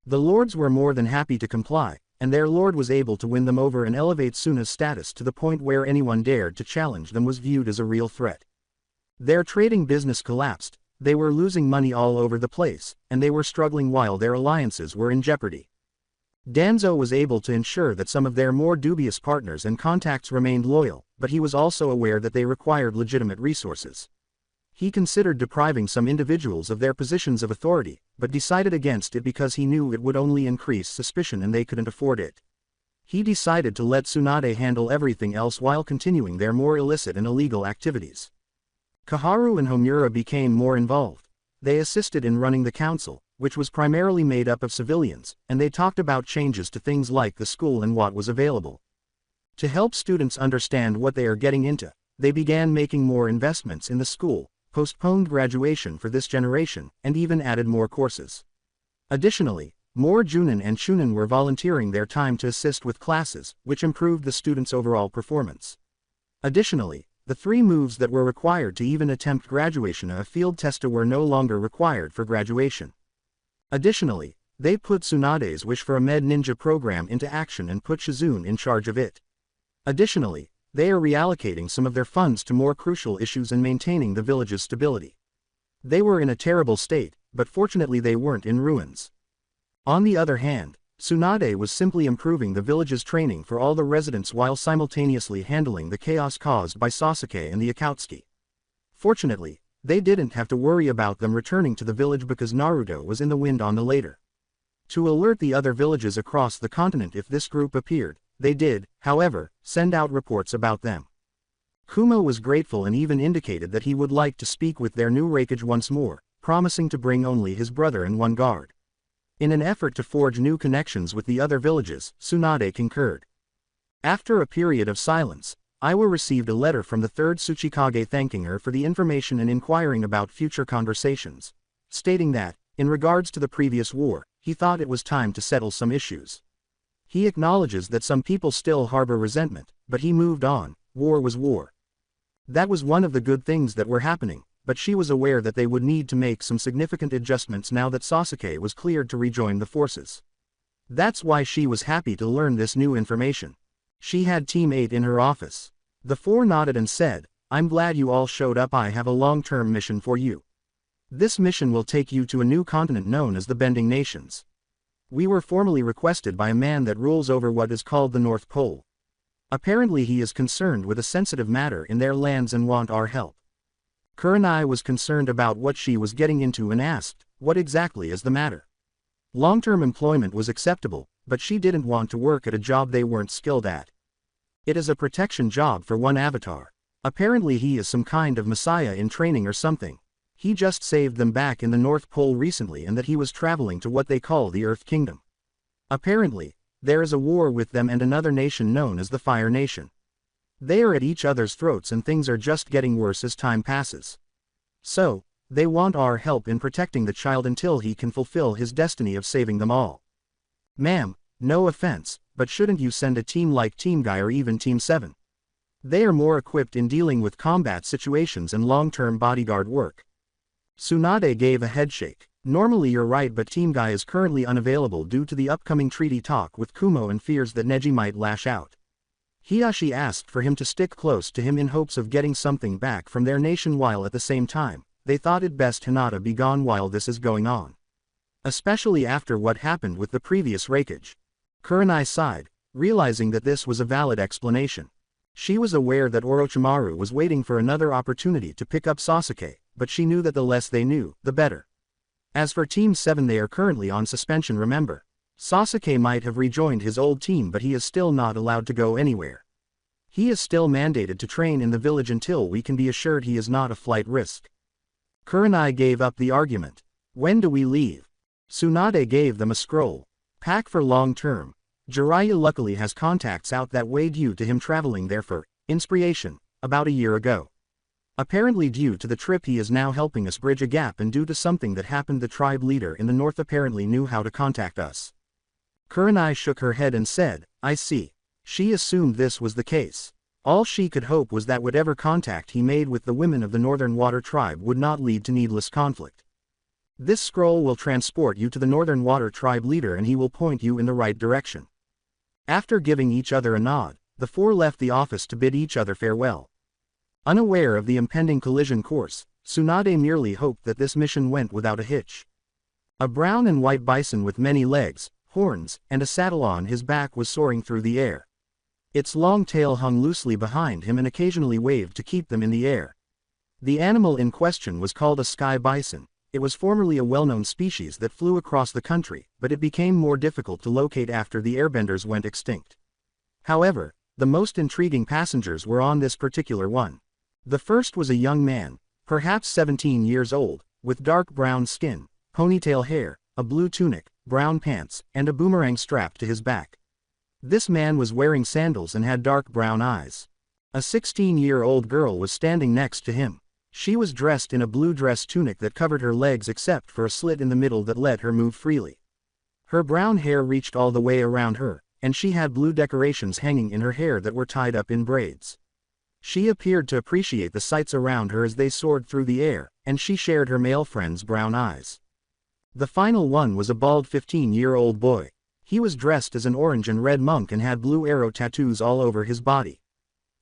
The lords were more than happy to comply, and their lord was able to win them over and elevate Suna's status to the point where anyone dared to challenge them was viewed as a real threat. Their trading business collapsed, they were losing money all over the place, and they were struggling while their alliances were in jeopardy. Danzo was able to ensure that some of their more dubious partners and contacts remained loyal, but he was also aware that they required legitimate resources. He considered depriving some individuals of their positions of authority, but decided against it because he knew it would only increase suspicion and they couldn't afford it. He decided to let Tsunade handle everything else while continuing their more illicit and illegal activities. Kaharu and Homura became more involved. They assisted in running the council, which was primarily made up of civilians, and they talked about changes to things like the school and what was available. To help students understand what they are getting into, they began making more investments in the school, postponed graduation for this generation, and even added more courses. Additionally, more Junin and Chunin were volunteering their time to assist with classes, which improved the students' overall performance. Additionally, the 3 moves that were required to even attempt graduation of a field tester were no longer required for graduation. Additionally, they put Tsunade's wish for a med ninja program into action and put Shizune in charge of it. Additionally, they are reallocating some of their funds to more crucial issues and maintaining the village's stability. They were in a terrible state, but fortunately they weren't in ruins. On the other hand, Tsunade was simply improving the village's training for all the residents while simultaneously handling the chaos caused by Sasuke and the Akatsuki. Fortunately, they didn't have to worry about them returning to the village because Naruto was in the wind on the later. To alert the other villages across the continent if this group appeared, they did, however, send out reports about them. Kumo was grateful and even indicated that he would like to speak with their new Raikage once more, promising to bring only his brother and one guard. In an effort to forge new connections with the other villages, Tsunade concurred. After a period of silence, Iwa received a letter from the 3rd Tsuchikage thanking her for the information and inquiring about future conversations, stating that, in regards to the previous war, he thought it was time to settle some issues. He acknowledges that some people still harbor resentment, but he moved on. War was war. That was one of the good things that were happening, but she was aware that they would need to make some significant adjustments now that Sasuke was cleared to rejoin the forces. That's why she was happy to learn this new information. She had Team 8 in her office. The 4 nodded and said, "I'm glad you all showed up. I have a long-term mission for you. This mission will take you to a new continent known as the Bending Nations. We were formally requested by a man that rules over what is called the North Pole. Apparently he is concerned with a sensitive matter in their lands and want our help. Kurenai was concerned about what she was getting into and asked, what exactly is the matter? Long-term employment was acceptable, but she didn't want to work at a job they weren't skilled at. It is a protection job for one avatar. Apparently he is some kind of messiah in training or something. He just saved them back in the North Pole recently and that he was traveling to what they call the Earth Kingdom. Apparently, there is a war with them and another nation known as the Fire Nation. They are at each other's throats and things are just getting worse as time passes. So, they want our help in protecting the child until he can fulfill his destiny of saving them all. Ma'am, no offense, but shouldn't you send a team like Team Guy or even Team 7? They are more equipped in dealing with combat situations and long-term bodyguard work. Tsunade gave a headshake. Normally you're right, but Team Guy is currently unavailable due to the upcoming treaty talk with Kumo and fears that Neji might lash out. Hiyashi asked for him to stick close to him in hopes of getting something back from their nation while at the same time, they thought it best Hinata be gone while this is going on. Especially after what happened with the previous rakeage. Kurenai sighed, realizing that this was a valid explanation. She was aware that Orochimaru was waiting for another opportunity to pick up Sasuke, but she knew that the less they knew, the better. As for Team 7, they are currently on suspension, remember. Sasuke might have rejoined his old team, but he is still not allowed to go anywhere. He is still mandated to train in the village until we can be assured he is not a flight risk. Kurenai gave up the argument. When do we leave? Tsunade gave them a scroll. Pack for long term. Jiraiya luckily has contacts out that way due to him traveling there for inspiration about a year ago. Apparently due to the trip he is now helping us bridge a gap, and due to something that happened the tribe leader in the north apparently knew how to contact us. Kurenai shook her head and said, I see. She assumed this was the case. All she could hope was that whatever contact he made with the women of the Northern Water Tribe would not lead to needless conflict. This scroll will transport you to the Northern Water Tribe leader and he will point you in the right direction. After giving each other a nod, the four left the office to bid each other farewell. Unaware of the impending collision course, Tsunade merely hoped that this mission went without a hitch. A brown and white bison with many legs, horns, and a saddle on his back was soaring through the air. Its long tail hung loosely behind him and occasionally waved to keep them in the air. The animal in question was called a sky bison. It was formerly a well-known species that flew across the country, but it became more difficult to locate after the airbenders went extinct. However, the most intriguing passengers were on this particular one. The first was a young man, perhaps 17 years old, with dark brown skin, ponytail hair, a blue tunic, brown pants, and a boomerang strapped to his back. This man was wearing sandals and had dark brown eyes. A 16-year-old girl was standing next to him. She was dressed in a blue dress tunic that covered her legs except for a slit in the middle that let her move freely. Her brown hair reached all the way around her, and she had blue decorations hanging in her hair that were tied up in braids. She appeared to appreciate the sights around her as they soared through the air, and she shared her male friend's brown eyes. The final one was a bald 15-year-old boy. He was dressed as an orange and red monk and had blue arrow tattoos all over his body.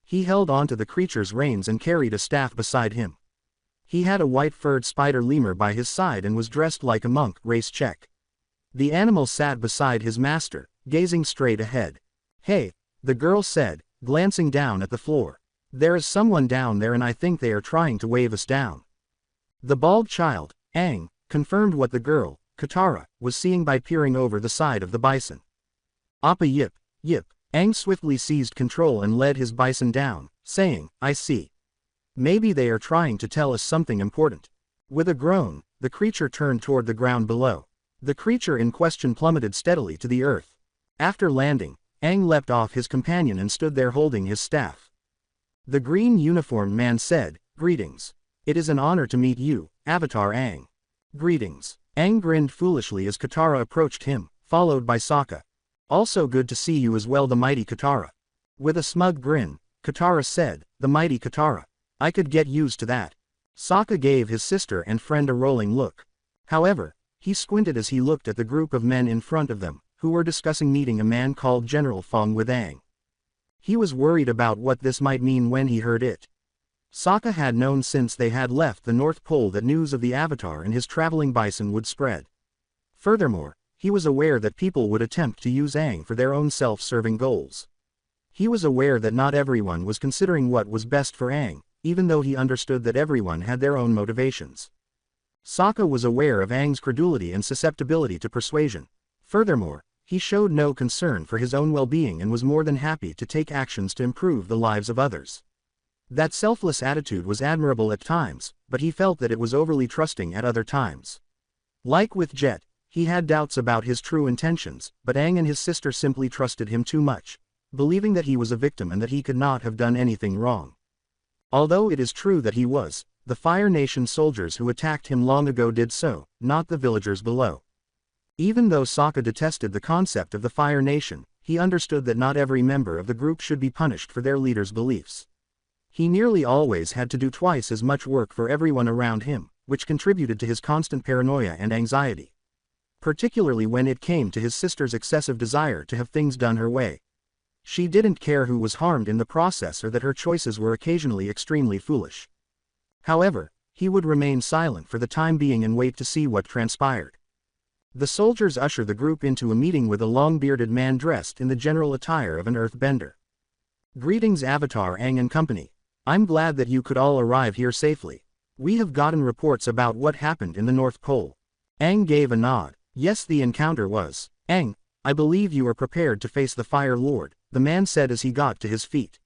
He held onto the creature's reins and carried a staff beside him. He had a white-furred spider lemur by his side and was dressed like a monk. Race check. The animal sat beside his master, gazing straight ahead. Hey, the girl said, glancing down at the floor. There is someone down there and I think they are trying to wave us down. The bald child, Aang, confirmed what the girl, Katara, was seeing by peering over the side of the bison. Appa yip, yip. Aang swiftly seized control and led his bison down, saying, I see. Maybe they are trying to tell us something important. With a groan, the creature turned toward the ground below. The creature in question plummeted steadily to the earth. After landing, Aang leapt off his companion and stood there holding his staff. The green uniformed man said, Greetings. It is an honor to meet you, Avatar Aang. Greetings. Aang grinned foolishly as Katara approached him, followed by Sokka. Also good to see you as well, the mighty Katara. With a smug grin, Katara said, the mighty Katara. I could get used to that. Sokka gave his sister and friend a rolling look. However, he squinted as he looked at the group of men in front of them, who were discussing meeting a man called General Feng with Aang. He was worried about what this might mean when he heard it. Sokka had known since they had left the North Pole that news of the Avatar and his traveling bison would spread. Furthermore, he was aware that people would attempt to use Aang for their own self-serving goals. He was aware that not everyone was considering what was best for Aang, even though he understood that everyone had their own motivations. Sokka was aware of Aang's credulity and susceptibility to persuasion. Furthermore, he showed no concern for his own well-being and was more than happy to take actions to improve the lives of others. That selfless attitude was admirable at times, but he felt that it was overly trusting at other times. Like with Jet, he had doubts about his true intentions, but Aang and his sister simply trusted him too much, believing that he was a victim and that he could not have done anything wrong. Although it is true that he was, the Fire Nation soldiers who attacked him long ago did so, not the villagers below. Even though Sokka detested the concept of the Fire Nation, he understood that not every member of the group should be punished for their leader's beliefs. He nearly always had to do twice as much work for everyone around him, which contributed to his constant paranoia and anxiety. Particularly when it came to his sister's excessive desire to have things done her way. She didn't care who was harmed in the process or that her choices were occasionally extremely foolish. However, he would remain silent for the time being and wait to see what transpired. The soldiers usher the group into a meeting with a long-bearded man dressed in the general attire of an earthbender. "Greetings Avatar Aang and company. I'm glad that you could all arrive here safely. We have gotten reports about what happened in the North Pole." Aang gave a nod. "Yes, the encounter was. Aang, I believe you are prepared to face the Fire Lord," the man said as he got to his feet.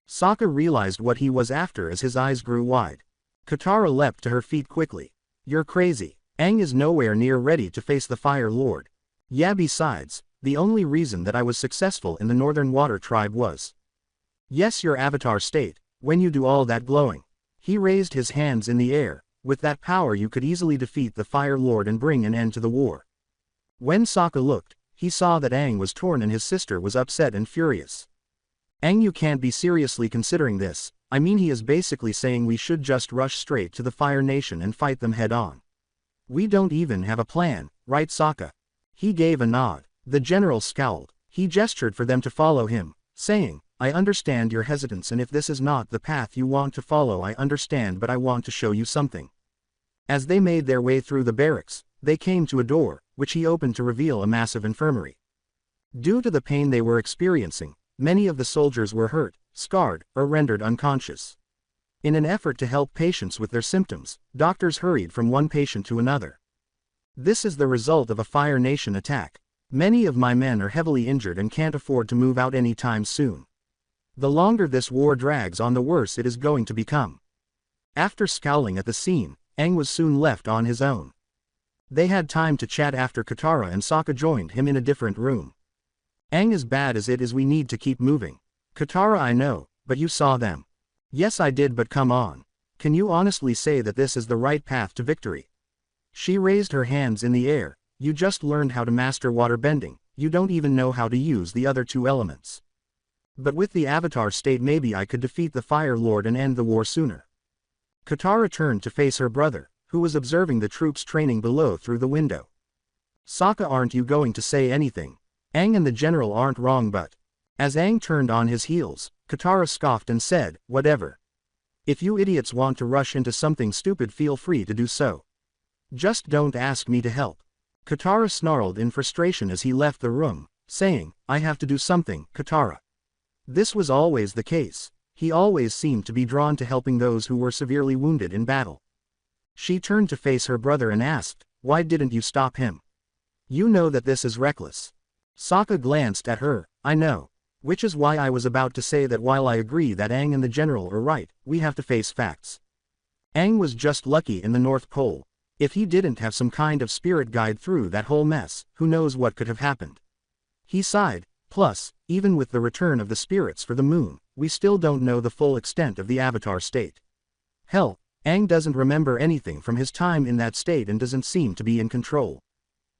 Sokka realized what he was after as his eyes grew wide. Katara leapt to her feet quickly. "You're crazy. Aang is nowhere near ready to face the Fire Lord. Yeah, besides, the only reason that I was successful in the Northern Water Tribe was. Yes, your avatar state, when you do all that glowing." He raised his hands in the air. "With that power you could easily defeat the Fire Lord and bring an end to the war." When Sokka looked, he saw that Aang was torn and his sister was upset and furious. "Aang, you can't be seriously considering this. I mean, he is basically saying we should just rush straight to the Fire Nation and fight them head on. We don't even have a plan, right Sokka?" He gave a nod. The general scowled. He gestured for them to follow him, saying, "I understand your hesitance, and if this is not the path you want to follow I understand, but I want to show you something." As they made their way through the barracks, they came to a door, which he opened to reveal a massive infirmary. Due to the pain they were experiencing, many of the soldiers were hurt, scarred, or rendered unconscious. In an effort to help patients with their symptoms, doctors hurried from one patient to another. "This is the result of a Fire Nation attack. Many of my men are heavily injured and can't afford to move out any time soon. The longer this war drags on, the worse it is going to become." After scowling at the scene, Aang was soon left on his own. They had time to chat after Katara and Sokka joined him in a different room. "Aang, as bad as it is, we need to keep moving." "Katara, I know, but you saw them." "Yes, I did, but come on. Can you honestly say that this is the right path to victory?" She raised her hands in the air. "You just learned how to master water bending, you don't even know how to use the other two elements. But with the Avatar state maybe I could defeat the Fire Lord and end the war sooner." Katara turned to face her brother, who was observing the troops training below through the window. "Sokka, aren't you going to say anything? Aang and the general aren't wrong, but..." As Aang turned on his heels, Katara scoffed and said, "Whatever. If you idiots want to rush into something stupid, feel free to do so. Just don't ask me to help." Katara snarled in frustration as he left the room, saying, "I have to do something, Katara." This was always the case. He always seemed to be drawn to helping those who were severely wounded in battle. She turned to face her brother and asked, "Why didn't you stop him? You know that this is reckless." Sokka glanced at her. "I know. Which is why I was about to say that while I agree that Aang and the general are right, we have to face facts. Aang was just lucky in the North Pole. If he didn't have some kind of spirit guide through that whole mess, who knows what could have happened." He sighed. "Plus, even with the return of the spirits for the moon, we still don't know the full extent of the Avatar state. Hell, Aang doesn't remember anything from his time in that state and doesn't seem to be in control.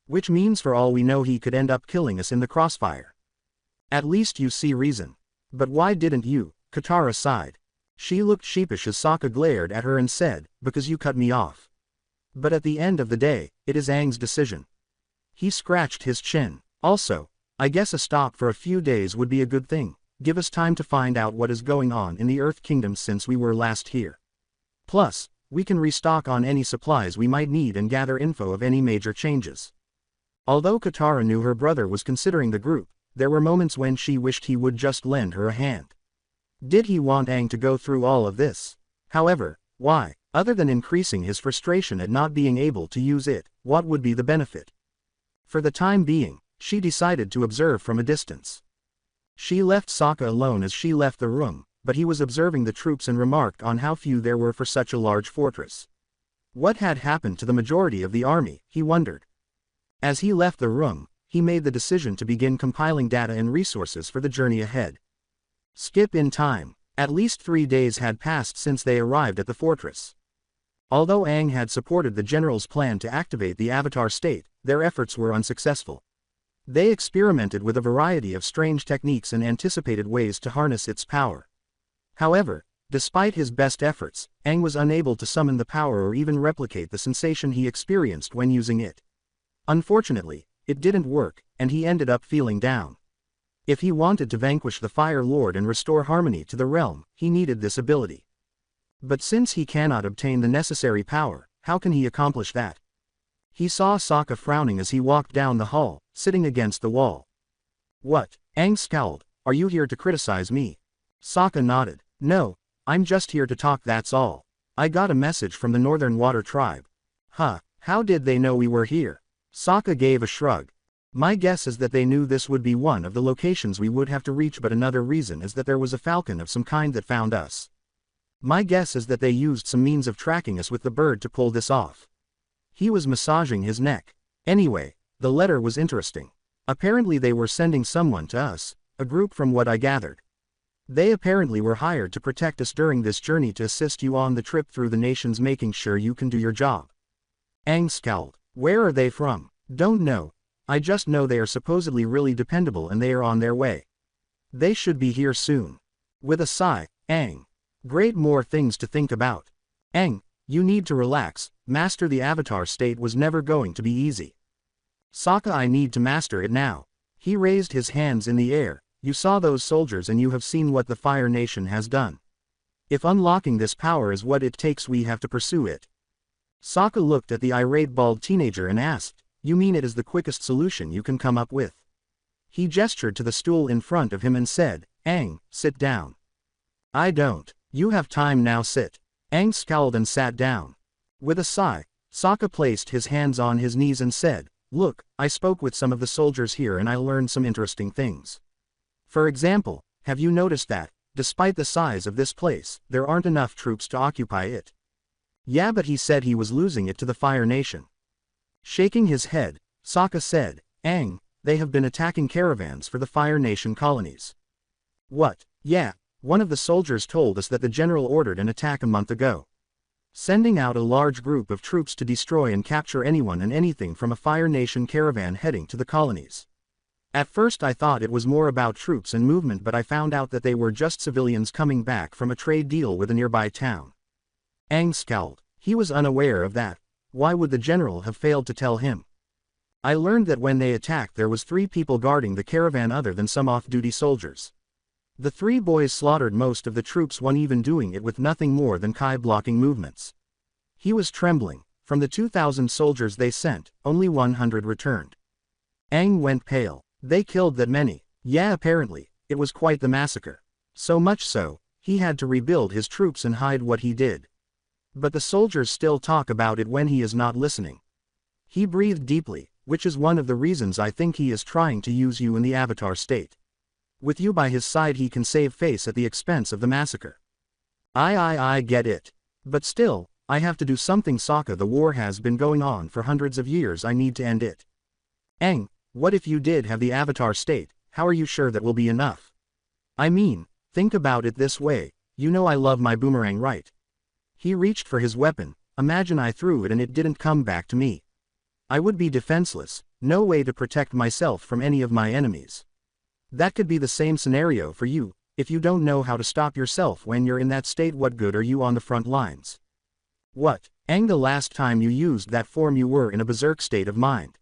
Which means for all we know he could end up killing us in the crossfire. At least you see reason. But why didn't you?" Katara sighed. She looked sheepish as Sokka glared at her and said, "Because you cut me off. But at the end of the day, it is Aang's decision." He scratched his chin. "Also, I guess a stop for a few days would be a good thing. Give us time to find out what is going on in the Earth Kingdom since we were last here. Plus, we can restock on any supplies we might need and gather info of any major changes." Although Katara knew her brother was considering the group, there were moments when she wished he would just lend her a hand. Did he want Aang to go through all of this? However, why? Other than increasing his frustration at not being able to use it, what would be the benefit? For the time being, she decided to observe from a distance. She left Sokka alone as she left the room, but he was observing the troops and remarked on how few there were for such a large fortress. What had happened to the majority of the army, he wondered. As he left the room, he made the decision to begin compiling data and resources for the journey ahead. Skip in time. At least 3 days had passed since they arrived at the fortress. Although Aang had supported the general's plan to activate the Avatar state, their efforts were unsuccessful. They experimented with a variety of strange techniques and anticipated ways to harness its power. However, despite his best efforts, Aang was unable to summon the power or even replicate the sensation he experienced when using it. Unfortunately, it didn't work, and he ended up feeling down. If he wanted to vanquish the Fire Lord and restore harmony to the realm, he needed this ability. But since he cannot obtain the necessary power, how can he accomplish that? He saw Sokka frowning as he walked down the hall, sitting against the wall. What? Aang scowled. Are you here to criticize me? Sokka nodded. No, I'm just here to talk, that's all. I got a message from the Northern Water Tribe. Huh, how did they know we were here? Sokka gave a shrug. My guess is that they knew this would be one of the locations we would have to reach, but another reason is that there was a falcon of some kind that found us. My guess is that they used some means of tracking us with the bird to pull this off. He was massaging his neck. Anyway, the letter was interesting. Apparently they were sending someone to us, a group from what I gathered. They apparently were hired to protect us during this journey to assist you on the trip through the nations, making sure you can do your job. Aang scowled. Where are they from? Don't know. I just know they are supposedly really dependable and they are on their way. They should be here soon. With a sigh, Aang. Great, more things to think about. Aang, you need to relax. Master the Avatar state was never going to be easy. Sokka, I need to master it now. He raised his hands in the air. You saw those soldiers and you have seen what the Fire Nation has done. If unlocking this power is what it takes, we have to pursue it. Sokka looked at the irate bald teenager and asked, you mean it is the quickest solution you can come up with? He gestured to the stool in front of him and said, Aang, sit down. I don't. You have time now, sit. Aang scowled and sat down. With a sigh, Sokka placed his hands on his knees and said, look, I spoke with some of the soldiers here and I learned some interesting things. For example, have you noticed that, despite the size of this place, there aren't enough troops to occupy it? Yeah, but he said he was losing it to the Fire Nation. Shaking his head, Sokka said, Aang, they have been attacking caravans for the Fire Nation colonies. What? Yeah, one of the soldiers told us that the general ordered an attack a month ago. Sending out a large group of troops to destroy and capture anyone and anything from a Fire Nation caravan heading to the colonies. At first I thought it was more about troops and movement, but I found out that they were just civilians coming back from a trade deal with a nearby town. Aang scowled. He was unaware of that. Why would the general have failed to tell him? I learned that when they attacked there was 3 people guarding the caravan other than some off-duty soldiers. The 3 boys slaughtered most of the troops, one even doing it with nothing more than Kai-blocking movements. He was trembling. From the 2,000 soldiers they sent, only 100 returned. Aang went pale. They killed that many? Yeah, apparently, it was quite the massacre. So much so, he had to rebuild his troops and hide what he did. But the soldiers still talk about it when he is not listening. He breathed deeply, which is one of the reasons I think he is trying to use you in the Avatar state. With you by his side he can save face at the expense of the massacre. I get it. But still, I have to do something, Sokka. The war has been going on for hundreds of years, I need to end it. Aang, what if you did have the Avatar state, how are you sure that will be enough? I mean, think about it this way, you know I love my boomerang, right? He reached for his weapon. Imagine I threw it and it didn't come back to me. I would be defenseless, no way to protect myself from any of my enemies. That could be the same scenario for you. If you don't know how to stop yourself when you're in that state, what good are you on the front lines? What, Aang, the last time you used that form you were in a berserk state of mind.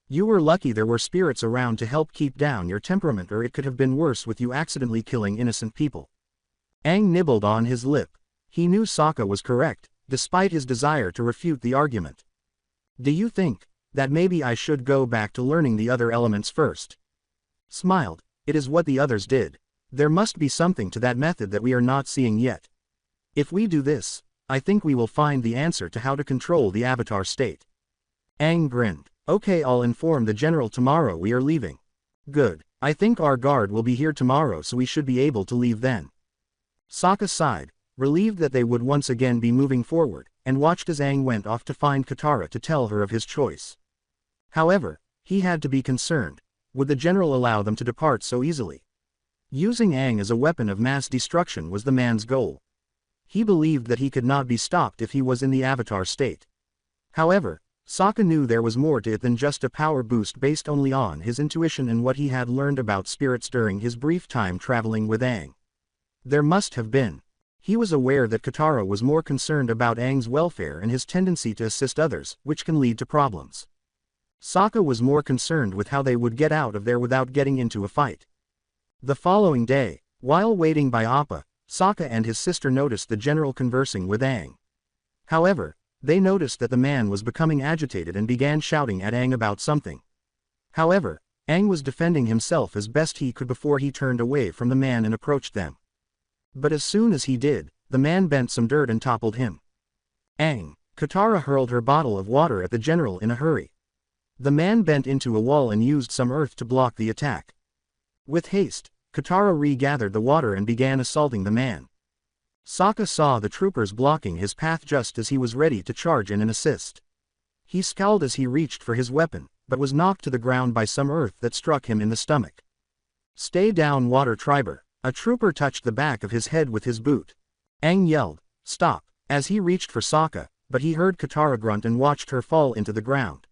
You were lucky there were spirits around to help keep down your temperament, or it could have been worse with you accidentally killing innocent people. Aang nibbled on his lip. He knew Sokka was correct, despite his desire to refute the argument. Do you think that maybe I should go back to learning the other elements first. Smiled, it is what the others did. There must be something to that method that we are not seeing yet. If we do this, I think we will find the answer to how to control the avatar state. Aang grinned. Okay, I'll inform the general tomorrow we are leaving. Good, I think our guard will be here tomorrow so we should be able to leave then. Sokka sighed, relieved that they would once again be moving forward, and watched as Aang went off to find Katara to tell her of his choice. However, he had to be concerned. Would the general allow them to depart so easily? Using Aang as a weapon of mass destruction was the man's goal. He believed that he could not be stopped if he was in the avatar state. However, Sokka knew there was more to it than just a power boost based only on his intuition and what he had learned about spirits during his brief time traveling with Aang. There must have been. He was aware that Katara was more concerned about Aang's welfare and his tendency to assist others, which can lead to problems. Sokka was more concerned with how they would get out of there without getting into a fight. The following day, while waiting by Appa, Sokka and his sister noticed the general conversing with Aang. However, they noticed that the man was becoming agitated and began shouting at Aang about something. However, Aang was defending himself as best he could before he turned away from the man and approached them. But as soon as he did, the man bent some dirt and toppled him. Aang! Katara hurled her bottle of water at the general in a hurry. The man bent into a wall and used some earth to block the attack. With haste, Katara regathered the water and began assaulting the man. Sokka saw the troopers blocking his path just as he was ready to charge in and assist. He scowled as he reached for his weapon, but was knocked to the ground by some earth that struck him in the stomach. Stay down, water triber! A trooper touched the back of his head with his boot. Aang yelled, stop, as he reached for Sokka, but he heard Katara grunt and watched her fall into the ground.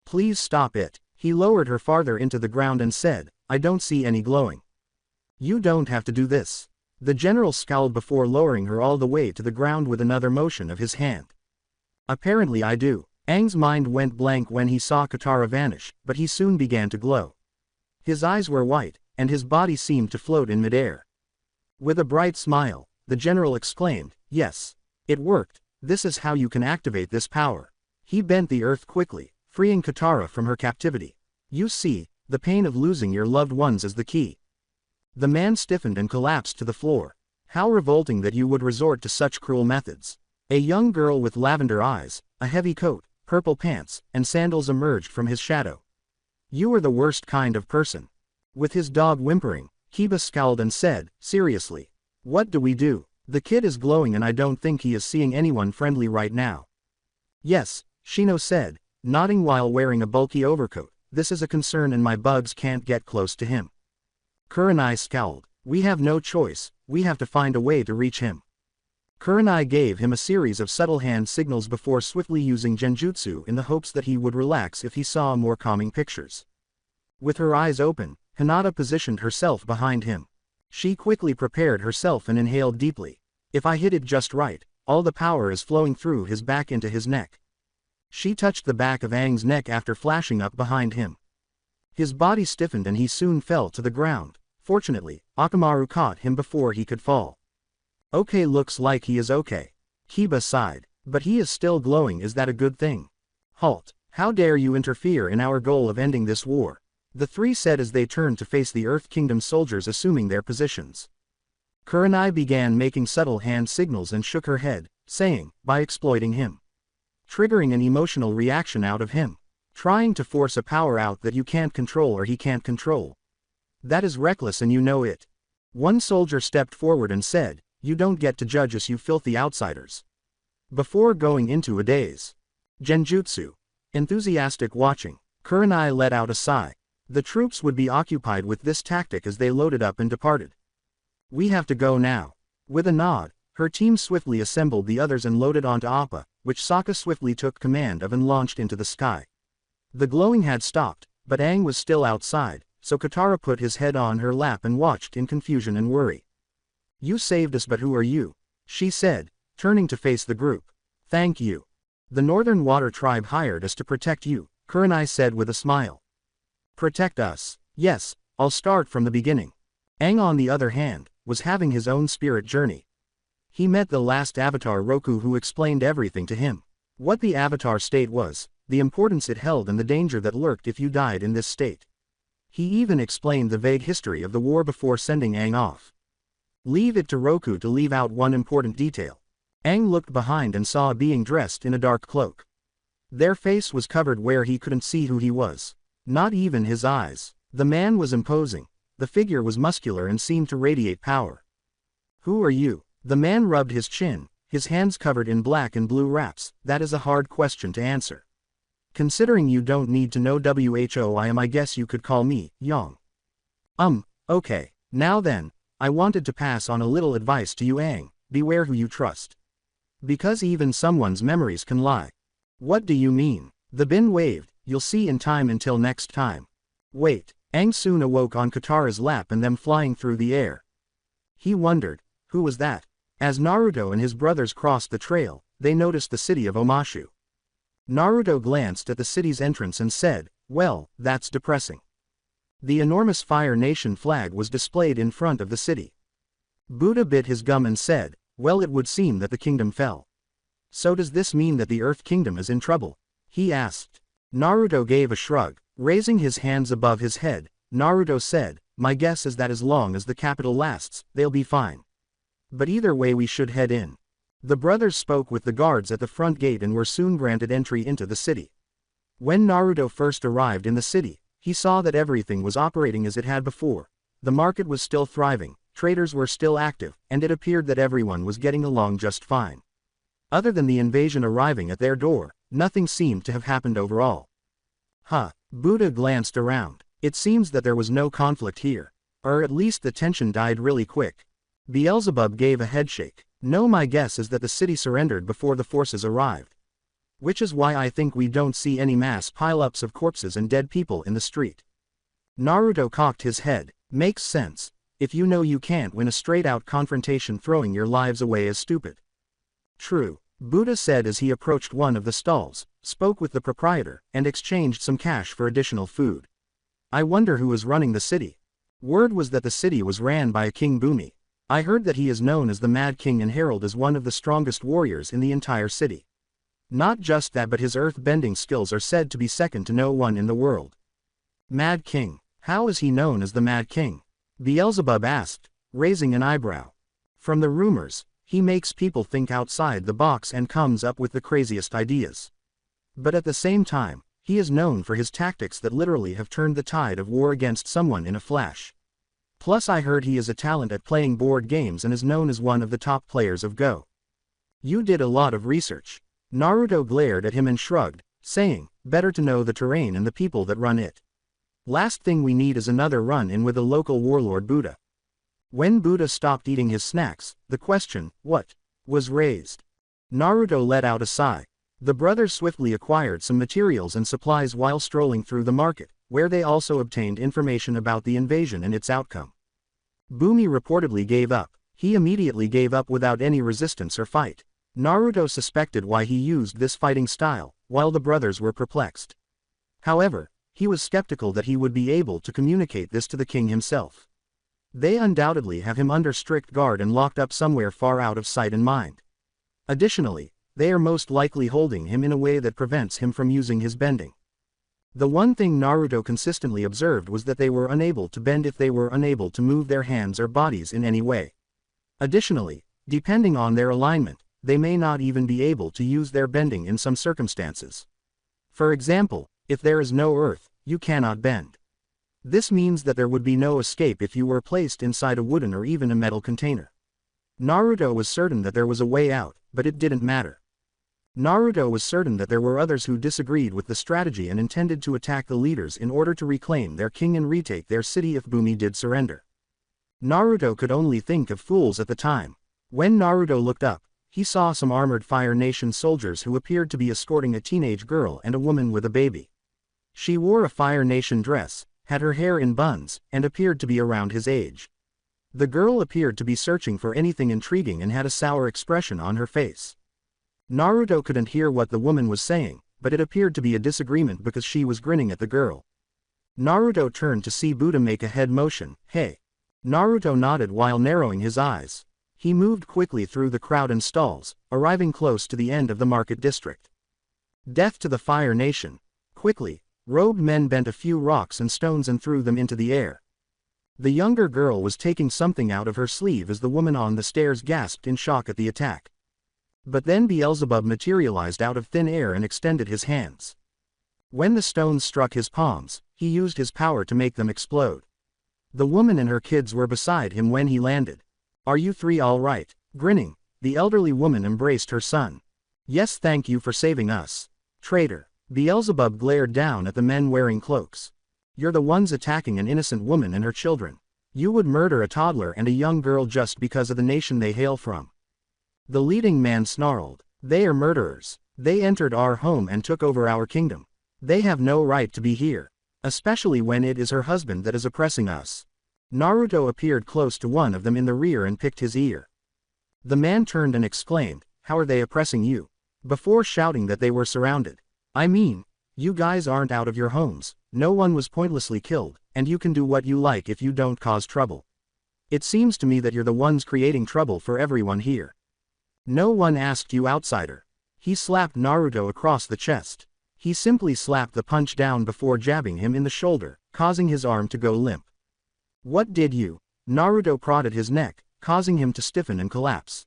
Please stop it. He lowered her farther into the ground and said, I don't see any glowing. You don't have to do this. The general scowled before lowering her all the way to the ground with another motion of his hand. Apparently I do. Aang's mind went blank when he saw Katara vanish, but he soon began to glow. His eyes were white, and his body seemed to float in midair. With a bright smile, the general exclaimed, yes. It worked. This is how you can activate this power. He bent the earth quickly, freeing Katara from her captivity. You see, the pain of losing your loved ones is the key. The man stiffened and collapsed to the floor. How revolting that you would resort to such cruel methods. A young girl with lavender eyes, a heavy coat, purple pants, and sandals emerged from his shadow. You are the worst kind of person. With his dog whimpering, Kiba scowled and said, seriously. What do we do? The kid is glowing and I don't think he is seeing anyone friendly right now. Yes, Shino said, nodding while wearing a bulky overcoat. This is a concern and my bugs can't get close to him. Kurenai scowled. We have no choice, we have to find a way to reach him. Kurenai gave him a series of subtle hand signals before swiftly using genjutsu in the hopes that he would relax if he saw more calming pictures. With her eyes open, Hinata positioned herself behind him. She quickly prepared herself and inhaled deeply. If I hit it just right, all the power is flowing through his back into his neck. She touched the back of Aang's neck after flashing up behind him. His body stiffened and he soon fell to the ground. Fortunately, Akamaru caught him before he could fall. Okay, looks like he is okay. Kiba sighed. But he is still glowing, is that a good thing? Halt. How dare you interfere in our goal of ending this war? The three said as they turned to face the Earth Kingdom soldiers assuming their positions. Kurenai began making subtle hand signals and shook her head, saying, by exploiting him. Triggering an emotional reaction out of him. Trying to force a power out that you can't control or he can't control. That is reckless and you know it. One soldier stepped forward and said, you don't get to judge us, you filthy outsiders. Before going into a daze. Genjutsu. Enthusiastic watching, Kurenai let out a sigh. The troops would be occupied with this tactic as they loaded up and departed. We have to go now. With a nod, her team swiftly assembled the others and loaded onto Appa, which Sokka swiftly took command of and launched into the sky. The glowing had stopped, but Aang was still outside, so Katara put his head on her lap and watched in confusion and worry. You saved us, but who are you? She said, turning to face the group. Thank you. The Northern Water Tribe hired us to protect you, Kurenai said with a smile. Protect us? Yes, I'll start from the beginning. Aang, on the other hand, was having his own spirit journey. He met the last avatar Roku, who explained everything to him. What the avatar state was, the importance it held and the danger that lurked if you died in this state. He even explained the vague history of the war before sending Aang off. Leave it to Roku to leave out one important detail. Aang looked behind and saw a being dressed in a dark cloak. Their face was covered where he couldn't see who he was. Not even his eyes. The man was imposing. The figure was muscular and seemed to radiate power. Who are you? The man rubbed his chin, his hands covered in black and blue wraps. That is a hard question to answer. Considering you don't need to know who I am, I guess you could call me Yang. Okay. Now then, I wanted to pass on a little advice to you, Aang. Beware who you trust. Because even someone's memories can lie. What do you mean? The bin waved. You'll see in time. Until next time. Wait. Aang soon awoke on Katara's lap and them flying through the air. He wondered, who was that? As Naruto and his brothers crossed the trail, they noticed the city of Omashu. Naruto glanced at the city's entrance and said, well, that's depressing. The enormous Fire Nation flag was displayed in front of the city. Buddha bit his gum and said, well, it would seem that the kingdom fell. So does this mean that the Earth Kingdom is in trouble? He asked. Naruto gave a shrug. Raising his hands above his head, Naruto said, my guess is that as long as the capital lasts, they'll be fine. But either way we should head in. The brothers spoke with the guards at the front gate and were soon granted entry into the city. When Naruto first arrived in the city, he saw that everything was operating as it had before. The market was still thriving, traders were still active, and it appeared that everyone was getting along just fine. Other than the invasion arriving at their door, nothing seemed to have happened overall. Buddha glanced around. It seems that there was no conflict here. Or at least the tension died really quick. Beelzebub gave a headshake. No, my guess is that the city surrendered before the forces arrived. Which is why I think we don't see any mass pile-ups of corpses and dead people in the street. Naruto cocked his head. Makes sense. If you know you can't win a straight-out confrontation, throwing your lives away is stupid. True, Buddha said as he approached one of the stalls, spoke with the proprietor, and exchanged some cash for additional food. I wonder who is running the city. Word was that the city was ran by a King Bumi. I heard that he is known as the Mad King and heralded as one of the strongest warriors in the entire city. Not just that, but his earth-bending skills are said to be second to no one in the world. Mad King. How is he known as the Mad King? Beelzebub asked, raising an eyebrow. From the rumors, he makes people think outside the box and comes up with the craziest ideas. But at the same time, he is known for his tactics that literally have turned the tide of war against someone in a flash. Plus I heard he is a talent at playing board games and is known as one of the top players of Go. You did a lot of research. Naruto glared at him and shrugged, saying, better to know the terrain and the people that run it. Last thing we need is another run-in with a local warlord Buddha. When Buddha stopped eating his snacks, the question, what, was raised. Naruto let out a sigh. The brothers swiftly acquired some materials and supplies while strolling through the market, where they also obtained information about the invasion and its outcome. Bumi reportedly gave up. He immediately gave up without any resistance or fight. Naruto suspected why he used this fighting style, while the brothers were perplexed. However, he was skeptical that he would be able to communicate this to the king himself. They undoubtedly have him under strict guard and locked up somewhere far out of sight and mind. Additionally, they are most likely holding him in a way that prevents him from using his bending. The one thing Naruto consistently observed was that they were unable to bend if they were unable to move their hands or bodies in any way. Additionally, depending on their alignment, they may not even be able to use their bending in some circumstances. For example, if there is no earth, you cannot bend. This means that there would be no escape if you were placed inside a wooden or even a metal container. Naruto was certain that there was a way out, but it didn't matter. Naruto was certain that there were others who disagreed with the strategy and intended to attack the leaders in order to reclaim their king and retake their city if Bumi did surrender. Naruto could only think of fools at the time. When Naruto looked up, he saw some armored Fire Nation soldiers who appeared to be escorting a teenage girl and a woman with a baby. She wore a Fire Nation dress, had her hair in buns, and appeared to be around his age. The girl appeared to be searching for anything intriguing and had a sour expression on her face. Naruto couldn't hear what the woman was saying, but it appeared to be a disagreement because she was grinning at the girl. Naruto turned to see Buddha make a head motion. Hey. Naruto nodded while narrowing his eyes. He moved quickly through the crowd and stalls, arriving close to the end of the market district. Death to the Fire Nation. Quickly, robed men bent a few rocks and stones and threw them into the air. The younger girl was taking something out of her sleeve as the woman on the stairs gasped in shock at the attack. But then Beelzebub materialized out of thin air and extended his hands. When the stones struck his palms, he used his power to make them explode. The woman and her kids were beside him when he landed. "Are you three all right?" Grinning, the elderly woman embraced her son. "Yes, thank you for saving us." "Traitor." Beelzebub glared down at the men wearing cloaks. "You're the ones attacking an innocent woman and her children. You would murder a toddler and a young girl just because of the nation they hail from." The leading man snarled. "They are murderers. They entered our home and took over our kingdom. They have no right to be here. Especially when it is her husband that is oppressing us." Naruto appeared close to one of them in the rear and picked his ear. The man turned and exclaimed, "How are they oppressing you?" before shouting that they were surrounded. "I mean, you guys aren't out of your homes, no one was pointlessly killed, and you can do what you like if you don't cause trouble. It seems to me that you're the ones creating trouble for everyone here. No one asked you, outsider." He slapped Naruto across the chest. He simply slapped the punch down before jabbing him in the shoulder, causing his arm to go limp. "What did you?" Naruto prodded his neck, causing him to stiffen and collapse.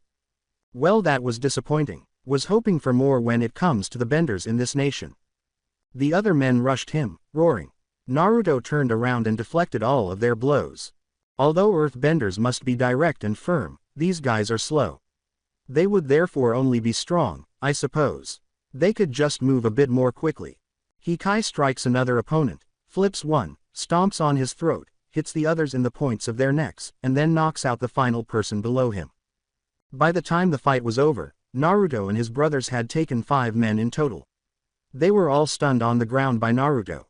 "Well, that was disappointing. Was hoping for more when it comes to the benders in this nation." The other men rushed him, roaring. Naruto turned around and deflected all of their blows. Although earthbenders must be direct and firm, these guys are slow. They would therefore only be strong, I suppose. They could just move a bit more quickly. Hikai strikes another opponent, flips one, stomps on his throat, hits the others in the points of their necks, and then knocks out the final person below him. By the time the fight was over, Naruto and his brothers had taken 5 men in total. They were all stunned on the ground by Naruto.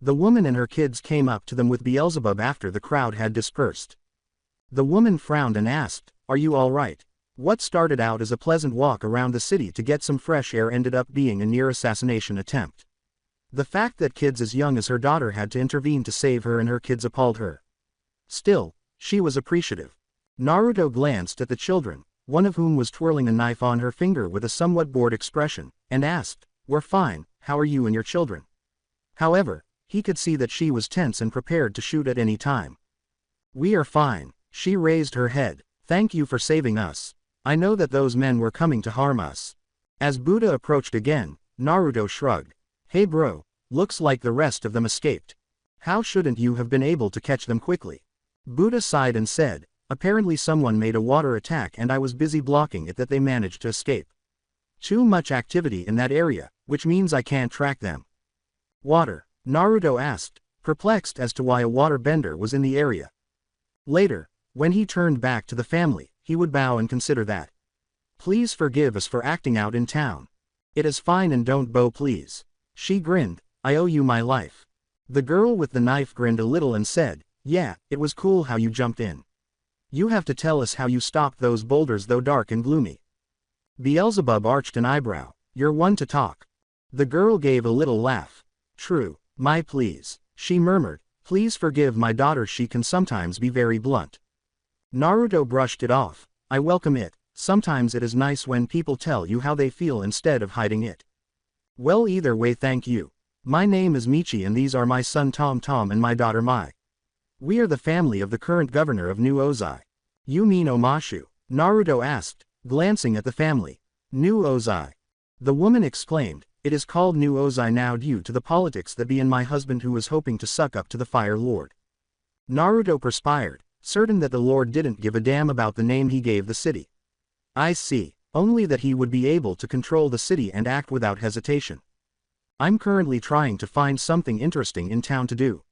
The woman and her kids came up to them with Beelzebub after the crowd had dispersed. The woman frowned and asked, "Are you all right?" What started out as a pleasant walk around the city to get some fresh air ended up being a near assassination attempt. The fact that kids as young as her daughter had to intervene to save her and her kids appalled her. Still, she was appreciative. Naruto glanced at the children, one of whom was twirling a knife on her finger with a somewhat bored expression, and asked, "We're fine, how are you and your children?" However, he could see that she was tense and prepared to shoot at any time. "We are fine." She raised her head. "Thank you for saving us. I know that those men were coming to harm us." As Buddha approached again, Naruto shrugged. "Hey bro, looks like the rest of them escaped. How shouldn't you have been able to catch them quickly?" Buddha sighed and said, "Apparently someone made a water attack and I was busy blocking it that they managed to escape. Too much activity in that area, which means I can't track them." "Water?" Naruto asked, perplexed as to why a water bender was in the area. Later, when he turned back to the family, he would bow and consider that. "Please forgive us for acting out in town. It is fine and don't bow please." She grinned, "I owe you my life." The girl with the knife grinned a little and said, "Yeah, it was cool how you jumped in. You have to tell us how you stopped those boulders though dark and gloomy." Beelzebub arched an eyebrow. "You're one to talk." The girl gave a little laugh. "True, my please," she murmured, "please forgive my daughter, she can sometimes be very blunt." Naruto brushed it off. "I welcome it. Sometimes it is nice when people tell you how they feel instead of hiding it." "Well, either way, thank you. My name is Michi and these are my son Tom Tom and my daughter Mai. We are the family of the current governor of New Ozai." "You mean Omashu?" Naruto asked, glancing at the family. "New Ozai." The woman exclaimed, "It is called New Ozai now due to the politics that be in my husband who was hoping to suck up to the Fire Lord." Naruto perspired, certain that the Lord didn't give a damn about the name he gave the city. "I see, only that he would be able to control the city and act without hesitation. I'm currently trying to find something interesting in town to do."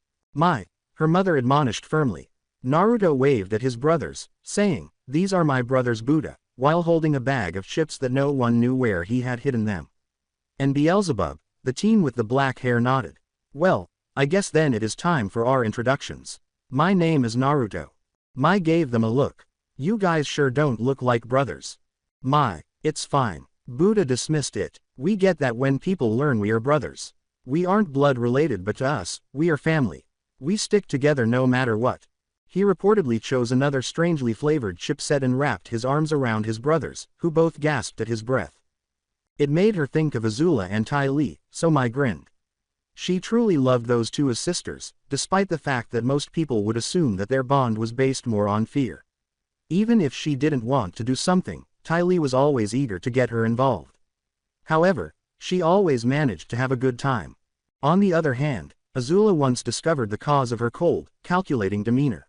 Her mother admonished firmly. Naruto waved at his brothers, saying, "These are my brothers Buddha," while holding a bag of chips that no one knew where he had hidden them. And Beelzebub, the teen with the black hair, nodded. "Well, I guess then it is time for our introductions. My name is Naruto." Mai gave them a look. "You guys sure don't look like brothers." It's fine." Buddha dismissed it. "We get that when people learn we are brothers. We aren't blood related, but to us, we are family. We stick together no matter what." He reportedly chose another strangely flavored chipset and wrapped his arms around his brothers, who both gasped at his breath. It made her think of Azula and Ty Lee, so Mai grinned. She truly loved those two as sisters, despite the fact that most people would assume that their bond was based more on fear. Even if she didn't want to do something, Ty Lee was always eager to get her involved. However, she always managed to have a good time. On the other hand, Azula once discovered the cause of her cold, calculating demeanor.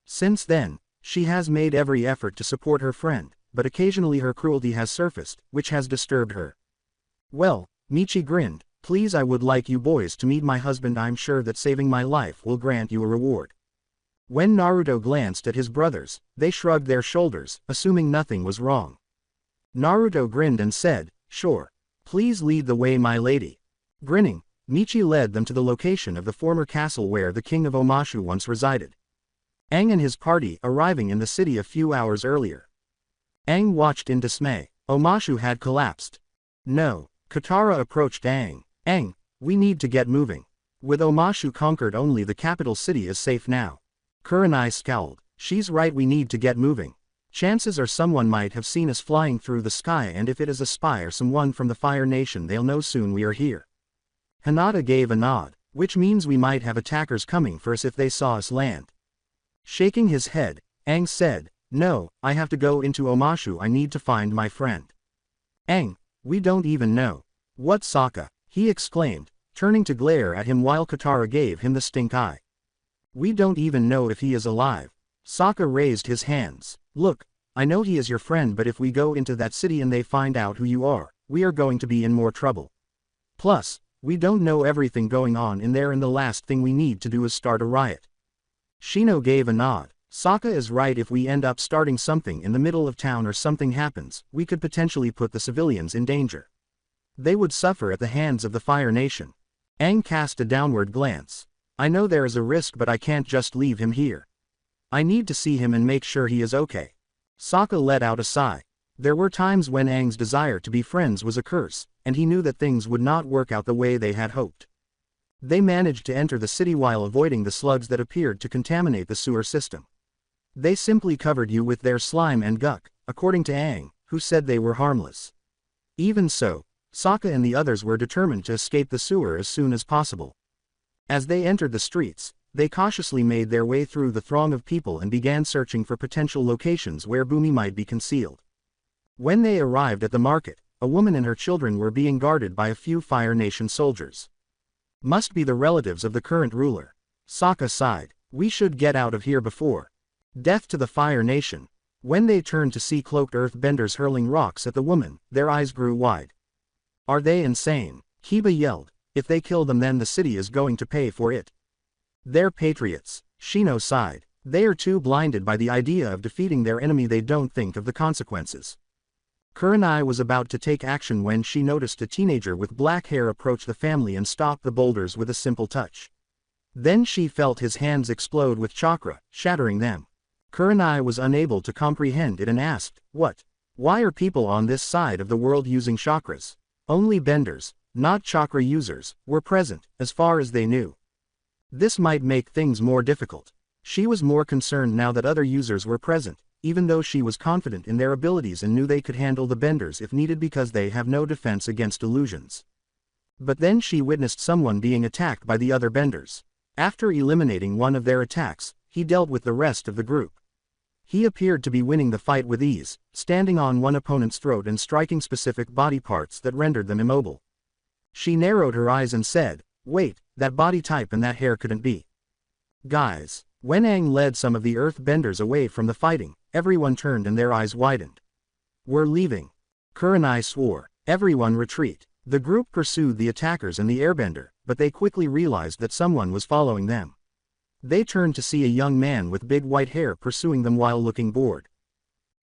Since then, she has made every effort to support her friend, but occasionally her cruelty has surfaced, which has disturbed her. Well, Michi grinned, please, I would like you boys to meet my husband. I'm sure that saving my life will grant you a reward. When Naruto glanced at his brothers, they shrugged their shoulders, assuming nothing was wrong. Naruto grinned and said, sure. Please lead the way, my lady. Grinning, Michi led them to the location of the former castle where the king of Omashu once resided. Aang and his party arriving in the city a few hours earlier. Aang watched in dismay. Omashu had collapsed. No. Katara approached Aang. Aang, we need to get moving. With Omashu conquered, only the capital city is safe now. Kurenai scowled. She's right, we need to get moving. Chances are someone might have seen us flying through the sky, and if it is a spy or someone from the Fire Nation, they'll know soon we are here. Hinata gave a nod, which means we might have attackers coming for us if they saw us land. Shaking his head, Aang said, no, I have to go into Omashu, I need to find my friend. Aang, we don't even know. What, Sokka? He exclaimed, turning to glare at him while Katara gave him the stink eye. We don't even know if he is alive. Sokka raised his hands. Look, I know he is your friend, but if we go into that city and they find out who you are, we are going to be in more trouble. Plus, we don't know everything going on in there, and the last thing we need to do is start a riot. Shino gave a nod. Sokka is right, if we end up starting something in the middle of town or something happens, we could potentially put the civilians in danger. They would suffer at the hands of the Fire Nation. Aang cast a downward glance. I know there is a risk, but I can't just leave him here. I need to see him and make sure he is okay. Sokka let out a sigh. There were times when Aang's desire to be friends was a curse, and he knew that things would not work out the way they had hoped. They managed to enter the city while avoiding the slugs that appeared to contaminate the sewer system. They simply covered you with their slime and gunk, according to Aang, who said they were harmless. Even so, Sokka and the others were determined to escape the sewer as soon as possible. As they entered the streets, they cautiously made their way through the throng of people and began searching for potential locations where Bumi might be concealed. When they arrived at the market, a woman and her children were being guarded by a few Fire Nation soldiers. Must be the relatives of the current ruler. Sokka sighed. We should get out of here before death to the Fire Nation. When they turned to see cloaked earthbenders hurling rocks at the woman, their eyes grew wide. Are they insane? Kiba yelled. If they kill them, then the city is going to pay for it. They're patriots. Shino sighed. They are too blinded by the idea of defeating their enemy, they don't think of the consequences. Kurenai was about to take action when she noticed a teenager with black hair approach the family and stop the boulders with a simple touch. Then she felt his hands explode with chakra, shattering them. Kurenai was unable to comprehend it and asked, what? Why are people on this side of the world using chakras? Only benders, not chakra users, were present, as far as they knew. This might make things more difficult. She was more concerned now that other users were present, even though she was confident in their abilities and knew they could handle the benders if needed because they have no defense against illusions. But then she witnessed someone being attacked by the other benders. After eliminating one of their attacks, he dealt with the rest of the group. He appeared to be winning the fight with ease, standing on one opponent's throat and striking specific body parts that rendered them immobile. She narrowed her eyes and said, wait, that body type and that hair couldn't be. Guys, when Aang led some of the earthbenders away from the fighting, everyone turned and their eyes widened. We're leaving. Kurenai swore. Everyone retreat. The group pursued the attackers and the airbender, but they quickly realized that someone was following them. They turned to see a young man with big white hair pursuing them while looking bored.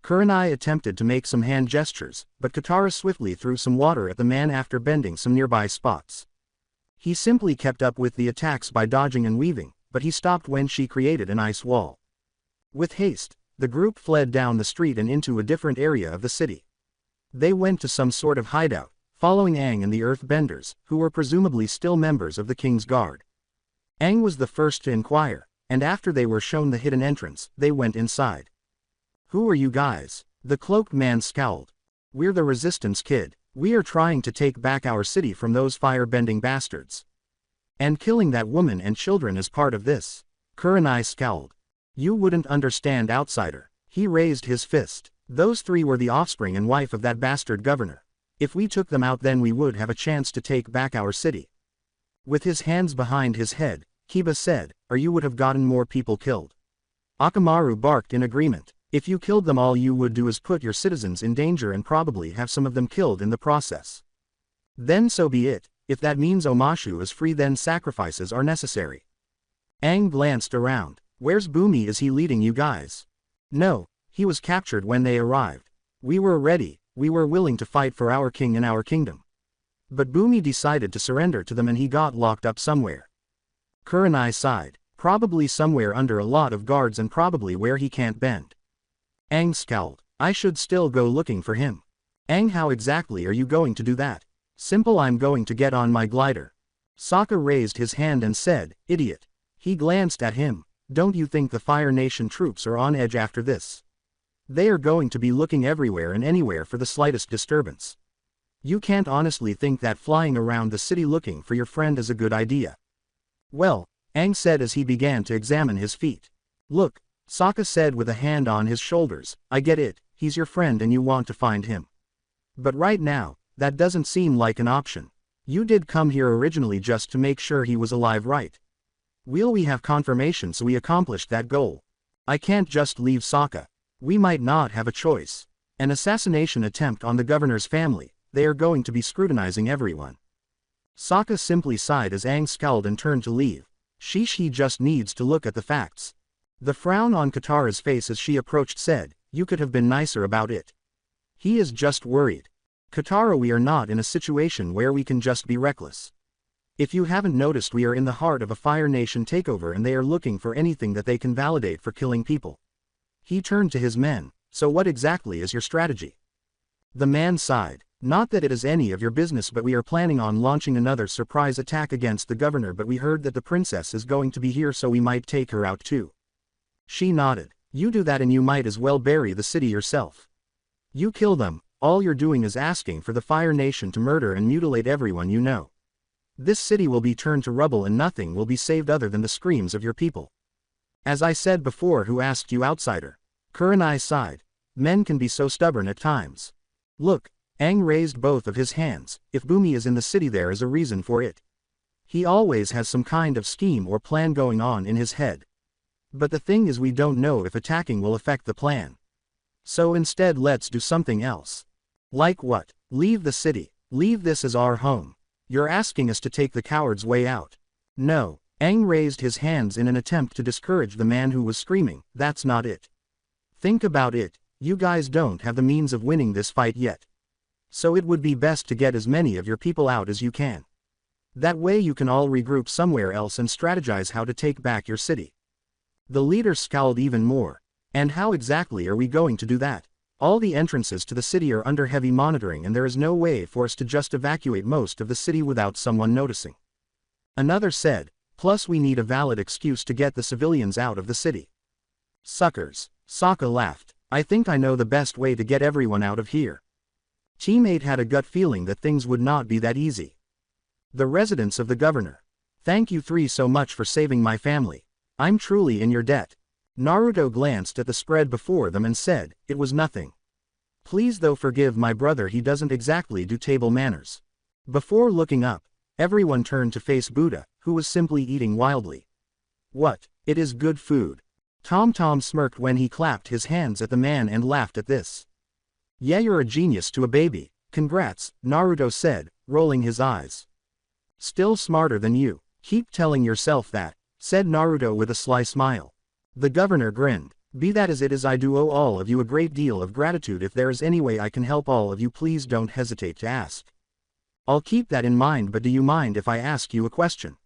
Kurenai attempted to make some hand gestures, but Katara swiftly threw some water at the man after bending some nearby spots. He simply kept up with the attacks by dodging and weaving, but he stopped when she created an ice wall. With haste, the group fled down the street and into a different area of the city. They went to some sort of hideout, following Aang and the earthbenders, who were presumably still members of the King's Guard. Aang was the first to inquire, and after they were shown the hidden entrance, they went inside. Who are you guys? The cloaked man scowled. We're the Resistance, kid. We are trying to take back our city from those fire-bending bastards. And killing that woman and children is part of this. Kurenai scowled. You wouldn't understand, outsider. He raised his fist. Those three were the offspring and wife of that bastard governor. If we took them out, then we would have a chance to take back our city. With his hands behind his head, Kiba said, or you would have gotten more people killed. Akamaru barked in agreement. If you killed them, all you would do is put your citizens in danger and probably have some of them killed in the process. Then so be it. If that means Omashu is free, then sacrifices are necessary. Aang glanced around. Where's Bumi? Is he leading you guys? No, he was captured when they arrived. We were ready, we were willing to fight for our king and our kingdom. But Bumi decided to surrender to them and he got locked up somewhere. Kurenai sighed. Probably somewhere under a lot of guards and probably where he can't bend. Aang scowled. I should still go looking for him. Aang, how exactly are you going to do that? Simple, I'm going to get on my glider. Sokka raised his hand and said, idiot. He glanced at him. Don't you think the Fire Nation troops are on edge after this? They are going to be looking everywhere and anywhere for the slightest disturbance. You can't honestly think that flying around the city looking for your friend is a good idea. Well, Aang said as he began to examine his feet. Look, Sokka said with a hand on his shoulders, I get it, he's your friend and you want to find him. But right now, that doesn't seem like an option. You did come here originally just to make sure he was alive, right? Will we have confirmation so we accomplished that goal? I can't just leave Sokka. We might not have a choice. An assassination attempt on the governor's family, they are going to be scrutinizing everyone. Sokka simply sighed as Aang scowled and turned to leave. Sheesh, he just needs to look at the facts. The frown on Katara's face as she approached said, you could have been nicer about it. He is just worried. Katara, we are not in a situation where we can just be reckless. If you haven't noticed, we are in the heart of a Fire Nation takeover and they are looking for anything that they can validate for killing people. He turned to his men, so what exactly is your strategy? The man sighed. Not that it is any of your business, but we are planning on launching another surprise attack against the governor, but we heard that the princess is going to be here, so we might take her out too. She nodded. You do that and you might as well bury the city yourself. You kill them, all you're doing is asking for the Fire Nation to murder and mutilate everyone you know. This city will be turned to rubble and nothing will be saved other than the screams of your people. As I said before, who asked you, outsider? Kurenai sighed. Men can be so stubborn at times. Look, Aang raised both of his hands. If Bumi is in the city, there is a reason for it. He always has some kind of scheme or plan going on in his head. But the thing is, we don't know if attacking will affect the plan. So instead, let's do something else. Like what? Leave the city. Leave this as our home. You're asking us to take the coward's way out. No. Aang raised his hands in an attempt to discourage the man who was screaming. That's not it. Think about it. You guys don't have the means of winning this fight yet. So it would be best to get as many of your people out as you can. That way you can all regroup somewhere else and strategize how to take back your city. The leader scowled even more. And how exactly are we going to do that? All the entrances to the city are under heavy monitoring and there is no way for us to just evacuate most of the city without someone noticing. Another said, plus we need a valid excuse to get the civilians out of the city. Suckers. Sokka laughed. I think I know the best way to get everyone out of here. Teammate had a gut feeling that things would not be that easy. The residence of the governor. Thank you three so much for saving my family. I'm truly in your debt. Naruto glanced at the spread before them and said, it was nothing. Please though forgive my brother, he doesn't exactly do table manners. Before looking up, everyone turned to face Buddha, who was simply eating wildly. What? It is good food. Tom smirked when he clapped his hands at the man and laughed at this. Yeah, you're a genius to a baby. Congrats, Naruto said, rolling his eyes. Still smarter than you. Keep telling yourself that, said Naruto with a sly smile. The governor grinned. Be that as it is, I do owe all of you a great deal of gratitude. If there is any way I can help all of you, please don't hesitate to ask. I'll keep that in mind, but do you mind if I ask you a question?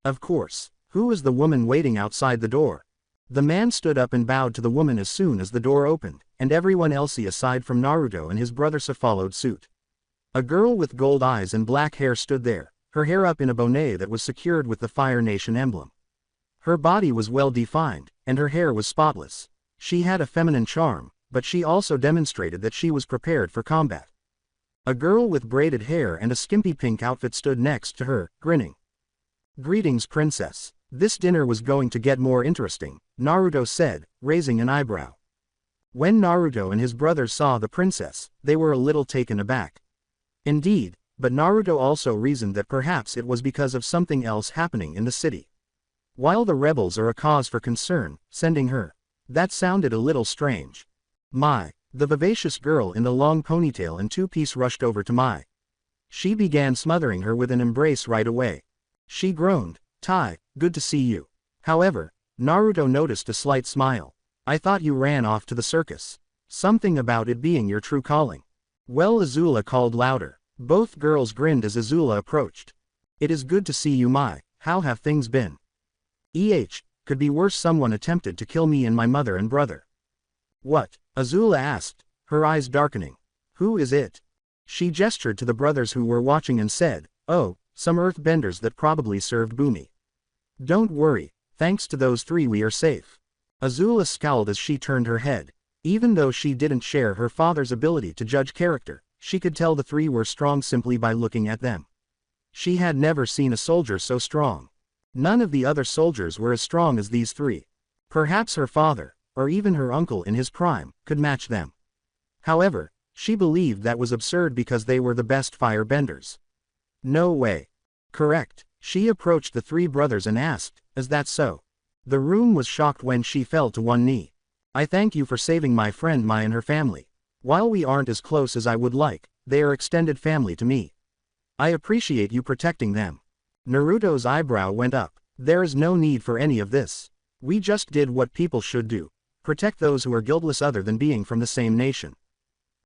Of course. Who is the woman waiting outside the door? The man stood up and bowed to the woman as soon as the door opened, and everyone else aside from Naruto and his brother followed suit. A girl with gold eyes and black hair stood there, her hair up in a bonnet that was secured with the Fire Nation emblem. Her body was well defined, and her hair was spotless. She had a feminine charm, but she also demonstrated that she was prepared for combat. A girl with braided hair and a skimpy pink outfit stood next to her, grinning. Greetings, princess. This dinner was going to get more interesting, Naruto said, raising an eyebrow. When Naruto and his brothers saw the princess, they were a little taken aback. Indeed, but Naruto also reasoned that perhaps it was because of something else happening in the city. While the rebels are a cause for concern, sending her. That sounded a little strange. Mai. The vivacious girl in the long ponytail and two-piece rushed over to Mai. She began smothering her with an embrace right away. She groaned, Tai, good to see you. However, Naruto noticed a slight smile. I thought you ran off to the circus. Something about it being your true calling. Well, Azula called louder. Both girls grinned as Azula approached. It is good to see you, Mai. How have things been? Could be worse. Someone attempted to kill me and my mother and brother. What? Azula asked, her eyes darkening. Who is it? She gestured to the brothers who were watching and said, oh, some earthbenders that probably served Bumi. Don't worry, thanks to those three we are safe. Azula scowled as she turned her head. Even though she didn't share her father's ability to judge character, she could tell the three were strong simply by looking at them. She had never seen a soldier so strong. None of the other soldiers were as strong as these three. Perhaps her father, or even her uncle in his prime, could match them. However, she believed that was absurd because they were the best firebenders. No way. Correct. She approached the three brothers and asked, is that so? The room was shocked when she fell to one knee. I thank you for saving my friend Mai and her family. While we aren't as close as I would like, they are extended family to me. I appreciate you protecting them. Naruto's eyebrow went up. There is no need for any of this. We just did what people should do. Protect those who are guiltless other than being from the same nation.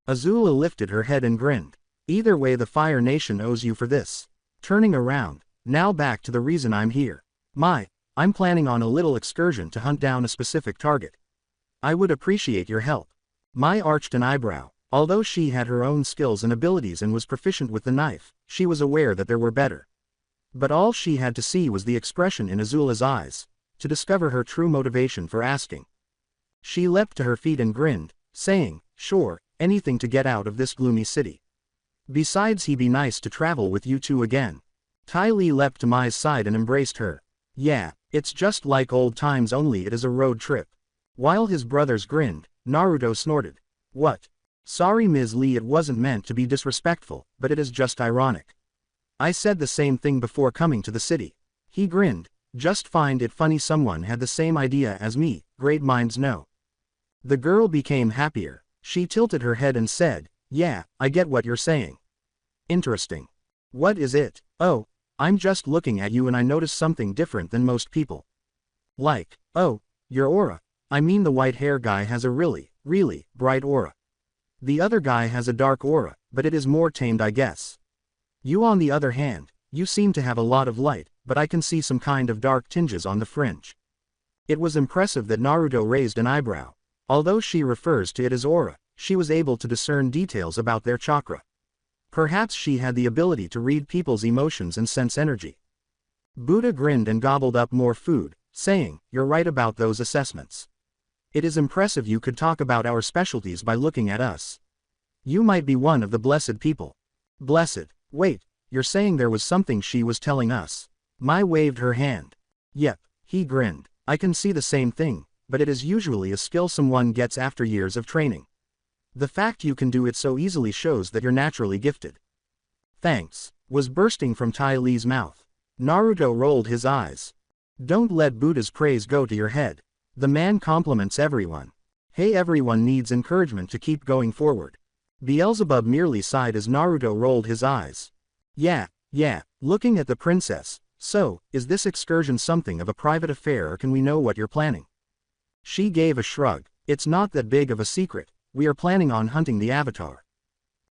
Azula lifted her head and grinned. Either way, the Fire Nation owes you for this. Turning around, now back to the reason I'm here. Mai, I'm planning on a little excursion to hunt down a specific target. I would appreciate your help. Mai arched an eyebrow. Although she had her own skills and abilities and was proficient with the knife, she was aware that there were better. But all she had to see was the expression in Azula's eyes, to discover her true motivation for asking. She leapt to her feet and grinned, saying, sure, anything to get out of this gloomy city. Besides, he'd be nice to travel with you two again. Ty Lee leapt to Mai's side and embraced her. Yeah, it's just like old times, only it is a road trip. While his brothers grinned, Naruto snorted. What? Sorry Ms. Lee, it wasn't meant to be disrespectful, but it is just ironic. I said the same thing before coming to the city. He grinned. Just find it funny someone had the same idea as me, great minds know. The girl became happier. She tilted her head and said, yeah, I get what you're saying. Interesting. What is it? Oh, I'm just looking at you and I noticed something different than most people. Like, oh, your aura. I mean, the white hair guy has a really, really bright aura. The other guy has a dark aura, but it is more tamed, I guess. You on the other hand, you seem to have a lot of light, but I can see some kind of dark tinges on the fringe. It was impressive that Naruto raised an eyebrow. Although she refers to it as aura, she was able to discern details about their chakra. Perhaps she had the ability to read people's emotions and sense energy. Buddha grinned and gobbled up more food, saying, you're right about those assessments. It is impressive you could talk about our specialties by looking at us. You might be one of the blessed people. Blessed? Wait, you're saying there was something she was telling us? Mai waved her hand. Yep, he grinned. I can see the same thing, but it is usually a skill someone gets after years of training. The fact you can do it so easily shows that you're naturally gifted. Thanks, was bursting from Tai Lee's mouth. Naruto rolled his eyes. Don't let Buddha's praise go to your head. The man compliments everyone. Hey, everyone needs encouragement to keep going forward. Beelzebub merely sighed as Naruto rolled his eyes. Yeah, looking at the princess. So, is this excursion something of a private affair or can we know what you're planning? She gave a shrug. It's not that big of a secret. We are planning on hunting the Avatar.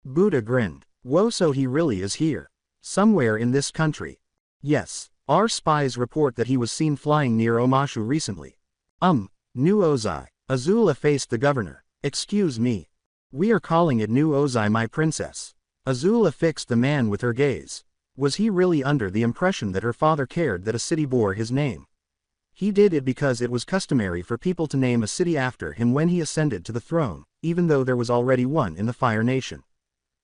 Buddha grinned. Whoa, so he really is here. Somewhere in this country. Yes, our spies report that he was seen flying near Omashu recently. New Ozai. Azula faced the governor. Excuse me. We are calling it New Ozai, my princess. Azula fixed the man with her gaze. Was he really under the impression that her father cared that a city bore his name? He did it because it was customary for people to name a city after him when he ascended to the throne, even though there was already one in the Fire Nation.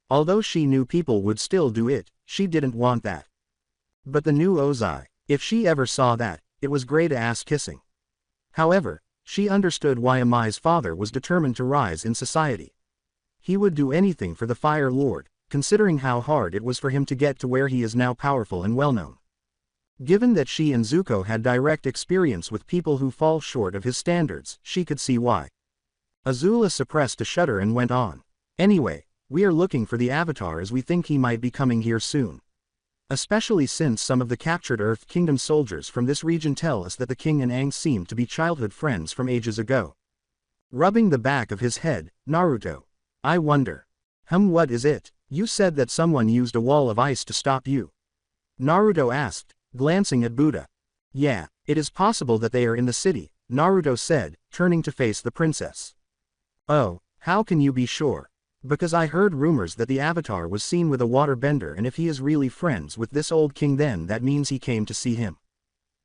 Although she knew people would still do it, she didn't want that. But the new Ozai, if she ever saw that, it was great ass-kissing. However, she understood why Amai's father was determined to rise in society. He would do anything for the Fire Lord, considering how hard it was for him to get to where he is now, powerful and well-known. Given that she and Zuko had direct experience with people who fall short of his standards, she could see why. Azula suppressed a shudder and went on. Anyway, we are looking for the Avatar as we think he might be coming here soon. Especially since some of the captured Earth Kingdom soldiers from this region tell us that the King and Aang seemed to be childhood friends from ages ago. Rubbing the back of his head, Naruto. I wonder. What is it? You said that someone used a wall of ice to stop you. Naruto asked, glancing at Buddha. Yeah, it is possible that they are in the city, Naruto said, turning to face the princess. Oh, how can you be sure? Because I heard rumors that the Avatar was seen with a waterbender, and if he is really friends with this old king, then that means he came to see him.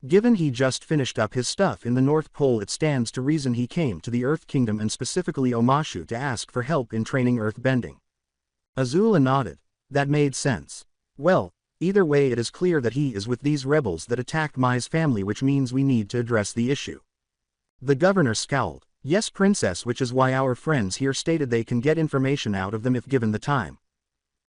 Given he just finished up his stuff in the North Pole, it stands to reason he came to the Earth Kingdom and specifically Omashu to ask for help in training earthbending. Azula nodded. That made sense. Well, either way it is clear that he is with these rebels that attacked Mai's family, which means we need to address the issue. The governor scowled. Yes, princess, which is why our friends here stated they can get information out of them if given the time.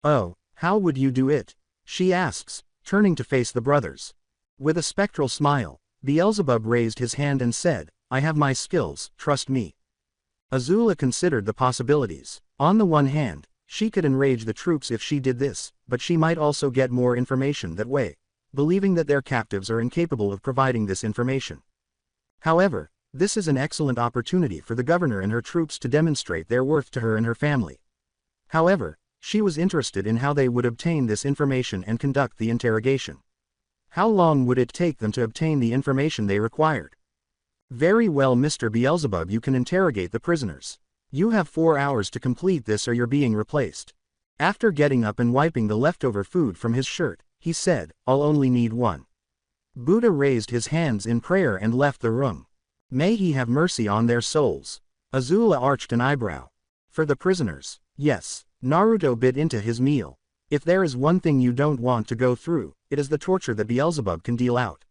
Oh, how would you do it? She asks, turning to face the brothers. With a spectral smile, Beelzebub raised his hand and said, I have my skills, trust me. Azula considered the possibilities. On the one hand, she could enrage the troops if she did this, but she might also get more information that way, believing that their captives are incapable of providing this information. However, this is an excellent opportunity for the governor and her troops to demonstrate their worth to her and her family. However, she was interested in how they would obtain this information and conduct the interrogation. How long would it take them to obtain the information they required? Very well, Mr. Beelzebub, you can interrogate the prisoners. You have 4 hours to complete this or you're being replaced. After getting up and wiping the leftover food from his shirt, he said, I'll only need 1. Buddha raised his hands in prayer and left the room. May he have mercy on their souls. Azula arched an eyebrow. For the prisoners, yes. Naruto bit into his meal. If there is one thing you don't want to go through, it is the torture that Beelzebub can deal out.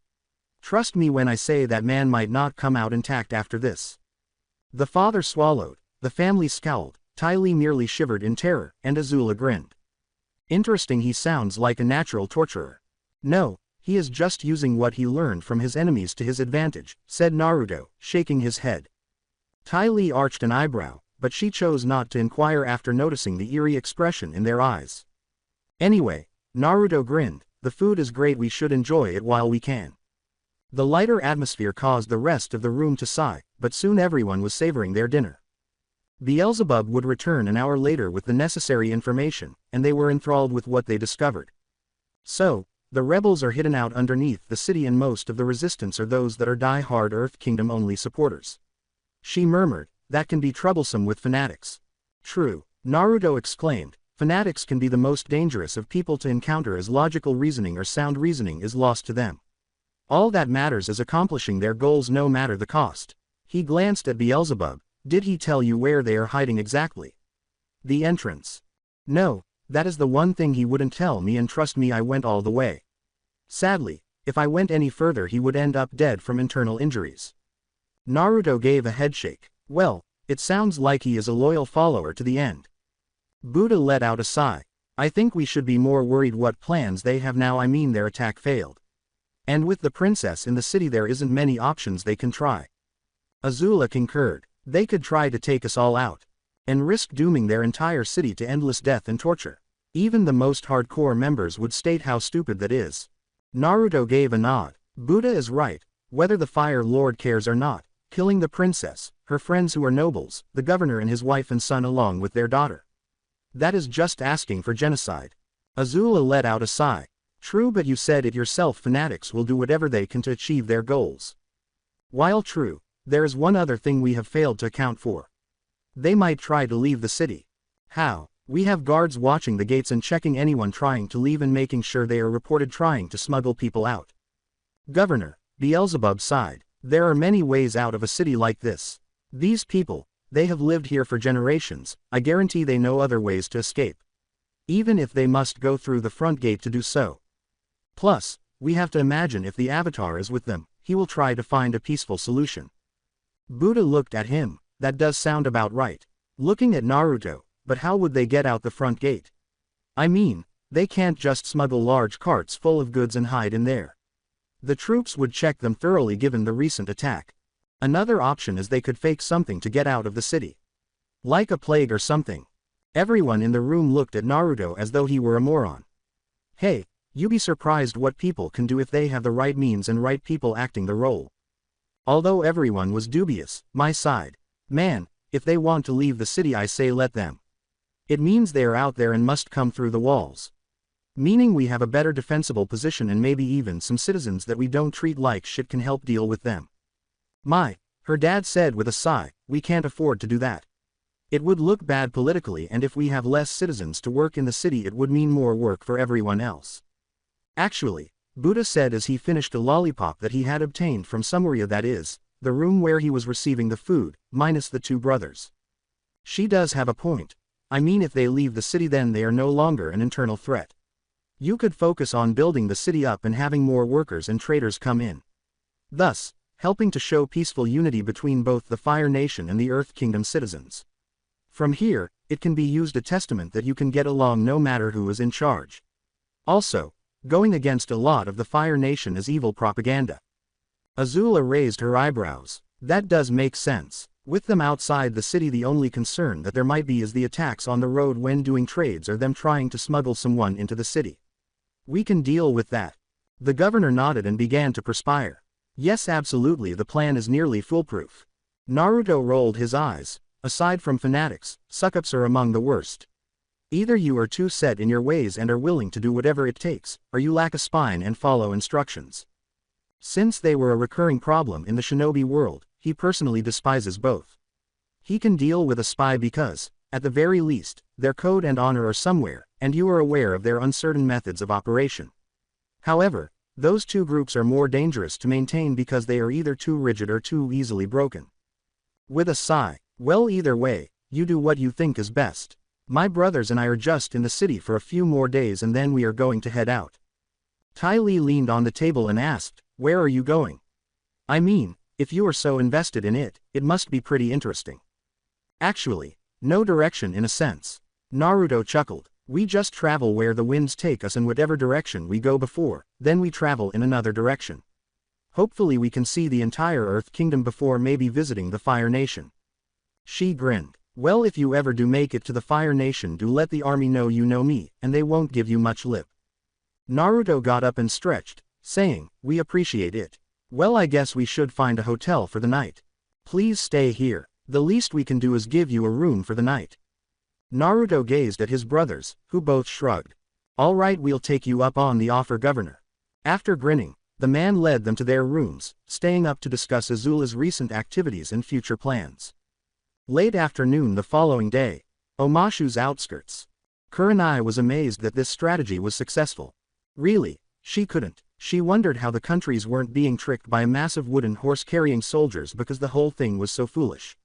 Trust me when I say that man might not come out intact after this. The father swallowed, the family scowled, Ty Lee merely shivered in terror, and Azula grinned. Interesting, he sounds like a natural torturer. No. He is just using what he learned from his enemies to his advantage, said Naruto, shaking his head. Ty Lee arched an eyebrow, but she chose not to inquire after noticing the eerie expression in their eyes. Anyway, Naruto grinned, the food is great, we should enjoy it while we can. The lighter atmosphere caused the rest of the room to sigh, but soon everyone was savoring their dinner. Beelzebub would return an hour later with the necessary information, and they were enthralled with what they discovered. So, the rebels are hidden out underneath the city and most of the resistance are those that are die-hard Earth Kingdom only supporters. She murmured, that can be troublesome with fanatics. True, Naruto exclaimed, fanatics can be the most dangerous of people to encounter as logical reasoning or sound reasoning is lost to them. All that matters is accomplishing their goals no matter the cost. He glanced at Beelzebub, did he tell you where they are hiding exactly? The entrance. No. That is the one thing he wouldn't tell me, and trust me, I went all the way. Sadly, if I went any further he would end up dead from internal injuries. Naruto gave a headshake. Well, it sounds like he is a loyal follower to the end. Buddha let out a sigh. I think we should be more worried what plans they have now, I mean their attack failed. And with the princess in the city there isn't many options they can try. Azula concurred. They could try to take us all out. And risk dooming their entire city to endless death and torture. Even the most hardcore members would state how stupid that is. Naruto gave a nod. Buddha is right, whether the Fire Lord cares or not, killing the princess, her friends who are nobles, the governor and his wife and son along with their daughter. That is just asking for genocide. Azula let out a sigh. True, but you said it yourself, fanatics will do whatever they can to achieve their goals. While true, there is one other thing we have failed to account for. They might try to leave the city. How? We have guards watching the gates and checking anyone trying to leave and making sure they are reported trying to smuggle people out. Governor, Beelzebub sighed. There are many ways out of a city like this. These people, they have lived here for generations, I guarantee they know other ways to escape. even if they must go through the front gate to do so. Plus, we have to imagine if the Avatar is with them, he will try to find a peaceful solution. Buddha looked at him. That does sound about right. Looking at Naruto, but how would they get out the front gate? I mean, they can't just smuggle large carts full of goods and hide in there. The troops would check them thoroughly given the recent attack. Another option is they could fake something to get out of the city. Like a plague or something. Everyone in the room looked at Naruto as though he were a moron. Hey, you'd be surprised what people can do if they have the right means and right people acting the role. Although everyone was dubious, my side. Man, if they want to leave the city I say let them. It means they are out there and must come through the walls. Meaning we have a better defensible position and maybe even some citizens that we don't treat like shit can help deal with them. Her dad said with a sigh, we can't afford to do that. It would look bad politically, and if we have less citizens to work in the city it would mean more work for everyone else. Actually, Buddha said as he finished a lollipop that he had obtained from somewhere, that is, the room where he was receiving the food, minus the two brothers. She does have a point. I mean, if they leave the city then they are no longer an internal threat. You could focus on building the city up and having more workers and traders come in. Thus, helping to show peaceful unity between both the Fire Nation and the Earth Kingdom citizens. From here, it can be used a testament that you can get along no matter who is in charge. Also, going against a lot of the Fire Nation is evil propaganda. Azula raised her eyebrows. That does make sense. With them outside the city, the only concern that there might be is the attacks on the road when doing trades or them trying to smuggle someone into the city. We can deal with that. The governor nodded and began to perspire. Yes, absolutely, the plan is nearly foolproof. Naruto rolled his eyes. Aside from fanatics, suck-ups are among the worst. Either you are too set in your ways and are willing to do whatever it takes, or you lack a spine and follow instructions. Since they were a recurring problem in the shinobi world, he personally despises both. He can deal with a spy because, at the very least, their code and honor are somewhere, and you are aware of their uncertain methods of operation. However, those two groups are more dangerous to maintain because they are either too rigid or too easily broken. With a sigh, well, either way, you do what you think is best. My brothers and I are just in the city for a few more days and then we are going to head out. Ty Lee leaned on the table and asked, where are you going? I mean, if you are so invested in it, it must be pretty interesting. Actually, no direction in a sense. Naruto chuckled. We just travel where the winds take us in whatever direction we go before, then we travel in another direction. Hopefully we can see the entire Earth Kingdom before maybe visiting the Fire Nation. She grinned. Well, if you ever do make it to the Fire Nation, do let the army know you know me, and they won't give you much lip. Naruto got up and stretched, saying, we appreciate it. Well, I guess we should find a hotel for the night. Please stay here. The least we can do is give you a room for the night. Naruto gazed at his brothers, who both shrugged. All right, we'll take you up on the offer, Governor. After grinning, the man led them to their rooms, staying up to discuss Azula's recent activities and future plans. Late afternoon the following day, Omashu's outskirts. Kurenai was amazed that this strategy was successful. Really, she couldn't. She wondered how the countries weren't being tricked by a massive wooden horse carrying soldiers because the whole thing was so foolish.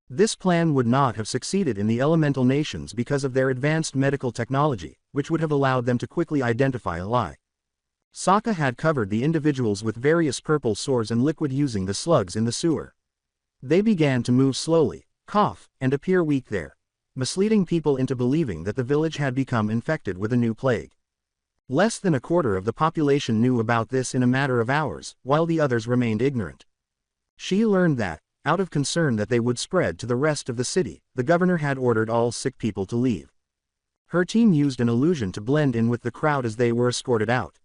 This plan would not have succeeded in the elemental nations because of their advanced medical technology, which would have allowed them to quickly identify a lie. Sokka had covered the individuals with various purple sores and liquid using the slugs in the sewer. They began to move slowly, cough, and appear weak there, misleading people into believing that the village had become infected with a new plague. Less than a quarter of the population knew about this in a matter of hours, while the others remained ignorant. She learned that, out of concern that they would spread to the rest of the city, the governor had ordered all sick people to leave. Her team used an illusion to blend in with the crowd as they were escorted out.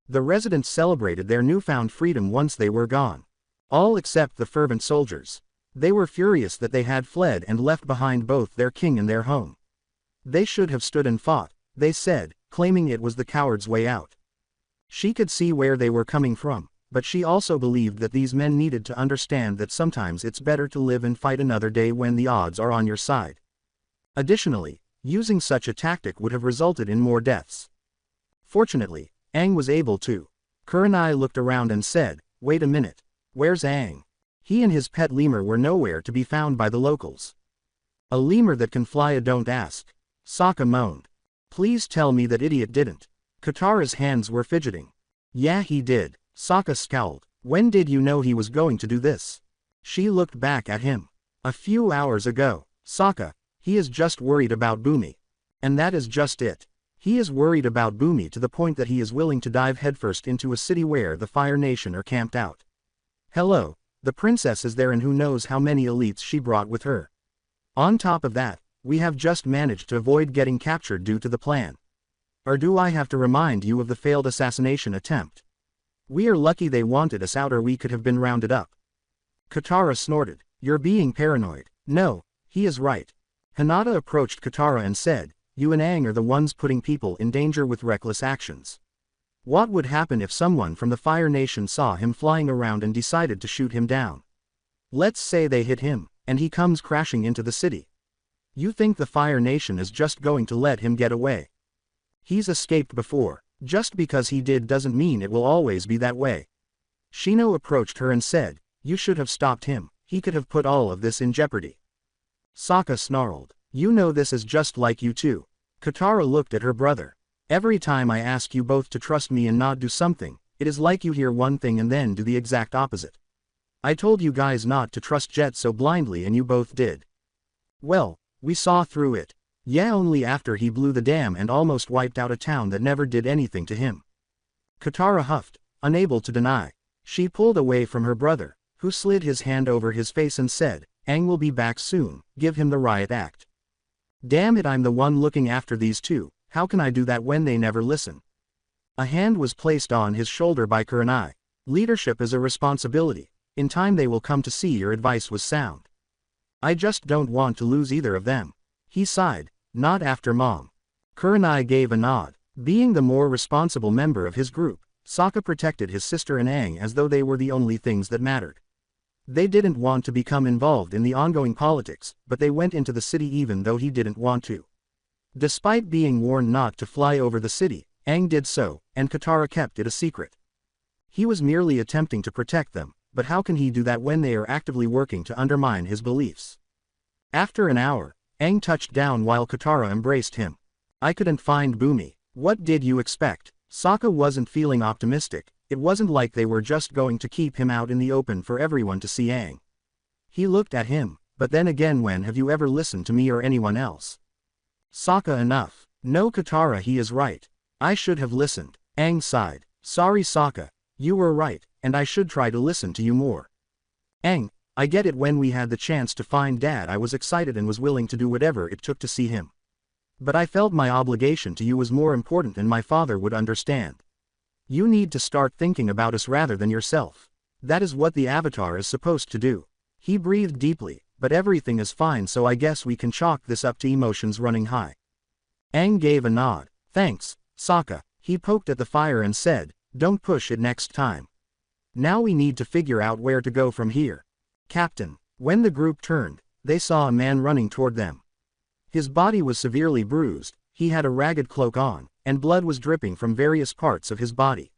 The residents celebrated their newfound freedom once they were gone. All except the fervent soldiers. They were furious that they had fled and left behind both their king and their home. They should have stood and fought, they said, claiming it was the coward's way out. She could see where they were coming from, but she also believed that these men needed to understand that sometimes it's better to live and fight another day when the odds are on your side. Additionally, using such a tactic would have resulted in more deaths. Fortunately, Aang was able to. Kurenai looked around and said, wait a minute, where's Aang? He and his pet lemur were nowhere to be found by the locals. A lemur that can fly, don't ask. Sokka moaned. Please tell me that idiot didn't. Katara's hands were fidgeting. Yeah, he did. Sokka scowled. When did you know he was going to do this? She looked back at him. A few hours ago. Sokka, he is just worried about Bumi. And that is just it. He is worried about Bumi to the point that he is willing to dive headfirst into a city where the Fire Nation are camped out. Hello, the princess is there and who knows how many elites she brought with her. On top of that, we have just managed to avoid getting captured due to the plan. Or do I have to remind you of the failed assassination attempt? We are lucky they wanted us out or we could have been rounded up. Katara snorted. You're being paranoid. No, he is right. Hinata approached Katara and said, you and Aang are the ones putting people in danger with reckless actions. What would happen if someone from the Fire Nation saw him flying around and decided to shoot him down? Let's say they hit him, and he comes crashing into the city. You think the Fire Nation is just going to let him get away? He's escaped before. Just because he did doesn't mean it will always be that way. Shino approached her and said, you should have stopped him, he could have put all of this in jeopardy. Sokka snarled, you know this is just like you two. Katara looked at her brother. Every time I ask you both to trust me and not do something, it is like you hear one thing and then do the exact opposite. I told you guys not to trust Jet so blindly and you both did. Well, we saw through it. Yeah, only after he blew the dam and almost wiped out a town that never did anything to him. Katara huffed, unable to deny. She pulled away from her brother, who slid his hand over his face and said, Aang will be back soon, give him the riot act. Damn it, I'm the one looking after these two, how can I do that when they never listen? A hand was placed on his shoulder by Kurenai. Leadership is a responsibility. In time they will come to see your advice was sound. I just don't want to lose either of them. He sighed, not after Mom. Kurenai gave a nod. Being the more responsible member of his group, Sokka protected his sister and Aang as though they were the only things that mattered. They didn't want to become involved in the ongoing politics, but they went into the city even though he didn't want to. Despite being warned not to fly over the city, Aang did so, and Katara kept it a secret. He was merely attempting to protect them, but how can he do that when they are actively working to undermine his beliefs? After an hour, Aang touched down while Katara embraced him. I couldn't find Bumi. What did you expect? Sokka wasn't feeling optimistic. It wasn't like they were just going to keep him out in the open for everyone to see Aang. He looked at him, but then again, when have you ever listened to me or anyone else? Sokka, enough. No, Katara, he is right. I should have listened. Aang sighed. Sorry Sokka, you were right, and I should try to listen to you more. Aang, I get it, when we had the chance to find Dad I was excited and was willing to do whatever it took to see him. But I felt my obligation to you was more important and my father would understand. You need to start thinking about us rather than yourself. That is what the Avatar is supposed to do. He breathed deeply, but everything is fine, so I guess we can chalk this up to emotions running high. Aang gave a nod. Thanks, Sokka. He poked at the fire and said, don't push it next time. Now we need to figure out where to go from here. Captain. When the group turned, they saw a man running toward them. His body was severely bruised, he had a ragged cloak on, and blood was dripping from various parts of his body.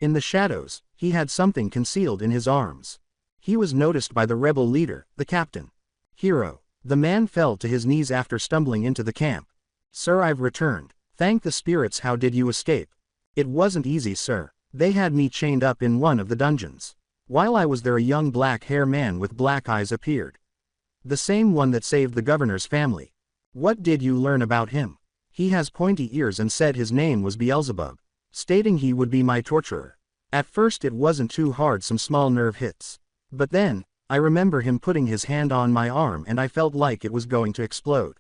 In the shadows, he had something concealed in his arms. He was noticed by the rebel leader, the captain. Hero. The man fell to his knees after stumbling into the camp. Sir, I've returned. Thank the spirits. How did you escape? It wasn't easy, sir. They had me chained up in one of the dungeons. While I was there, a young black-haired man with black eyes appeared. The same one that saved the governor's family. What did you learn about him? He has pointy ears and said his name was Beelzebub, stating he would be my torturer. At first it wasn't too hard, some small nerve hits. But then, I remember him putting his hand on my arm and I felt like it was going to explode.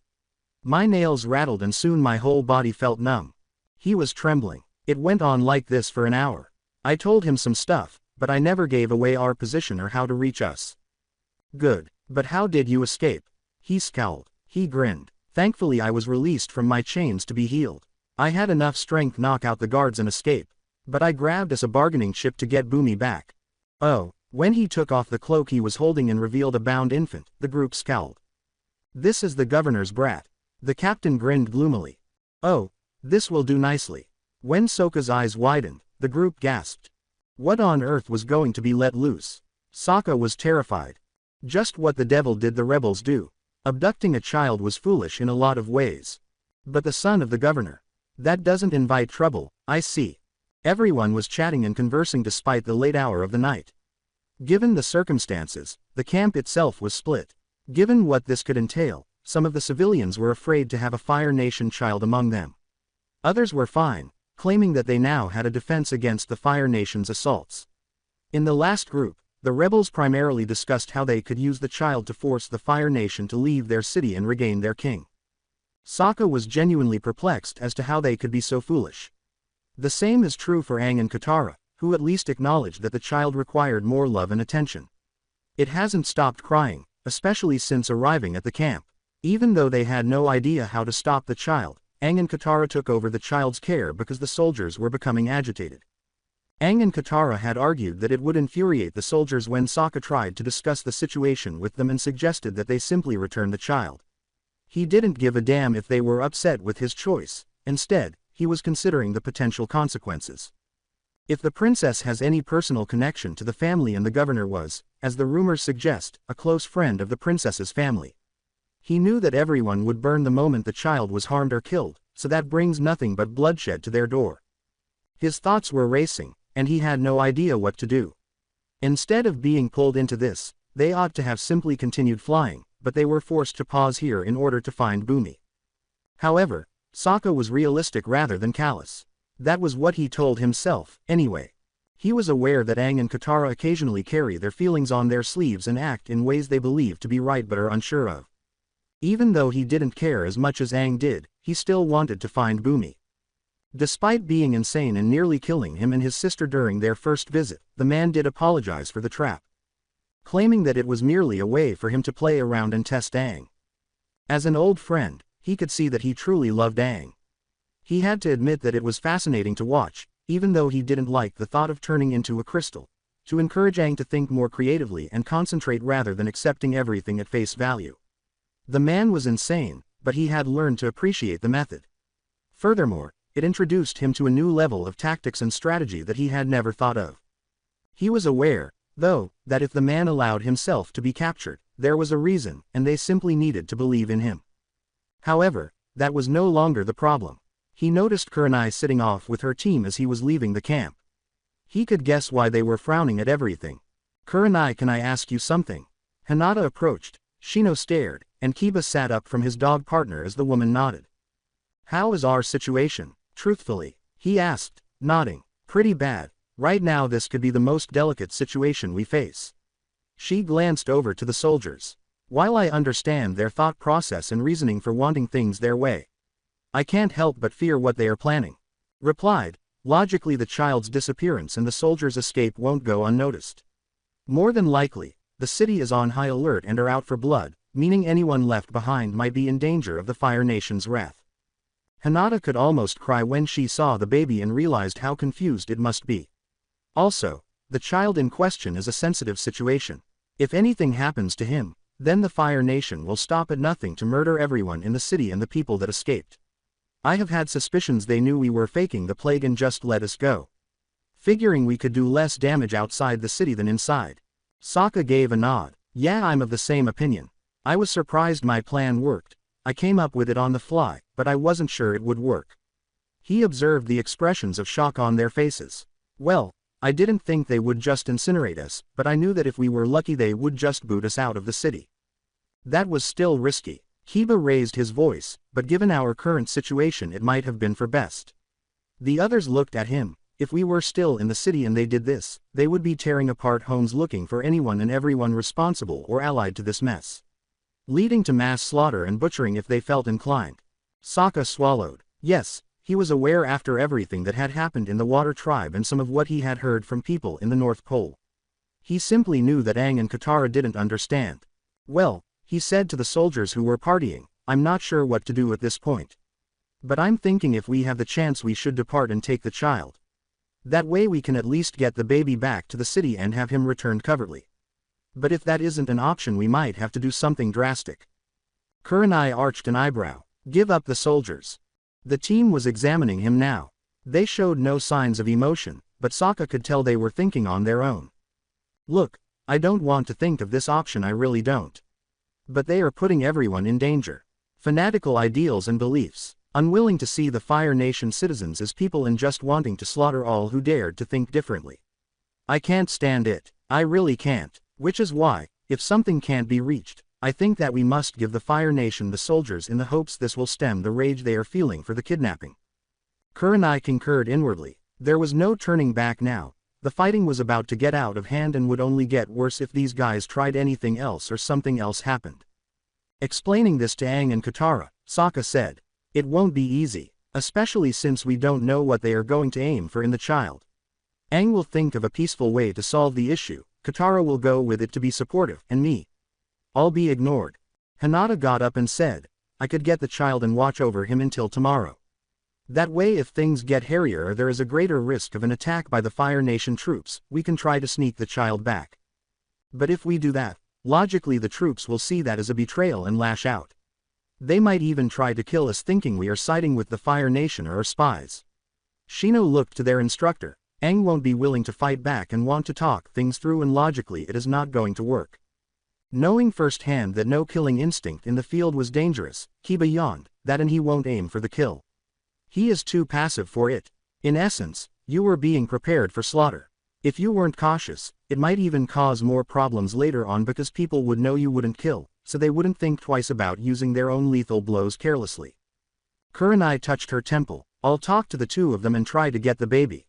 My nails rattled and soon my whole body felt numb. He was trembling. It went on like this for an hour. I told him some stuff, but I never gave away our position or how to reach us. Good. But how did you escape? He scowled. He grinned. Thankfully I was released from my chains to be healed. I had enough strength to knock out the guards and escape. But I grabbed us a bargaining chip to get Bumi back. Oh. When he took off the cloak he was holding and revealed a bound infant, the group scowled. This is the governor's brat. The captain grinned gloomily. Oh. This will do nicely. When Sokka's eyes widened, the group gasped. What on earth was going to be let loose? Sokka was terrified. Just what the devil did the rebels do? Abducting a child was foolish in a lot of ways. But the son of the governor. That doesn't invite trouble, I see. Everyone was chatting and conversing despite the late hour of the night. Given the circumstances, the camp itself was split. Given what this could entail, some of the civilians were afraid to have a Fire Nation child among them. Others were fine, claiming that they now had a defense against the Fire Nation's assaults. In the last group, the rebels primarily discussed how they could use the child to force the Fire Nation to leave their city and regain their king. Sokka was genuinely perplexed as to how they could be so foolish. The same is true for Aang and Katara, who at least acknowledged that the child required more love and attention. It hasn't stopped crying, especially since arriving at the camp. Even though they had no idea how to stop the child, Aang and Katara took over the child's care because the soldiers were becoming agitated. Aang and Katara had argued that it would infuriate the soldiers when Sokka tried to discuss the situation with them and suggested that they simply return the child. He didn't give a damn if they were upset with his choice. Instead, he was considering the potential consequences. If the princess has any personal connection to the family and the governor was, as the rumors suggest, a close friend of the princess's family. He knew that everyone would burn the moment the child was harmed or killed, so that brings nothing but bloodshed to their door. His thoughts were racing, and he had no idea what to do. Instead of being pulled into this, they ought to have simply continued flying, but they were forced to pause here in order to find Bumi. However, Sokka was realistic rather than callous. That was what he told himself, anyway. He was aware that Aang and Katara occasionally carry their feelings on their sleeves and act in ways they believe to be right but are unsure of. Even though he didn't care as much as Aang did, he still wanted to find Bumi. Despite being insane and nearly killing him and his sister during their first visit, the man did apologize for the trap, claiming that it was merely a way for him to play around and test Aang. As an old friend, he could see that he truly loved Aang. He had to admit that it was fascinating to watch, even though he didn't like the thought of turning into a crystal, to encourage Aang to think more creatively and concentrate rather than accepting everything at face value. The man was insane, but he had learned to appreciate the method. Furthermore, it introduced him to a new level of tactics and strategy that he had never thought of. He was aware, though, that if the man allowed himself to be captured, there was a reason, and they simply needed to believe in him. However, that was no longer the problem. He noticed Kurenai sitting off with her team as he was leaving the camp. He could guess why they were frowning at everything. "Kurenai, can I ask you something?" Hinata approached, Shino stared, and Kiba sat up from his dog partner as the woman nodded. "How is our situation?" Truthfully, he asked, nodding. "Pretty bad. Right now this could be the most delicate situation we face." She glanced over to the soldiers. "While I understand their thought process and reasoning for wanting things their way, I can't help but fear what they are planning." Replied, "Logically the child's disappearance and the soldiers' escape won't go unnoticed. More than likely, the city is on high alert and are out for blood, meaning anyone left behind might be in danger of the Fire Nation's wrath." Hinata could almost cry when she saw the baby and realized how confused it must be. Also, the child in question is a sensitive situation. If anything happens to him, then the Fire Nation will stop at nothing to murder everyone in the city and the people that escaped. I have had suspicions they knew we were faking the plague and just let us go, figuring we could do less damage outside the city than inside. Sokka gave a nod. "Yeah, I'm of the same opinion. I was surprised my plan worked. I came up with it on the fly, but I wasn't sure it would work." He observed the expressions of shock on their faces. "Well, I didn't think they would just incinerate us, but I knew that if we were lucky they would just boot us out of the city. That was still risky." Kiba raised his voice, "But given our current situation it might have been for best." The others looked at him. If we were still in the city and they did this, they would be tearing apart homes looking for anyone and everyone responsible or allied to this mess, leading to mass slaughter and butchering if they felt inclined. Sokka swallowed. Yes, he was aware after everything that had happened in the Water Tribe and some of what he had heard from people in the North Pole. He simply knew that Aang and Katara didn't understand. "Well," he said to the soldiers who were partying, "I'm not sure what to do at this point. But I'm thinking if we have the chance we should depart and take the child. That way we can at least get the baby back to the city and have him returned covertly. But if that isn't an option we might have to do something drastic." Kurenai arched an eyebrow. "Give up the soldiers." The team was examining him now. They showed no signs of emotion, but Sokka could tell they were thinking on their own. "Look, I don't want to think of this option, I really don't. But they are putting everyone in danger. Fanatical ideals and beliefs. unwilling to see the Fire Nation citizens as people and just wanting to slaughter all who dared to think differently. I can't stand it. I really can't. Which is why, if something can't be reached, I think that we must give the Fire Nation the soldiers in the hopes this will stem the rage they are feeling for the kidnapping. Kurenai concurred inwardly. There was no turning back now. The fighting was about to get out of hand and would only get worse if these guys tried anything else or something else happened. Explaining this to Aang and Katara, Sokka said, "It won't be easy, especially since we don't know what they are going to aim for in the child. Aang will think of a peaceful way to solve the issue, Katara will go with it to be supportive, and me, I'll be ignored." Hinata got up and said, "I could get the child and watch over him until tomorrow. That way if things get hairier or there is a greater risk of an attack by the Fire Nation troops, we can try to sneak the child back. But if we do that, logically the troops will see that as a betrayal and lash out. They might even try to kill us thinking we are siding with the Fire Nation or are spies." Shino looked to their instructor. Aang won't be willing to fight back and want to talk things through, and logically it is not going to work. Knowing firsthand that no killing instinct in the field was dangerous, Kiba yawned, "That and he won't aim for the kill. He is too passive for it. In essence, you were being prepared for slaughter. If you weren't cautious, it might even cause more problems later on because people would know you wouldn't kill, so they wouldn't think twice about using their own lethal blows carelessly." Kurenai touched her temple. "I'll talk to the two of them and try to get the baby.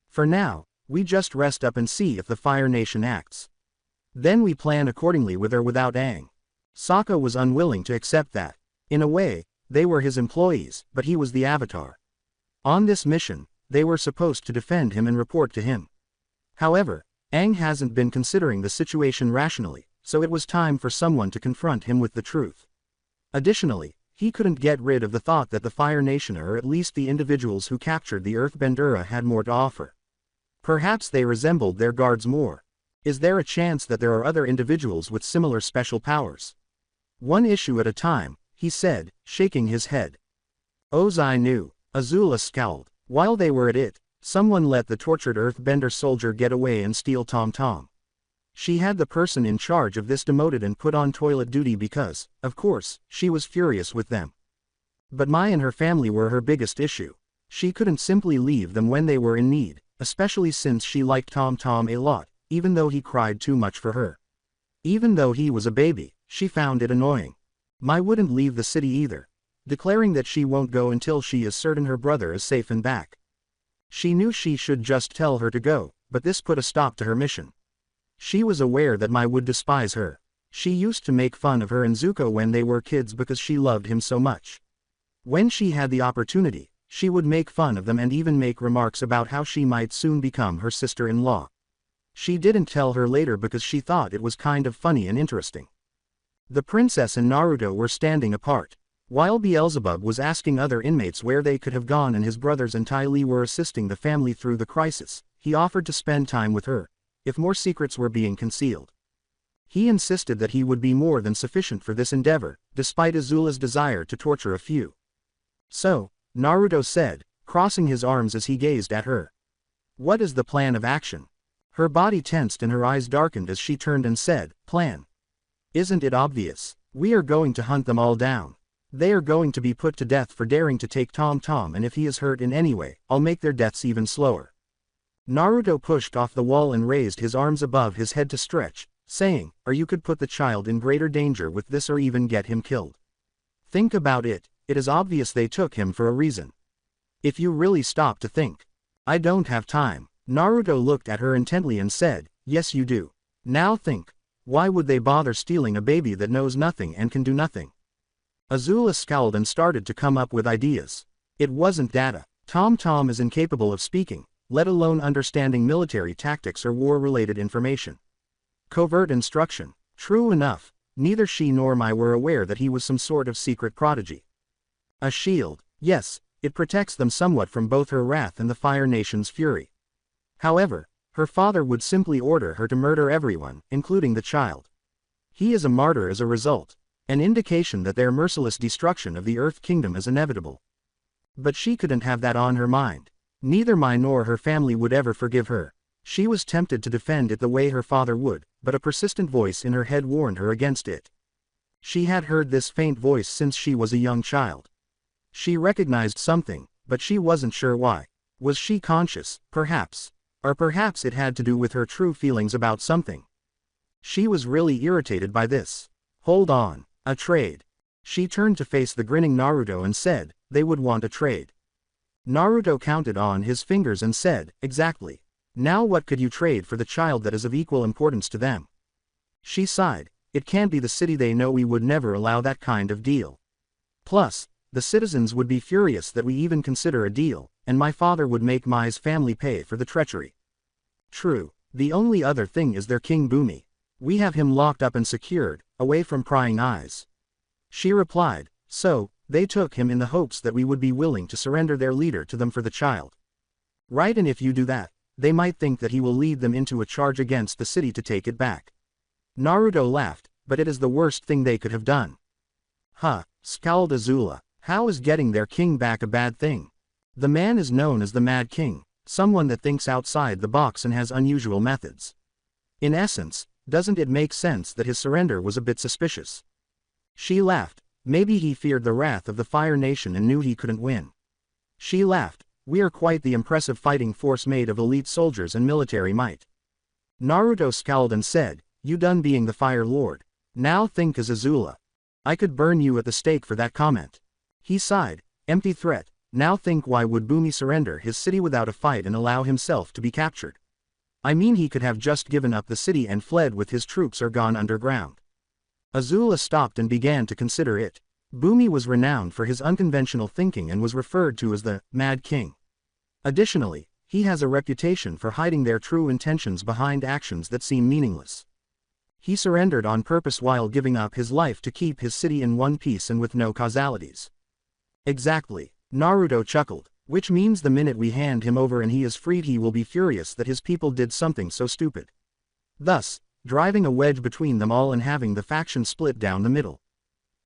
For now, we just rest up and see if the Fire Nation acts. Then we plan accordingly with or without Aang." Sokka was unwilling to accept that. In a way, they were his employees, but he was the Avatar. On this mission, they were supposed to defend him and report to him. However, Aang hasn't been considering the situation rationally, so it was time for someone to confront him with the truth. Additionally, he couldn't get rid of the thought that the Fire Nation, or at least the individuals who captured the Earthbender, had more to offer. Perhaps they resembled their guards more. Is there a chance that there are other individuals with similar special powers? "One issue at a time," he said, shaking his head. Ozai knew. Azula scowled. While they were at it, someone let the tortured Earthbender soldier get away and steal Tom Tom. She had the person in charge of this demoted and put on toilet duty because, of course, she was furious with them. But Mai and her family were her biggest issue. She couldn't simply leave them when they were in need, especially since she liked Tom Tom a lot, even though he cried too much for her. Even though he was a baby, she found it annoying. Mai wouldn't leave the city either, declaring that she won't go until she is certain her brother is safe and back. She knew she should just tell her to go, but this put a stop to her mission. She was aware that Mai would despise her. She used to make fun of her and Zuko when they were kids because she loved him so much. When she had the opportunity, she would make fun of them and even make remarks about how she might soon become her sister-in-law. She didn't tell her later because she thought it was kind of funny and interesting. The princess and Naruto were standing apart. While Beelzebub was asking other inmates where they could have gone and his brothers and Ty Lee were assisting the family through the crisis, he offered to spend time with her, if more secrets were being concealed. He insisted that he would be more than sufficient for this endeavor, despite Azula's desire to torture a few. "So," Naruto said, crossing his arms as he gazed at her. "What is the plan of action?" Her body tensed and her eyes darkened as she turned and said, "Plan? Isn't it obvious? We are going to hunt them all down. They are going to be put to death for daring to take Tom Tom, and if he is hurt in any way, I'll make their deaths even slower." Naruto pushed off the wall and raised his arms above his head to stretch, saying, "Or you could put the child in greater danger with this or even get him killed. Think about it, it is obvious they took him for a reason. If you really stop to think." "I don't have time." Naruto looked at her intently and said, "Yes you do. Now think. Why would they bother stealing a baby that knows nothing and can do nothing?" Azula scowled and started to come up with ideas. It wasn't data. Tom Tom is incapable of speaking, let alone understanding military tactics or war-related information. Covert instruction. True enough, neither she nor Mai were aware that he was some sort of secret prodigy. A shield. Yes, it protects them somewhat from both her wrath and the Fire Nation's fury. However, her father would simply order her to murder everyone, including the child. He is a martyr as a result, an indication that their merciless destruction of the Earth Kingdom is inevitable. But she couldn't have that on her mind. Neither Mai nor her family would ever forgive her. She was tempted to defend it the way her father would, but a persistent voice in her head warned her against it. She had heard this faint voice since she was a young child. She recognized something, but she wasn't sure why. Was she conscious, perhaps? Or perhaps it had to do with her true feelings about something. She was really irritated by this. Hold on, a trade. She turned to face the grinning Naruto and said, they would want a trade. Naruto counted on his fingers and said, exactly. Now what could you trade for the child that is of equal importance to them? She sighed, it can't be the city, they know we would never allow that kind of deal. Plus, the citizens would be furious that we even consider a deal, and my father would make Mai's family pay for the treachery. True, the only other thing is their King Bumi. We have him locked up and secured, away from prying eyes. She replied, so, they took him in the hopes that we would be willing to surrender their leader to them for the child. Right, and if you do that, they might think that he will lead them into a charge against the city to take it back. Naruto laughed, but it is the worst thing they could have done. Huh, scowled Azula, how is getting their king back a bad thing? The man is known as the Mad King, someone that thinks outside the box and has unusual methods. In essence, doesn't it make sense that his surrender was a bit suspicious? She laughed, maybe he feared the wrath of the Fire Nation and knew he couldn't win. She laughed, we are quite the impressive fighting force made of elite soldiers and military might. Naruto scowled and said, you done being the Fire Lord. Now think as Azula. I could burn you at the stake for that comment. He sighed, empty threat, now think why would Bumi surrender his city without a fight and allow himself to be captured? I mean he could have just given up the city and fled with his troops or gone underground. Azula stopped and began to consider it. Bumi was renowned for his unconventional thinking and was referred to as the Mad King. Additionally, he has a reputation for hiding their true intentions behind actions that seem meaningless. He surrendered on purpose while giving up his life to keep his city in one piece and with no causalities. Exactly, Naruto chuckled, which means the minute we hand him over and he is freed he will be furious that his people did something so stupid. Thus, driving a wedge between them all and having the faction split down the middle.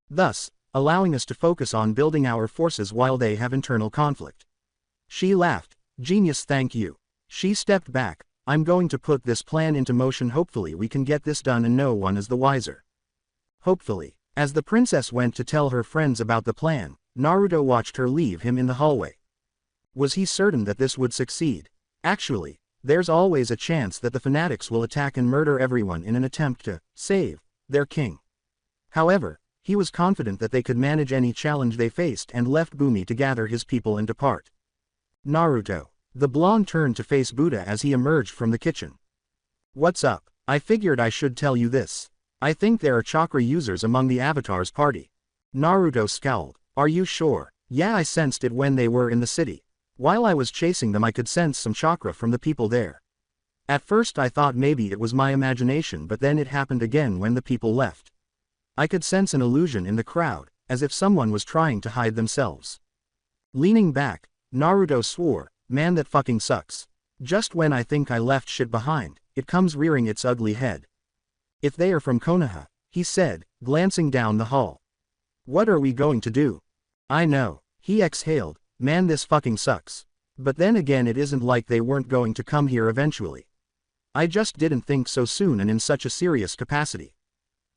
Thus, allowing us to focus on building our forces while they have internal conflict. She laughed, genius, thank you. She stepped back, I'm going to put this plan into motion, hopefully we can get this done and no one is the wiser. Hopefully. As the princess went to tell her friends about the plan, Naruto watched her leave him in the hallway. Was he certain that this would succeed? Actually, there's always a chance that the fanatics will attack and murder everyone in an attempt to save their king. However, he was confident that they could manage any challenge they faced and left Bumi to gather his people and depart. Naruto. The blonde turned to face Buddha as he emerged from the kitchen. What's up? I figured I should tell you this. I think there are chakra users among the Avatar's party. Naruto scowled. Are you sure? Yeah, I sensed it when they were in the city. While I was chasing them I could sense some chakra from the people there. At first I thought maybe it was my imagination, but then it happened again when the people left. I could sense an illusion in the crowd, as if someone was trying to hide themselves. Leaning back, Naruto swore, man, that fucking sucks. Just when I think I left shit behind, it comes rearing its ugly head. If they are from Konoha, he said, glancing down the hall. What are we going to do? I know, he exhaled, man, this fucking sucks. But then again, it isn't like they weren't going to come here eventually. I just didn't think so soon and in such a serious capacity.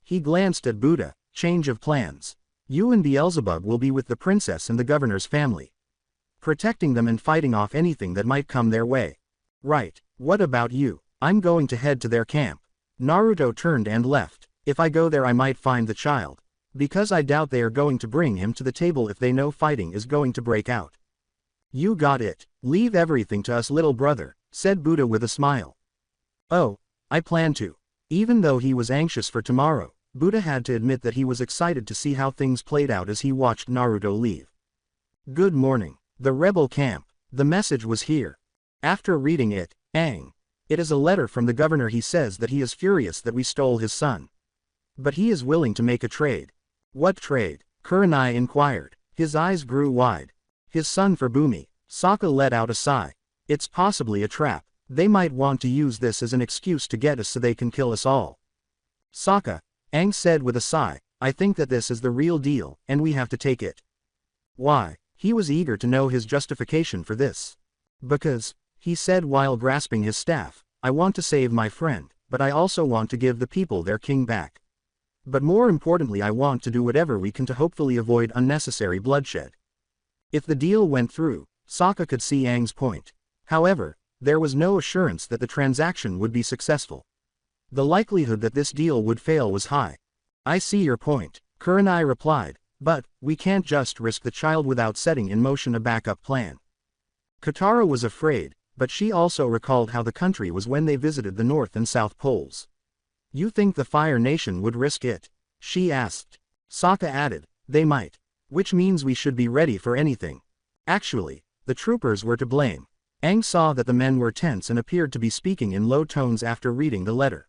He glanced at Buddha, change of plans. You and Beelzebub will be with the princess and the governor's family, protecting them and fighting off anything that might come their way. Right, what about you? I'm going to head to their camp. Naruto turned and left. If I go there I might find the child. Because I doubt they are going to bring him to the table if they know fighting is going to break out. You got it. Leave everything to us, little brother, said Buddha with a smile. Oh, I plan to. Even though he was anxious for tomorrow, Buddha had to admit that he was excited to see how things played out as he watched Naruto leave. Good morning. The rebel camp. The message was here. After reading it, Aang. It is a letter from the governor. He says that he is furious that we stole his son. But he is willing to make a trade. What trade? Kurenai inquired. His eyes grew wide. His son for Bumi. Sokka let out a sigh. It's possibly a trap. They might want to use this as an excuse to get us so they can kill us all. Sokka, Aang said with a sigh, I think that this is the real deal, and we have to take it. Why? He was eager to know his justification for this. Because, he said while grasping his staff, I want to save my friend, but I also want to give the people their king back. But more importantly, I want to do whatever we can to hopefully avoid unnecessary bloodshed. If the deal went through, Sokka could see Aang's point. However, there was no assurance that the transaction would be successful. The likelihood that this deal would fail was high. I see your point, Kurenai replied, but we can't just risk the child without setting in motion a backup plan. Katara was afraid, but she also recalled how the country was when they visited the North and South Poles. You think the Fire Nation would risk it? She asked. Sokka added, they might. Which means we should be ready for anything. Actually, the troopers were to blame. Aang saw that the men were tense and appeared to be speaking in low tones after reading the letter.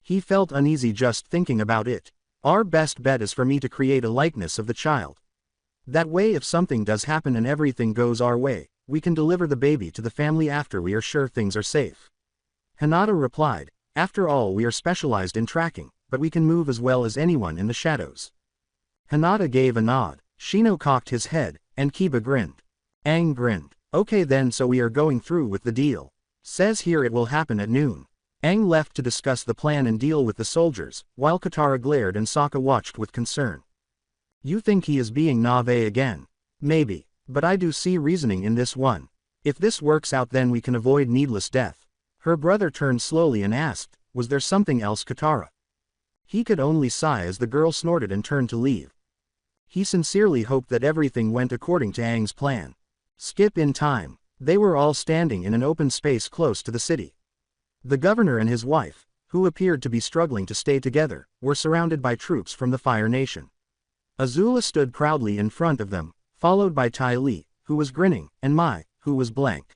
He felt uneasy just thinking about it. Our best bet is for me to create a likeness of the child. That way if something does happen and everything goes our way, we can deliver the baby to the family after we are sure things are safe. Hinata replied, after all we are specialized in tracking, but we can move as well as anyone in the shadows. Hinata gave a nod, Shino cocked his head, and Kiba grinned. Aang grinned. Okay then, so we are going through with the deal. Says here it will happen at noon. Aang left to discuss the plan and deal with the soldiers, while Katara glared and Sokka watched with concern. You think he is being naïve again? Maybe, but I do see reasoning in this one. If this works out then we can avoid needless death. Her brother turned slowly and asked, was there something else, Katara? He could only sigh as the girl snorted and turned to leave. He sincerely hoped that everything went according to Aang's plan. Skip in time. They were all standing in an open space close to the city. The governor and his wife, who appeared to be struggling to stay together, were surrounded by troops from the Fire Nation. Azula stood proudly in front of them, followed by Ty Lee, who was grinning, and Mai, who was blank.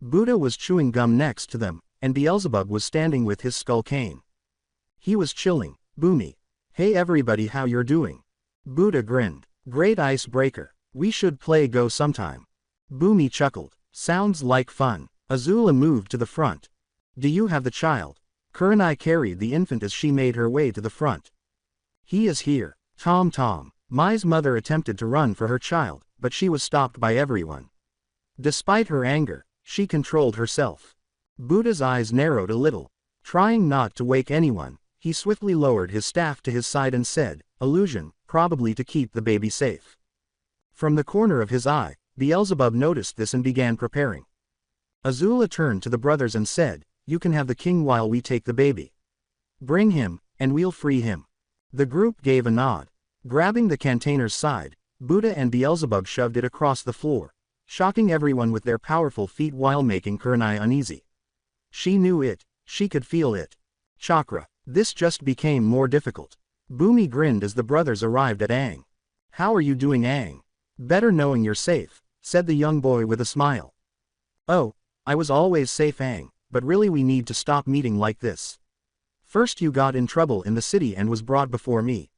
Buddha was chewing gum next to them, and Beelzebub was standing with his skull cane. He was chilling. Boomy. Hey everybody, how you're doing? Buddha grinned. Great icebreaker. We should play Go sometime. Boomy chuckled. Sounds like fun. Azula moved to the front. Do you have the child? Kurenai carried the infant as she made her way to the front. He is here. Tom. Mai's mother attempted to run for her child, but she was stopped by everyone. Despite her anger, she controlled herself. Buddha's eyes narrowed a little. Trying not to wake anyone, he swiftly lowered his staff to his side and said, illusion, probably to keep the baby safe. From the corner of his eye, Beelzebub noticed this and began preparing. Azula turned to the brothers and said, you can have the king while we take the baby. Bring him, and we'll free him. The group gave a nod. Grabbing the container's side, Buddha and Beelzebub shoved it across the floor, shocking everyone with their powerful feet while making Kurenai uneasy. She knew it, she could feel it. Chakra. This just became more difficult. Boomy grinned as the brothers arrived at Aang. How are you doing, Aang? Better knowing you're safe, said the young boy with a smile. Oh, I was always safe, Aang, but really we need to stop meeting like this. First you got in trouble in the city and was brought before me.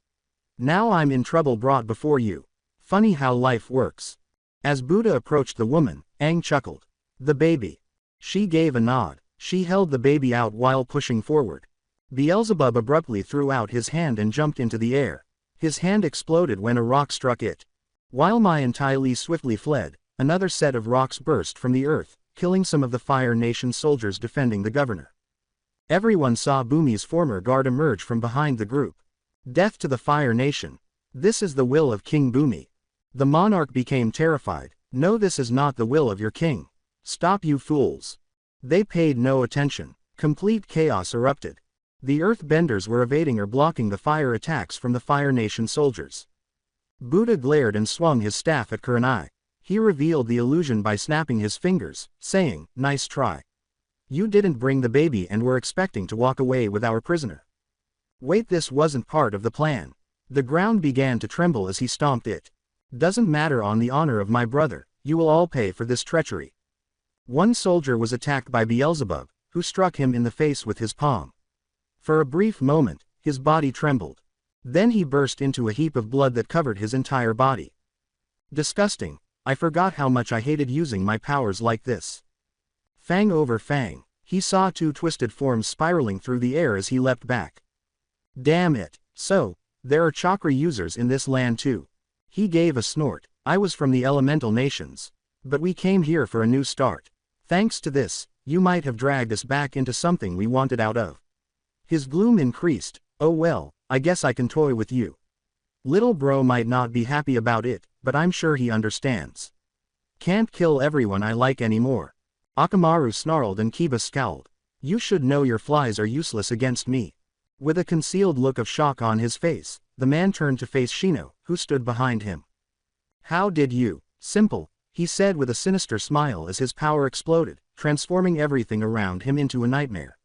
Now I'm in trouble brought before you. Funny how life works. As Buddha approached the woman, Aang chuckled. The baby. She gave a nod. She held the baby out while pushing forward. Beelzebub abruptly threw out his hand and jumped into the air. His hand exploded when a rock struck it. While Mai and Ty Lee swiftly fled, another set of rocks burst from the earth, killing some of the Fire Nation soldiers defending the governor. Everyone saw Boomy's former guard emerge from behind the group. Death to the Fire Nation. This is the will of King Boomy. The monarch became terrified. No, this is not the will of your king. Stop, you fools. They paid no attention. Complete chaos erupted. The earthbenders were evading or blocking the fire attacks from the Fire Nation soldiers. Buddha glared and swung his staff at Kurenai. He revealed the illusion by snapping his fingers, saying, nice try. You didn't bring the baby and were expecting to walk away with our prisoner. Wait, this wasn't part of the plan. The ground began to tremble as he stomped it. Doesn't matter, on the honor of my brother, you will all pay for this treachery. One soldier was attacked by Beelzebub, who struck him in the face with his palm. For a brief moment, his body trembled. Then he burst into a heap of blood that covered his entire body. Disgusting. I forgot how much I hated using my powers like this. Fang over fang. He saw two twisted forms spiraling through the air as he leapt back. Damn it. So, there are chakra users in this land too. He gave a snort. I was from the elemental nations. But we came here for a new start. Thanks to this, you might have dragged us back into something we wanted out of. His gloom increased. Oh well, I guess I can toy with you. Little bro might not be happy about it, but I'm sure he understands. Can't kill everyone I like anymore. Akamaru snarled and Kiba scowled. You should know your flies are useless against me. With a concealed look of shock on his face, the man turned to face Shino, who stood behind him. How did you? Simple, he said with a sinister smile as his power exploded, transforming everything around him into a nightmare.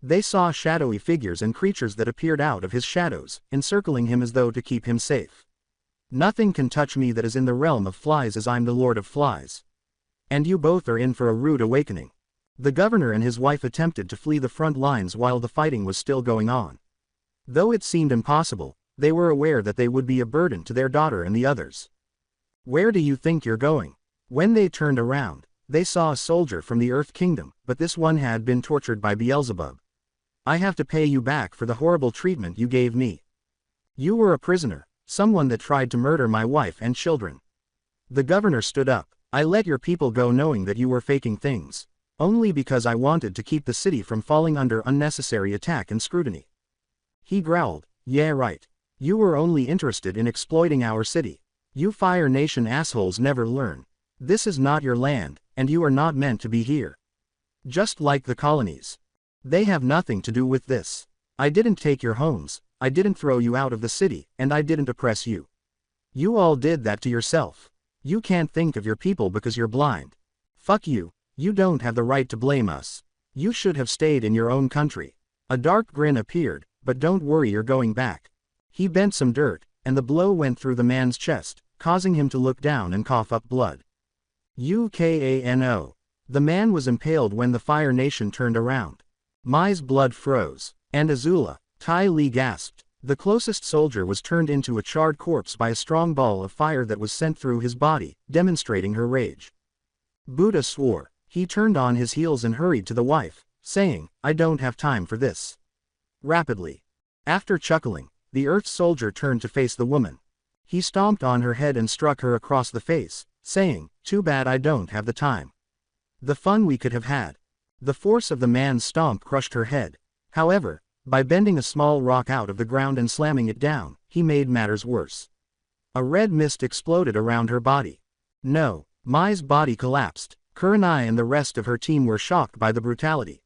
They saw shadowy figures and creatures that appeared out of his shadows, encircling him as though to keep him safe. Nothing can touch me that is in the realm of flies, as I'm the Lord of Flies. And you both are in for a rude awakening. The governor and his wife attempted to flee the front lines while the fighting was still going on. Though it seemed impossible, they were aware that they would be a burden to their daughter and the others. Where do you think you're going? When they turned around, they saw a soldier from the Earth Kingdom, but this one had been tortured by Beelzebub. I have to pay you back for the horrible treatment you gave me. You were a prisoner, someone that tried to murder my wife and children. The governor stood up. I let your people go knowing that you were faking things. Only because I wanted to keep the city from falling under unnecessary attack and scrutiny. He growled, yeah right. You were only interested in exploiting our city. You Fire Nation assholes never learn. This is not your land, and you are not meant to be here. Just like the colonies. They have nothing to do with this. I didn't take your homes, I didn't throw you out of the city, and I didn't oppress you. You all did that to yourself. You can't think of your people because you're blind. Fuck you, you don't have the right to blame us. You should have stayed in your own country. A dark grin appeared, but don't worry, you're going back. He bent some dirt, and the blow went through the man's chest, causing him to look down and cough up blood. Ukano. The man was impaled when the Fire Nation turned around. Mai's blood froze, and Azula, Ty Lee gasped. The closest soldier was turned into a charred corpse by a strong ball of fire that was sent through his body, demonstrating her rage. Buddha swore. He turned on his heels and hurried to the wife, saying, I don't have time for this. Rapidly. After chuckling, the Earth soldier turned to face the woman. He stomped on her head and struck her across the face, saying, too bad I don't have the time. The fun we could have had. The force of the man's stomp crushed her head. However, by bending a small rock out of the ground and slamming it down, he made matters worse. A red mist exploded around her body. No, Mai's body collapsed. Kurenai and the rest of her team were shocked by the brutality.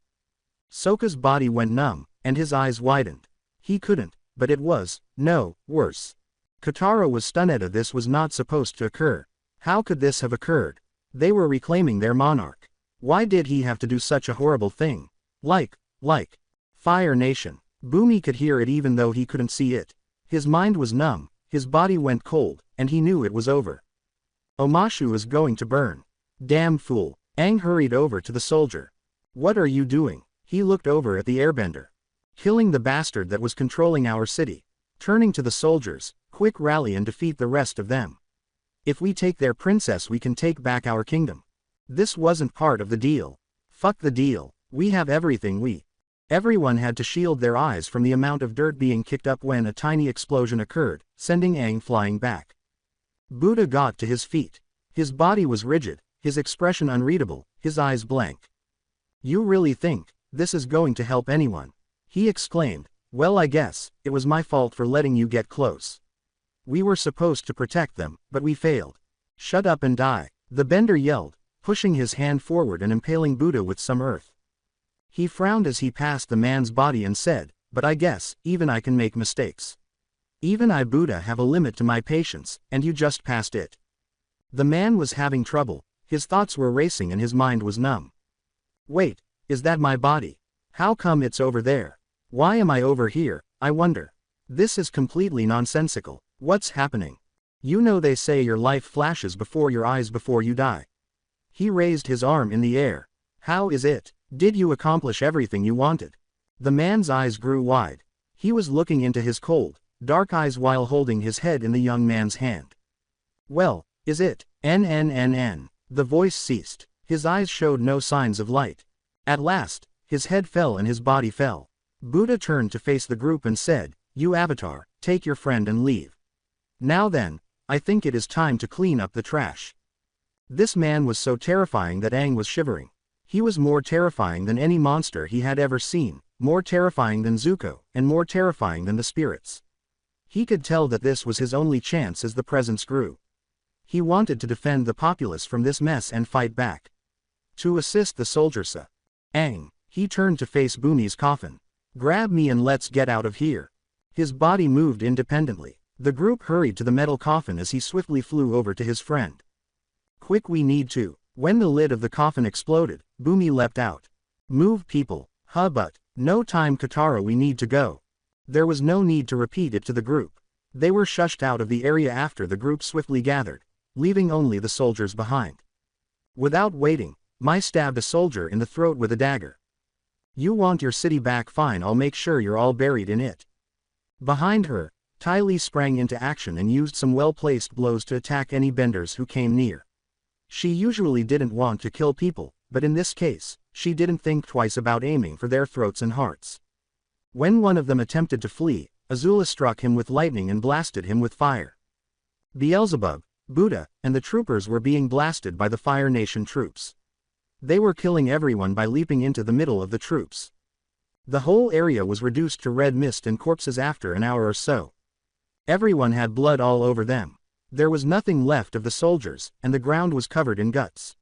Sokka's body went numb, and his eyes widened. He couldn't, but it was, no, worse. Katara was stunned. This was not supposed to occur. How could this have occurred? They were reclaiming their monarch. Why did he have to do such a horrible thing? Like, Fire Nation. Bumi could hear it even though he couldn't see it. His mind was numb, his body went cold, and he knew it was over. Omashu is going to burn. Damn fool. Aang hurried over to the soldier. What are you doing? He looked over at the airbender. Killing the bastard that was controlling our city. Turning to the soldiers, quick rally and defeat the rest of them. If we take their princess we can take back our kingdom. This wasn't part of the deal. Fuck the deal, we have everything Everyone had to shield their eyes from the amount of dirt being kicked up when a tiny explosion occurred, sending Aang flying back. Buddha got to his feet. His body was rigid, his expression unreadable, his eyes blank. You really think this is going to help anyone? He exclaimed. Well, I guess it was my fault for letting you get close. We were supposed to protect them, but we failed. Shut up and die, the bender yelled, pushing his hand forward and impaling Buddha with some earth. He frowned as he passed the man's body and said, but I guess, even I can make mistakes. Even I, Buddha, have a limit to my patience, and you just passed it. The man was having trouble, his thoughts were racing and his mind was numb. Wait, is that my body? How come it's over there? Why am I over here, I wonder? This is completely nonsensical. What's happening? You know they say your life flashes before your eyes before you die. He raised his arm in the air. How is it? Did you accomplish everything you wanted? The man's eyes grew wide. He was looking into his cold, dark eyes while holding his head in the young man's hand. Well, is it? NNNN. The voice ceased. His eyes showed no signs of light. At last, his head fell and his body fell. Buddha turned to face the group and said, You Avatar, take your friend and leave. Now then, I think it is time to clean up the trash. This man was so terrifying that Aang was shivering. He was more terrifying than any monster he had ever seen, more terrifying than Zuko, and more terrifying than the spirits. He could tell that this was his only chance as the presence grew. He wanted to defend the populace from this mess and fight back. To assist the soldiers, Aang, he turned to face Bumi's coffin. Grab me and let's get out of here. His body moved independently. The group hurried to the metal coffin as he swiftly flew over to his friend. Quick, we need to. When the lid of the coffin exploded, Bumi leapt out. Move, people. But. No time, Katara, we need to go. There was no need to repeat it to the group. They were shushed out of the area after the group swiftly gathered, leaving only the soldiers behind. Without waiting, Mai stabbed a soldier in the throat with a dagger. You want your city back? Fine, I'll make sure you're all buried in it. Behind her, Ty Lee sprang into action and used some well-placed blows to attack any benders who came near. She usually didn't want to kill people, but in this case, she didn't think twice about aiming for their throats and hearts. When one of them attempted to flee, Azula struck him with lightning and blasted him with fire. Beelzebub, Buddha, and the troopers were being blasted by the Fire Nation troops. They were killing everyone by leaping into the middle of the troops. The whole area was reduced to red mist and corpses after an hour or so. Everyone had blood all over them. There was nothing left of the soldiers, and the ground was covered in guts.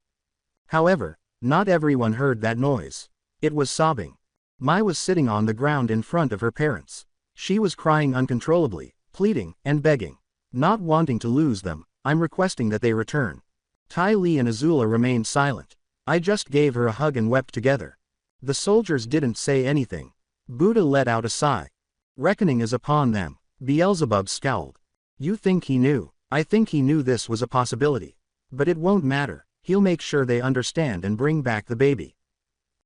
However, not everyone heard that noise. It was sobbing. Mai was sitting on the ground in front of her parents. She was crying uncontrollably, pleading, and begging. Not wanting to lose them, I'm requesting that they return. Ty Lee and Azula remained silent. I just gave her a hug and wept together. The soldiers didn't say anything. Buddha let out a sigh. Reckoning is upon them. Beelzebub scowled. You think he knew? I think he knew this was a possibility. But it won't matter, he'll make sure they understand and bring back the baby.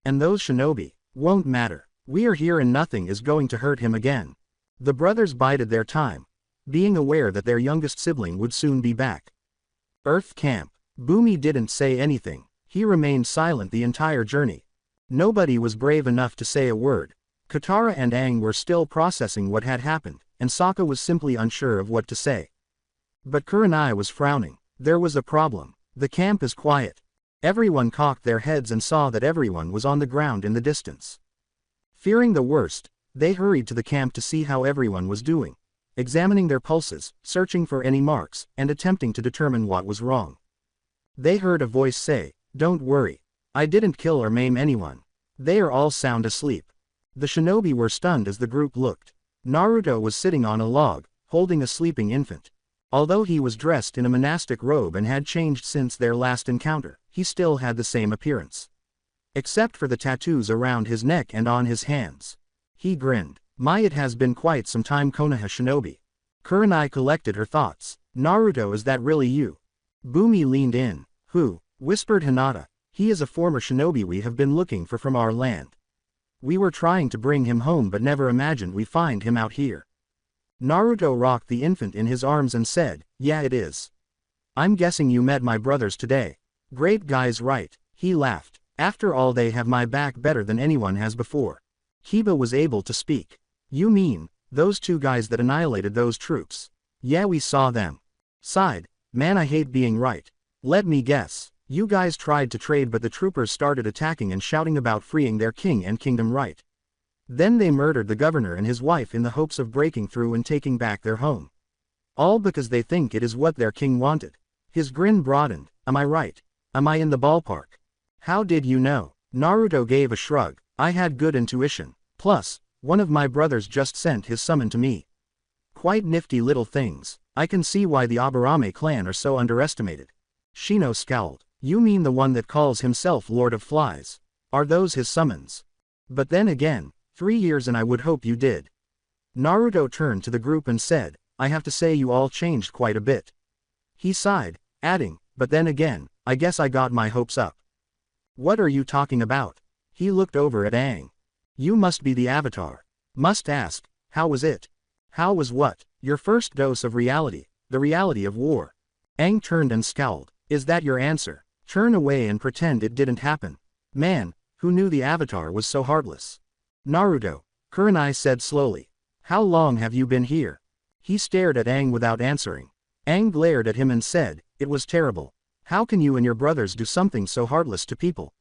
And those shinobi, won't matter. We are here and nothing is going to hurt him again. The brothers bided their time, being aware that their youngest sibling would soon be back. Earth Camp. Bumi didn't say anything. He remained silent the entire journey. Nobody was brave enough to say a word. Katara and Aang were still processing what had happened, and Sokka was simply unsure of what to say. But Kurenai was frowning. There was a problem. The camp is quiet. Everyone cocked their heads and saw that everyone was on the ground in the distance. Fearing the worst, they hurried to the camp to see how everyone was doing, examining their pulses, searching for any marks, and attempting to determine what was wrong. They heard a voice say, "Don't worry. I didn't kill or maim anyone. They are all sound asleep." The shinobi were stunned as the group looked. Naruto was sitting on a log, holding a sleeping infant. Although he was dressed in a monastic robe and had changed since their last encounter, he still had the same appearance. Except for the tattoos around his neck and on his hands. He grinned. It has been quite some time, Konoha shinobi. Kurenai collected her thoughts. Naruto, is that really you? Bumi leaned in. Who? Whispered Hinata. He is a former shinobi we have been looking for from our land. We were trying to bring him home but never imagined we find him out here. Naruto rocked the infant in his arms and said, "Yeah, it is. I'm guessing you met my brothers today." "Great guys, right?" He laughed. "After all, they have my back better than anyone has before." Kiba was able to speak. "You mean, those two guys that annihilated those troops?" "Yeah, we saw them." Sighed. "Man, I hate being right. Let me guess. You guys tried to trade but the troopers started attacking and shouting about freeing their king and kingdom, right? Then they murdered the governor and his wife in the hopes of breaking through and taking back their home. All because they think it is what their king wanted." His grin broadened. "Am I right? Am I in the ballpark?" "How did you know?" Naruto gave a shrug. "I had good intuition. Plus, one of my brothers just sent his summon to me. Quite nifty little things. I can see why the Aburame clan are so underestimated." Shino scowled. "You mean the one that calls himself Lord of Flies? Are those his summons? But then again, 3 years and I would hope you did." Naruto turned to the group and said, "I have to say you all changed quite a bit." He sighed, adding, "But then again, I guess I got my hopes up." "What are you talking about?" He looked over at Aang. "You must be the Avatar. Must ask, how was it?" "How was what?" "Your first dose of reality, the reality of war." Aang turned and scowled. "Is that your answer? Turn away and pretend it didn't happen. Man, who knew the Avatar was so heartless?" "Naruto," Kurenai said slowly. "How long have you been here?" He stared at Aang without answering. Aang glared at him and said, "It was terrible. How can you and your brothers do something so heartless to people?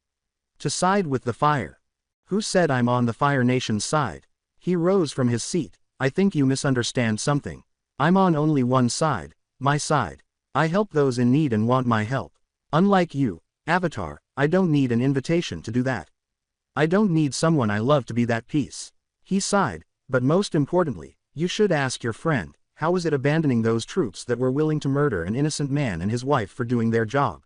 To side with the fire. Who said I'm on the Fire Nation's side?" He rose from his seat. "I think you misunderstand something. I'm on only one side, my side. I help those in need and want my help. Unlike you, Avatar, I don't need an invitation to do that. I don't need someone I love to be that piece. He sighed, but most importantly, you should ask your friend, how is it abandoning those troops that were willing to murder an innocent man and his wife for doing their job?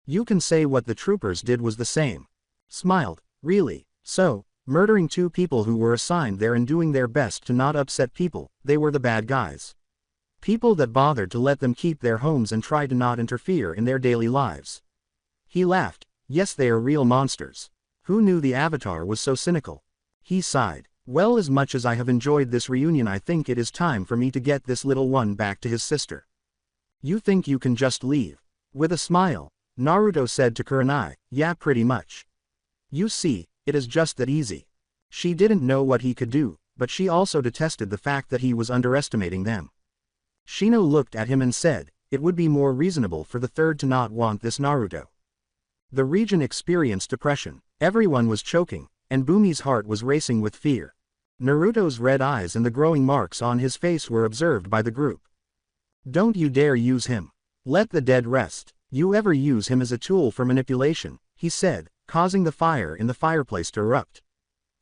You can say what the troopers did was the same. Smiled, really, so, murdering two people who were assigned there and doing their best to not upset people, they were the bad guys. People that bothered to let them keep their homes and try to not interfere in their daily lives. He laughed, yes, they are real monsters. Who knew the Avatar was so cynical? He sighed, well, as much as I have enjoyed this reunion, I think it is time for me to get this little one back to his sister. You think you can just leave? With a smile, Naruto said to Kurenai, yeah, pretty much. You see, it is just that easy. She didn't know what he could do, but she also detested the fact that he was underestimating them. Shino looked at him and said, it would be more reasonable for the third to not want this Naruto. The region experienced depression, everyone was choking, and Bumi's heart was racing with fear. Naruto's red eyes and the growing marks on his face were observed by the group. Don't you dare use him. Let the dead rest. You ever use him as a tool for manipulation, he said, causing the fire in the fireplace to erupt.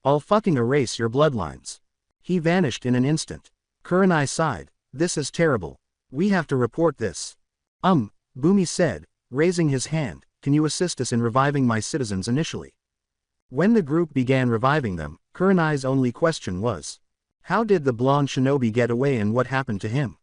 I'll fucking erase your bloodlines. He vanished in an instant. Kurenai sighed, this is terrible. We have to report this. Bumi said, raising his hand, can you assist us in reviving my citizens initially? When the group began reviving them, Kurenai's only question was, how did the blonde shinobi get away and what happened to him?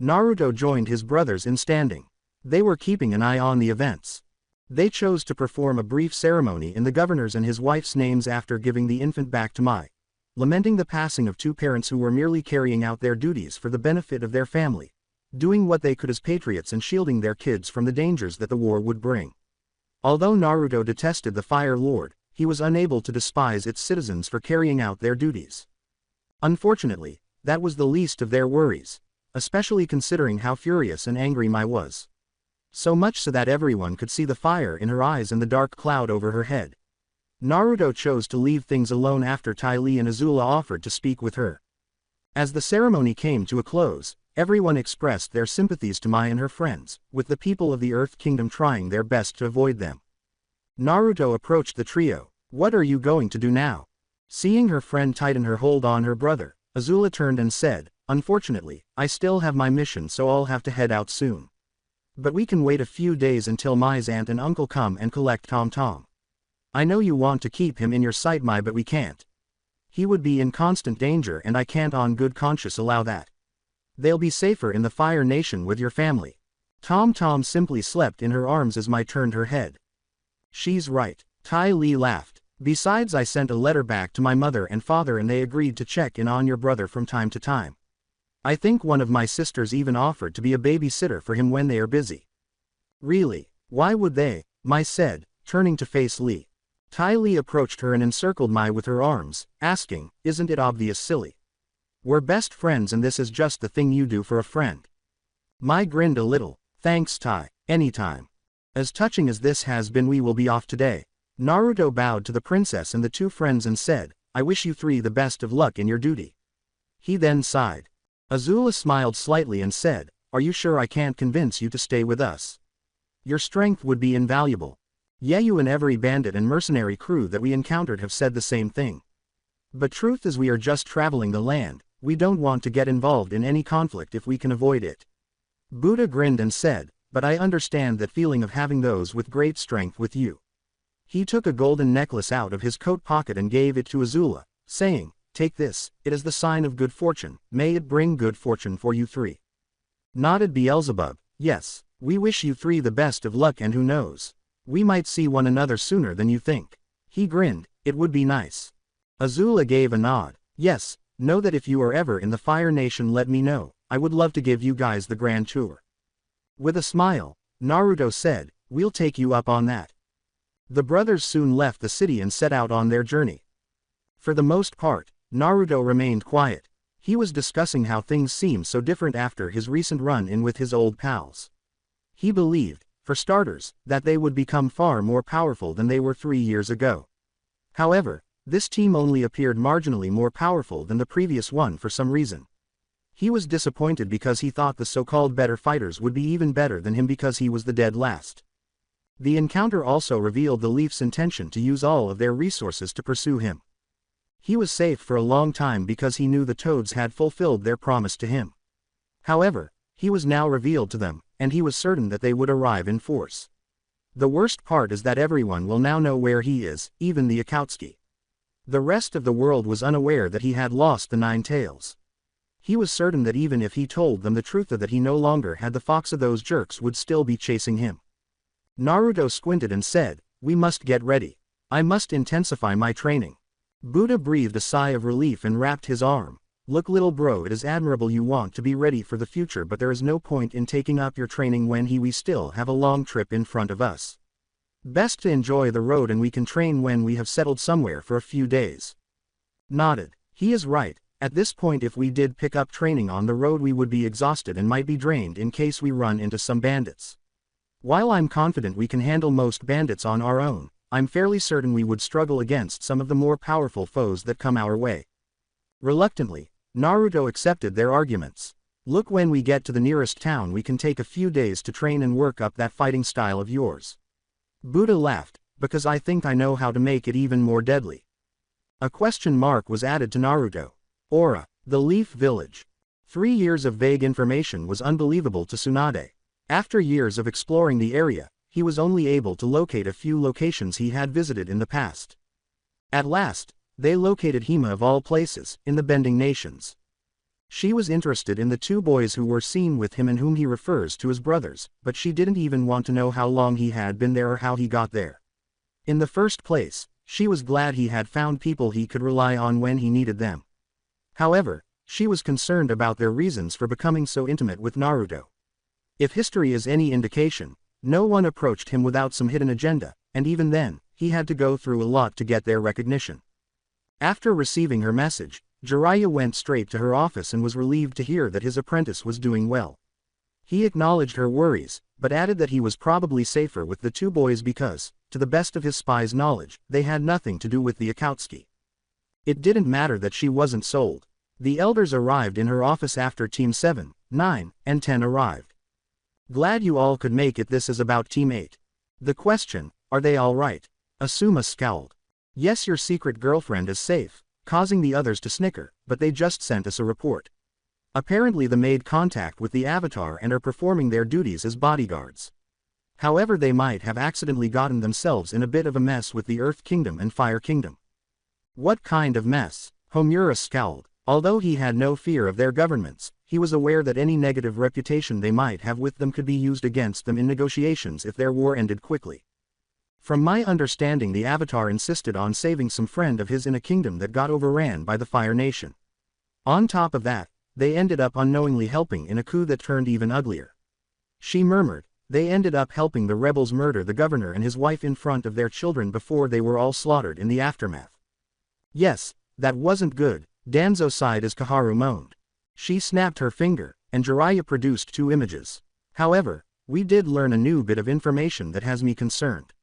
Naruto joined his brothers in standing. They were keeping an eye on the events. They chose to perform a brief ceremony in the governor's and his wife's names after giving the infant back to Mai, lamenting the passing of two parents who were merely carrying out their duties for the benefit of their family, doing what they could as patriots and shielding their kids from the dangers that the war would bring. Although Naruto detested the Fire Lord, he was unable to despise its citizens for carrying out their duties. Unfortunately, that was the least of their worries, especially considering how furious and angry Mai was. So much so that everyone could see the fire in her eyes and the dark cloud over her head. Naruto chose to leave things alone after Ty Lee and Azula offered to speak with her. As the ceremony came to a close, everyone expressed their sympathies to Mai and her friends, with the people of the Earth Kingdom trying their best to avoid them. Naruto approached the trio. What are you going to do now? Seeing her friend tighten her hold on her brother, Azula turned and said, unfortunately, I still have my mission, so I'll have to head out soon. But we can wait a few days until Mai's aunt and uncle come and collect Tom Tom. I know you want to keep him in your sight, Mai, but we can't. He would be in constant danger and I can't on good conscience allow that. They'll be safer in the Fire Nation with your family. Tom Tom simply slept in her arms as Mai turned her head. She's right. Ty Lee laughed. Besides, I sent a letter back to my mother and father and they agreed to check in on your brother from time to time. I think one of my sisters even offered to be a babysitter for him when they are busy. Really? Why would they? Mai said, turning to face Lee. Ty Lee approached her and encircled Mai with her arms, asking, isn't it obvious, silly? We're best friends and this is just the thing you do for a friend. Mai grinned a little. Thanks, Ty. Anytime. As touching as this has been, we will be off today. Naruto bowed to the princess and the two friends and said, I wish you three the best of luck in your duty. He then sighed. Azula smiled slightly and said, are you sure I can't convince you to stay with us? Your strength would be invaluable. Yeah, you and every bandit and mercenary crew that we encountered have said the same thing. But truth is, we are just traveling the land, we don't want to get involved in any conflict if we can avoid it. Buddha grinned and said, but I understand that feeling of having those with great strength with you. He took a golden necklace out of his coat pocket and gave it to Azula, saying, take this, it is the sign of good fortune, may it bring good fortune for you three. Nodded Beelzebub, yes, we wish you three the best of luck and who knows, we might see one another sooner than you think. He grinned, it would be nice. Azula gave a nod, yes, know that if you are ever in the Fire Nation let me know, I would love to give you guys the grand tour. With a smile, Naruto said, we'll take you up on that. The brothers soon left the city and set out on their journey. For the most part, Naruto remained quiet. He was discussing how things seemed so different after his recent run-in with his old pals. He believed, for starters, that they would become far more powerful than they were 3 years ago. However, this team only appeared marginally more powerful than the previous one for some reason. He was disappointed because he thought the so-called better fighters would be even better than him because he was the dead last. The encounter also revealed the Leaf's intention to use all of their resources to pursue him. He was safe for a long time because he knew the Toads had fulfilled their promise to him. However, he was now revealed to them, and he was certain that they would arrive in force. The worst part is that everyone will now know where he is, even the Akatsuki. The rest of the world was unaware that he had lost the 9 tails. He was certain that even if he told them the truth that he no longer had the fox, of those jerks would still be chasing him. Naruto squinted and said, "We must get ready. I must intensify my training." Buddha breathed a sigh of relief and wrapped his arm. "Look, little bro, it is admirable you want to be ready for the future, but there is no point in taking up your training when we still have a long trip in front of us. Best to enjoy the road, and we can train when we have settled somewhere for a few days." Nodded. He is right. At this point, if we did pick up training on the road, we would be exhausted and might be drained in case we run into some bandits. While I'm confident we can handle most bandits on our own, I'm fairly certain we would struggle against some of the more powerful foes that come our way. Reluctantly, Naruto accepted their arguments. "Look, when we get to the nearest town, we can take a few days to train and work up that fighting style of yours." Buddha laughed, "Because I think I know how to make it even more deadly." A question mark was added to Naruto. Aura, the Leaf Village. 3 years of vague information was unbelievable to Tsunade. After years of exploring the area, he was only able to locate a few locations he had visited in the past. At last, they located Hima, of all places, in the Bending Nations. She was interested in the 2 boys who were seen with him and whom he refers to as brothers, but she didn't even want to know how long he had been there or how he got there. In the first place, she was glad he had found people he could rely on when he needed them. However, she was concerned about their reasons for becoming so intimate with Naruto. If history is any indication, no one approached him without some hidden agenda, and even then, he had to go through a lot to get their recognition. After receiving her message, Jiraiya went straight to her office and was relieved to hear that his apprentice was doing well. He acknowledged her worries, but added that he was probably safer with the 2 boys because, to the best of his spy's knowledge, they had nothing to do with the Akatsuki. It didn't matter that she wasn't sold. The elders arrived in her office after Team 7, 9, and 10 arrived. "Glad you all could make it. This is about Team 8. The question, are they all right?" Asuma scowled. "Yes, your secret girlfriend is safe," causing the others to snicker, "but they just sent us a report. Apparently they made contact with the Avatar and are performing their duties as bodyguards. However, they might have accidentally gotten themselves in a bit of a mess with the Earth Kingdom and Fire Kingdom." "What kind of mess?" Homura scowled. Although he had no fear of their governments, he was aware that any negative reputation they might have with them could be used against them in negotiations if their war ended quickly. "From my understanding, the Avatar insisted on saving some friend of his in a kingdom that got overran by the Fire Nation. On top of that, they ended up unknowingly helping in a coup that turned even uglier." She murmured. "They ended up helping the rebels murder the governor and his wife in front of their children before they were all slaughtered in the aftermath." "Yes, that wasn't good," Danzo sighed as Kaharu moaned. She snapped her finger, and Jiraiya produced 2 images. "However, we did learn a new bit of information that has me concerned.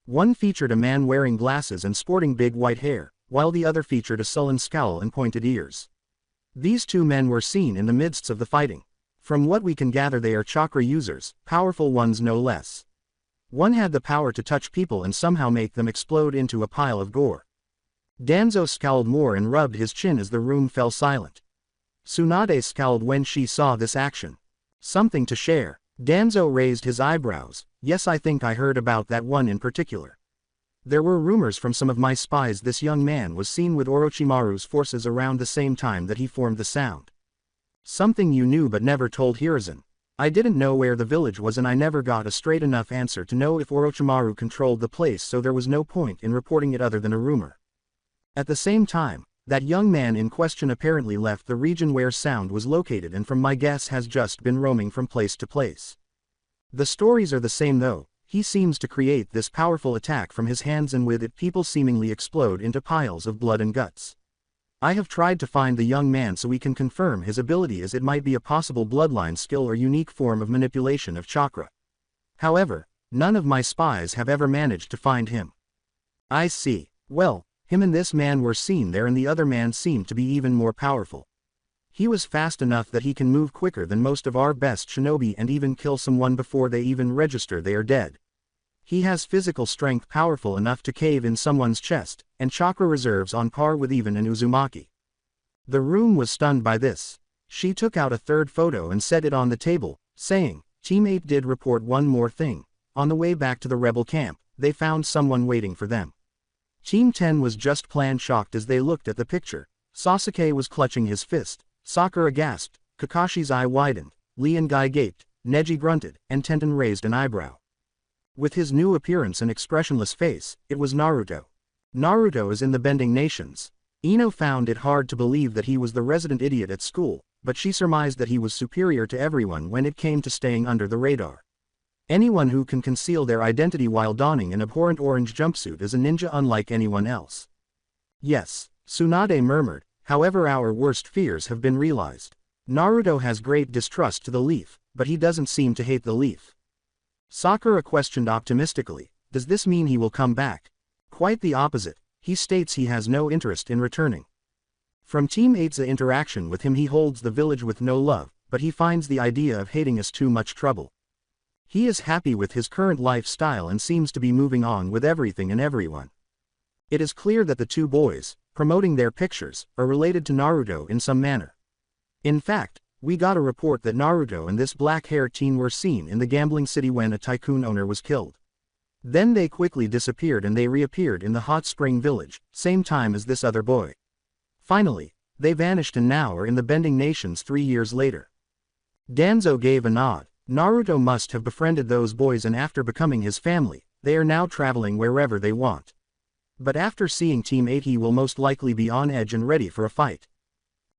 One featured a man wearing glasses and sporting big white hair, while the other featured a sullen scowl and pointed ears. These 2 men were seen in the midst of the fighting. From what we can gather, they are chakra users, powerful ones no less. One had the power to touch people and somehow make them explode into a pile of gore." Danzo scowled more and rubbed his chin as the room fell silent. Tsunade scowled when she saw this action. "Something to share?" Danzo raised his eyebrows. "Yes, I think I heard about that one in particular. There were rumors from some of my spies this young man was seen with Orochimaru's forces around the same time that he formed the sound. Something you knew but never told Hiruzen. I didn't know where the village was and I never got a straight enough answer to know if Orochimaru controlled the place, so there was no point in reporting it other than a rumor. At the same time, that young man in question apparently left the region where sound was located and from my guess has just been roaming from place to place. The stories are the same though. He seems to create this powerful attack from his hands and with it people seemingly explode into piles of blood and guts. I have tried to find the young man so we can confirm his ability, as it might be a possible bloodline skill or unique form of manipulation of chakra. However, none of my spies have ever managed to find him." "I see. Well, him and this man were seen there and the other man seemed to be even more powerful. He was fast enough that he can move quicker than most of our best shinobi and even kill someone before they even register they are dead. He has physical strength powerful enough to cave in someone's chest, and chakra reserves on par with even an Uzumaki. The room was stunned by this. She took out a third photo and set it on the table, saying, Team 8 did report one more thing. On the way back to the rebel camp, they found someone waiting for them. Team 10 was just plain shocked as they looked at the picture. Sasuke was clutching his fist, Sakura gasped, Kakashi's eye widened, Lee and Guy gaped, Neji grunted, and Tenten raised an eyebrow. With his new appearance and expressionless face, it was Naruto. Naruto is in the Bending Nations. Ino found it hard to believe that he was the resident idiot at school, but she surmised that he was superior to everyone when it came to staying under the radar. Anyone who can conceal their identity while donning an abhorrent orange jumpsuit is a ninja unlike anyone else. Yes, Tsunade murmured, however our worst fears have been realized. Naruto has great distrust to the leaf, but he doesn't seem to hate the leaf. Sakura questioned optimistically, does this mean he will come back? Quite the opposite, he states he has no interest in returning. From Team 8's interaction with him he holds the village with no love, but he finds the idea of hating us too much trouble. He is happy with his current lifestyle and seems to be moving on with everything and everyone. It is clear that the two boys, promoting their pictures, are related to Naruto in some manner. In fact, we got a report that Naruto and this black-haired teen were seen in the gambling city when a tycoon owner was killed. Then they quickly disappeared and they reappeared in the hot spring village, same time as this other boy. Finally, they vanished and now are in the Bending Nations 3 years later. Danzo gave a nod. Naruto must have befriended those boys and after becoming his family, they are now traveling wherever they want. But after seeing Team 8 he will most likely be on edge and ready for a fight.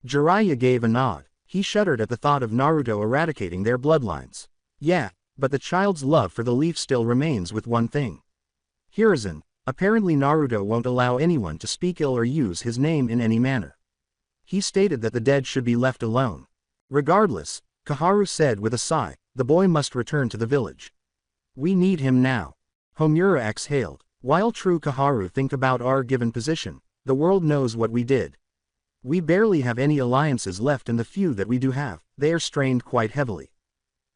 Jiraiya gave a nod. He shuddered at the thought of Naruto eradicating their bloodlines. Yeah, but the child's love for the leaf still remains with one thing. Hiruzen, apparently Naruto won't allow anyone to speak ill or use his name in any manner. He stated that the dead should be left alone. Regardless, Koharu said with a sigh, the boy must return to the village. We need him now. Homura exhaled. While true Koharu think about our given position, the world knows what we did. We barely have any alliances left and the few that we do have, they are strained quite heavily.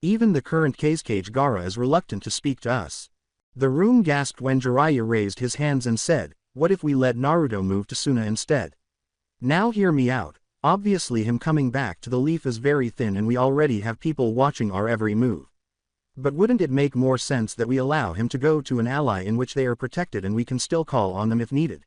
Even the current Kazekage Gaara is reluctant to speak to us. The room gasped when Jiraiya raised his hands and said, what if we let Naruto move to Suna instead? Now hear me out, obviously him coming back to the leaf is very thin and we already have people watching our every move. But wouldn't it make more sense that we allow him to go to an ally in which they are protected and we can still call on them if needed?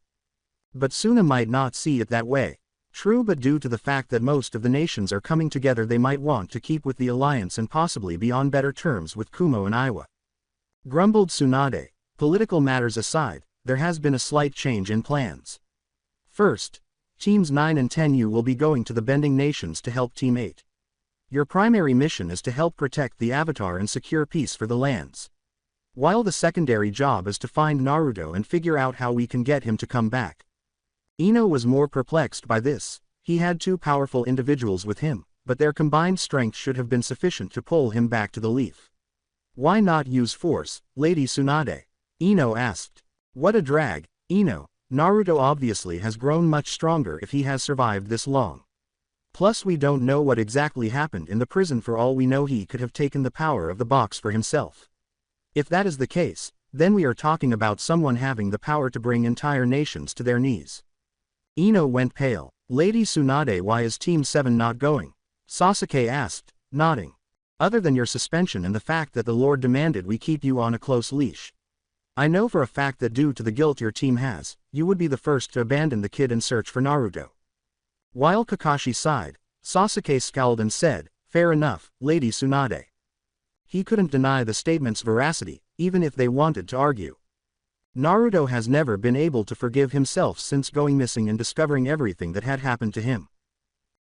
But Suna might not see it that way. True, but due to the fact that most of the nations are coming together they might want to keep with the alliance and possibly be on better terms with Kumo and Iwa. Grumbled Tsunade. Political matters aside, there has been a slight change in plans. First, Teams 9 and 10U will be going to the Bending Nations to help Team 8. Your primary mission is to help protect the Avatar and secure peace for the lands. While the secondary job is to find Naruto and figure out how we can get him to come back. Ino was more perplexed by this. He had two powerful individuals with him, but their combined strength should have been sufficient to pull him back to the leaf. Why not use force, Lady Tsunade? Ino asked. What a drag, Ino. Naruto obviously has grown much stronger if he has survived this long. Plus we don't know what exactly happened in the prison. For all we know he could have taken the power of the box for himself. If that is the case, then we are talking about someone having the power to bring entire nations to their knees. Ino went pale. Lady Tsunade, why is Team 7 not going? Sasuke asked, nodding. Other than your suspension and the fact that the Lord demanded we keep you on a close leash. I know for a fact that due to the guilt your team has, you would be the first to abandon the kid and search for Naruto. While Kakashi sighed, Sasuke scowled and said, fair enough, Lady Tsunade. He couldn't deny the statement's veracity, even if they wanted to argue. Naruto has never been able to forgive himself since going missing and discovering everything that had happened to him.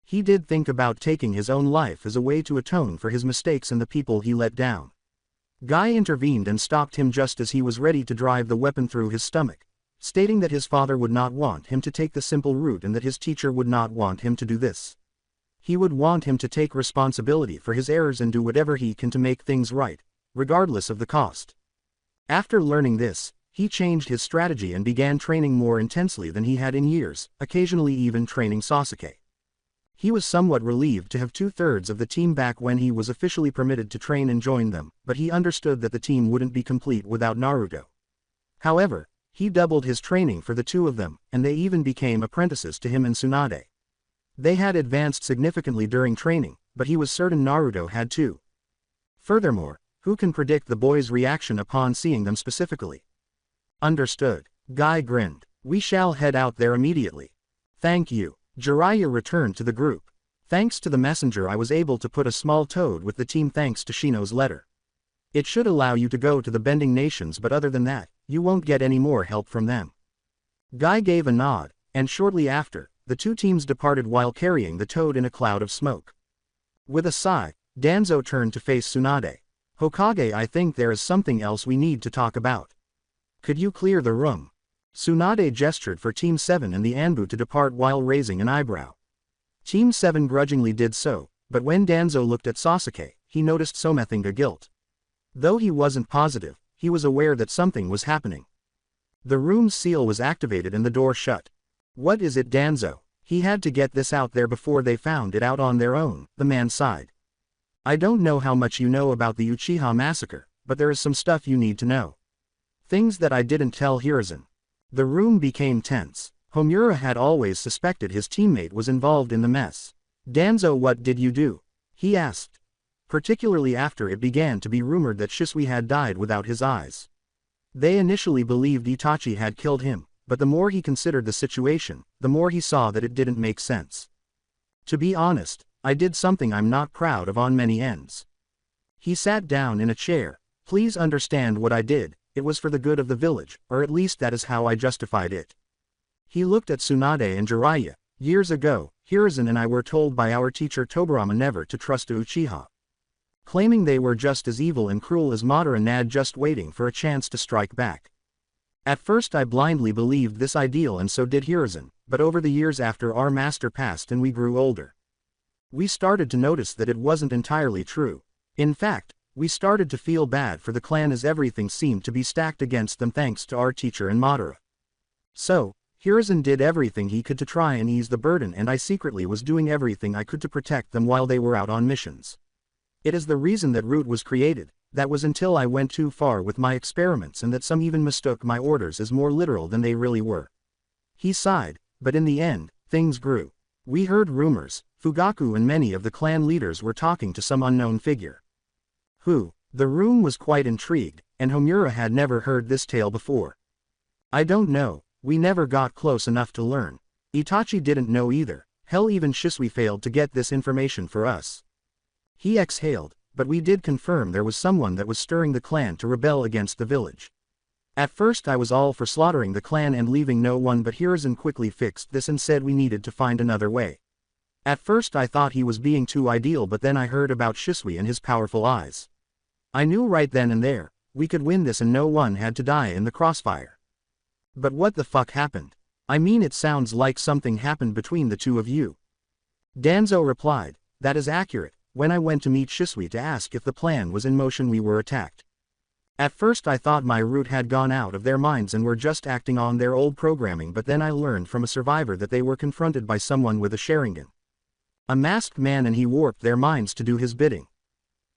He did think about taking his own life as a way to atone for his mistakes and the people he let down. Guy intervened and stopped him just as he was ready to drive the weapon through his stomach, stating that his father would not want him to take the simple route and that his teacher would not want him to do this. He would want him to take responsibility for his errors and do whatever he can to make things right, regardless of the cost. After learning this, he changed his strategy and began training more intensely than he had in years, occasionally even training Sasuke. He was somewhat relieved to have 2/3 of the team back when he was officially permitted to train and join them, but he understood that the team wouldn't be complete without Naruto. However, he doubled his training for the two of them, and they even became apprentices to him and Tsunade. They had advanced significantly during training, but he was certain Naruto had too. Furthermore, who can predict the boy's reaction upon seeing them specifically? Understood. Guy grinned. We shall head out there immediately. Thank you. Jiraiya returned to the group. Thanks to the messenger I was able to put a small toad with the team thanks to Shino's letter. It should allow you to go to the Bending Nations, but other than that, you won't get any more help from them. Guy gave a nod, and shortly after, the two teams departed while carrying the toad in a cloud of smoke. With a sigh, Danzo turned to face Tsunade. Hokage, I think there is something else we need to talk about. Could you clear the room? Tsunade gestured for Team 7 and the Anbu to depart while raising an eyebrow. Team 7 grudgingly did so, but when Danzo looked at Sasuke, he noticed Somethinga guilt. Though he wasn't positive, he was aware that something was happening. The room's seal was activated and the door shut. What is it, Danzo? He had to get this out there before they found it out on their own, the man sighed. I don't know how much you know about the Uchiha massacre, but there is some stuff you need to know. Things that I didn't tell Hiruzen. The room became tense. Homura had always suspected his teammate was involved in the mess. Danzo, what did you do? He asked. Particularly after it began to be rumored that Shisui had died without his eyes. They initially believed Itachi had killed him, but the more he considered the situation, the more he saw that it didn't make sense. To be honest, I did something I'm not proud of on many ends. He sat down in a chair. Please understand what I did. It was for the good of the village, or at least that is how I justified it. He looked at Tsunade and Jiraiya. Years ago, Hiruzen and I were told by our teacher Tobirama never to trust a Uchiha. Claiming they were just as evil and cruel as Madara Nad, just waiting for a chance to strike back. At first I blindly believed this ideal, and so did Hiruzen, but over the years after our master passed and we grew older, we started to notice that it wasn't entirely true. In fact, we started to feel bad for the clan as everything seemed to be stacked against them thanks to our teacher and Madara. So, Hiruzen did everything he could to try and ease the burden, and I secretly was doing everything I could to protect them while they were out on missions. It is the reason that Root was created. That was until I went too far with my experiments and that some even mistook my orders as more literal than they really were. He sighed, but in the end, things grew. We heard rumors. Fugaku and many of the clan leaders were talking to some unknown figure. Who? The room was quite intrigued, and Homura had never heard this tale before. I don't know, we never got close enough to learn. Itachi didn't know either. Hell, even Shisui failed to get this information for us. He exhaled, but we did confirm there was someone that was stirring the clan to rebel against the village. At first I was all for slaughtering the clan and leaving no one, but Hiruzen quickly fixed this and said we needed to find another way. At first I thought he was being too ideal, but then I heard about Shisui and his powerful eyes. I knew right then and there, we could win this and no one had to die in the crossfire. But what the fuck happened? I mean, it sounds like something happened between the two of you. Danzo replied, that is accurate. When I went to meet Shisui to ask if the plan was in motion, we were attacked. At first I thought my Root had gone out of their minds and were just acting on their old programming, but then I learned from a survivor that they were confronted by someone with a Sharingan. A masked man, and he warped their minds to do his bidding.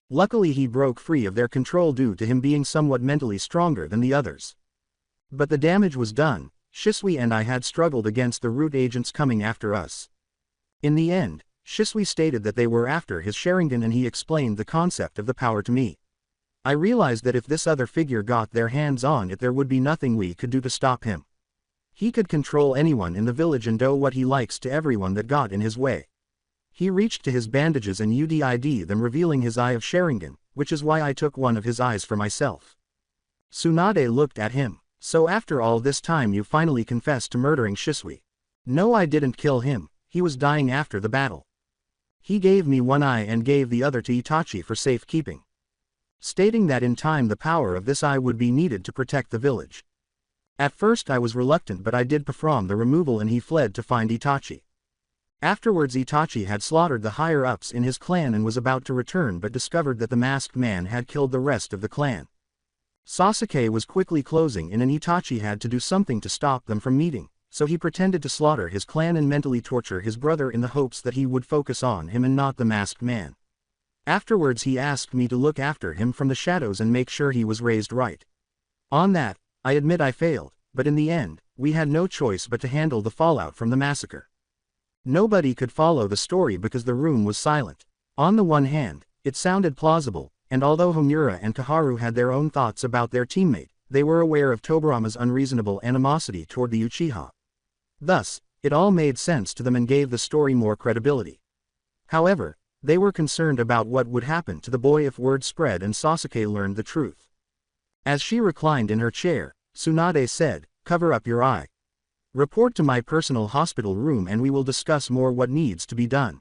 Luckily he broke free of their control due to him being somewhat mentally stronger than the others. But the damage was done. Shisui and I had struggled against the Root agents coming after us. In the end, Shisui stated that they were after his Sharingan, and he explained the concept of the power to me. I realized that if this other figure got their hands on it, there would be nothing we could do to stop him. He could control anyone in the village and do what he likes to everyone that got in his way. He reached to his bandages and UDID them, revealing his eye of Sharingan, which is why I took one of his eyes for myself. Tsunade looked at him. So after all this time you finally confessed to murdering Shisui? No, I didn't kill him. He was dying after the battle. He gave me one eye and gave the other to Itachi for safekeeping, stating that in time the power of this eye would be needed to protect the village. At first I was reluctant, but I did perform the removal and he fled to find Itachi. Afterwards Itachi had slaughtered the higher-ups in his clan and was about to return, but discovered that the masked man had killed the rest of the clan. Sasuke was quickly closing in and Itachi had to do something to stop them from meeting. so he pretended to slaughter his clan and mentally torture his brother in the hopes that he would focus on him and not the masked man. Afterwards he asked me to look after him from the shadows and make sure he was raised right. On that, I admit I failed, but in the end, we had no choice but to handle the fallout from the massacre. Nobody could follow the story because the room was silent. On the one hand, it sounded plausible, and although Homura and Kaharu had their own thoughts about their teammate, they were aware of Tobarama's unreasonable animosity toward the Uchiha. Thus, it all made sense to them and gave the story more credibility. However, they were concerned about what would happen to the boy if word spread and Sasuke learned the truth. As she reclined in her chair, Tsunade said, "Cover up your eye. Report to my personal hospital room and we will discuss more what needs to be done."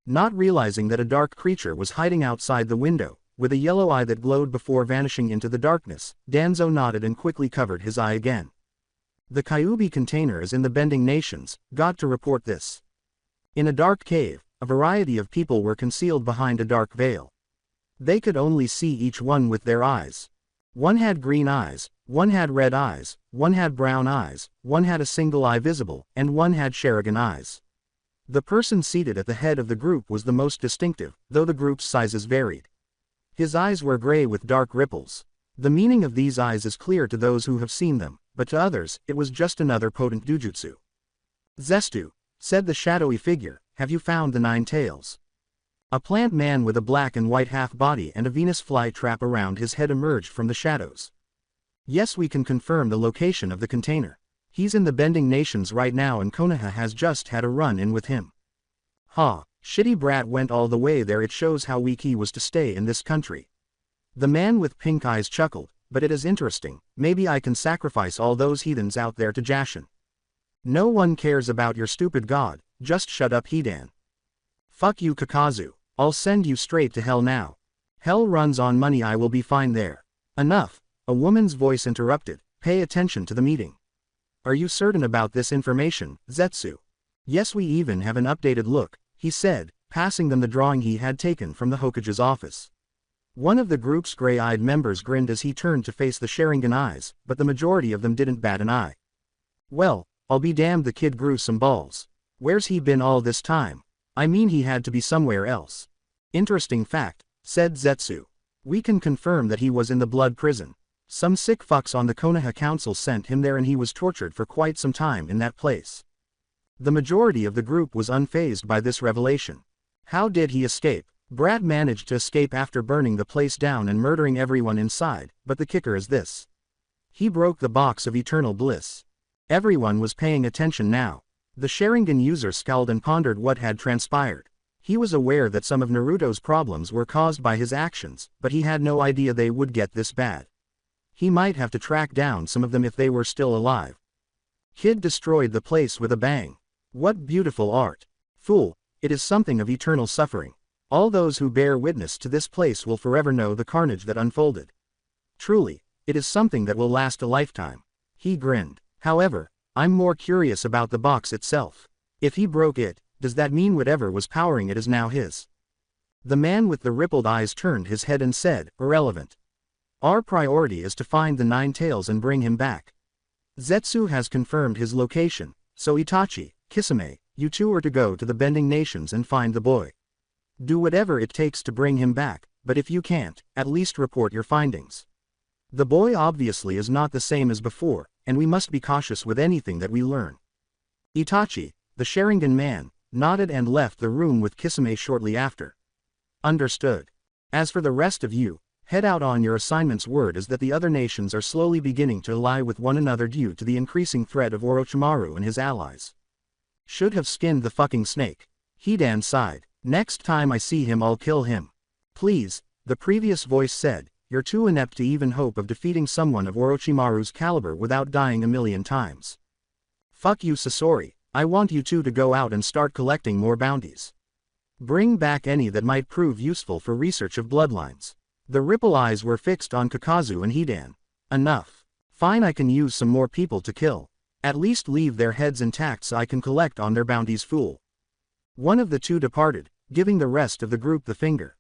Not realizing that a dark creature was hiding outside the window, with a yellow eye that glowed before vanishing into the darkness, Danzo nodded and quickly covered his eye again. "The Kyuubi container is in the Bending Nations, got to report this." In a dark cave, a variety of people were concealed behind a dark veil. They could only see each one with their eyes. One had green eyes, one had red eyes, one had brown eyes, one had a single eye visible, and one had Sharingan eyes. The person seated at the head of the group was the most distinctive, though the group's sizes varied. His eyes were gray with dark ripples. The meaning of these eyes is clear to those who have seen them, but to others, it was just another potent dujutsu. "Zestu," said the shadowy figure, "have you found the 9 tails?" A plant man with a black and white half-body and a Venus fly trap around his head emerged from the shadows. "Yes, we can confirm the location of the container. He's in the Bending Nations right now and Konoha has just had a run-in with him." "Ha, shitty brat went all the way there, it shows how weak he was to stay in this country." The man with pink eyes chuckled, "But it is interesting, maybe I can sacrifice all those heathens out there to Jashin." "No one cares about your stupid god, just shut up Hidan." "Fuck you Kakazu. I'll send you straight to hell now. Hell runs on money, I will be fine there." "Enough," a woman's voice interrupted, "pay attention to the meeting." "Are you certain about this information, Zetsu?" "Yes, we even have an updated look," he said, passing them the drawing he had taken from the Hokage's office. One of the group's gray-eyed members grinned as he turned to face the Sharingan eyes, but the majority of them didn't bat an eye. "Well, I'll be damned, the kid grew some balls. Where's he been all this time? I mean, he had to be somewhere else." "Interesting fact," said Zetsu. "We can confirm that he was in the blood prison. Some sick fucks on the Konoha Council sent him there and he was tortured for quite some time in that place." The majority of the group was unfazed by this revelation. "How did he escape?" "Brad managed to escape after burning the place down and murdering everyone inside, but the kicker is this. He broke the box of eternal bliss." Everyone was paying attention now. The Sharingan user scowled and pondered what had transpired. He was aware that some of Naruto's problems were caused by his actions, but he had no idea they would get this bad. He might have to track down some of them if they were still alive. Kid destroyed the place with a bang. What beautiful art. Fool, it is something of eternal suffering. All those who bear witness to this place will forever know the carnage that unfolded. Truly, it is something that will last a lifetime. He grinned. "However, I'm more curious about the box itself. If he broke it, does that mean whatever was powering it is now his?" The man with the rippled eyes turned his head and said, "Irrelevant. Our priority is to find the 9 tails and bring him back. Zetsu has confirmed his location, so Itachi, Kisame, you two are to go to the Bending Nations and find the boy. Do whatever it takes to bring him back, but if you can't, at least report your findings. The boy obviously is not the same as before, and we must be cautious with anything that we learn." Itachi, the Sharingan man, nodded and left the room with Kisame shortly after. "Understood. As for the rest of you, head out on your assignments. Word is that the other nations are slowly beginning to ally with one another due to the increasing threat of Orochimaru and his allies. Should have skinned the fucking snake." Hidan sighed. "Next time I see him I'll kill him." "Please," the previous voice said, "you're too inept to even hope of defeating someone of Orochimaru's caliber without dying a million times. Fuck you Sasori, I want you two to go out and start collecting more bounties. Bring back any that might prove useful for research of bloodlines." The ripple eyes were fixed on Kakazu and Hidan. "Enough. Fine, I can use some more people to kill. At least leave their heads intact so I can collect on their bounties, fool." One of the two departed, giving the rest of the group the finger.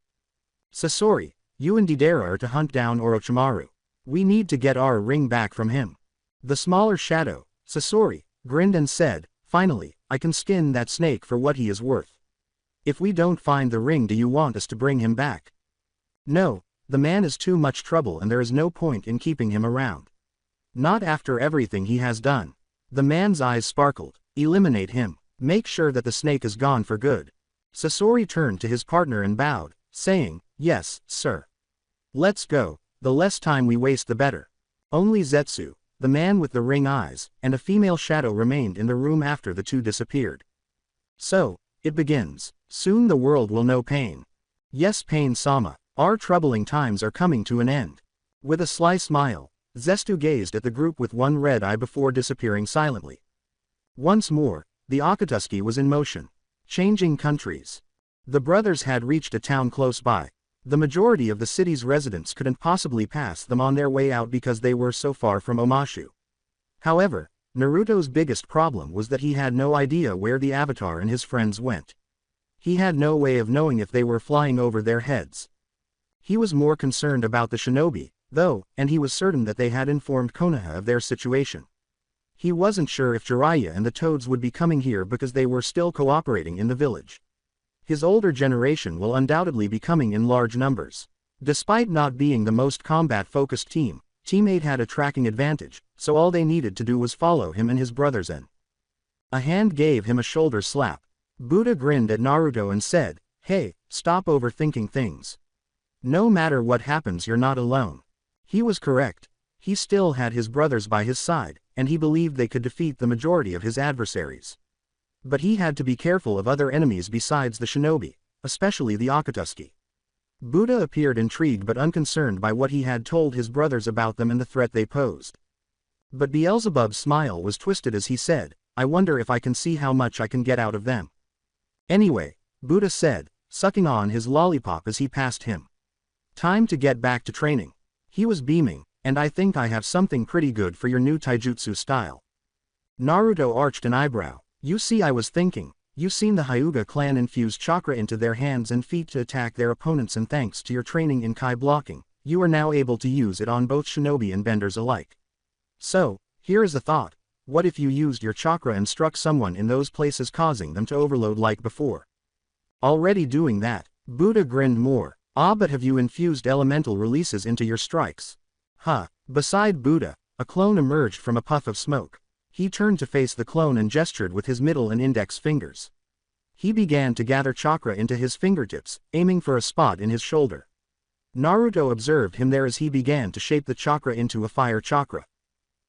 "Sasori, you and Deidara are to hunt down Orochimaru. We need to get our ring back from him." The smaller shadow, Sasori, grinned and said, "Finally, I can skin that snake for what he is worth. If we don't find the ring, do you want us to bring him back?" "No, the man is too much trouble and there is no point in keeping him around. Not after everything he has done." The man's eyes sparkled. "Eliminate him. Make sure that the snake is gone for good." Sasori turned to his partner and bowed, saying, "Yes, sir. Let's go, the less time we waste the better." Only Zetsu, the man with the ring eyes, and a female shadow remained in the room after the two disappeared. "So, it begins. Soon the world will know pain. Yes, Pain-sama, our troubling times are coming to an end." With a sly smile, Zetsu gazed at the group with one red eye before disappearing silently. Once more, the Akatsuki was in motion. Changing countries. The brothers had reached a town close by. The majority of the city's residents couldn't possibly pass them on their way out because they were so far from Omashu. However, Naruto's biggest problem was that he had no idea where the Avatar and his friends went. He had no way of knowing if they were flying over their heads. He was more concerned about the shinobi, though, and he was certain that they had informed Konoha of their situation. He wasn't sure if Jiraiya and the Toads would be coming here because they were still cooperating in the village. His older generation will undoubtedly be coming in large numbers. Despite not being the most combat-focused team, Team 8 had a tracking advantage, so all they needed to do was follow him and his brothers in. A hand gave him a shoulder slap. Buddha grinned at Naruto and said, "Hey, stop overthinking things. No matter what happens, you're not alone." He was correct. He still had his brothers by his side, and he believed they could defeat the majority of his adversaries. But he had to be careful of other enemies besides the shinobi, especially the Akatsuki. Buddha appeared intrigued but unconcerned by what he had told his brothers about them and the threat they posed. But Beelzebub's smile was twisted as he said, "I wonder if I can see how much I can get out of them." "Anyway," Buddha said, sucking on his lollipop as he passed him. "Time to get back to training." He was beaming, "And I think I have something pretty good for your new taijutsu style." Naruto arched an eyebrow. "You see, I was thinking, you've seen the Hyuga clan infuse chakra into their hands and feet to attack their opponents, and thanks to your training in Kai blocking, you are now able to use it on both shinobi and benders alike. So, here is a thought. What if you used your chakra and struck someone in those places, causing them to overload like before?" "Already doing that," Buddha grinned more. "Ah, but have you infused elemental releases into your strikes?" "Huh." Beside Buddha, a clone emerged from a puff of smoke. He turned to face the clone and gestured with his middle and index fingers. He began to gather chakra into his fingertips, aiming for a spot in his shoulder. Naruto observed him there as he began to shape the chakra into a fire chakra.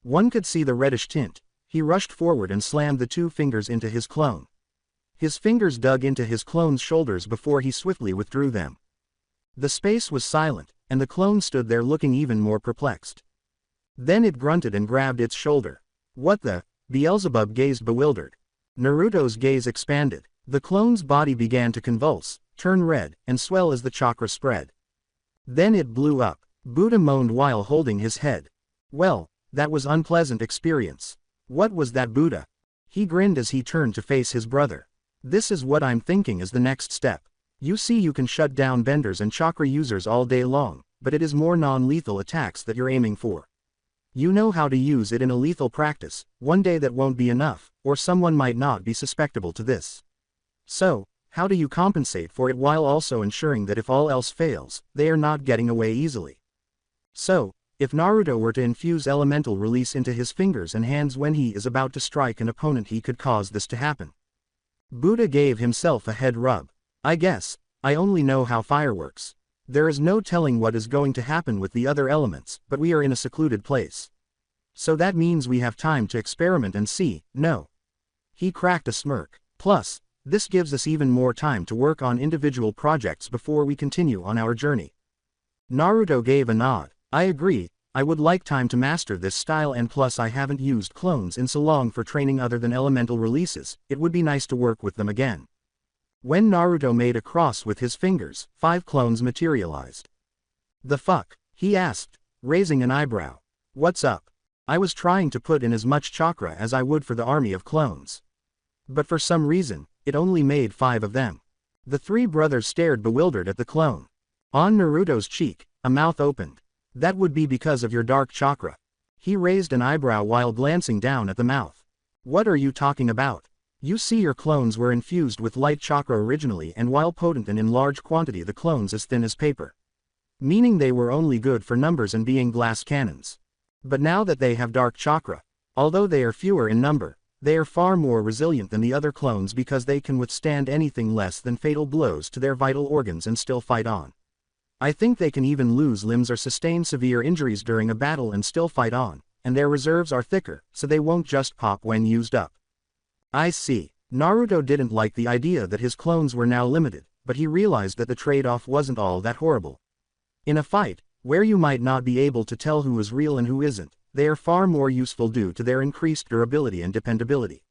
One could see the reddish tint. He rushed forward and slammed the two fingers into his clone. His fingers dug into his clone's shoulders before he swiftly withdrew them. The space was silent, and the clone stood there looking even more perplexed. Then it grunted and grabbed its shoulder. "What the?" Beelzebub gazed bewildered. Naruto's gaze expanded. The clone's body began to convulse, turn red, and swell as the chakra spread. Then it blew up. Buddha moaned while holding his head. "Well, that was unpleasant experience." "What was that, Buddha?" He grinned as he turned to face his brother. "This is what I'm thinking is the next step. You see, you can shut down benders and chakra users all day long, but it is more non-lethal attacks that you're aiming for. You know how to use it in a lethal practice. One day that won't be enough, or someone might not be susceptible to this. So, how do you compensate for it while also ensuring that if all else fails, they are not getting away easily?" So, if Naruto were to infuse elemental release into his fingers and hands when he is about to strike an opponent, he could cause this to happen. Buddha gave himself a head rub. "I guess, I only know how fire works. There is no telling what is going to happen with the other elements, but we are in a secluded place. So that means we have time to experiment and see, no?" He cracked a smirk. "Plus, this gives us even more time to work on individual projects before we continue on our journey." Naruto gave a nod. "I agree, I would like time to master this style, and plus I haven't used clones in so long for training other than elemental releases, it would be nice to work with them again." When Naruto made a cross with his fingers, 5 clones materialized. "The fuck?" he asked, raising an eyebrow. "What's up? I was trying to put in as much chakra as I would for the army of clones. But for some reason, it only made 5 of them." The 3 brothers stared bewildered at the clone. On Naruto's cheek, a mouth opened. "That would be because of your dark chakra." He raised an eyebrow while glancing down at the mouth. What are you talking about? You see, your clones were infused with light chakra originally, and while potent and in large quantity, the clones as thin as paper. Meaning they were only good for numbers and being glass cannons. But now that they have dark chakra, although they are fewer in number, they are far more resilient than the other clones because they can withstand anything less than fatal blows to their vital organs and still fight on. I think they can even lose limbs or sustain severe injuries during a battle and still fight on, and their reserves are thicker, so they won't just pop when used up. I see. Naruto didn't like the idea that his clones were now limited, but he realized that the trade-off wasn't all that horrible. In a fight, where you might not be able to tell who is real and who isn't, they are far more useful due to their increased durability and dependability.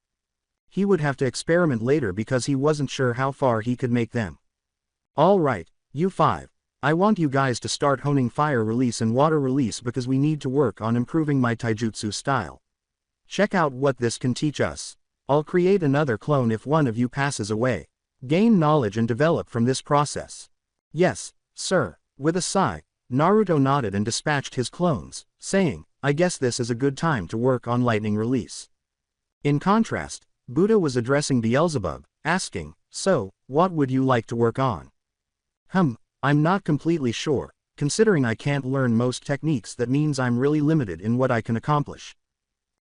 He would have to experiment later because he wasn't sure how far he could make them. Alright, you 5. I want you guys to start honing fire release and water release because we need to work on improving my taijutsu style. Check out what this can teach us. I'll create another clone if one of you passes away. Gain knowledge and develop from this process. Yes, sir. With a sigh, Naruto nodded and dispatched his clones, saying, I guess this is a good time to work on lightning release. In contrast, Buddha was addressing Beelzebub, asking, so, what would you like to work on? I'm not completely sure. Considering I can't learn most techniques, that means I'm really limited in what I can accomplish.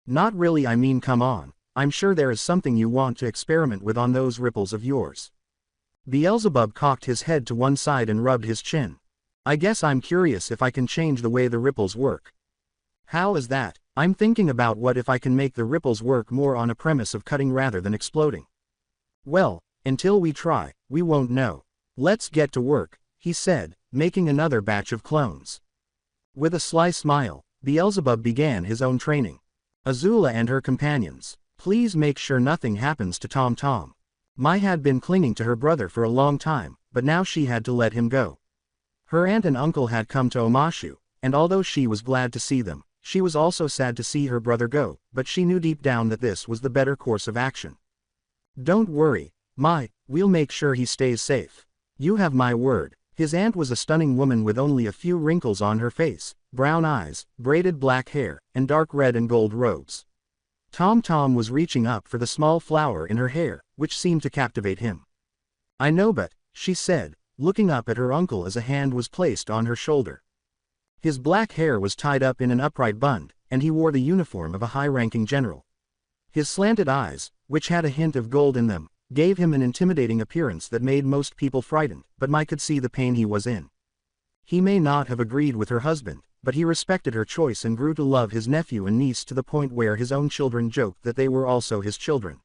Not really, I mean, come on. I'm sure there is something you want to experiment with on those ripples of yours. Beelzebub cocked his head to one side and rubbed his chin. I guess I'm curious if I can change the way the ripples work. How is that? I'm thinking about what if I can make the ripples work more on a premise of cutting rather than exploding. Well, until we try, we won't know. Let's get to work, he said, making another batch of clones. With a sly smile, Beelzebub began his own training. Azula and her companions. Please make sure nothing happens to Tom Tom. Mai had been clinging to her brother for a long time, but now she had to let him go. Her aunt and uncle had come to Omashu, and although she was glad to see them, she was also sad to see her brother go, but she knew deep down that this was the better course of action. Don't worry, Mai, we'll make sure he stays safe. You have my word. His aunt was a stunning woman with only a few wrinkles on her face, brown eyes, braided black hair, and dark red and gold robes. Tom Tom was reaching up for the small flower in her hair, which seemed to captivate him. I know, but, she said, looking up at her uncle as a hand was placed on her shoulder. His black hair was tied up in an upright bun, and he wore the uniform of a high-ranking general. His slanted eyes, which had a hint of gold in them, gave him an intimidating appearance that made most people frightened, but Mai could see the pain he was in. He may not have agreed with her husband, but he respected her choice and grew to love his nephew and niece to the point where his own children joked that they were also his children.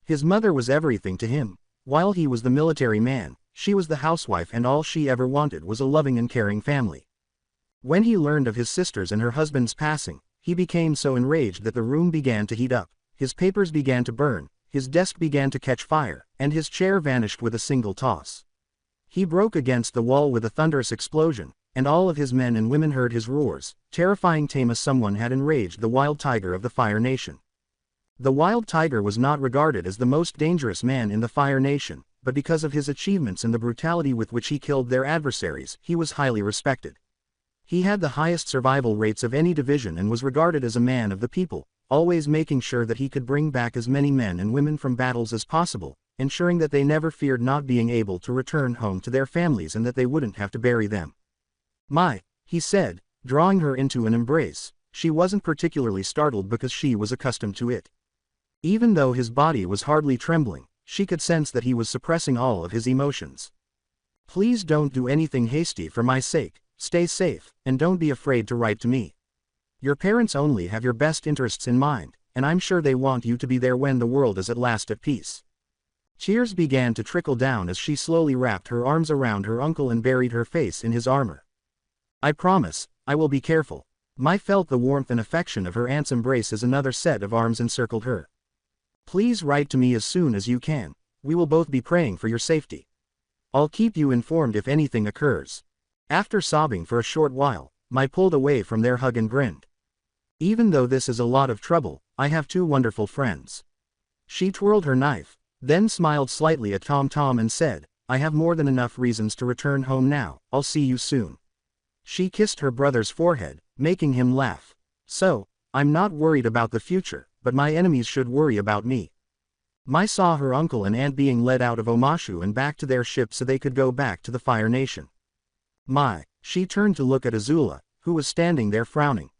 His mother was everything to him. While he was the military man, she was the housewife, and all she ever wanted was a loving and caring family. When he learned of his sister's and her husband's passing, he became so enraged that the room began to heat up, his papers began to burn, his desk began to catch fire, and his chair vanished with a single toss. He broke against the wall with a thunderous explosion, and all of his men and women heard his roars, terrifying tame as someone had enraged the wild tiger of the Fire Nation. The wild tiger was not regarded as the most dangerous man in the Fire Nation, but because of his achievements and the brutality with which he killed their adversaries, he was highly respected. He had the highest survival rates of any division and was regarded as a man of the people, always making sure that he could bring back as many men and women from battles as possible, ensuring that they never feared not being able to return home to their families and that they wouldn't have to bury them. Mai, he said, drawing her into an embrace. She wasn't particularly startled because she was accustomed to it. Even though his body was hardly trembling, she could sense that he was suppressing all of his emotions. Please don't do anything hasty for my sake, stay safe, and don't be afraid to write to me. Your parents only have your best interests in mind, and I'm sure they want you to be there when the world is at last at peace. Tears began to trickle down as she slowly wrapped her arms around her uncle and buried her face in his armor. I promise, I will be careful. Mai felt the warmth and affection of her aunt's embrace as another set of arms encircled her. Please write to me as soon as you can. We will both be praying for your safety. I'll keep you informed if anything occurs. After sobbing for a short while, Mai pulled away from their hug and grinned. Even though this is a lot of trouble, I have two wonderful friends. She twirled her knife, then smiled slightly at Tom Tom and said, I have more than enough reasons to return home now, I'll see you soon. She kissed her brother's forehead, making him laugh. So, I'm not worried about the future, but my enemies should worry about me. Mai saw her uncle and aunt being led out of Omashu and back to their ship so they could go back to the Fire Nation. Mai, she turned to look at Azula, who was standing there frowning.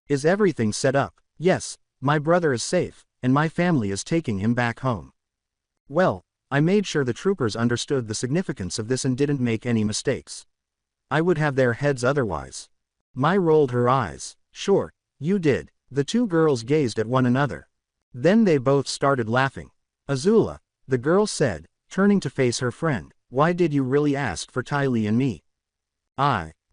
Is everything set up? Yes, my brother is safe, and my family is taking him back home. Well, I made sure the troopers understood the significance of this and didn't make any mistakes. I would have their heads otherwise. Mai rolled her eyes. Sure, you did. The two girls gazed at one another. Then they both started laughing. Azula, the girl said, turning to face her friend, why did you really ask for Ty Lee and me?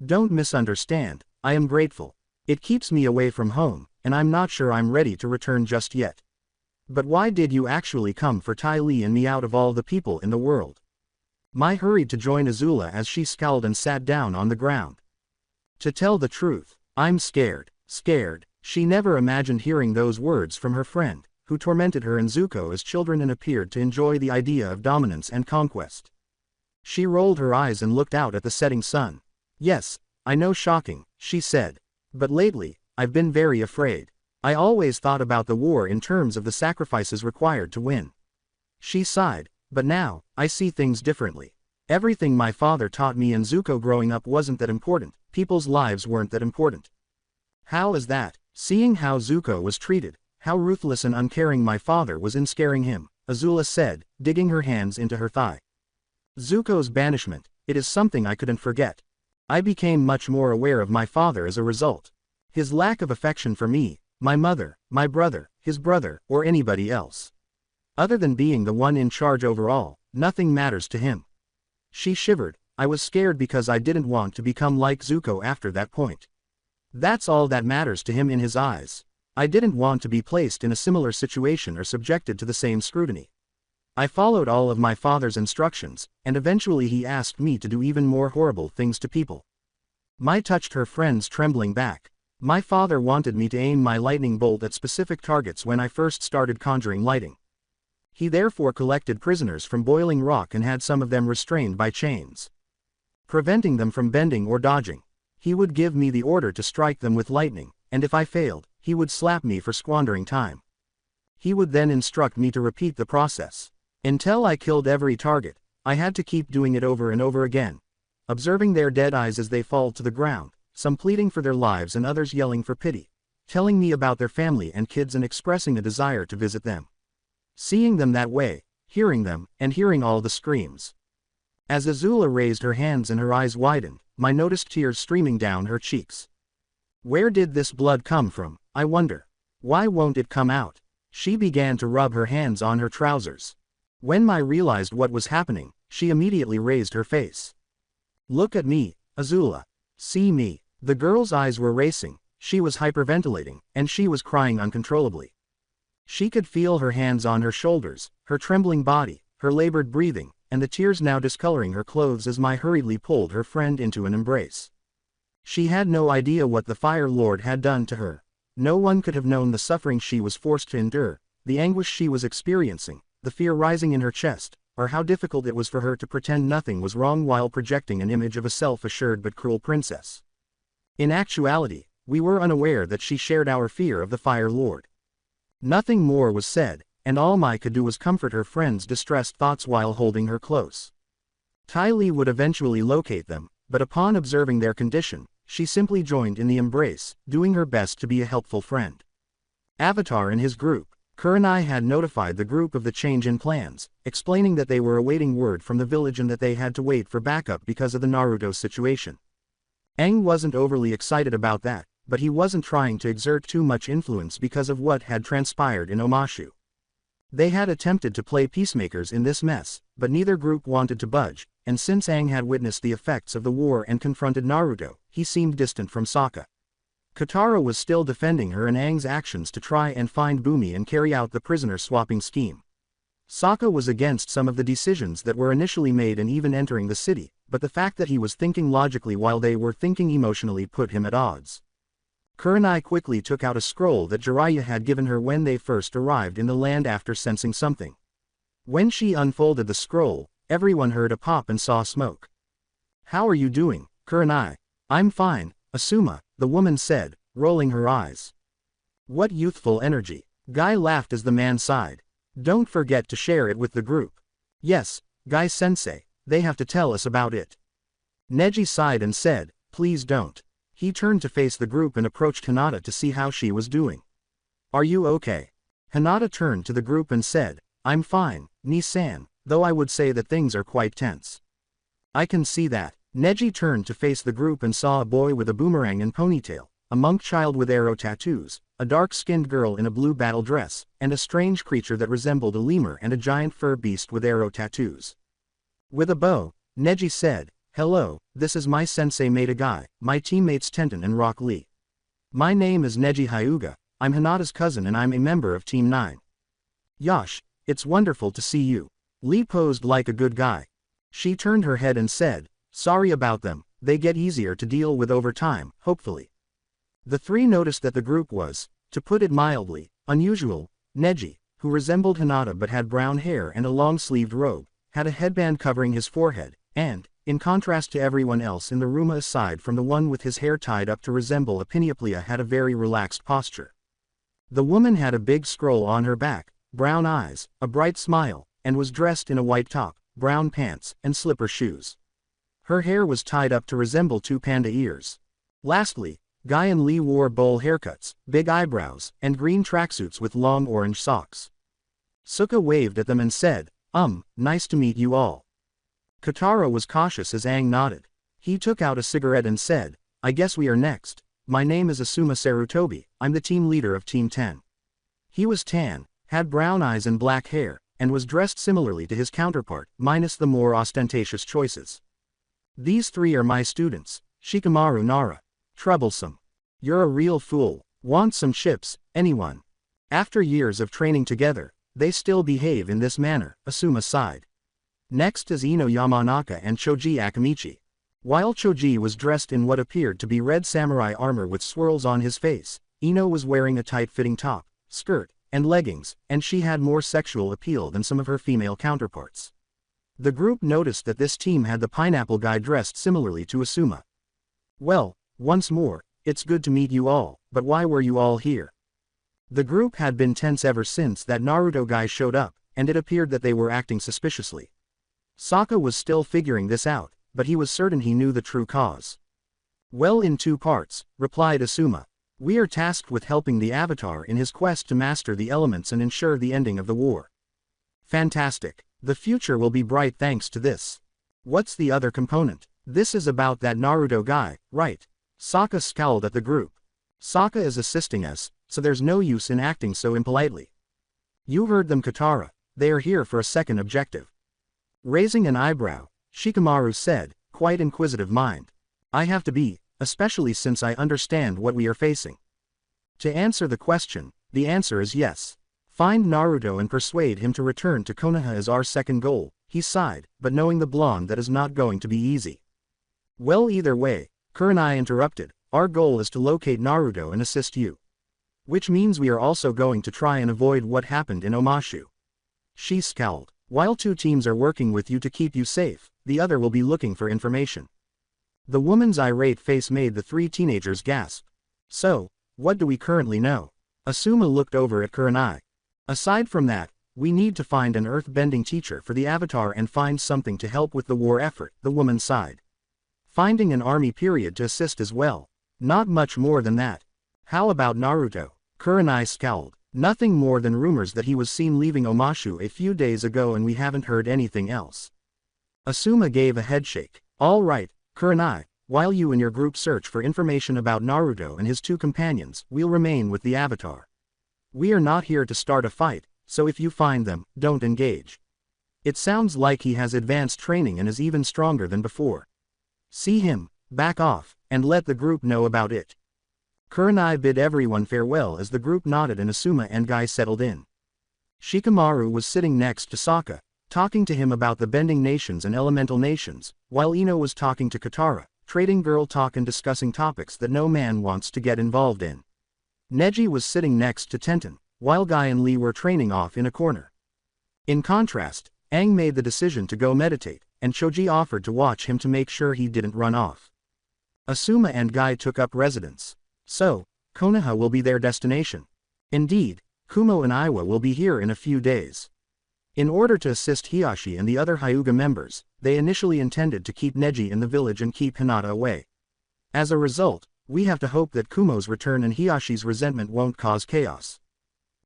Don't misunderstand, I am grateful. It keeps me away from home, and I'm not sure I'm ready to return just yet. But why did you actually come for Ty Lee and me out of all the people in the world? Mai hurried to join Azula as she scowled and sat down on the ground. To tell the truth, I'm scared. She never imagined hearing those words from her friend, who tormented her and Zuko as children and appeared to enjoy the idea of dominance and conquest. She rolled her eyes and looked out at the setting sun. Yes, I know, shocking, she said. But lately, I've been very afraid. I always thought about the war in terms of the sacrifices required to win. She sighed, but now, I see things differently. Everything my father taught me and Zuko growing up wasn't that important, people's lives weren't that important. How is that? Seeing how Zuko was treated, how ruthless and uncaring my father was in scaring him, Azula said, digging her hands into her thigh. Zuko's banishment, it is something I couldn't forget. I became much more aware of my father as a result. His lack of affection for me, my mother, my brother, his brother, or anybody else. Other than being the one in charge overall, nothing matters to him. She shivered. I was scared because I didn't want to become like Zuko after that point. That's all that matters to him in his eyes. I didn't want to be placed in a similar situation or subjected to the same scrutiny. I followed all of my father's instructions, and eventually he asked me to do even more horrible things to people. Mai touched her friend's trembling back. My father wanted me to aim my lightning bolt at specific targets when I first started conjuring lighting. He therefore collected prisoners from boiling rock and had some of them restrained by chains, preventing them from bending or dodging. He would give me the order to strike them with lightning, and if I failed, he would slap me for squandering time. He would then instruct me to repeat the process. Until I killed every target, I had to keep doing it over and over again, observing their dead eyes as they fall to the ground, some pleading for their lives and others yelling for pity, telling me about their family and kids and expressing a desire to visit them. Seeing them that way, hearing them, and hearing all the screams. As Azula raised her hands and her eyes widened, Mai noticed tears streaming down her cheeks. Where did this blood come from, I wonder? Why won't it come out? She began to rub her hands on her trousers. When Mai realized what was happening, she immediately raised her face. Look at me, Azula. See me. The girl's eyes were racing, she was hyperventilating, and she was crying uncontrollably. She could feel her hands on her shoulders, her trembling body, her labored breathing, and the tears now discoloring her clothes as Mai hurriedly pulled her friend into an embrace. She had no idea what the Fire Lord had done to her. No one could have known the suffering she was forced to endure, the anguish she was experiencing, the fear rising in her chest, or how difficult it was for her to pretend nothing was wrong while projecting an image of a self-assured but cruel princess. In actuality, we were unaware that she shared our fear of the Fire Lord. Nothing more was said, and all Mai could do was comfort her friend's distressed thoughts while holding her close. Ty Lee would eventually locate them, but upon observing their condition, she simply joined in the embrace, doing her best to be a helpful friend. Avatar and his group, Kurenai had notified the group of the change in plans, explaining that they were awaiting word from the village and that they had to wait for backup because of the Naruto situation. Aang wasn't overly excited about that, but he wasn't trying to exert too much influence because of what had transpired in Omashu. They had attempted to play peacemakers in this mess, but neither group wanted to budge, and since Aang had witnessed the effects of the war and confronted Naruto, he seemed distant from Sokka. Katara was still defending her and Aang's actions to try and find Bumi and carry out the prisoner-swapping scheme. Sokka was against some of the decisions that were initially made and even entering the city, but the fact that he was thinking logically while they were thinking emotionally put him at odds. Kurenai quickly took out a scroll that Jiraiya had given her when they first arrived in the land after sensing something. When she unfolded the scroll, everyone heard a pop and saw smoke. "How are you doing, Kurenai?" "I'm fine, Asuma," the woman said, rolling her eyes. "What youthful energy. Guy laughed as the man sighed. Don't forget to share it with the group. Yes, Guy-sensei, they have to tell us about it. Neji sighed and said, please don't. He turned to face the group and approached Hinata to see how she was doing. Are you okay? Hinata turned to the group and said, I'm fine, Ni-san, though I would say that things are quite tense. I can see that. Neji turned to face the group and saw a boy with a boomerang and ponytail, a monk child with arrow tattoos, a dark-skinned girl in a blue battle dress, and a strange creature that resembled a lemur and a giant fur beast with arrow tattoos. With a bow, Neji said, hello, this is my sensei Maeda Guy, my teammates Tenten and Rock Lee. My name is Neji Hyuga, I'm Hinata's cousin and I'm a member of Team 9. Yosh, it's wonderful to see you. Lee posed like a good guy. She turned her head and said, sorry about them, they get easier to deal with over time, hopefully. The three noticed that the group was, to put it mildly, unusual. Neji, who resembled Hinata but had brown hair and a long-sleeved robe, had a headband covering his forehead, and, in contrast to everyone else in the room aside from the one with his hair tied up to resemble a Pinioplea, had a very relaxed posture. The woman had a big scroll on her back, brown eyes, a bright smile, and was dressed in a white top, brown pants, and slipper shoes. Her hair was tied up to resemble two panda ears. Lastly, Guy and Lee wore bowl haircuts, big eyebrows, and green tracksuits with long orange socks. Suka waved at them and said, nice to meet you all. Katara was cautious as Aang nodded. He took out a cigarette and said, I guess we are next. My name is Asuma Sarutobi, I'm the team leader of Team 10. He was tan, had brown eyes and black hair, and was dressed similarly to his counterpart, minus the more ostentatious choices. These three are my students, Shikamaru Nara. Troublesome. You're a real fool. Want some chips, anyone? After years of training together, they still behave in this manner, Asuma sighed. Next is Ino Yamanaka and Choji Akamichi. While Choji was dressed in what appeared to be red samurai armor with swirls on his face, Ino was wearing a tight-fitting top, skirt, and leggings, and she had more sexual appeal than some of her female counterparts. The group noticed that this team had the pineapple guy dressed similarly to Asuma. Well, once more, it's good to meet you all, but why were you all here? The group had been tense ever since that Naruto guy showed up, and it appeared that they were acting suspiciously. Sokka was still figuring this out, but he was certain he knew the true cause. Well, in two parts, replied Asuma. We are tasked with helping the Avatar in his quest to master the elements and ensure the ending of the war. Fantastic. The future will be bright thanks to this. What's the other component? This is about that Naruto guy, right? Sokka scowled at the group. Sokka is assisting us, so there's no use in acting so impolitely. You heard them, Katara, they are here for a second objective. Raising an eyebrow, Shikamaru said, quite inquisitive mind. I have to be, especially since I understand what we are facing. To answer the question, the answer is yes. Find Naruto and persuade him to return to Konoha is our second goal, he sighed, but knowing the blonde that is not going to be easy. Well, either way, Kurenai interrupted, our goal is to locate Naruto and assist you. Which means we are also going to try and avoid what happened in Omashu. She scowled. While two teams are working with you to keep you safe, the other will be looking for information. The woman's irate face made the three teenagers gasp. So, what do we currently know? Asuma looked over at Kurenai. Aside from that, we need to find an earth-bending teacher for the Avatar and find something to help with the war effort, the woman sighed. Finding an army period to assist as well. Not much more than that. How about Naruto? Kurenai scowled. Nothing more than rumors that he was seen leaving Omashu a few days ago and we haven't heard anything else. Asuma gave a headshake. All right, Kurenai, while you and your group search for information about Naruto and his two companions, we'll remain with the Avatar. We are not here to start a fight, so if you find them, don't engage. It sounds like he has advanced training and is even stronger than before. See him, back off, and let the group know about it. Kurenai bid everyone farewell as the group nodded and Asuma and Guy settled in. Shikamaru was sitting next to Sokka, talking to him about the bending nations and elemental nations, while Ino was talking to Katara, trading girl talk and discussing topics that no man wants to get involved in. Neji was sitting next to Tenten, while Guy and Lee were training off in a corner. In contrast, Aang made the decision to go meditate, and Choji offered to watch him to make sure he didn't run off. Asuma and Guy took up residence. So, Konoha will be their destination. Indeed, Kumo and Iwa will be here in a few days. In order to assist Hiyashi and the other Hyuga members, they initially intended to keep Neji in the village and keep Hinata away. As a result, we have to hope that Kumo's return and Hiyashi's resentment won't cause chaos.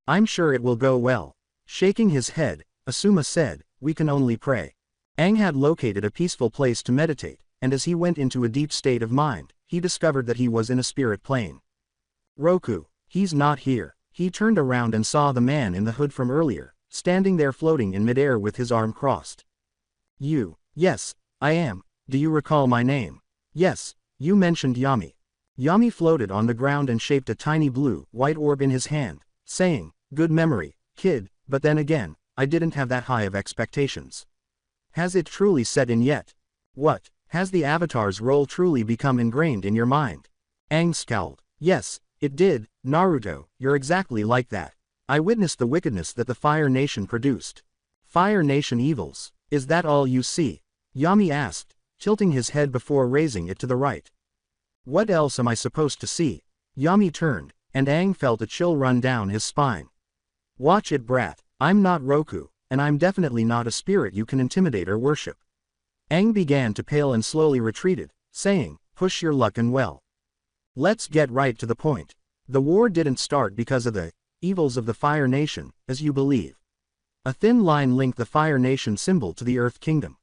I'm sure it will go well. Shaking his head, Asuma said, we can only pray. Aang had located a peaceful place to meditate, and as he went into a deep state of mind, he discovered that he was in a spirit plane. Roku, he's not here. He turned around and saw the man in the hood from earlier, standing there floating in midair with his arm crossed. You, yes, I am. Do you recall my name? Yes, you mentioned Yami. Yami floated on the ground and shaped a tiny blue-white orb in his hand, saying, good memory, kid, but then again, I didn't have that high of expectations. Has it truly set in yet? What, has the Avatar's role truly become ingrained in your mind? Aang scowled. Yes, it did, Naruto, you're exactly like that. I witnessed the wickedness that the Fire Nation produced. Fire Nation evils, is that all you see? Yami asked, tilting his head before raising it to the right. What else am I supposed to see? Yami turned, and Aang felt a chill run down his spine. Watch it, brat, I'm not Roku, and I'm definitely not a spirit you can intimidate or worship. Aang began to pale and slowly retreated, saying, push your luck and well. Let's get right to the point. The war didn't start because of the evils of the Fire Nation, as you believe. A thin line linked the Fire Nation symbol to the Earth Kingdom.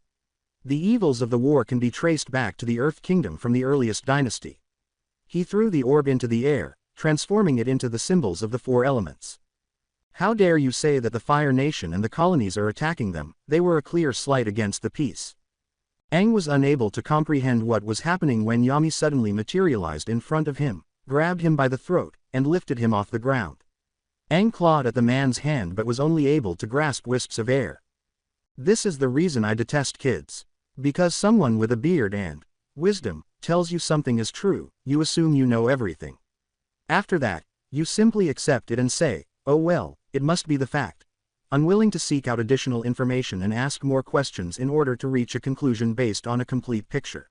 The evils of the war can be traced back to the Earth Kingdom from the earliest dynasty. He threw the orb into the air, transforming it into the symbols of the four elements. How dare you say that the Fire Nation and the colonies are attacking them? They were a clear slight against the peace. Aang was unable to comprehend what was happening when Yami suddenly materialized in front of him, grabbed him by the throat, and lifted him off the ground. Aang clawed at the man's hand but was only able to grasp wisps of air. This is the reason I detest kids. Because someone with a beard and wisdom tells you something is true, you assume you know everything. After that, you simply accept it and say, oh well, it must be the fact. Unwilling to seek out additional information and ask more questions in order to reach a conclusion based on a complete picture.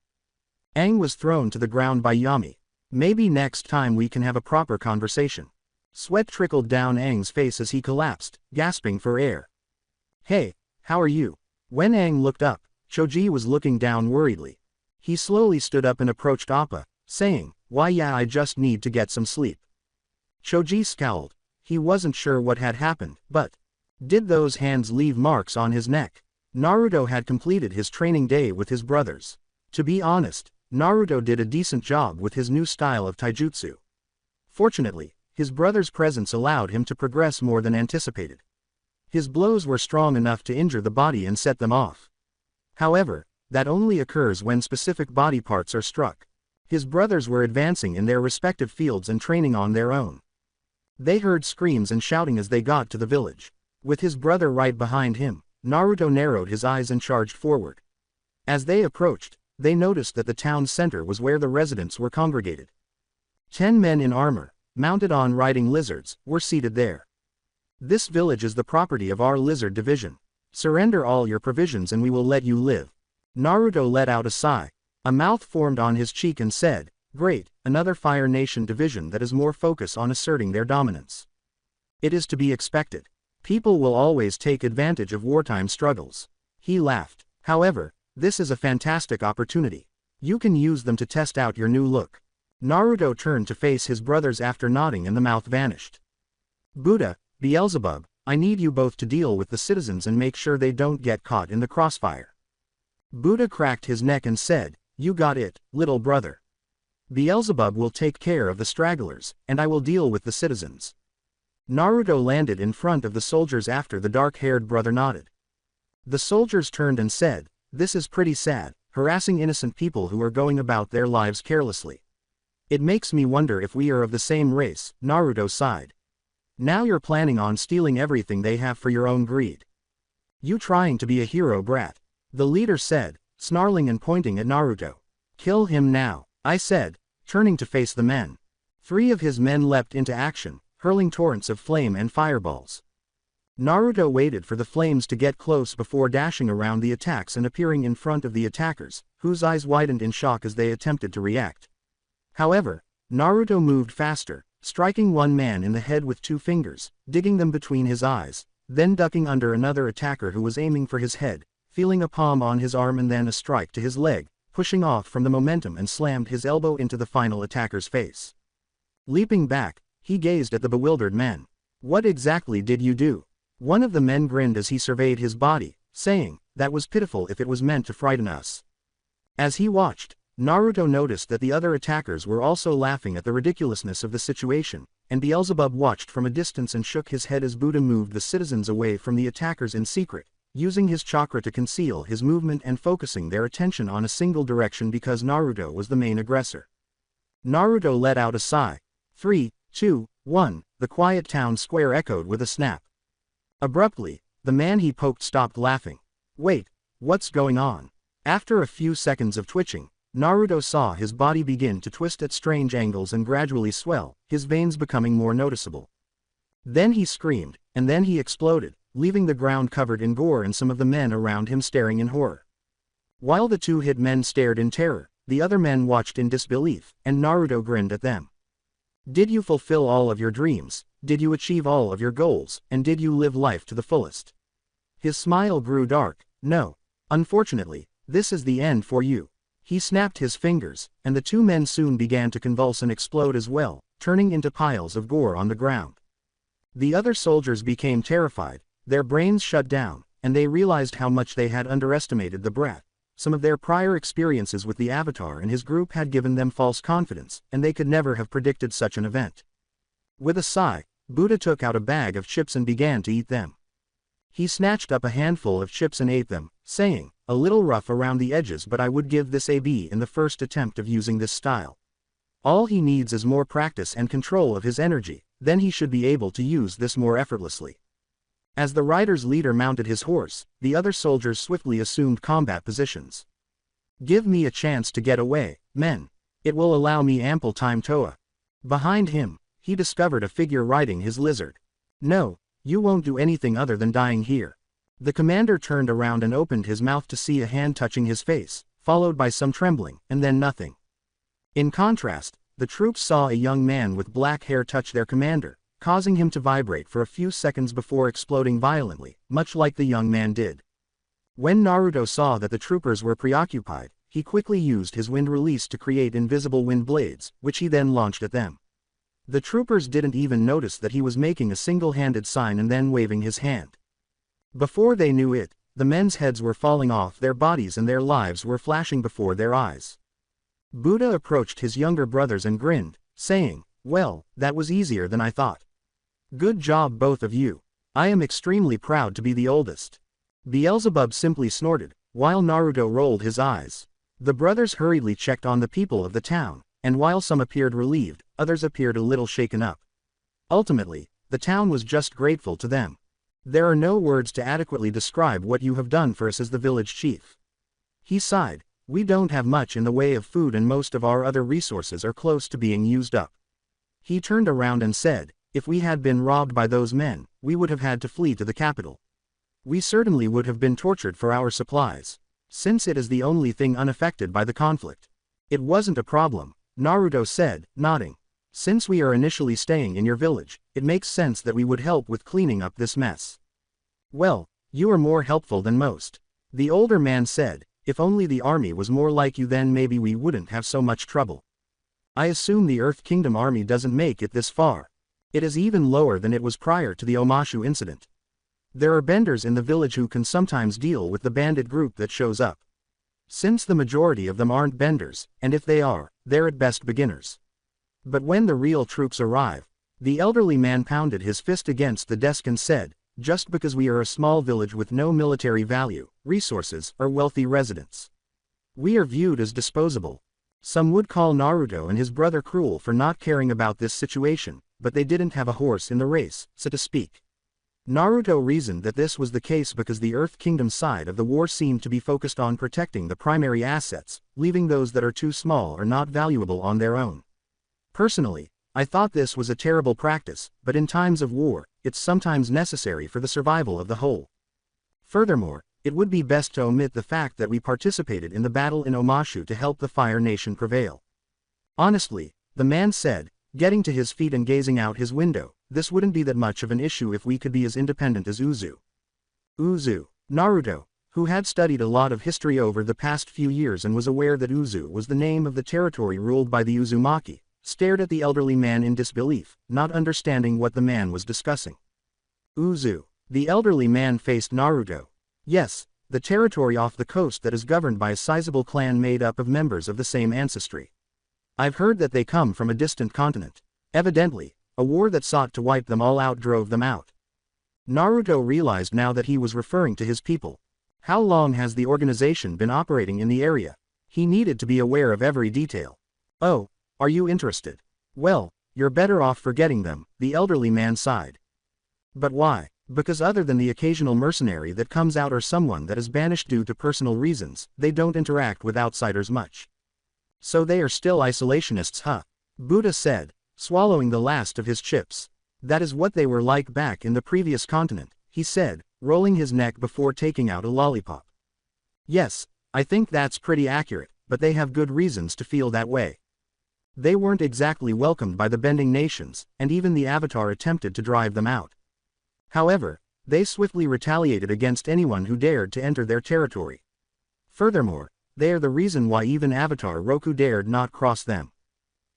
Aang was thrown to the ground by Yami. Maybe next time we can have a proper conversation. Sweat trickled down Aang's face as he collapsed, gasping for air. Hey, how are you? When Aang looked up, Choji was looking down worriedly. He slowly stood up and approached Appa, saying, why yeah, I just need to get some sleep. Choji scowled. He wasn't sure what had happened, but did those hands leave marks on his neck? Naruto had completed his training day with his brothers. To be honest, Naruto did a decent job with his new style of taijutsu. Fortunately, his brother's presence allowed him to progress more than anticipated. His blows were strong enough to injure the body and set them off. However, that only occurs when specific body parts are struck. His brothers were advancing in their respective fields and training on their own. They heard screams and shouting as they got to the village. With his brother right behind him, Naruto narrowed his eyes and charged forward. As they approached, they noticed that the town center was where the residents were congregated. 10 men in armor, mounted on riding lizards, were seated there. This village is the property of our lizard division. Surrender all your provisions and we will let you live. Naruto let out a sigh. A mouth formed on his cheek and said, great, another Fire Nation division that is more focused on asserting their dominance. It is to be expected. People will always take advantage of wartime struggles. He laughed. However, this is a fantastic opportunity. You can use them to test out your new look. Naruto turned to face his brothers after nodding and the mouth vanished. Buddha, Beelzebub, I need you both to deal with the citizens and make sure they don't get caught in the crossfire. Buddha cracked his neck and said, you got it, little brother. Beelzebub will take care of the stragglers, and I will deal with the citizens. Naruto landed in front of the soldiers after the dark-haired brother nodded. The soldiers turned and said, this is pretty sad, harassing innocent people who are going about their lives carelessly. It makes me wonder if we are of the same race, Naruto sighed. Now you're planning on stealing everything they have for your own greed. You trying to be a hero, brat? The leader said, snarling and pointing at Naruto. Kill him now, I said, turning to face the men. 3 of his men leapt into action, hurling torrents of flame and fireballs. Naruto waited for the flames to get close before dashing around the attacks and appearing in front of the attackers, whose eyes widened in shock as they attempted to react. However, Naruto moved faster, striking one man in the head with 2 fingers, digging them between his eyes, then ducking under another attacker who was aiming for his head, feeling a palm on his arm and then a strike to his leg, pushing off from the momentum and slammed his elbow into the final attacker's face. Leaping back, he gazed at the bewildered men. "What exactly did you do?" One of the men grinned as he surveyed his body, saying, "That was pitiful if it was meant to frighten us." As he watched, Naruto noticed that the other attackers were also laughing at the ridiculousness of the situation, and Beelzebub watched from a distance and shook his head as Buddha moved the citizens away from the attackers in secret, using his chakra to conceal his movement and focusing their attention on a single direction because Naruto was the main aggressor. Naruto let out a sigh. 3, 2, 1, the quiet town square echoed with a snap. Abruptly, the man he poked stopped laughing. "Wait, what's going on?" After a few seconds of twitching, Naruto saw his body begin to twist at strange angles and gradually swell, his veins becoming more noticeable. Then he screamed, and then he exploded, leaving the ground covered in gore and some of the men around him staring in horror. While the 2 hit men stared in terror, the other men watched in disbelief, and Naruto grinned at them. "Did you fulfill all of your dreams? Did you achieve all of your goals, and did you live life to the fullest?" His smile grew dark. "No. Unfortunately, this is the end for you." He snapped his fingers, and the 2 men soon began to convulse and explode as well, turning into piles of gore on the ground. The other soldiers became terrified, their brains shut down, and they realized how much they had underestimated the breath. Some of their prior experiences with the Avatar and his group had given them false confidence, and they could never have predicted such an event. With a sigh, Buddha took out a bag of chips and began to eat them. He snatched up a handful of chips and ate them, saying, "A little rough around the edges, but I would give this a B in the first attempt of using this style. All he needs is more practice and control of his energy, then he should be able to use this more effortlessly." As the rider's leader mounted his horse, the other soldiers swiftly assumed combat positions. "Give me a chance to get away, men. It will allow me ample time Toa." Behind him, he discovered a figure riding his lizard. "No, you won't do anything other than dying here." The commander turned around and opened his mouth to see a hand touching his face, followed by some trembling, and then nothing. In contrast, the troops saw a young man with black hair touch their commander, causing him to vibrate for a few seconds before exploding violently, much like the young man did. When Naruto saw that the troopers were preoccupied, he quickly used his wind release to create invisible wind blades, which he then launched at them. The troopers didn't even notice that he was making a single-handed sign and then waving his hand. Before they knew it, the men's heads were falling off their bodies and their lives were flashing before their eyes. Buddha approached his younger brothers and grinned, saying, "Well, that was easier than I thought. Good job both of you. I am extremely proud to be the oldest." Beelzebub simply snorted, while Naruto rolled his eyes. The brothers hurriedly checked on the people of the town, and while some appeared relieved, others appeared a little shaken up. Ultimately, the town was just grateful to them. "There are no words to adequately describe what you have done for us as the village chief." He sighed. "We don't have much in the way of food and most of our other resources are close to being used up." He turned around and said, "If we had been robbed by those men, we would have had to flee to the capital. We certainly would have been tortured for our supplies. Since it is the only thing unaffected by the conflict, it wasn't a problem," Naruto said, nodding. "Since we are initially staying in your village, it makes sense that we would help with cleaning up this mess." "Well, you are more helpful than most," the older man said. "If only the army was more like you, then maybe we wouldn't have so much trouble. I assume the Earth Kingdom army doesn't make it this far. It is even lower than it was prior to the Omashu incident. There are benders in the village who can sometimes deal with the bandit group that shows up. Since the majority of them aren't benders, and if they are, they're at best beginners. But when the real troops arrive," the elderly man pounded his fist against the desk and said, "just because we are a small village with no military value, resources, or wealthy residents, we are viewed as disposable." Some would call Naruto and his brother cruel for not caring about this situation, but they didn't have a horse in the race, so to speak. Naruto reasoned that this was the case because the Earth Kingdom side of the war seemed to be focused on protecting the primary assets, leaving those that are too small or not valuable on their own. "Personally, I thought this was a terrible practice, but in times of war, it's sometimes necessary for the survival of the whole. Furthermore, it would be best to omit the fact that we participated in the battle in Omashu to help the Fire Nation prevail." Honestly, the man said, getting to his feet and gazing out his window. This wouldn't be that much of an issue if we could be as independent as Uzu. Uzu. Naruto, who had studied a lot of history over the past few years and was aware that Uzu was the name of the territory ruled by the Uzumaki, stared at the elderly man in disbelief, not understanding what the man was discussing. Uzu. The elderly man faced Naruto. Yes, the territory off the coast that is governed by a sizable clan made up of members of the same ancestry. I've heard that they come from a distant continent. Evidently, a war that sought to wipe them all out drove them out. Naruto realized now that he was referring to his people. How long has the organization been operating in the area? He needed to be aware of every detail. Oh, are you interested? Well, you're better off forgetting them, the elderly man sighed. But why? Because other than the occasional mercenary that comes out or someone that is banished due to personal reasons, they don't interact with outsiders much. So they are still isolationists, huh? Buddha said, swallowing the last of his chips. That is what they were like back in the previous continent, he said, rolling his neck before taking out a lollipop. Yes, I think that's pretty accurate, but they have good reasons to feel that way. They weren't exactly welcomed by the Bending Nations, and even the Avatar attempted to drive them out. However, they swiftly retaliated against anyone who dared to enter their territory. Furthermore, they are the reason why even Avatar Roku dared not cross them.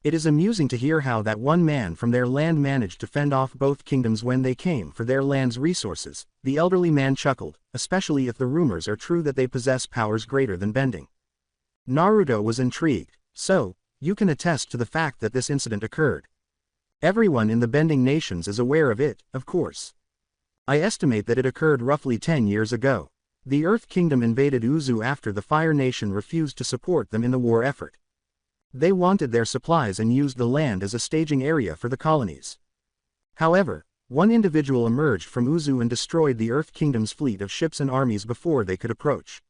It is amusing to hear how that one man from their land managed to fend off both kingdoms when they came for their land's resources, the elderly man chuckled, especially if the rumors are true that they possess powers greater than bending. Naruto was intrigued. So, you can attest to the fact that this incident occurred. Everyone in the Bending Nations is aware of it, of course. I estimate that it occurred roughly 10 years ago. The Earth Kingdom invaded Uzu after the Fire Nation refused to support them in the war effort. They wanted their supplies and used the land as a staging area for the colonies. However, one individual emerged from Uzu and destroyed the Earth Kingdom's fleet of ships and armies before they could approach.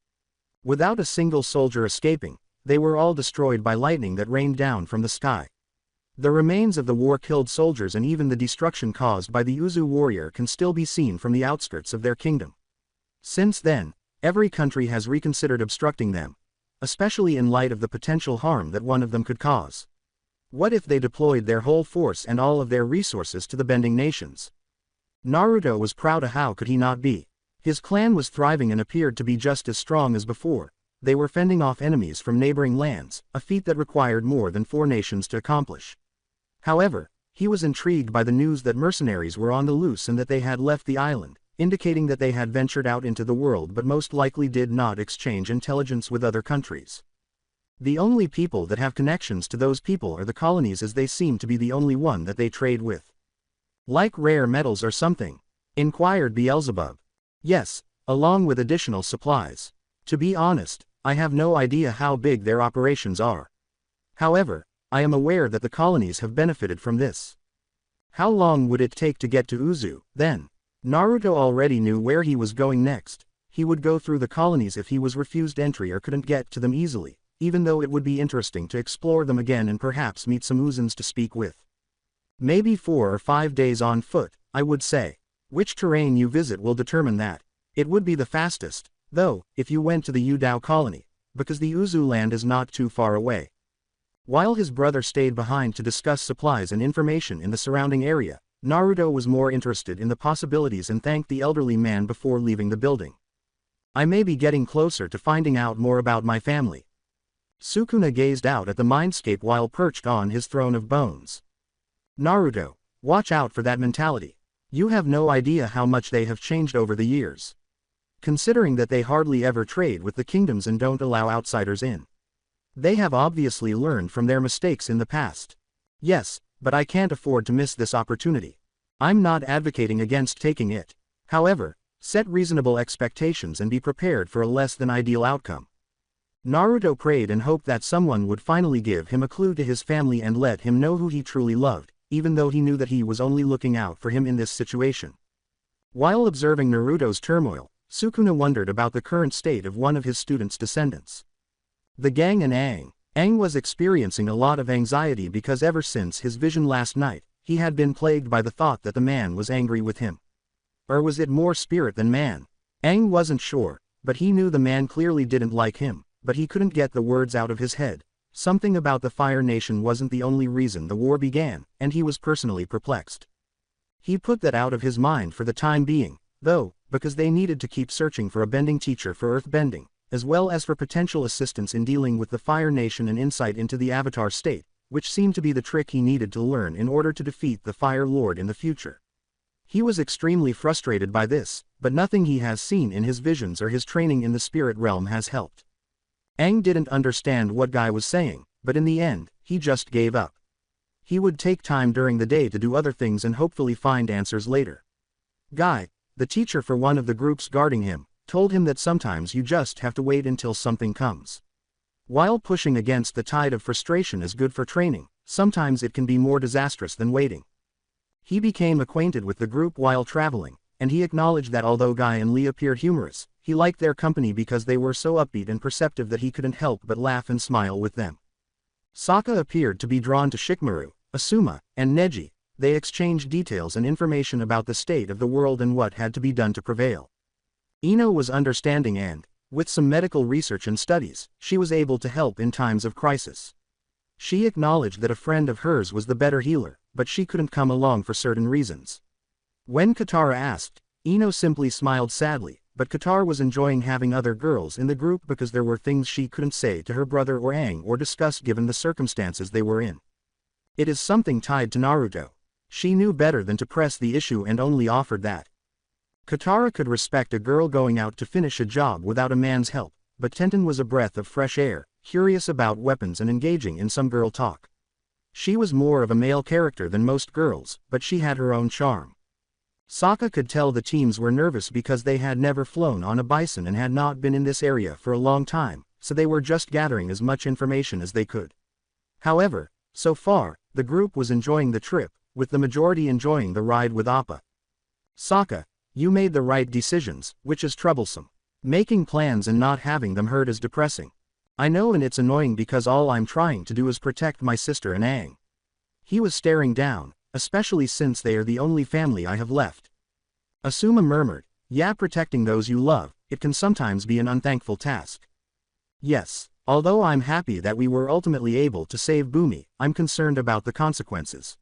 Without a single soldier escaping, they were all destroyed by lightning that rained down from the sky. The remains of the war-killed soldiers and even the destruction caused by the Uzu warrior can still be seen from the outskirts of their kingdom. Since then, every country has reconsidered obstructing them, especially in light of the potential harm that one of them could cause. What if they deployed their whole force and all of their resources to the Bending Nations? Naruto was proud. How could he not be? His clan was thriving and appeared to be just as strong as before. They were fending off enemies from neighboring lands, a feat that required more than 4 nations to accomplish. However, he was intrigued by the news that mercenaries were on the loose and that they had left the island, indicating that they had ventured out into the world but most likely did not exchange intelligence with other countries. The only people that have connections to those people are the colonies, as they seem to be the only one that they trade with. Like rare metals or something? Inquired Beelzebub. Yes, along with additional supplies. To be honest, I have no idea how big their operations are. However, I am aware that the colonies have benefited from this. How long would it take to get to Uzu, then? Naruto already knew where he was going next. He would go through the colonies if he was refused entry or couldn't get to them easily, even though it would be interesting to explore them again and perhaps meet some Uzans to speak with. Maybe 4 or 5 days on foot, I would say. Which terrain you visit will determine that. It would be the fastest, though, if you went to the Udao colony, because the Uzu land is not too far away. While his brother stayed behind to discuss supplies and information in the surrounding area, Naruto was more interested in the possibilities and thanked the elderly man before leaving the building. I may be getting closer to finding out more about my family. Sukuna gazed out at the mindscape while perched on his throne of bones. Naruto, watch out for that mentality. You have no idea how much they have changed over the years. Considering that they hardly ever trade with the kingdoms and don't allow outsiders in. They have obviously learned from their mistakes in the past. Yes, but I can't afford to miss this opportunity. I'm not advocating against taking it. However, set reasonable expectations and be prepared for a less than ideal outcome. Naruto prayed and hoped that someone would finally give him a clue to his family and let him know who he truly loved, even though he knew that he was only looking out for him in this situation. While observing Naruto's turmoil, Sukuna wondered about the current state of one of his students' descendants. The gang and Aang was experiencing a lot of anxiety because ever since his vision last night, he had been plagued by the thought that the man was angry with him. Or was it more spirit than man? Aang wasn't sure, but he knew the man clearly didn't like him, but he couldn't get the words out of his head. something about the Fire Nation wasn't the only reason the war began, and he was personally perplexed. He put that out of his mind for the time being, though, because they needed to keep searching for a bending teacher for earthbending, as well as for potential assistance in dealing with the Fire Nation and insight into the Avatar state, which seemed to be the trick he needed to learn in order to defeat the Fire Lord in the future. He was extremely frustrated by this, but nothing he has seen in his visions or his training in the spirit realm has helped. Aang didn't understand what Guy was saying, but in the end, he just gave up. He would take time during the day to do other things and hopefully find answers later. Guy, the teacher for one of the groups guarding him, told him that sometimes you just have to wait until something comes. While pushing against the tide of frustration is good for training, sometimes it can be more disastrous than waiting. He became acquainted with the group while traveling, and he acknowledged that although Guy and Lee appeared humorous, he liked their company because they were so upbeat and perceptive that he couldn't help but laugh and smile with them. Sokka appeared to be drawn to Shikamaru, Asuma, and Neji. They exchanged details and information about the state of the world and what had to be done to prevail. Ino was understanding and, with some medical research and studies, she was able to help in times of crisis. She acknowledged that a friend of hers was the better healer, but she couldn't come along for certain reasons. When Katara asked, Ino simply smiled sadly, but Katara was enjoying having other girls in the group because there were things she couldn't say to her brother or Aang or discuss given the circumstances they were in. It is something tied to Naruto. She knew better than to press the issue and only offered that. Katara could respect a girl going out to finish a job without a man's help, but Tenten was a breath of fresh air, curious about weapons and engaging in some girl talk. She was more of a male character than most girls, but she had her own charm. Sokka could tell the teams were nervous because they had never flown on a bison and had not been in this area for a long time, so they were just gathering as much information as they could. However, so far, the group was enjoying the trip, with the majority enjoying the ride with Appa. Sokka, you made the right decisions, which is troublesome. Making plans and not having them heard is depressing. I know, and it's annoying because all I'm trying to do is protect my sister and Aang. He was staring down, especially since they are the only family I have left. Asuma murmured, yeah, protecting those you love, it can sometimes be an unthankful task. Yes, although I'm happy that we were ultimately able to save Bumi, I'm concerned about the consequences.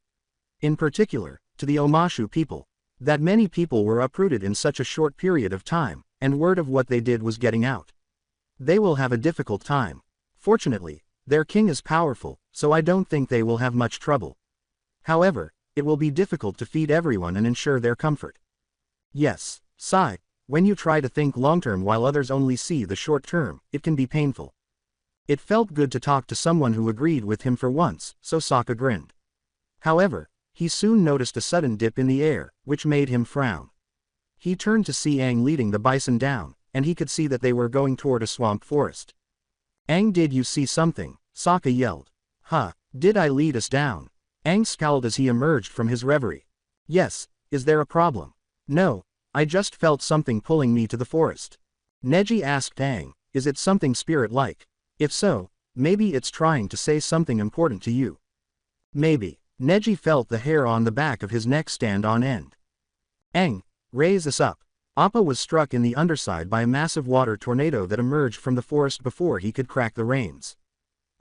In particular, to the Omashu people. That many people were uprooted in such a short period of time, and word of what they did was getting out. They will have a difficult time. Fortunately, their king is powerful, so I don't think they will have much trouble. However, it will be difficult to feed everyone and ensure their comfort. Yes, Sai, when you try to think long-term while others only see the short-term, it can be painful. It felt good to talk to someone who agreed with him for once, so Sokka grinned. However, he soon noticed a sudden dip in the air, which made him frown. He turned to see Aang leading the bison down, and he could see that they were going toward a swamp forest. Aang, did you see something? Sokka yelled. Huh, did I lead us down? Aang scowled as he emerged from his reverie. Yes, is there a problem? No, I just felt something pulling me to the forest. Neji asked Aang, is it something spirit-like? If so, maybe it's trying to say something important to you. Maybe. Neji felt the hair on the back of his neck stand on end. Aang, raise us up. Appa was struck in the underside by a massive water tornado that emerged from the forest before he could crack the reins.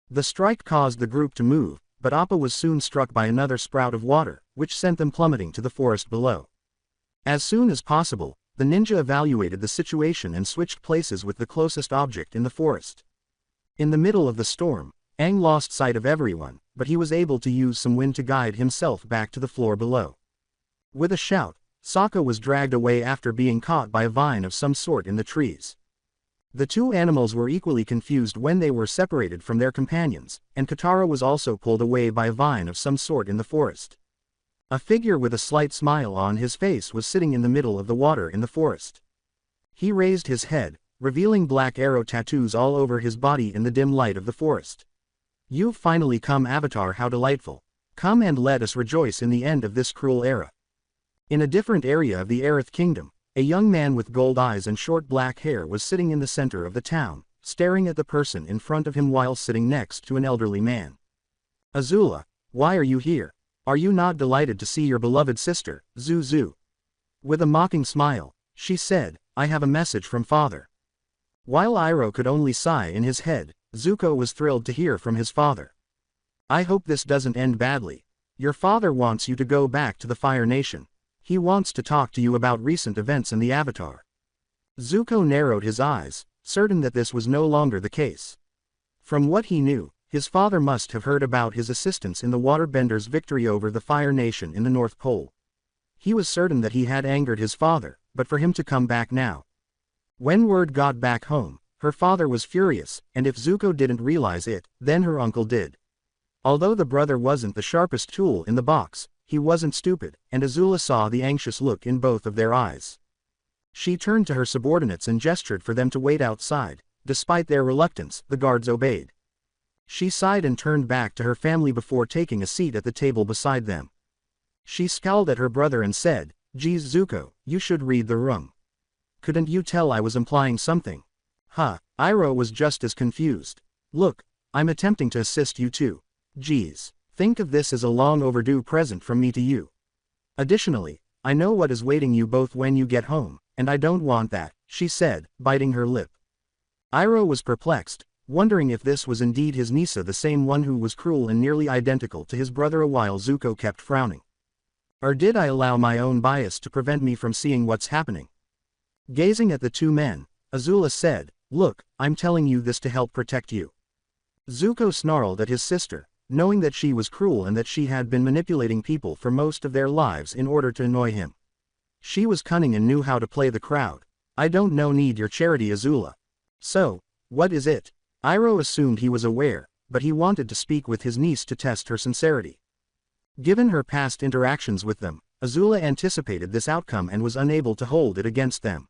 The strike caused the group to move, but Appa was soon struck by another sprout of water, which sent them plummeting to the forest below. As soon as possible, the ninja evaluated the situation and switched places with the closest object in the forest. In the middle of the storm, Aang lost sight of everyone, but he was able to use some wind to guide himself back to the floor below. With a shout, Sokka was dragged away after being caught by a vine of some sort in the trees. The two animals were equally confused when they were separated from their companions, and Katara was also pulled away by a vine of some sort in the forest. A figure with a slight smile on his face was sitting in the middle of the water in the forest. He raised his head, revealing black arrow tattoos all over his body in the dim light of the forest. You've finally come, Avatar, how delightful. Come and let us rejoice in the end of this cruel era. In a different area of the Aerith Kingdom, a young man with gold eyes and short black hair was sitting in the center of the town, staring at the person in front of him while sitting next to an elderly man. Azula, why are you here? Are you not delighted to see your beloved sister, Zuzu? With a mocking smile, she said, I have a message from father. While Iroh could only sigh in his head, Zuko was thrilled to hear from his father. I hope this doesn't end badly. Your father wants you to go back to the Fire Nation. He wants to talk to you about recent events in the Avatar. Zuko narrowed his eyes, certain that this was no longer the case. From what he knew, his father must have heard about his assistance in the Waterbenders' victory over the Fire Nation in the North Pole. He was certain that he had angered his father, but for him to come back now. When word got back home, her father was furious, and if Zuko didn't realize it, then her uncle did. Although the brother wasn't the sharpest tool in the box, he wasn't stupid, and Azula saw the anxious look in both of their eyes. She turned to her subordinates and gestured for them to wait outside. Despite their reluctance, the guards obeyed. She sighed and turned back to her family before taking a seat at the table beside them. She scowled at her brother and said, "Geez Zuko, you should read the room. Couldn't you tell I was implying something?" Iroh was just as confused. "Look, I'm attempting to assist you too. Geez, think of this as a long overdue present from me to you. Additionally, I know what is waiting you both when you get home, and I don't want that," she said, biting her lip. Iroh was perplexed, wondering if this was indeed his Nisa, the same one who was cruel and nearly identical to his brother, while Zuko kept frowning. Or did I allow my own bias to prevent me from seeing what's happening? Gazing at the two men, Azula said, "Look, I'm telling you this to help protect you." Zuko snarled at his sister, knowing that she was cruel and that she had been manipulating people for most of their lives in order to annoy him. She was cunning and knew how to play the crowd. "I don't need your charity, Azula." "So, what is it?" Iroh assumed he was aware, but he wanted to speak with his niece to test her sincerity. Given her past interactions with them, Azula anticipated this outcome and was unable to hold it against them.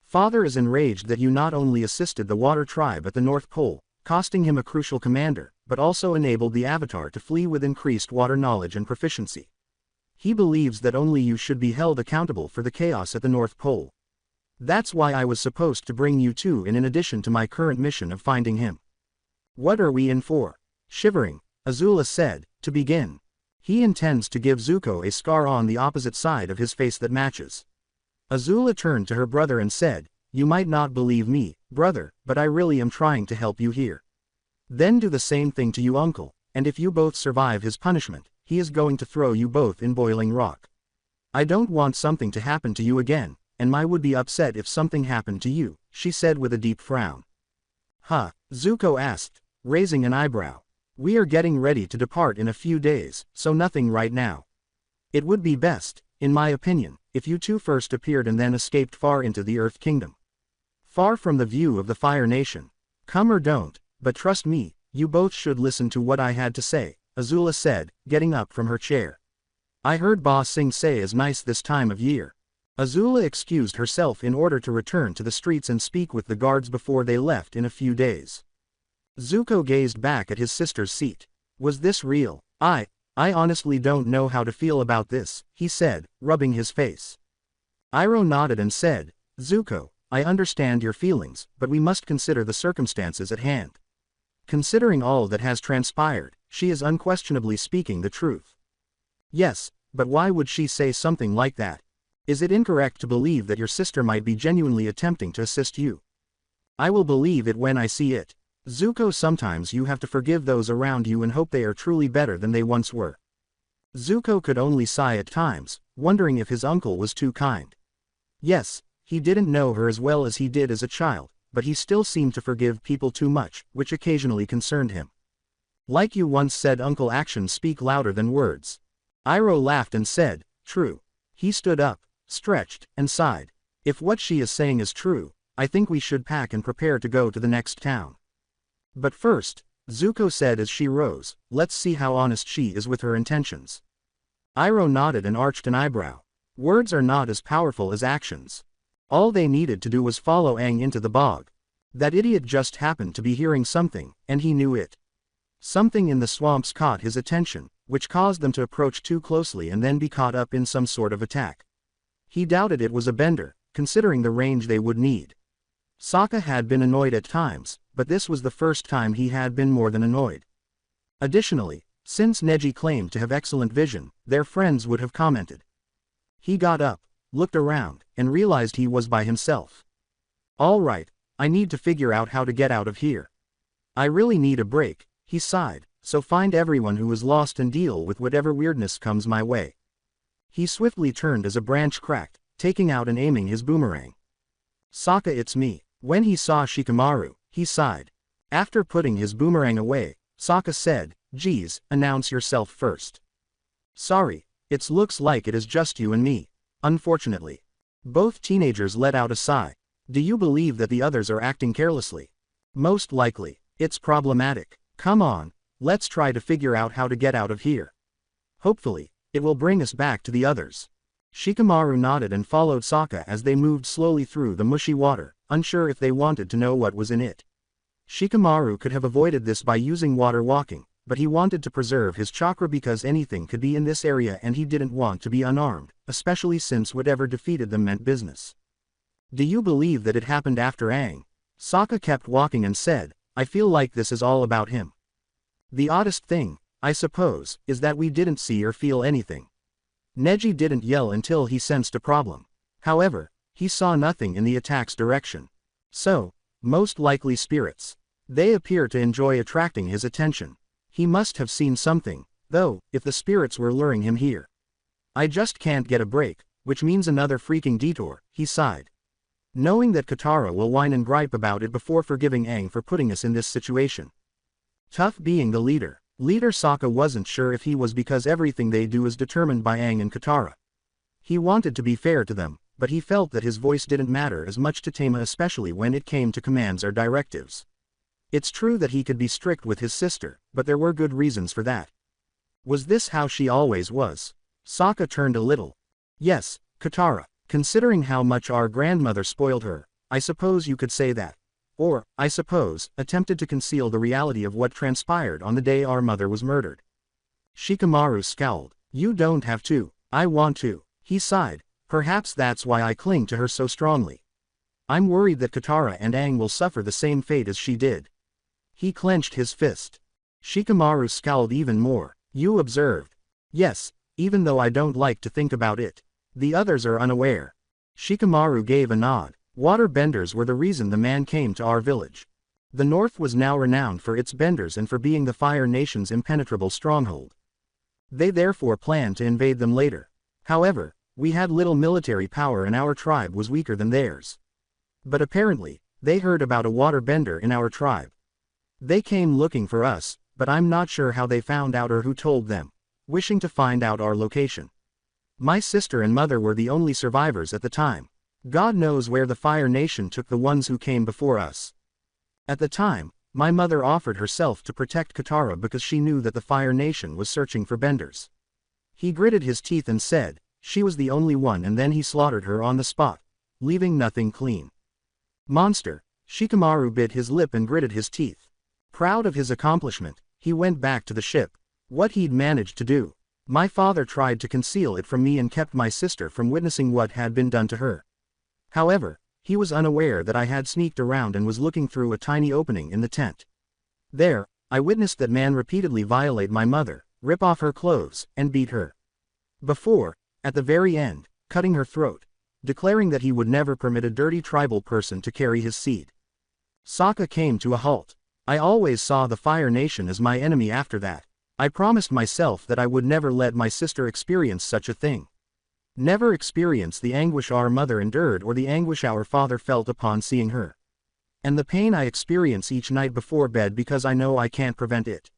"Father is enraged that you not only assisted the Water Tribe at the North Pole, costing him a crucial commander, but also enabled the Avatar to flee with increased water knowledge and proficiency. He believes that only you should be held accountable for the chaos at the North Pole. That's why I was supposed to bring you two in addition to my current mission of finding him." "What are we in for?" Shivering, Azula said, "To begin, he intends to give Zuko a scar on the opposite side of his face that matches." Azula turned to her brother and said, "You might not believe me, brother, but I really am trying to help you here. Then do the same thing to you, uncle, and if you both survive his punishment, he is going to throw you both in boiling rock. I don't want something to happen to you again, and I would be upset if something happened to you," she said with a deep frown. Zuko asked, raising an eyebrow. "We are getting ready to depart in a few days, so nothing right now. It would be best, in my opinion, if you two first appeared and then escaped far into the Earth Kingdom. Far from the view of the Fire Nation. Come or don't, but trust me, you both should listen to what I had to say," Azula said, getting up from her chair. "I heard Ba Sing say is nice this time of year." Azula excused herself in order to return to the streets and speak with the guards before they left in a few days. Zuko gazed back at his sister's seat. Was this real? I honestly don't know how to feel about this," he said, rubbing his face. Iroh nodded and said, "Zuko, I understand your feelings, but we must consider the circumstances at hand. Considering all that has transpired, she is unquestionably speaking the truth." "Yes, but why would she say something like that? Is it incorrect to believe that your sister might be genuinely attempting to assist you?" "I will believe it when I see it. Zuko, sometimes you have to forgive those around you and hope they are truly better than they once were." Zuko could only sigh at times, wondering if his uncle was too kind. Yes, he didn't know her as well as he did as a child, but he still seemed to forgive people too much, which occasionally concerned him. "Like you once said, uncle, actions speak louder than words." Iroh laughed and said, "True." He stood up, stretched, and sighed. "If what she is saying is true, I think we should pack and prepare to go to the next town. But first," Zuko said as she rose, "let's see how honest she is with her intentions." Iroh nodded and arched an eyebrow. Words are not as powerful as actions. All they needed to do was follow Aang into the bog. That idiot just happened to be hearing something, and he knew it. Something in the swamps caught his attention, which caused them to approach too closely and then be caught up in some sort of attack. He doubted it was a bender, considering the range they would need. Sokka had been annoyed at times, but this was the first time he had been more than annoyed. Additionally, since Neji claimed to have excellent vision, their friends would have commented. He got up, looked around, and realized he was by himself. "All right, I need to figure out how to get out of here. I really need a break, he sighed, so find everyone who is lost and deal with whatever weirdness comes my way. He swiftly turned as a branch cracked, taking out and aiming his boomerang. Sokka, it's me. When he saw Shikamaru, he sighed. After putting his boomerang away, Sokka said, geez, announce yourself first. Sorry, it looks like it is just you and me. Unfortunately. Both teenagers let out a sigh. Do you believe that the others are acting carelessly? Most likely. It's problematic. Come on, let's try to figure out how to get out of here. Hopefully, it will bring us back to the others. Shikamaru nodded and followed Sokka as they moved slowly through the mushy water, unsure if they wanted to know what was in it. Shikamaru could have avoided this by using water walking, but he wanted to preserve his chakra because anything could be in this area and he didn't want to be unarmed, especially since whatever defeated them meant business. Do you believe that it happened after Aang? Sokka kept walking and said, I feel like this is all about him. The oddest thing, I suppose, is that we didn't see or feel anything. Neji didn't yell until he sensed a problem. However, he saw nothing in the attack's direction. So, most likely spirits. They appear to enjoy attracting his attention. He must have seen something, though, if the spirits were luring him here. I just can't get a break, which means another freaking detour, he sighed. Knowing that Katara will whine and gripe about it before forgiving Aang for putting us in this situation. Tough being the leader. Leader Sokka wasn't sure if he was because everything they do is determined by Aang and Katara. He wanted to be fair to them, but he felt that his voice didn't matter as much to Tama, especially when it came to commands or directives. It's true that he could be strict with his sister, but there were good reasons for that. Was this how she always was? Sokka turned a little. Yes, Katara, considering how much our grandmother spoiled her, I suppose you could say that. Or, I suppose, attempted to conceal the reality of what transpired on the day our mother was murdered. Shikamaru scowled. You don't have to. I want to. He sighed. Perhaps that's why I cling to her so strongly. I'm worried that Katara and Aang will suffer the same fate as she did. He clenched his fist. Shikamaru scowled even more. You observed. Yes, even though I don't like to think about it. The others are unaware. Shikamaru gave a nod. Water benders were the reason the man came to our village. The North was now renowned for its benders and for being the Fire Nation's impenetrable stronghold. They therefore planned to invade them later. However, we had little military power and our tribe was weaker than theirs. But apparently, they heard about a water bender in our tribe. They came looking for us, but I'm not sure how they found out or who told them, wishing to find out our location. My sister and mother were the only survivors at the time. God knows where the Fire Nation took the ones who came before us. At the time, my mother offered herself to protect Katara because she knew that the Fire Nation was searching for benders. He gritted his teeth and said, she was the only one, and then he slaughtered her on the spot, leaving nothing clean. Monster. Shikamaru bit his lip and gritted his teeth. Proud of his accomplishment, he went back to the ship. What he'd managed to do. My father tried to conceal it from me and kept my sister from witnessing what had been done to her. However, he was unaware that I had sneaked around and was looking through a tiny opening in the tent. There, I witnessed that man repeatedly violate my mother, rip off her clothes, and beat her. Before, at the very end, cutting her throat, declaring that he would never permit a dirty tribal person to carry his seed. Sokka came to a halt. I always saw the Fire Nation as my enemy after that. I promised myself that I would never let my sister experience such a thing. Never experience the anguish our mother endured or the anguish our father felt upon seeing her. And the pain I experience each night before bed because I know I can't prevent it.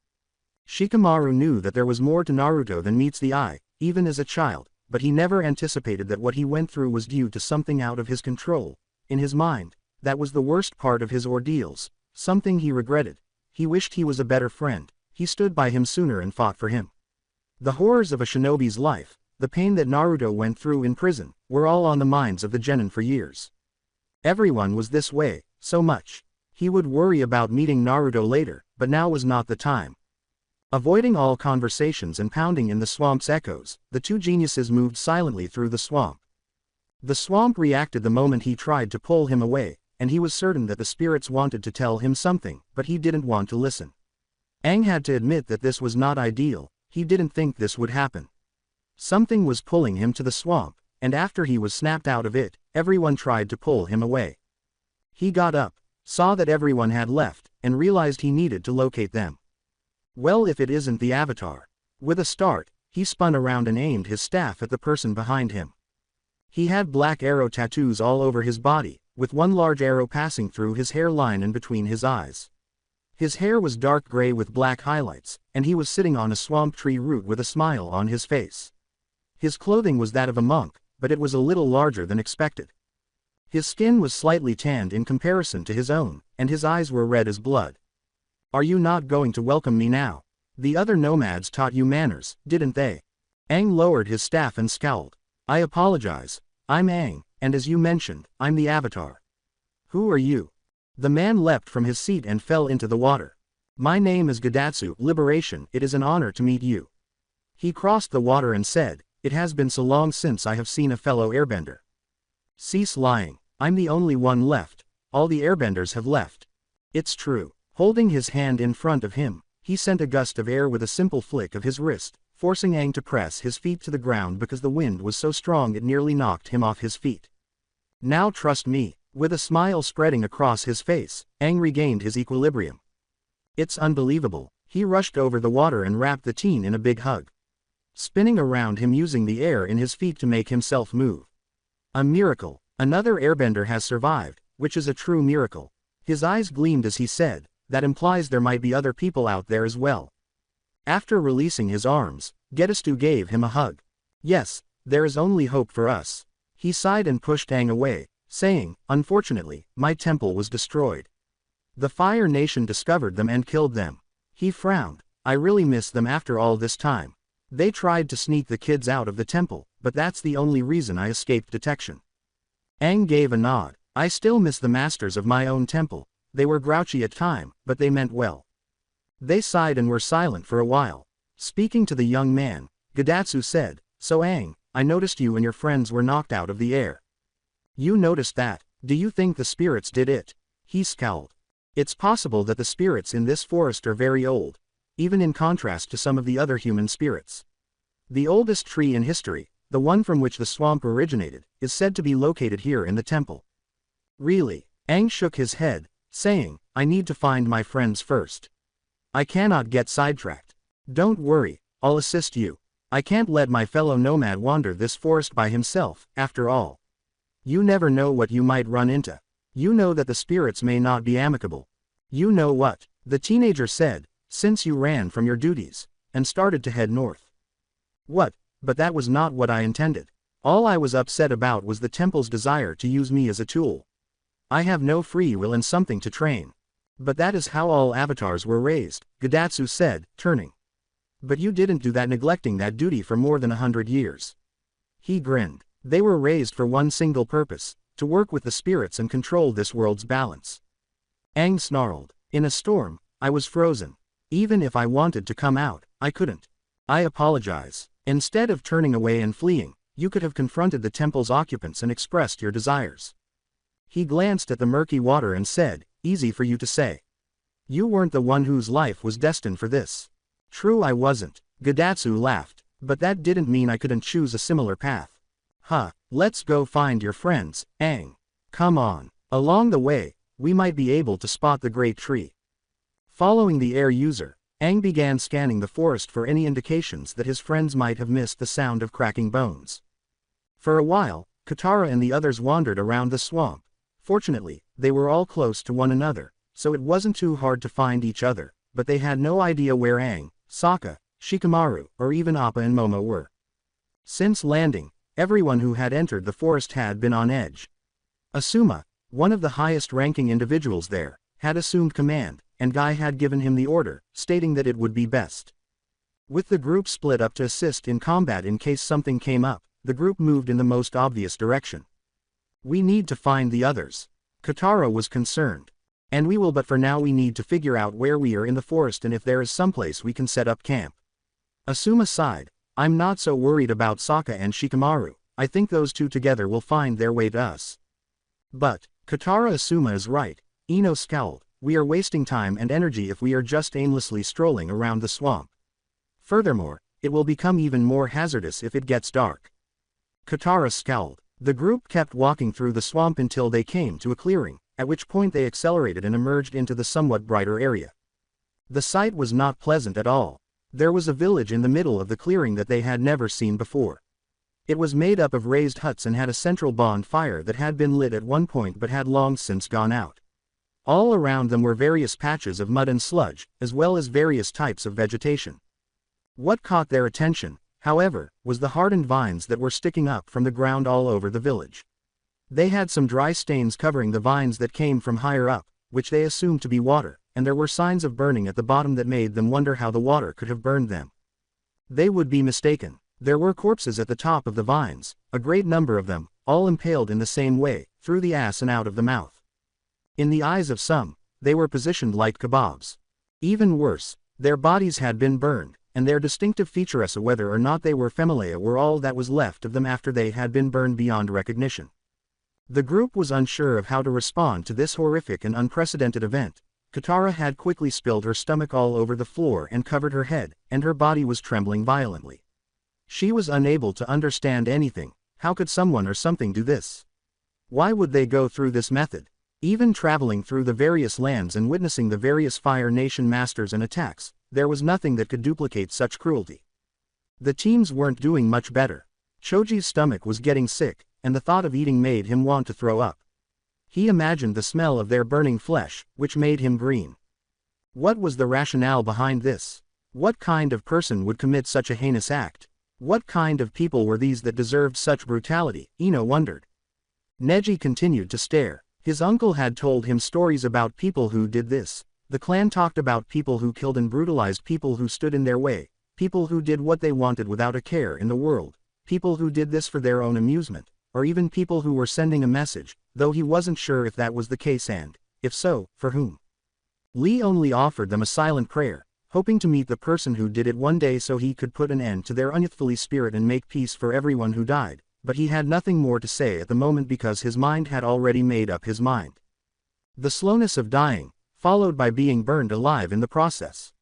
Shikamaru knew that there was more to Naruto than meets the eye, even as a child, but he never anticipated that what he went through was due to something out of his control. In his mind, that was the worst part of his ordeals, something he regretted. He wished he was a better friend. He stood by him sooner and fought for him. The horrors of a shinobi's life, the pain that Naruto went through in prison, were all on the minds of the genin for years. Everyone was this way, so much. He would worry about meeting Naruto later, but now was not the time. Avoiding all conversations and pounding in the swamp's echoes, the two geniuses moved silently through the swamp. The swamp reacted the moment he tried to pull him away, and he was certain that the spirits wanted to tell him something, but he didn't want to listen. Aang had to admit that this was not ideal. He didn't think this would happen. Something was pulling him to the swamp, and after he was snapped out of it, everyone tried to pull him away. He got up, saw that everyone had left, and realized he needed to locate them. Well, if it isn't the Avatar. With a start, he spun around and aimed his staff at the person behind him. He had black arrow tattoos all over his body, with one large arrow passing through his hairline and between his eyes. His hair was dark gray with black highlights, and he was sitting on a swamp tree root with a smile on his face. His clothing was that of a monk, but it was a little larger than expected. His skin was slightly tanned in comparison to his own, and his eyes were red as blood. "Are you not going to welcome me now? The other nomads taught you manners, didn't they?" Aang lowered his staff and scowled. "I apologize. I'm Aang, and as you mentioned, I'm the Avatar." "Who are you?" The man leapt from his seat and fell into the water. "My name is Gadatsu, Liberation. It is an honor to meet you." He crossed the water and said, "It has been so long since I have seen a fellow airbender." "Cease lying. I'm the only one left. All the airbenders have left." "It's true." Holding his hand in front of him, he sent a gust of air with a simple flick of his wrist, forcing Aang to press his feet to the ground because the wind was so strong it nearly knocked him off his feet. "Now trust me." With a smile spreading across his face, Aang regained his equilibrium. "It's unbelievable." He rushed over the water and wrapped the teen in a big hug, spinning around him using the air in his feet to make himself move. "A miracle. Another airbender has survived, which is a true miracle." His eyes gleamed as he said, "That implies there might be other people out there as well." After releasing his arms, Gadatsu gave him a hug. "Yes, there is only hope for us." He sighed and pushed Aang away, saying, "Unfortunately, my temple was destroyed. The Fire Nation discovered them and killed them." He frowned. "I really miss them after all this time. They tried to sneak the kids out of the temple, but that's the only reason I escaped detection." Aang gave a nod. "I still miss the masters of my own temple. They were grouchy at times, but they meant well." They sighed and were silent for a while. Speaking to the young man, Gadatsu said, "So Aang, I noticed you and your friends were knocked out of the air. You noticed that. Do you think the spirits did it?" He scowled. "It's possible that the spirits in this forest are very old, even in contrast to some of the other human spirits. The oldest tree in history, the one from which the swamp originated, is said to be located here in the temple." "Really?" Aang shook his head, saying, "I need to find my friends first. I cannot get sidetracked." "Don't worry, I'll assist you. I can't let my fellow nomad wander this forest by himself, after all. You never know what you might run into. You know that the spirits may not be amicable." "You know what?" the teenager said, "since you ran from your duties, and started to head north." "What? But that was not what I intended. All I was upset about was the temple's desire to use me as a tool. I have no free will and something to train." "But that is how all avatars were raised," Gadatsu said, turning. "But you didn't do that, neglecting that duty for more than 100 years. He grinned. "They were raised for one single purpose, to work with the spirits and control this world's balance." Aang snarled. "In a storm, I was frozen. Even if I wanted to come out, I couldn't. I apologize. Instead of turning away and fleeing, you could have confronted the temple's occupants and expressed your desires." He glanced at the murky water and said, "Easy for you to say. You weren't the one whose life was destined for this." "True, I wasn't." Gadatsu laughed. "But that didn't mean I couldn't choose a similar path." "Huh, let's go find your friends, Aang. Come on. Along the way, we might be able to spot the great tree." Following the air user, Aang began scanning the forest for any indications that his friends might have missed the sound of cracking bones. For a while, Katara and the others wandered around the swamp. Fortunately, they were all close to one another, so it wasn't too hard to find each other, but they had no idea where Aang, Sokka, Shikamaru, or even Appa and Momo were. Since landing, everyone who had entered the forest had been on edge. Asuma, one of the highest-ranking individuals there, had assumed command, and Guy had given him the order, stating that it would be best. With the group split up to assist in combat in case something came up, the group moved in the most obvious direction. "We need to find the others." Katara was concerned. "And we will, but for now we need to figure out where we are in the forest and if there is someplace we can set up camp." Asuma sighed. "I'm not so worried about Sokka and Shikamaru. I think those two together will find their way to us." "But, Katara, Asuma is right." Ino scowled. "We are wasting time and energy if we are just aimlessly strolling around the swamp. Furthermore, it will become even more hazardous if it gets dark." Katara scowled. The group kept walking through the swamp until they came to a clearing, at which point they accelerated and emerged into the somewhat brighter area. The sight was not pleasant at all. There was a village in the middle of the clearing that they had never seen before. It was made up of raised huts and had a central bonfire that had been lit at one point but had long since gone out. All around them were various patches of mud and sludge, as well as various types of vegetation. What caught their attention, however, was the hardened vines that were sticking up from the ground all over the village. They had some dry stains covering the vines that came from higher up, which they assumed to be water, and there were signs of burning at the bottom that made them wonder how the water could have burned them. They would be mistaken. There were corpses at the top of the vines, a great number of them, all impaled in the same way, through the ass and out of the mouth. In the eyes of some, they were positioned like kebabs. Even worse, their bodies had been burned, and their distinctive features, whether or not they were familia, were all that was left of them after they had been burned beyond recognition. The group was unsure of how to respond to this horrific and unprecedented event. Katara had quickly spilled her stomach all over the floor and covered her head, and her body was trembling violently. She was unable to understand anything. How could someone or something do this? Why would they go through this method? Even traveling through the various lands and witnessing the various Fire Nation masters and attacks, there was nothing that could duplicate such cruelty. The teams weren't doing much better. Choji's stomach was getting sick, and the thought of eating made him want to throw up. He imagined the smell of their burning flesh, which made him green. What was the rationale behind this? What kind of person would commit such a heinous act? What kind of people were these that deserved such brutality? Ino wondered. Neji continued to stare. His uncle had told him stories about people who did this. The clan talked about people who killed and brutalized people who stood in their way, people who did what they wanted without a care in the world, people who did this for their own amusement, or even people who were sending a message, though he wasn't sure if that was the case and, if so, for whom. Lee only offered them a silent prayer, hoping to meet the person who did it one day so he could put an end to their unearthly spirit and make peace for everyone who died, but he had nothing more to say at the moment because his mind had already made up his mind. The slowness of dying, followed by being burned alive in the process.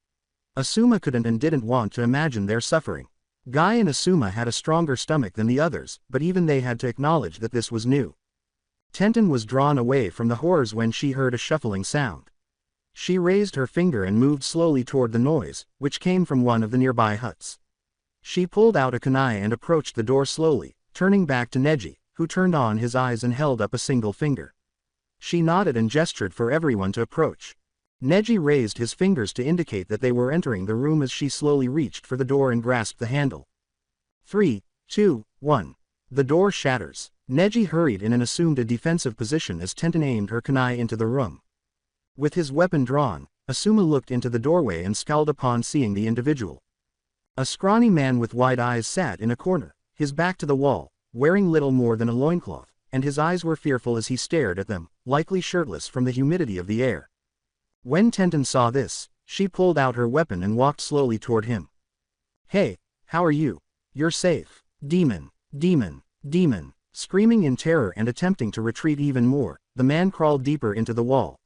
Asuma couldn't and didn't want to imagine their suffering. Guy and Asuma had a stronger stomach than the others, but even they had to acknowledge that this was new. Tenten was drawn away from the horrors when she heard a shuffling sound. She raised her finger and moved slowly toward the noise, which came from one of the nearby huts. She pulled out a kunai and approached the door slowly, turning back to Neji, who turned on his eyes and held up a single finger. She nodded and gestured for everyone to approach. Neji raised his fingers to indicate that they were entering the room as she slowly reached for the door and grasped the handle. 3, 2, 1. The door shatters. Neji hurried in and assumed a defensive position as Tenten aimed her kunai into the room. With his weapon drawn, Asuma looked into the doorway and scowled upon seeing the individual. A scrawny man with wide eyes sat in a corner, his back to the wall, wearing little more than a loincloth, and his eyes were fearful as he stared at them, likely shirtless from the humidity of the air. When Tenten saw this, she pulled out her weapon and walked slowly toward him. "Hey, how are you? You're safe." Demon, demon, demon. Screaming in terror and attempting to retreat even more, the man crawled deeper into the wall.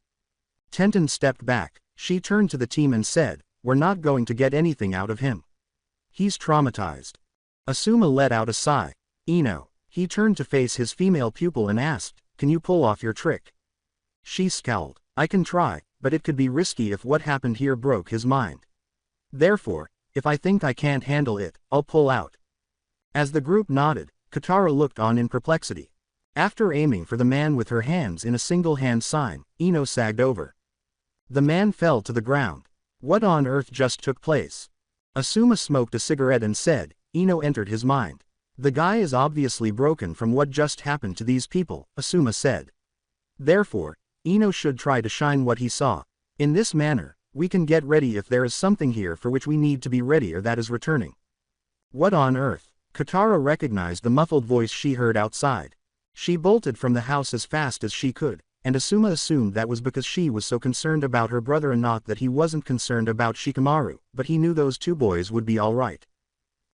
Tenten stepped back. She turned to the team and said, "We're not going to get anything out of him. He's traumatized." Asuma let out a sigh. "Ino." He turned to face his female pupil and asked, "Can you pull off your trick?" She scowled. "I can try, but it could be risky if what happened here broke his mind. Therefore, if I think I can't handle it, I'll pull out." As the group nodded, Katara looked on in perplexity. After aiming for the man with her hands in a single hand sign, Ino sagged over. The man fell to the ground. What on earth just took place? Asuma smoked a cigarette and said, Ino entered his mind. "The guy is obviously broken from what just happened to these people," Asuma said. "Therefore, Ino should try to shine what he saw. In this manner, we can get ready if there is something here for which we need to be ready or that is returning." What on earth? Katara recognized the muffled voice she heard outside. She bolted from the house as fast as she could, and Asuma assumed that was because she was so concerned about her brother and not that he wasn't concerned about Shikamaru, but he knew those two boys would be alright.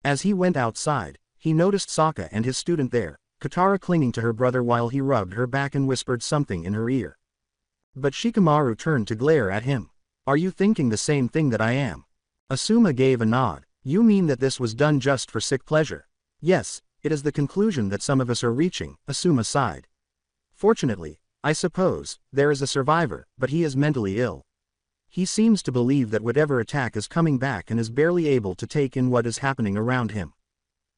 As he went outside, he noticed Sokka and his student there, Katara clinging to her brother while he rubbed her back and whispered something in her ear. But Shikamaru turned to glare at him. "Are you thinking the same thing that I am?" Asuma gave a nod. "You mean that this was done just for sick pleasure?" "Yes, it is the conclusion that some of us are reaching," Asuma sighed. "Fortunately, I suppose, there is a survivor, but he is mentally ill. He seems to believe that whatever attack is coming back and is barely able to take in what is happening around him.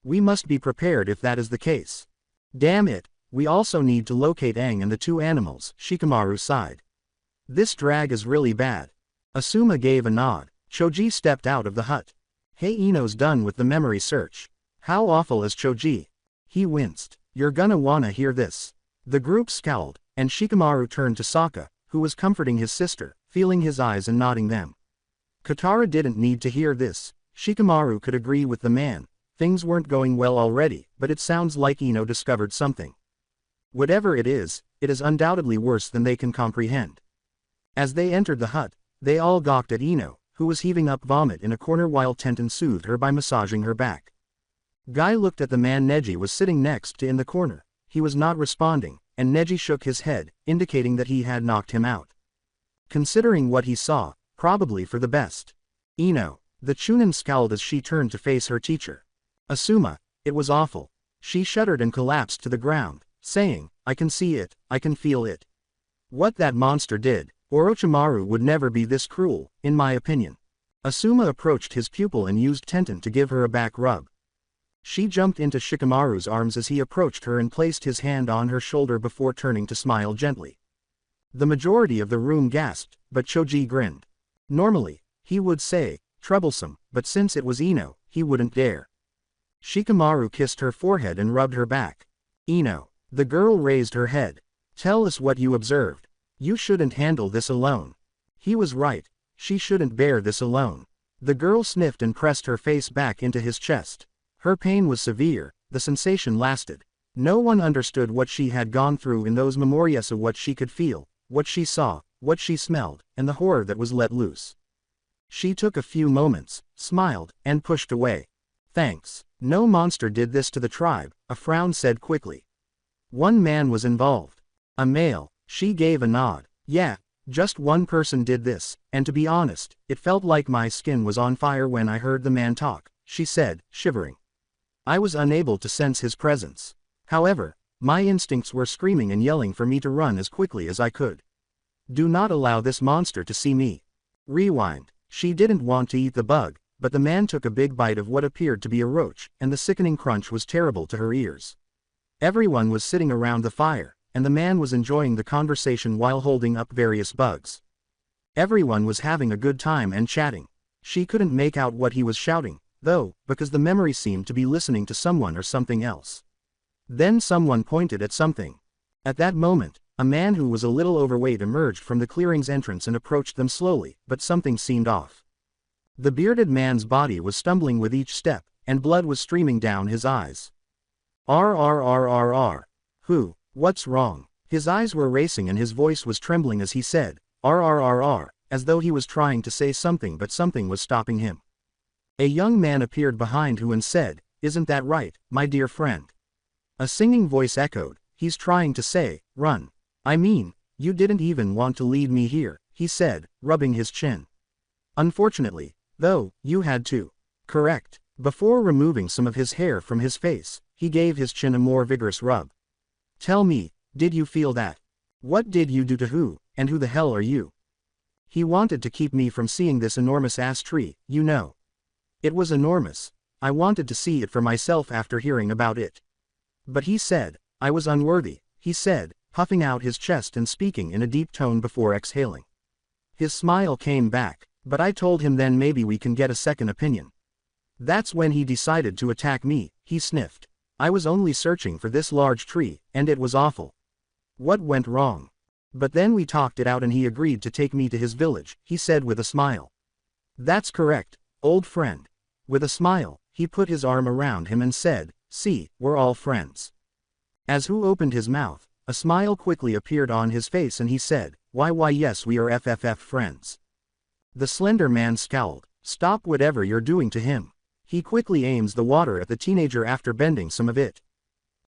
We must be prepared if that is the case. Damn it, we also need to locate Aang and the two animals, Shikamaru sighed. This drag is really bad. Asuma gave a nod. Choji stepped out of the hut. Hey, Ino's done with the memory search. How awful is Choji? He winced. You're gonna wanna hear this. The group scowled, and Shikamaru turned to Sokka, who was comforting his sister, feeling his eyes and nodding them. Katara didn't need to hear this. Shikamaru could agree with the man. Things weren't going well already, but it sounds like Ino discovered something. Whatever it is undoubtedly worse than they can comprehend. As they entered the hut, they all gawked at Ino, who was heaving up vomit in a corner while Tenten soothed her by massaging her back. Guy looked at the man Neji was sitting next to in the corner. He was not responding, and Neji shook his head, indicating that he had knocked him out. Considering what he saw, probably for the best. Ino. The Chunin scowled as she turned to face her teacher. Asuma, it was awful. She shuddered and collapsed to the ground, saying, I can see it, I can feel it. What that monster did, Orochimaru would never be this cruel, in my opinion. Asuma approached his pupil and used Tenten to give her a back rub. She jumped into Shikamaru's arms as he approached her and placed his hand on her shoulder before turning to smile gently. The majority of the room gasped, but Choji grinned. Normally, he would say, troublesome, but since it was Ino, he wouldn't dare. Shikamaru kissed her forehead and rubbed her back. Ino. The girl raised her head. Tell us what you observed. You shouldn't handle this alone. He was right. She shouldn't bear this alone. The girl sniffed and pressed her face back into his chest. Her pain was severe, the sensation lasted. No one understood what she had gone through in those memories of what she could feel, what she saw, what she smelled, and the horror that was let loose. She took a few moments, smiled, and pushed away. Thanks. No monster did this to the tribe, a frown said quickly. One man was involved. A male. She gave a nod. Yeah, just one person did this, and to be honest, it felt like my skin was on fire when I heard the man talk, she said, shivering. I was unable to sense his presence. However, my instincts were screaming and yelling for me to run as quickly as I could. Do not allow this monster to see me. Rewind. She didn't want to eat the bug, but the man took a big bite of what appeared to be a roach, and the sickening crunch was terrible to her ears. Everyone was sitting around the fire, and the man was enjoying the conversation while holding up various bugs. Everyone was having a good time and chatting. She couldn't make out what he was shouting, though, because the memory seemed to be listening to someone or something else. Then someone pointed at something. At that moment, a man who was a little overweight emerged from the clearing's entrance and approached them slowly, but something seemed off. The bearded man's body was stumbling with each step, and blood was streaming down his eyes. R. Who? What's wrong? His eyes were racing and his voice was trembling as he said, R, as though he was trying to say something but something was stopping him. A young man appeared behind who and said, Isn't that right, my dear friend? A singing voice echoed, He's trying to say, run. I mean, you didn't even want to lead me here, he said, rubbing his chin. Unfortunately, though, you had to. Correct. Before removing some of his hair from his face, he gave his chin a more vigorous rub. Tell me, did you feel that? What did you do to who, and who the hell are you? He wanted to keep me from seeing this enormous ass tree, you know. It was enormous. I wanted to see it for myself after hearing about it. But he said, I was unworthy, he said, puffing out his chest and speaking in a deep tone before exhaling. His smile came back, but I told him then maybe we can get a second opinion. That's when he decided to attack me, he sniffed. I was only searching for this large tree, and it was awful. What went wrong? But then we talked it out and he agreed to take me to his village, he said with a smile. That's correct, old friend. With a smile, he put his arm around him and said, See, we're all friends. As Hu opened his mouth, a smile quickly appeared on his face and he said, Why yes we are FFF friends. The slender man scowled. Stop whatever you're doing to him. He quickly aims the water at the teenager after bending some of it.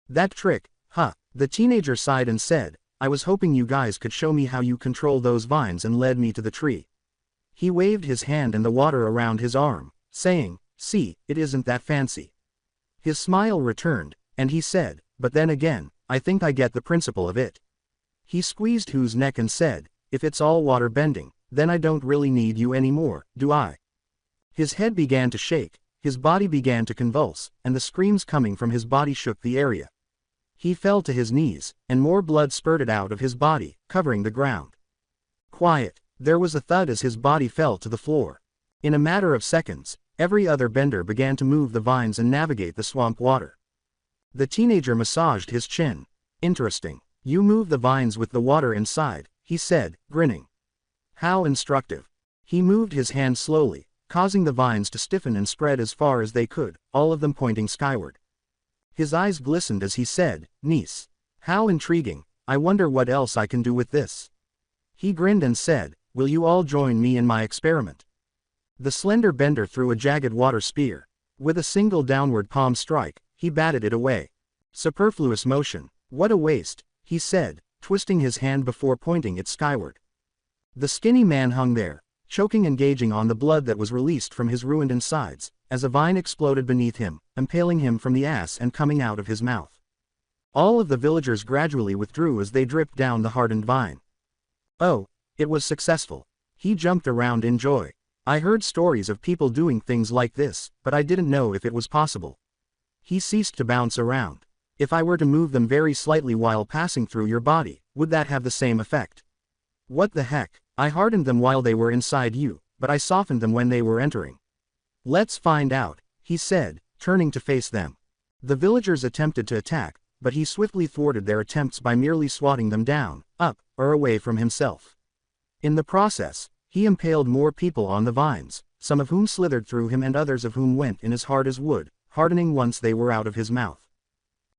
That trick, huh? The teenager sighed and said, I was hoping you guys could show me how you control those vines and led me to the tree. He waved his hand and the water around his arm, saying, See, it isn't that fancy. His smile returned, and he said, But then again, I think I get the principle of it. He squeezed Hu's neck and said, "If it's all water bending, then I don't really need you anymore, do I?" His head began to shake, his body began to convulse, and the screams coming from his body shook the area. He fell to his knees, and more blood spurted out of his body, covering the ground. Quiet. There was a thud as his body fell to the floor. In a matter of seconds, every other bender began to move the vines and navigate the swamp water. The teenager massaged his chin. "Interesting. You move the vines with the water inside," he said, grinning. "How instructive." He moved his hand slowly, causing the vines to stiffen and spread as far as they could, all of them pointing skyward. His eyes glistened as he said, "Nice. How intriguing. I wonder what else I can do with this." He grinned and said, "Will you all join me in my experiment?" The slender bender threw a jagged water spear. With a single downward palm strike, he batted it away. "Superfluous motion. What a waste," he said, twisting his hand before pointing it skyward. The skinny man hung there, choking and gauging on the blood that was released from his ruined insides, as a vine exploded beneath him, impaling him from the ass and coming out of his mouth. All of the villagers gradually withdrew as they dripped down the hardened vine. "Oh, it was successful." He jumped around in joy. "I heard stories of people doing things like this, but I didn't know if it was possible." He ceased to bounce around. "If I were to move them very slightly while passing through your body, would that have the same effect?" "What the heck? I hardened them while they were inside you, but I softened them when they were entering." "Let's find out," he said, turning to face them. The villagers attempted to attack, but he swiftly thwarted their attempts by merely swatting them down, up, or away from himself. In the process, he impaled more people on the vines, some of whom slithered through him and others of whom went in as hard as wood, hardening once they were out of his mouth.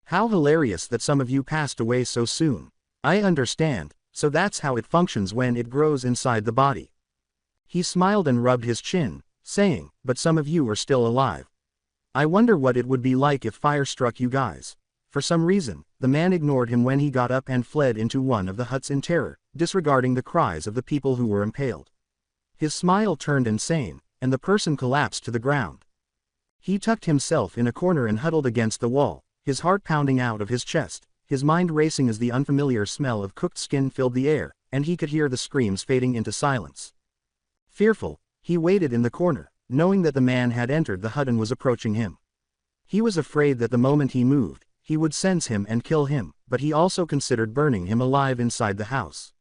"How hilarious that some of you passed away so soon. I understand, so that's how it functions when it grows inside the body." He smiled and rubbed his chin, saying, "But some of you are still alive. I wonder what it would be like if fire struck you guys." For some reason, the man ignored him when he got up and fled into one of the huts in terror, disregarding the cries of the people who were impaled. His smile turned insane, and the person collapsed to the ground. He tucked himself in a corner and huddled against the wall, his heart pounding out of his chest, his mind racing as the unfamiliar smell of cooked skin filled the air, and he could hear the screams fading into silence. Fearful, he waited in the corner, knowing that the man had entered the hut and was approaching him. He was afraid that the moment he moved, he would sense him and kill him, but he also considered burning him alive inside the house.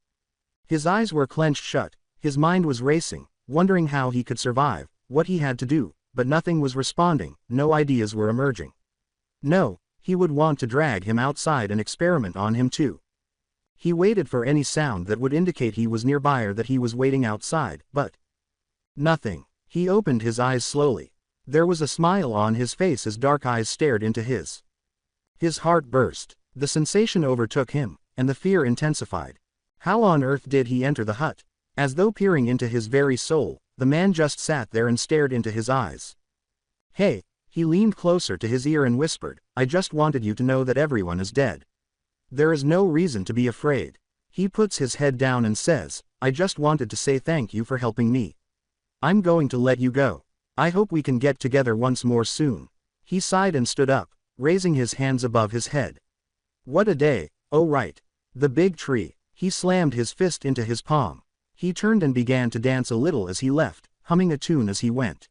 His eyes were clenched shut, his mind was racing, wondering how he could survive, what he had to do, but nothing was responding, no ideas were emerging. No, he would want to drag him outside and experiment on him too. He waited for any sound that would indicate he was nearby or that he was waiting outside, but nothing. He opened his eyes slowly. There was a smile on his face as dark eyes stared into his. His heart burst. The sensation overtook him, and the fear intensified. How on earth did he enter the hut? As though peering into his very soul, the man just sat there and stared into his eyes. "Hey," he leaned closer to his ear and whispered, "I just wanted you to know that everyone is dead. There is no reason to be afraid." He puts his head down and says, "I just wanted to say thank you for helping me. I'm going to let you go. I hope we can get together once more soon." He sighed and stood up, raising his hands above his head. What a day, oh right. The big tree. He slammed his fist into his palm. He turned and began to dance a little as he left, humming a tune as he went.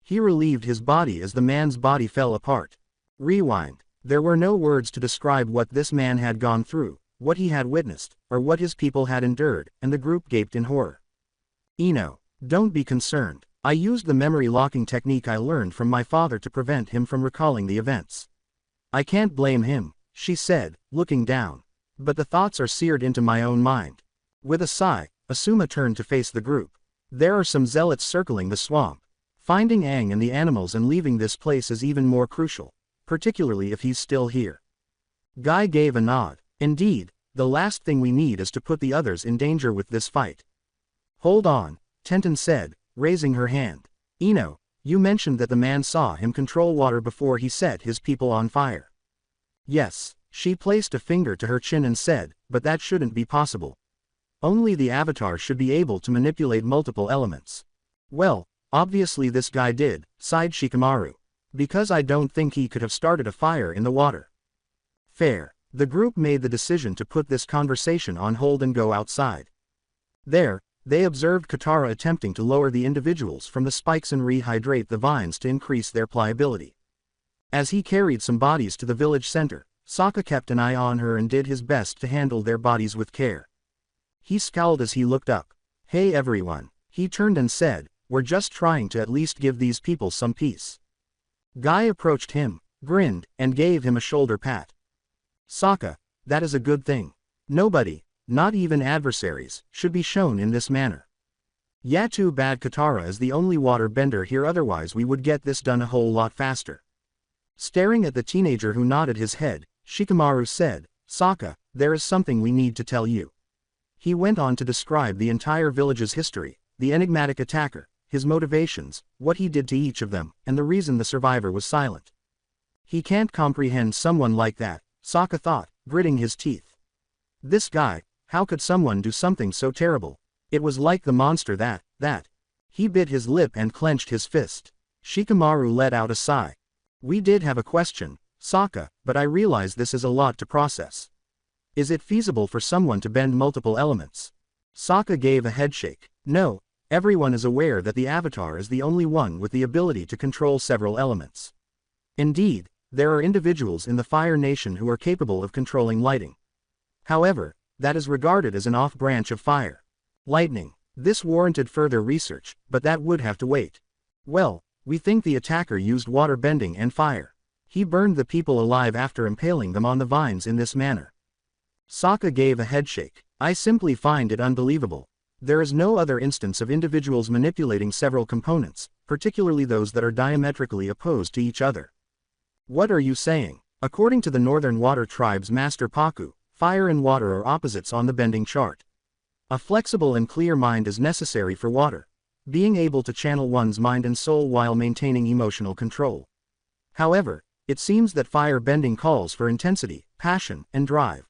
He relieved his body as the man's body fell apart. Rewind. There were no words to describe what this man had gone through, what he had witnessed, or what his people had endured, and the group gaped in horror. "Ino, don't be concerned. I used the memory locking technique I learned from my father to prevent him from recalling the events. I can't blame him," she said, looking down. "But the thoughts are seared into my own mind." With a sigh, Asuma turned to face the group. "There are some zealots circling the swamp. Finding Aang and the animals and leaving this place is even more crucial, particularly if he's still here." Guy gave a nod. "Indeed, the last thing we need is to put the others in danger with this fight." "Hold on," Tenten said, raising her hand. "Ino, you mentioned that the man saw him control water before he set his people on fire." "Yes." She placed a finger to her chin and said, "But that shouldn't be possible. Only the Avatar should be able to manipulate multiple elements." "Well, obviously this guy did," sighed Shikamaru. "Because I don't think he could have started a fire in the water." "Fair. The group made the decision to put this conversation on hold and go outside. There, they observed Katara attempting to lower the individuals from the spikes and rehydrate the vines to increase their pliability. As he carried some bodies to the village center, Sokka kept an eye on her and did his best to handle their bodies with care. He scowled as he looked up. "Hey everyone," he turned and said, "we're just trying to at least give these people some peace." Guy approached him, grinned, and gave him a shoulder pat. "Sokka, that is a good thing. Nobody, not even adversaries, should be shown in this manner. Yeah, too bad Katara is the only water bender here, otherwise we would get this done a whole lot faster." Staring at the teenager who nodded his head, Shikamaru said, "Sokka, there is something we need to tell you." He went on to describe the entire village's history, the enigmatic attacker, his motivations, what he did to each of them, and the reason the survivor was silent. He can't comprehend someone like that, Sokka thought, gritting his teeth. This guy, how could someone do something so terrible? It was like the monster that. He bit his lip and clenched his fist. Shikamaru let out a sigh. "We did have a question, Sokka, but I realize this is a lot to process. Is it feasible for someone to bend multiple elements?" Sokka gave a headshake. "No, everyone is aware that the Avatar is the only one with the ability to control several elements. Indeed, there are individuals in the Fire Nation who are capable of controlling lighting. However, that is regarded as an off-branch of fire. Lightning. This warranted further research, but that would have to wait. Well, we think the attacker used water bending and fire. He burned the people alive after impaling them on the vines in this manner." Sokka gave a headshake. "I simply find it unbelievable. There is no other instance of individuals manipulating several components, particularly those that are diametrically opposed to each other." "What are you saying?" "According to the Northern Water Tribe's Master Paku, fire and water are opposites on the bending chart. A flexible and clear mind is necessary for water, being able to channel one's mind and soul while maintaining emotional control. However, it seems that fire bending calls for intensity, passion, and drive.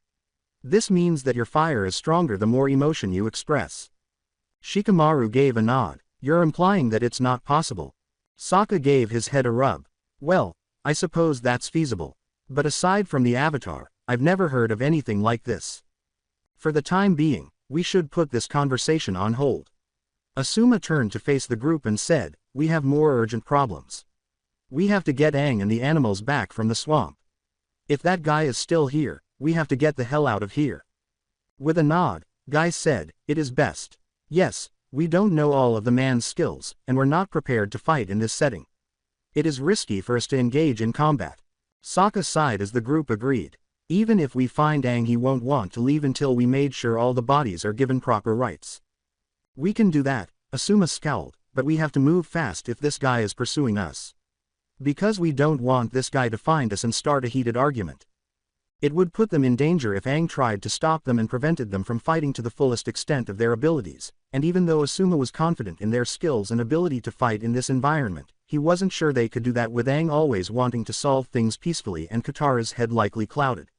This means that your fire is stronger the more emotion you express." Shikamaru gave a nod. "You're implying that it's not possible?" Sokka gave his head a rub. "Well, I suppose that's feasible. But aside from the Avatar, I've never heard of anything like this. For the time being, we should put this conversation on hold." Asuma turned to face the group and said, "We have more urgent problems. We have to get Aang and the animals back from the swamp. If that guy is still here, we have to get the hell out of here." With a nod, Guy said, "It is best. Yes, we don't know all of the man's skills, and we're not prepared to fight in this setting. It is risky for us to engage in combat." Sokka sighed as the group agreed. "Even if we find Aang, he won't want to leave until we made sure all the bodies are given proper rights." "We can do that," Asuma scowled, "but we have to move fast if this guy is pursuing us. Because we don't want this guy to find us and start a heated argument. It would put them in danger if Aang tried to stop them and prevented them from fighting to the fullest extent of their abilities, and even though Asuma was confident in their skills and ability to fight in this environment, he wasn't sure they could do that with Aang always wanting to solve things peacefully and Katara's head likely clouded.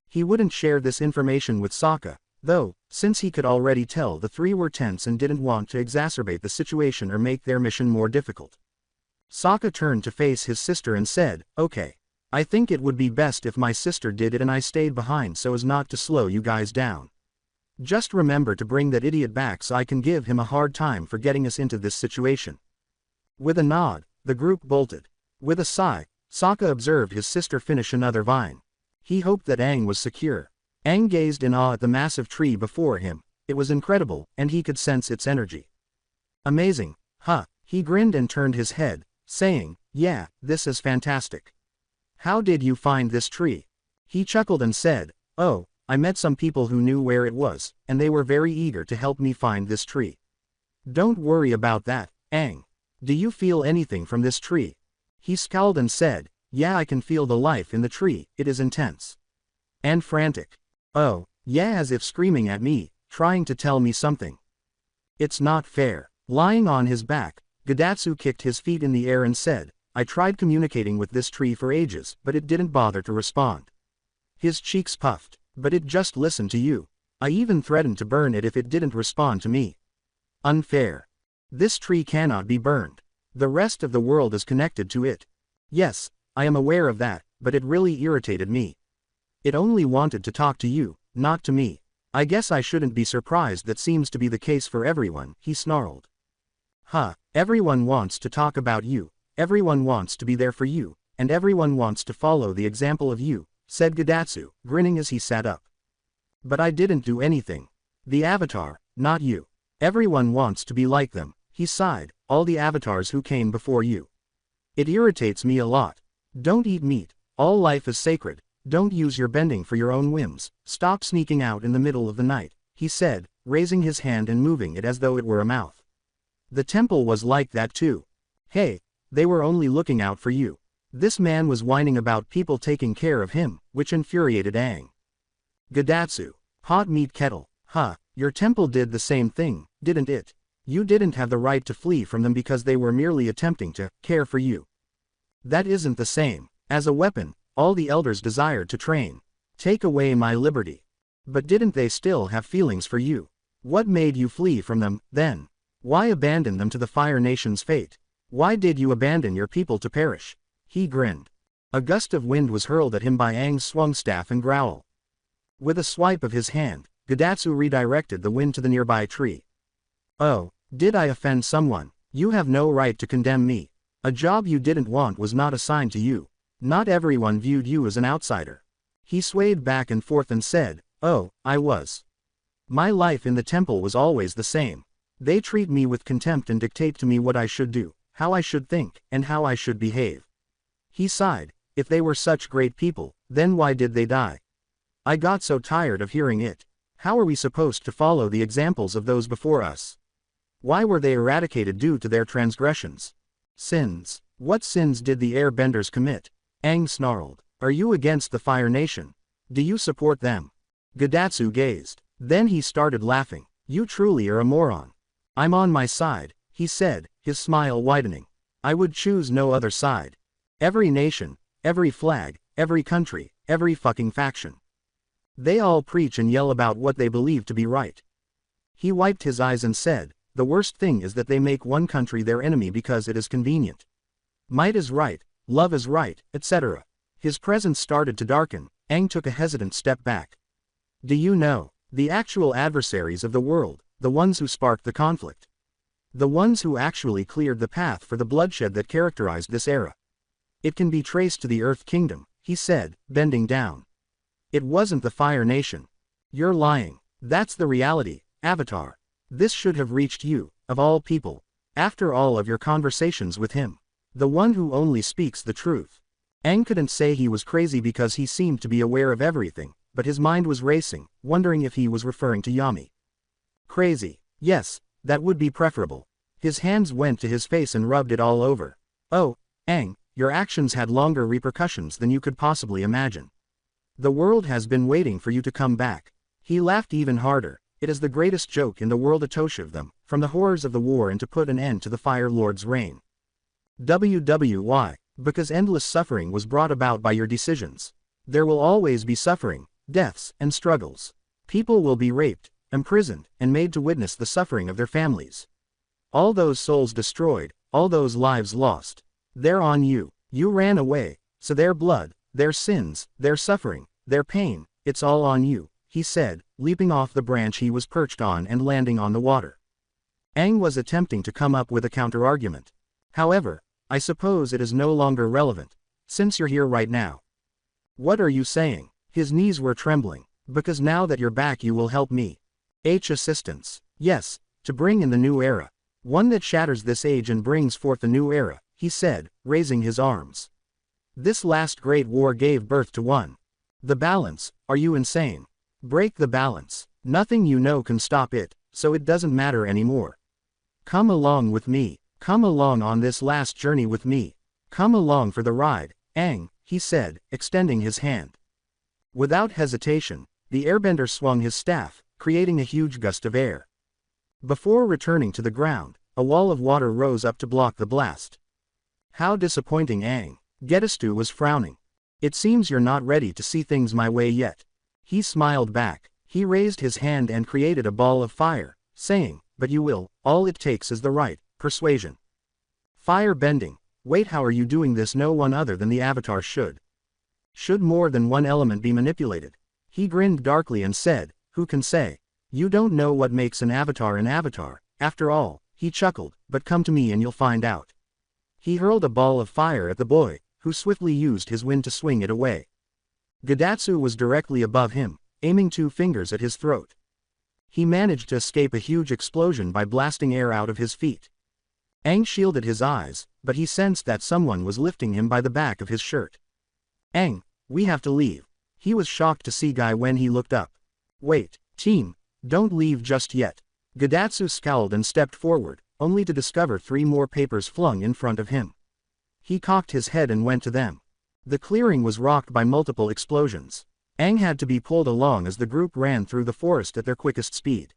He wouldn't share this information with Sokka, though, since he could already tell the three were tense and didn't want to exacerbate the situation or make their mission more difficult. Sokka turned to face his sister and said, "Okay. I think it would be best if my sister did it and I stayed behind so as not to slow you guys down. Just remember to bring that idiot back so I can give him a hard time for getting us into this situation." With a nod, the group bolted. With a sigh, Sokka observed his sister finish another vine. He hoped that Aang was secure. Aang gazed in awe at the massive tree before him. It was incredible, and he could sense its energy. "Amazing, huh?" He grinned and turned his head, saying, "Yeah, this is fantastic. How did you find this tree?" He chuckled and said, "Oh, I met some people who knew where it was, and they were very eager to help me find this tree. Don't worry about that, Aang. Do you feel anything from this tree?" He scowled and said, "Yeah, I can feel the life in the tree, it is intense. And frantic. Oh, yeah, as if screaming at me, trying to tell me something. It's not fair." Lying on his back, Gadatsu kicked his feet in the air and said, "I tried communicating with this tree for ages, but it didn't bother to respond." His cheeks puffed. "But it just listened to you. I even threatened to burn it if it didn't respond to me. Unfair. This tree cannot be burned. The rest of the world is connected to it." "Yes, I am aware of that, but it really irritated me. It only wanted to talk to you, not to me. I guess I shouldn't be surprised that seems to be the case for everyone, he snarled. Huh, everyone wants to talk about you, everyone wants to be there for you, and everyone wants to follow the example of you, said Gadatsu, grinning as he sat up. But I didn't do anything. The avatar, not you. Everyone wants to be like them, he sighed, all the avatars who came before you. It irritates me a lot. Don't eat meat, all life is sacred, don't use your bending for your own whims, stop sneaking out in the middle of the night, he said, raising his hand and moving it as though it were a mouth. The temple was like that too. Hey, they were only looking out for you. This man was whining about people taking care of him, which infuriated Aang. Gadatsu. Hot meat kettle. Huh, your temple did the same thing, didn't it? You didn't have the right to flee from them because they were merely attempting to care for you. That isn't the same. As a weapon, all the elders desired to train. Take away my liberty. But didn't they still have feelings for you? What made you flee from them, then? Why abandon them to the Fire Nation's fate? Why did you abandon your people to perish? He grinned. A gust of wind was hurled at him by Aang's swung staff and growl. With a swipe of his hand, Gadatsu redirected the wind to the nearby tree. Oh, did I offend someone? You have no right to condemn me. A job you didn't want was not assigned to you. Not everyone viewed you as an outsider. He swayed back and forth and said, oh, I was. My life in the temple was always the same. They treat me with contempt and dictate to me what I should do, how I should think, and how I should behave. He sighed. If they were such great people, then why did they die? I got so tired of hearing it. How are we supposed to follow the examples of those before us? Why were they eradicated due to their transgressions? Sins. What sins did the airbenders commit? Aang snarled. Are you against the Fire Nation? Do you support them? Gadatsu gazed. Then he started laughing. You truly are a moron. I'm on my side, he said, his smile widening. I would choose no other side. Every nation, every flag, every country, every fucking faction. They all preach and yell about what they believe to be right. He wiped his eyes and said, the worst thing is that they make one country their enemy because it is convenient. Might is right, love is right, etc. His presence started to darken. Aang took a hesitant step back. Do you know, the actual adversaries of the world, the ones who sparked the conflict? The ones who actually cleared the path for the bloodshed that characterized this era. It can be traced to the Earth Kingdom, he said, bending down. It wasn't the Fire Nation. You're lying. That's the reality, Avatar. This should have reached you, of all people. After all of your conversations with him. The one who only speaks the truth. Aang couldn't say he was crazy because he seemed to be aware of everything, but his mind was racing, wondering if he was referring to Yami. Crazy. Yes, that would be preferable. His hands went to his face and rubbed it all over. Oh, Aang, your actions had longer repercussions than you could possibly imagine. The world has been waiting for you to come back. He laughed even harder. It is the greatest joke in the world, Atosh of them, from the horrors of the war and to put an end to the Fire Lord's reign. Why? Because endless suffering was brought about by your decisions. There will always be suffering, deaths, and struggles. People will be raped, imprisoned, and made to witness the suffering of their families. All those souls destroyed, all those lives lost. They're on you. You ran away, so their blood, their sins, their suffering, their pain, it's all on you, he said, leaping off the branch he was perched on and landing on the water. Aang was attempting to come up with a counter-argument. However, I suppose it is no longer relevant, since you're here right now. What are you saying? His knees were trembling. Because now that you're back you will help me. Assistance. Yes, to bring in the new era. One that shatters this age and brings forth a new era, he said, raising his arms. This last great war gave birth to one. The balance, are you insane? Break the balance. Nothing you know can stop it, so it doesn't matter anymore. Come along with me. Come along on this last journey with me. Come along for the ride, Aang, he said, extending his hand. Without hesitation, the airbender swung his staff, creating a huge gust of air. Before returning to the ground, a wall of water rose up to block the blast. How disappointing, Aang. Getastu was frowning. It seems you're not ready to see things my way yet. He smiled back. He raised his hand and created a ball of fire, saying, but you will, all it takes is the right persuasion. Fire bending. Wait, how are you doing this? No one other than the Avatar should. Should more than one element be manipulated? He grinned darkly and said, who can say? You don't know what makes an avatar. After all, he chuckled, but come to me and you'll find out. He hurled a ball of fire at the boy, who swiftly used his wind to swing it away. Gadatsu was directly above him, aiming 2 fingers at his throat. He managed to escape a huge explosion by blasting air out of his feet. Aang shielded his eyes, but he sensed that someone was lifting him by the back of his shirt. Aang, we have to leave. He was shocked to see Guy when he looked up. Wait, team, don't leave just yet. Gadatsu scowled and stepped forward, only to discover 3 more papers flung in front of him. He cocked his head and went to them. The clearing was rocked by multiple explosions. Aang had to be pulled along as the group ran through the forest at their quickest speed.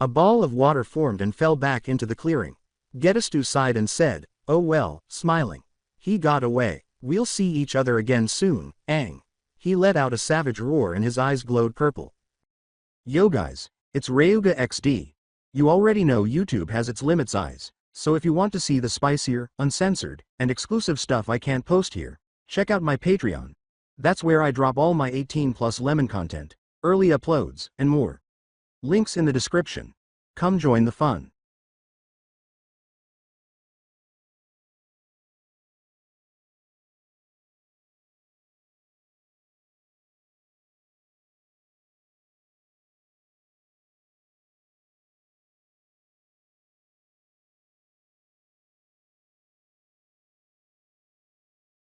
A ball of water formed and fell back into the clearing. Getastu sighed and said, oh well, smiling. He got away. We'll see each other again soon, Aang. He let out a savage roar and his eyes glowed purple. Yo guys, it's RyugaXD. You already know YouTube has its limit size, so if you want to see the spicier, uncensored, and exclusive stuff I can't post here, check out my Patreon. That's where I drop all my 18+ lemon content, early uploads, and more. Links in the description. Come join the fun.